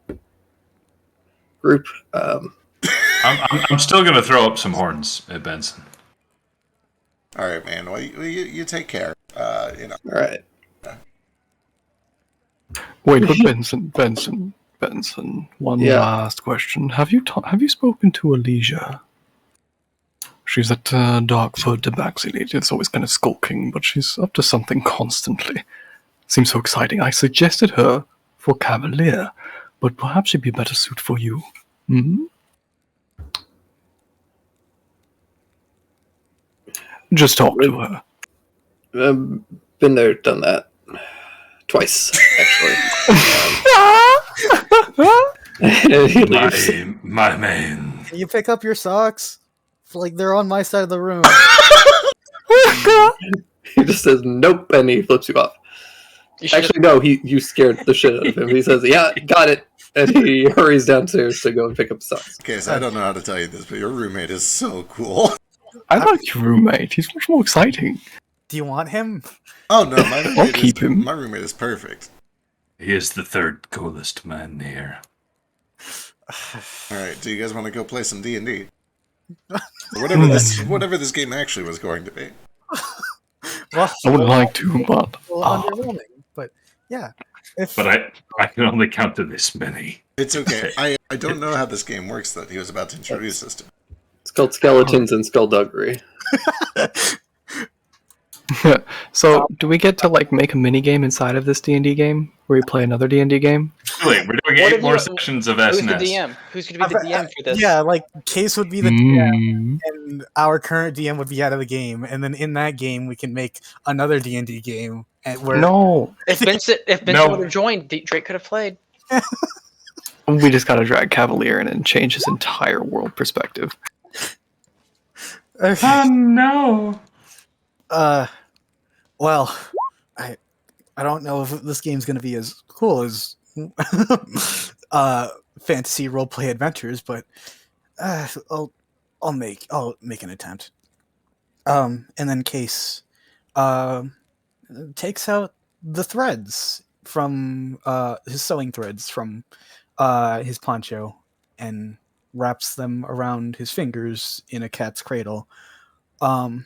group. I'm still gonna throw up some horns at Benson. All right, man. Well, you take care. All right. Wait, but Benson. One Yeah. last question. Have you spoken to Alicia? She's that Darkfoot Tabaxi lady that's always kind of skulking, but she's up to something constantly. Seems so exciting. I suggested her for Cavalier, but perhaps she'd be a better suit for you. Hmm? Just talk to her. Been there, done that. Twice, actually. And he leaves. My man. Can you pick up your socks? Like they're on my side of the room. He just says nope, and he flips you off. You should Actually, no, you scared the shit out of him. He says, "Yeah, got it," and he hurries downstairs to go and pick up socks. Okay, so I don't know how to tell you this, but your roommate is so cool. I like your roommate. He's much more exciting. Do you want him? Oh no, my roommate keep him. My roommate is perfect. He is the third coolest man here. All right, do you guys want to go play some D&D? Whatever this game actually was going to be. Well, I would like to, but underwhelming. But yeah, if But I can only count to this many. It's okay. I don't know how this game works that he was about to introduce us to. It's called Skeletons and Skullduggery. So, do we get to like make a mini game inside of this D&D game where we play another D&D game? Wait, we're doing What 8 if more you- sessions of Who's the SNS. DM? Who's going to be the DM for this? Yeah, like Case would be the DM, Hmm. and our current DM would be out of the game, and then in that game we can make another D&D game, and where No, If Vincent No. would have joined, Drake could have played. we just gotta drag Cavalier in and change his entire world perspective. Oh no! Well, I don't know if this game's gonna be as cool as fantasy roleplay adventures, but I'll make an attempt. And then Case takes out the threads from his sewing threads from his poncho and wraps them around his fingers in a cat's cradle. And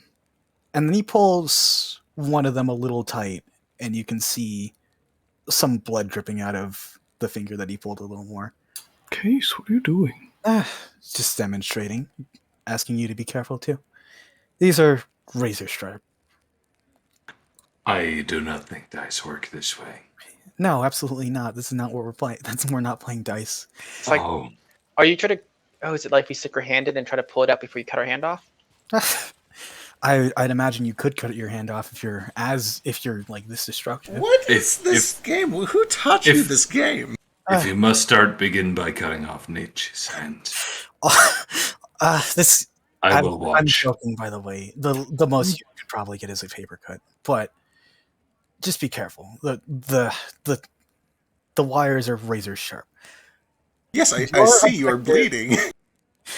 then he pulls one of them a little tight, and you can see some blood dripping out of the finger that he pulled a little more. Case, what are you doing? Just demonstrating, asking you to be careful too. These are razor sharp. I do not think dice work this way. No, absolutely not. This is not what we're playing. We're not playing dice. It's like, Oh, are you trying to? Oh, is it like we stick our hand in and try to pull it out before you cut our hand off? I'd imagine you could cut your hand off if you're like this destructive. What is this game? Who taught you if- this game? if you must start, begin by cutting off Nietzsche's hands. This I will I'm watch. joking, by the way. The most you could probably get is a paper cut, but just be careful. The wires are razor sharp. Yes, I see you are bleeding.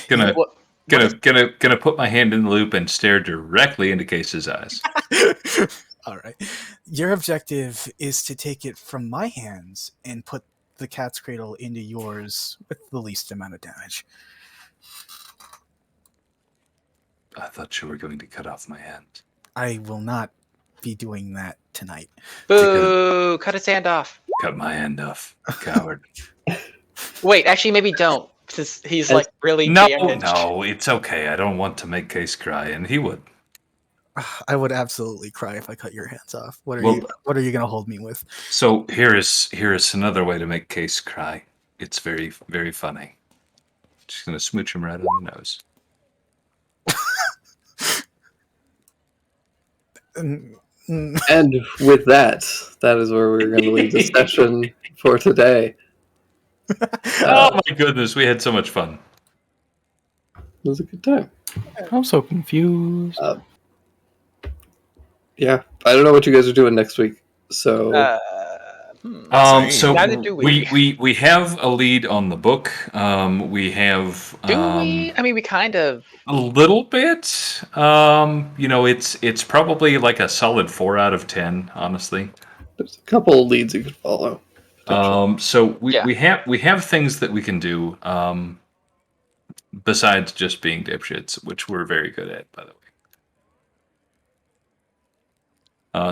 Gonna What- gonna put my hand in the loop and stare directly into Case's eyes. All right. Your objective is to take it from my hands and put the cat's cradle into yours with the least amount of damage. I thought you were going to cut off my hand. I will not be doing that tonight. Boo! Cut his hand off. Cut my hand off, coward. Wait, actually, maybe don't, since he's As- like really No, damaged. no, it's okay. I don't want to make Case cry, and he would. I would absolutely cry if I cut your hands off. What are Well- you going to hold me with? So here is another way to make Case cry. It's very, very funny. Just gonna smooch him right on the nose. And with that is where we're going to leave the session for today. Oh my goodness, we had so much fun. It was a good time. I'm so confused. Yeah, I don't know what you guys are doing next week, so So Neither do we. we have a lead on the book. We have Do we? I mean, we kind of. a little bit. It's probably like a solid 4 out of 10, honestly. there's a couple of leads you could follow. So Yeah. we have things that we can do besides just being dipshits, which we're very good at, by the way.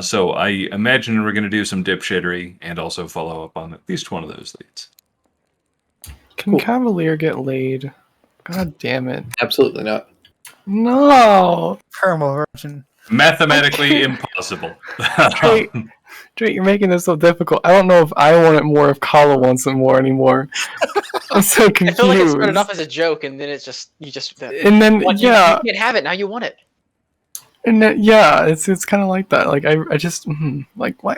So I imagine we're going to do some dipshittery and also follow up on at least one of those leads. Can cool. Cavalier get laid? God damn it. Absolutely not. No! Perma virgin. Mathematically impossible. Drake, Drake, you're making this so difficult. I don't know if I want it more, if Kala wants it more anymore. I'm so I confused. feel like it's good enough as a joke, and then it's just you And then, want- yeah. you can't have it now. You want it. And then, yeah, it's kind of like that. Like I just like why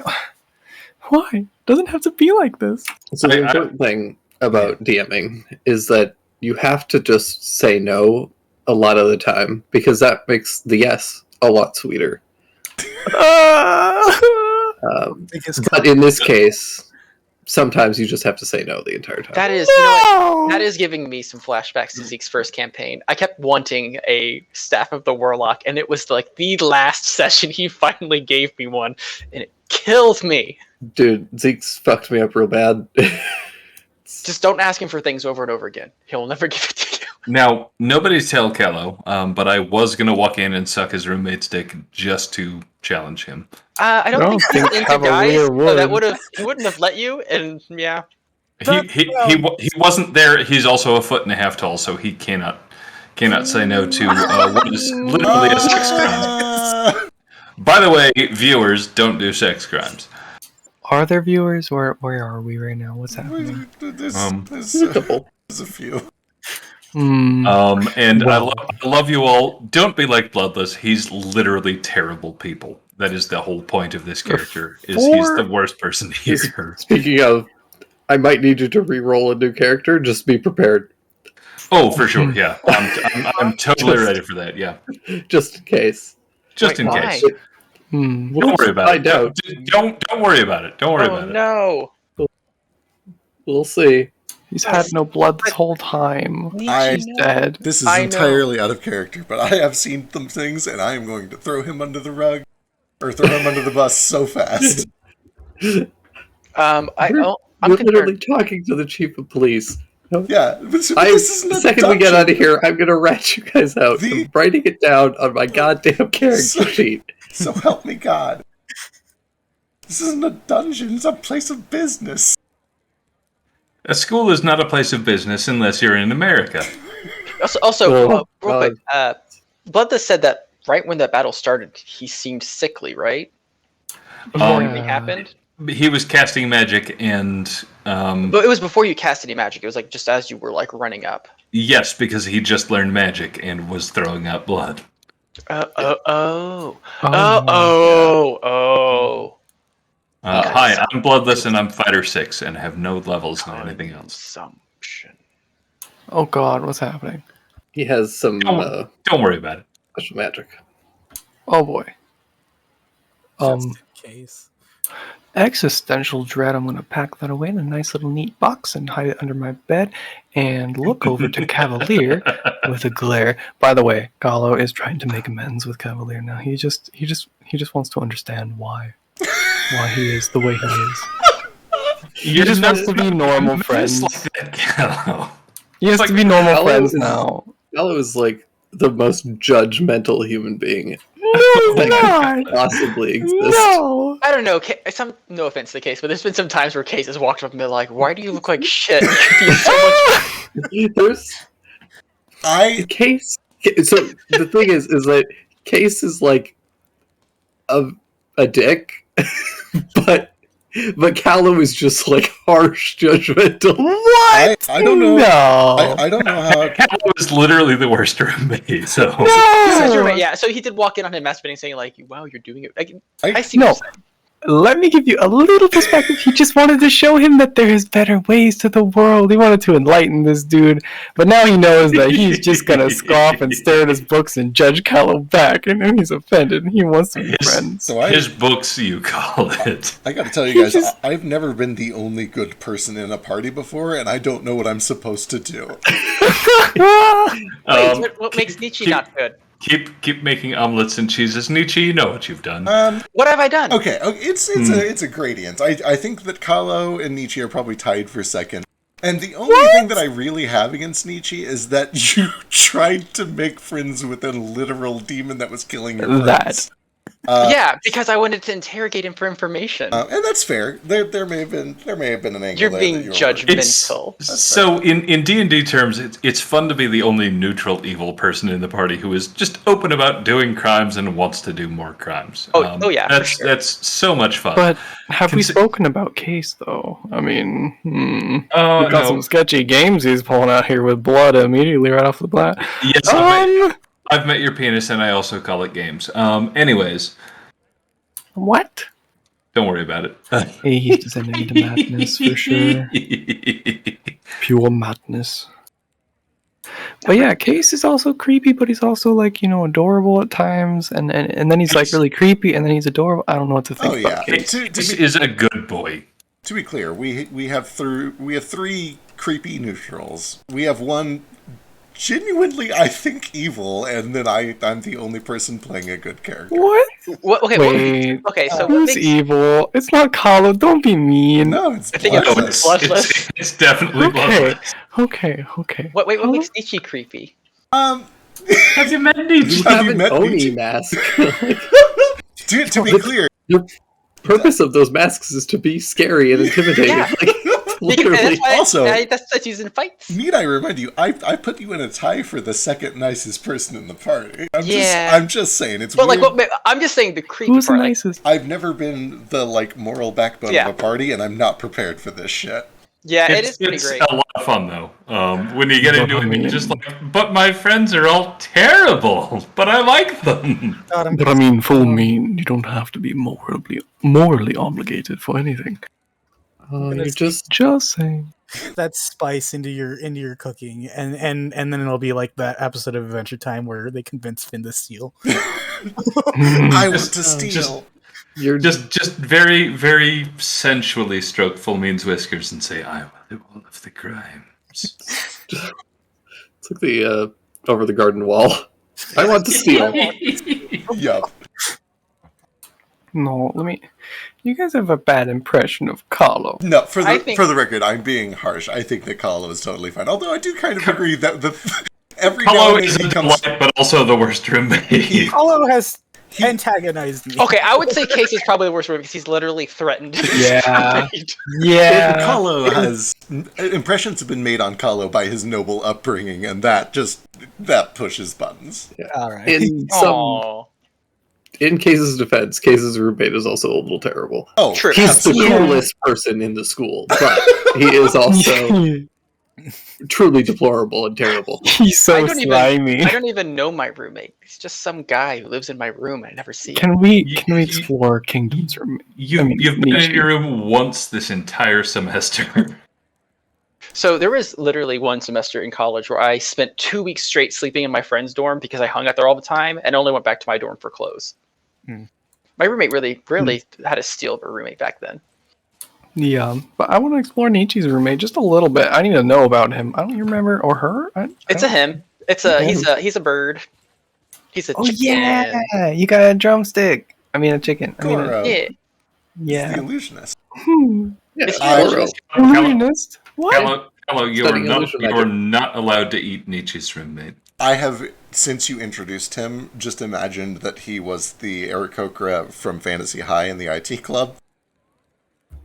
doesn't have to be like this. So the important thing about DMing is that you have to just say no a lot of the time, because that makes the yes a lot sweeter. But in this case, sometimes you just have to say no the entire time. That is, you know what? That is giving me some flashbacks to Zeke's first campaign. I kept wanting a Staff of the Warlock, and it was like the last session he finally gave me one, and it killed me. Dude, Zeke's fucked me up real bad. Just don't ask him for things over and over again. He'll never give it to you. Now, nobody's tell Kello, but I was going to walk in and suck his roommate's dick just to challenge him. I don't think he's into Cavalier guys, so that would. he wouldn't have let you, and yeah. He wasn't there. He's also 1.5 feet tall, so he cannot say no to what is literally a sex crime. By the way, viewers, don't do sex crimes. Are there viewers? Where are we right now? What's happening? There's a couple. there's a few. And Well. I love you all. Don't be like Bloodless. He's literally terrible people. That is the whole point of this character. He's the worst person here. Speaking of, I might need you to re-roll a new character. Just be prepared. Oh, for sure. Yeah, I'm totally ready for that. Yeah, Just in case. just in Why? case. Hmm. Don't worry about it. Find out. Don't worry about it. Don't worry Oh about it. no! We'll see. He's had no blood this whole time. I- He's dead. This is I know. entirely out of character, but I have seen some things, and I am going to throw him under the rug, or throw him under the bus so fast. I'm We're concerned. literally talking to the chief of police. Yeah, but this The isn't a second we get dungeon. out of here, I'm gonna rat you guys out. The- I'm writing it down on my goddamn character Sorry. sheet. So help me God. This isn't a dungeon, it's a place of business. A school is not a place of business unless you're in America. Also, Well, real quick, Bloodless said that right when the battle started, he seemed sickly, right? Before anything happened? He was casting magic, and But it was before you cast any magic. It was like just as you were like running up. yes, because he just learned magic and was throwing up blood. Oh. Hi, I'm Bloodless, and I'm Fighter 6, and have no levels nor anything else. Consumption. Oh God, what's happening? He has some Don't worry about it. special magic. Oh boy. Just in case. Existential dread. I'm gonna pack that away in a nice little neat box and hide it under my bed, and look over to Cavalier with a glare. By the way, Gallo is trying to make amends with Cavalier now. He just wants to understand why he is the way he is. He just wants to be normal friends. Like that, Gallo. He has to be normal Gallo friends is- now. Gallo is like the most judgmental human being No, that could possibly exist. No. I don't know. No offense to the case, but there's been some times where Case has walked up and been like, "Why do you look like shit? You could be in so much." There's Case. So the thing is that Case is like a dick, but Callum is just like harsh, judgmental. What? I don't know. No. I don't know how. Gallo is literally the worst roommate, so... No. Yeah, so he did walk in on him masturbating, saying like, "Wow, you're doing it." Like, I I see. No. what you're saying. Let me give you a little perspective. He just wanted to show him that there is better ways to the world. He wanted to enlighten this dude. But now he knows that he's just going to scoff and stare at his books and judge Callow back. And now he's offended and he wants to be friends. So His books, you call it. I gotta tell you guys, I've never been the only good person in a party before, and I don't know what I'm supposed to do. Wait, what makes Nietzsche not good? Keep making omelets and cheeses. Nietzsche, you know what you've done. What have I done? Okay, it's a gradient. I think that Kahlo and Nietzsche are probably tied for second. And the only thing that I really have against Nietzsche is that you tried to make friends with a literal demon that was killing your friends. Yeah, because I wanted to interrogate him for information. And that's fair. There may have been an angle. You're there being that you were- judgmental. So in D&D terms, it's fun to be the only neutral evil person in the party who is just open about doing crimes and wants to do more crimes. Oh, yeah, for sure. That's so much fun. But have we Consi- spoken about Case, though? I mean, Oh, we've got no. some sketchy games he's pulling out here with blood immediately right off the bat. Yes, I've met your penis, and I also call it games. Anyways, What? don't worry about it. Hey, he's descending into madness for sure. Pure madness. But yeah, Case is also creepy, but he's also like, adorable at times, and then he's like really creepy, and then he's adorable. I don't know what to think Oh about yeah. Case. This is a good boy. To be clear, we have three creepy neutrals. We have one genuinely, I think, evil, and then I'm the only person playing a good character. What? Okay, Wait, okay, so what who's makes evil? It's not Kahlo. Don't be mean. No, it's I think it's Bloodless. Bloodless. It's definitely Okay, Bloodless. okay. What makes Nietzsche creepy? Um, Have you met Nietzsche? You Have have you an met Oni Nietzsche? mask. to be clear, The purpose of those masks is to be scary and intimidating. Yeah. Like, Literally. Also- that's used in fights. Need I remind you, I put you in a tie for the second nicest person in the party. Yeah. I'm just saying, it's But weird. I'm just saying the creepy Who's the part. nicest? I've never been the, moral backbone Yeah. of a party, and I'm not prepared for this shit. Yeah, it is pretty it's great. a lot of fun though. When you get into it, I mean- you're just like, but my friends are all terrible, but I like them. God, But I mean, full mean, you don't have to be morally obligated for anything. You're just Just saying. that spice into your cooking, and then it'll be like that episode of Adventure Time where they convince Finn to steal. I want to steal. you're Just very, very sensually stroke Full Mean's whiskers and say, I will do all of the crimes. it's like the over the garden wall. I want to steal. Yup. No, you guys have a bad impression of Carlo. No, for I think- the record, I'm being harsh. I think that Carlo is totally fine. Although I do kind of agree that every now Hello and is then a he comes. delight, but also the worst roommate. Apollo has antagonized me. Okay, I would say Case is probably the worst one because he's literally threatened. Yeah. Yeah. Carlo has impressions have been made on Carlo by his noble upbringing, and that pushes buttons. All right. In Case's defense, Case's roommate is also a little terrible. Oh, True. He's the absolutely. coolest person in the school, but he is also truly deplorable and terrible. He's so I don't even- slimy. I don't even know my roommate. He's just some guy who lives in my room. I never see him. Can we explore Kingdom's room? You've been Nietzsche. in your room once this entire semester. So there was literally one semester in college where I spent 2 weeks straight sleeping in my friend's dorm because I hung out there all the time and only went back to my dorm for clothes. My roommate really had a steal of a roommate back then. Yeah, but I want to explore Nietzsche's roommate just a little bit. I need to know about him. I don't remember, or her. It's a him. He's a bird. He's a Oh chicken. yeah, you got a drumstick. I mean a chicken. I mean Goro. Yeah. yeah. The illusionist. Yeah, It's Goro. Illusionist. What? Hello, you Studying illusion are magic. not allowed to eat Nietzsche's roommate. I have, since you introduced him, just imagined that he was the Eric Kokra from Fantasy High in the IT club.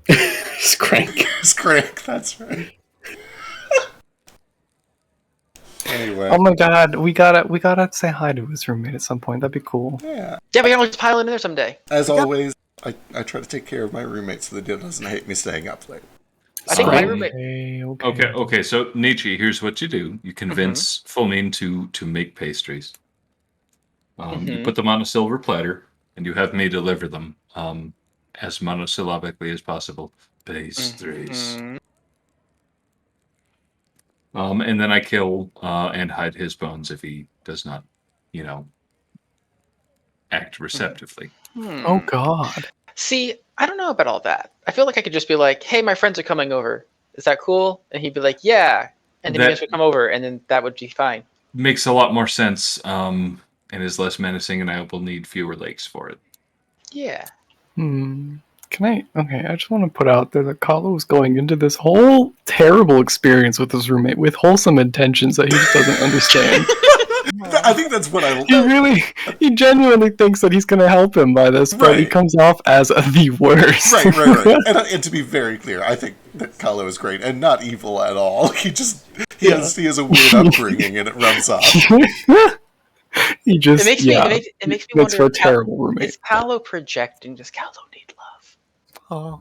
He's crank. It's Crank, that's right. Anyway, Oh my god, we gotta say hi to his roommate at some point. That'd be cool. yeah. Yeah, we can always pile in there someday. As always, I try to take care of my roommate so that he doesn't hate me staying up late. I think my Alright. roommate. Okay. So Nietzsche, here's what you do: you convince Full Mean to make pastries. You put them on a silver platter, and you have me deliver them as monosyllabically as possible. Pastries. Mhm. And then I kill and hide his bones if he does not, act receptively. Oh god. See, I don't know about all that. I feel like I could just be like, "Hey, my friends are coming over. Is that cool?" And he'd be like, "Yeah." And then you guys would come over, and then that would be fine. Makes a lot more sense and is less menacing, and I will need fewer lakes for it. Yeah. Can I? Okay, I just want to put out there that Carlo is going into this whole terrible experience with his roommate with wholesome intentions that he just doesn't understand. I think that's what I. He genuinely thinks that he's going to help him by this, but he Right. comes off as the worst. Right. And to be very clear, I think that Carlo is great and not evil at all. He has a weird upbringing and it rubs off. He just It makes me makes wonder. for a if Cal- terrible roommate. Is Paolo projecting? Does Paolo need love? Oh.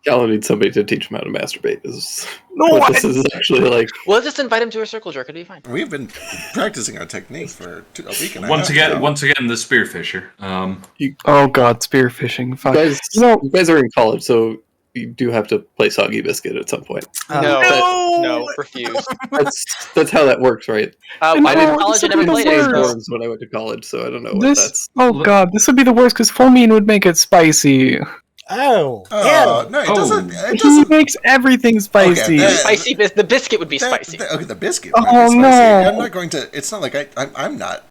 Gallo needs somebody to teach him how to masturbate. Is No, what this is actually like. Well, just invite him to a circle jerk. It'll be fine. We've been practicing our technique for a week and a Once half. again, the spearfisher. Oh god, spearfishing. You Fine. guys, No. you guys are in college, so you do have to play Soggy Biscuit at some point. No, refuse. That's how that works, right? I No, went to college this and would never be played the it. worst. So. Dorms when I went to college, so I don't know what This. that's. Oh god, this would be the worst because full mean would make it spicy. Oh. Oh, no, it Oh. doesn't. It He doesn't. makes everything spicy. that- Spicy. The biscuit would be spicy. Okay, the biscuit. Oh, might be spicy. no. I'm not going to. It's not like I'm not.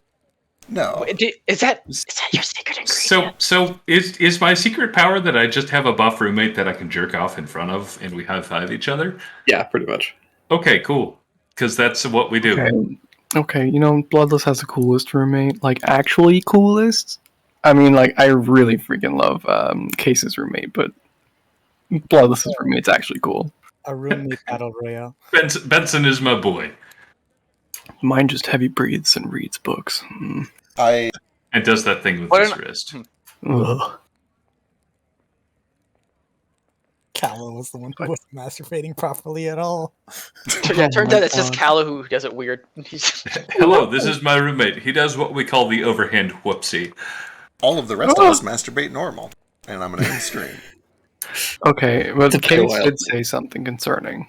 No. Is that your secret ingredient? So is my secret power that I just have a buff roommate that I can jerk off in front of, and we high five each other? Yeah, pretty much. Okay, cool. Because that's what we do. Okay, Bloodless has the coolest roommate. Like, actually coolest. I mean, like, I really freaking love Case's roommate, but Bloodless's roommate's actually cool. A roommate battle royale. Benson is my boy. Mine just heavy breathes and reads books. I And does that thing with What his an- wrist. Ugh. Camlann was the one who wasn't masturbating properly at all. Yeah, it turns my out it's just God. Callow who does it weird. Hello, this is my roommate. He does what we call the overhand whoopsie. all of the rest of us masturbate normal, and I'm going to end stream. Okay, but To Case POL. did say something concerning.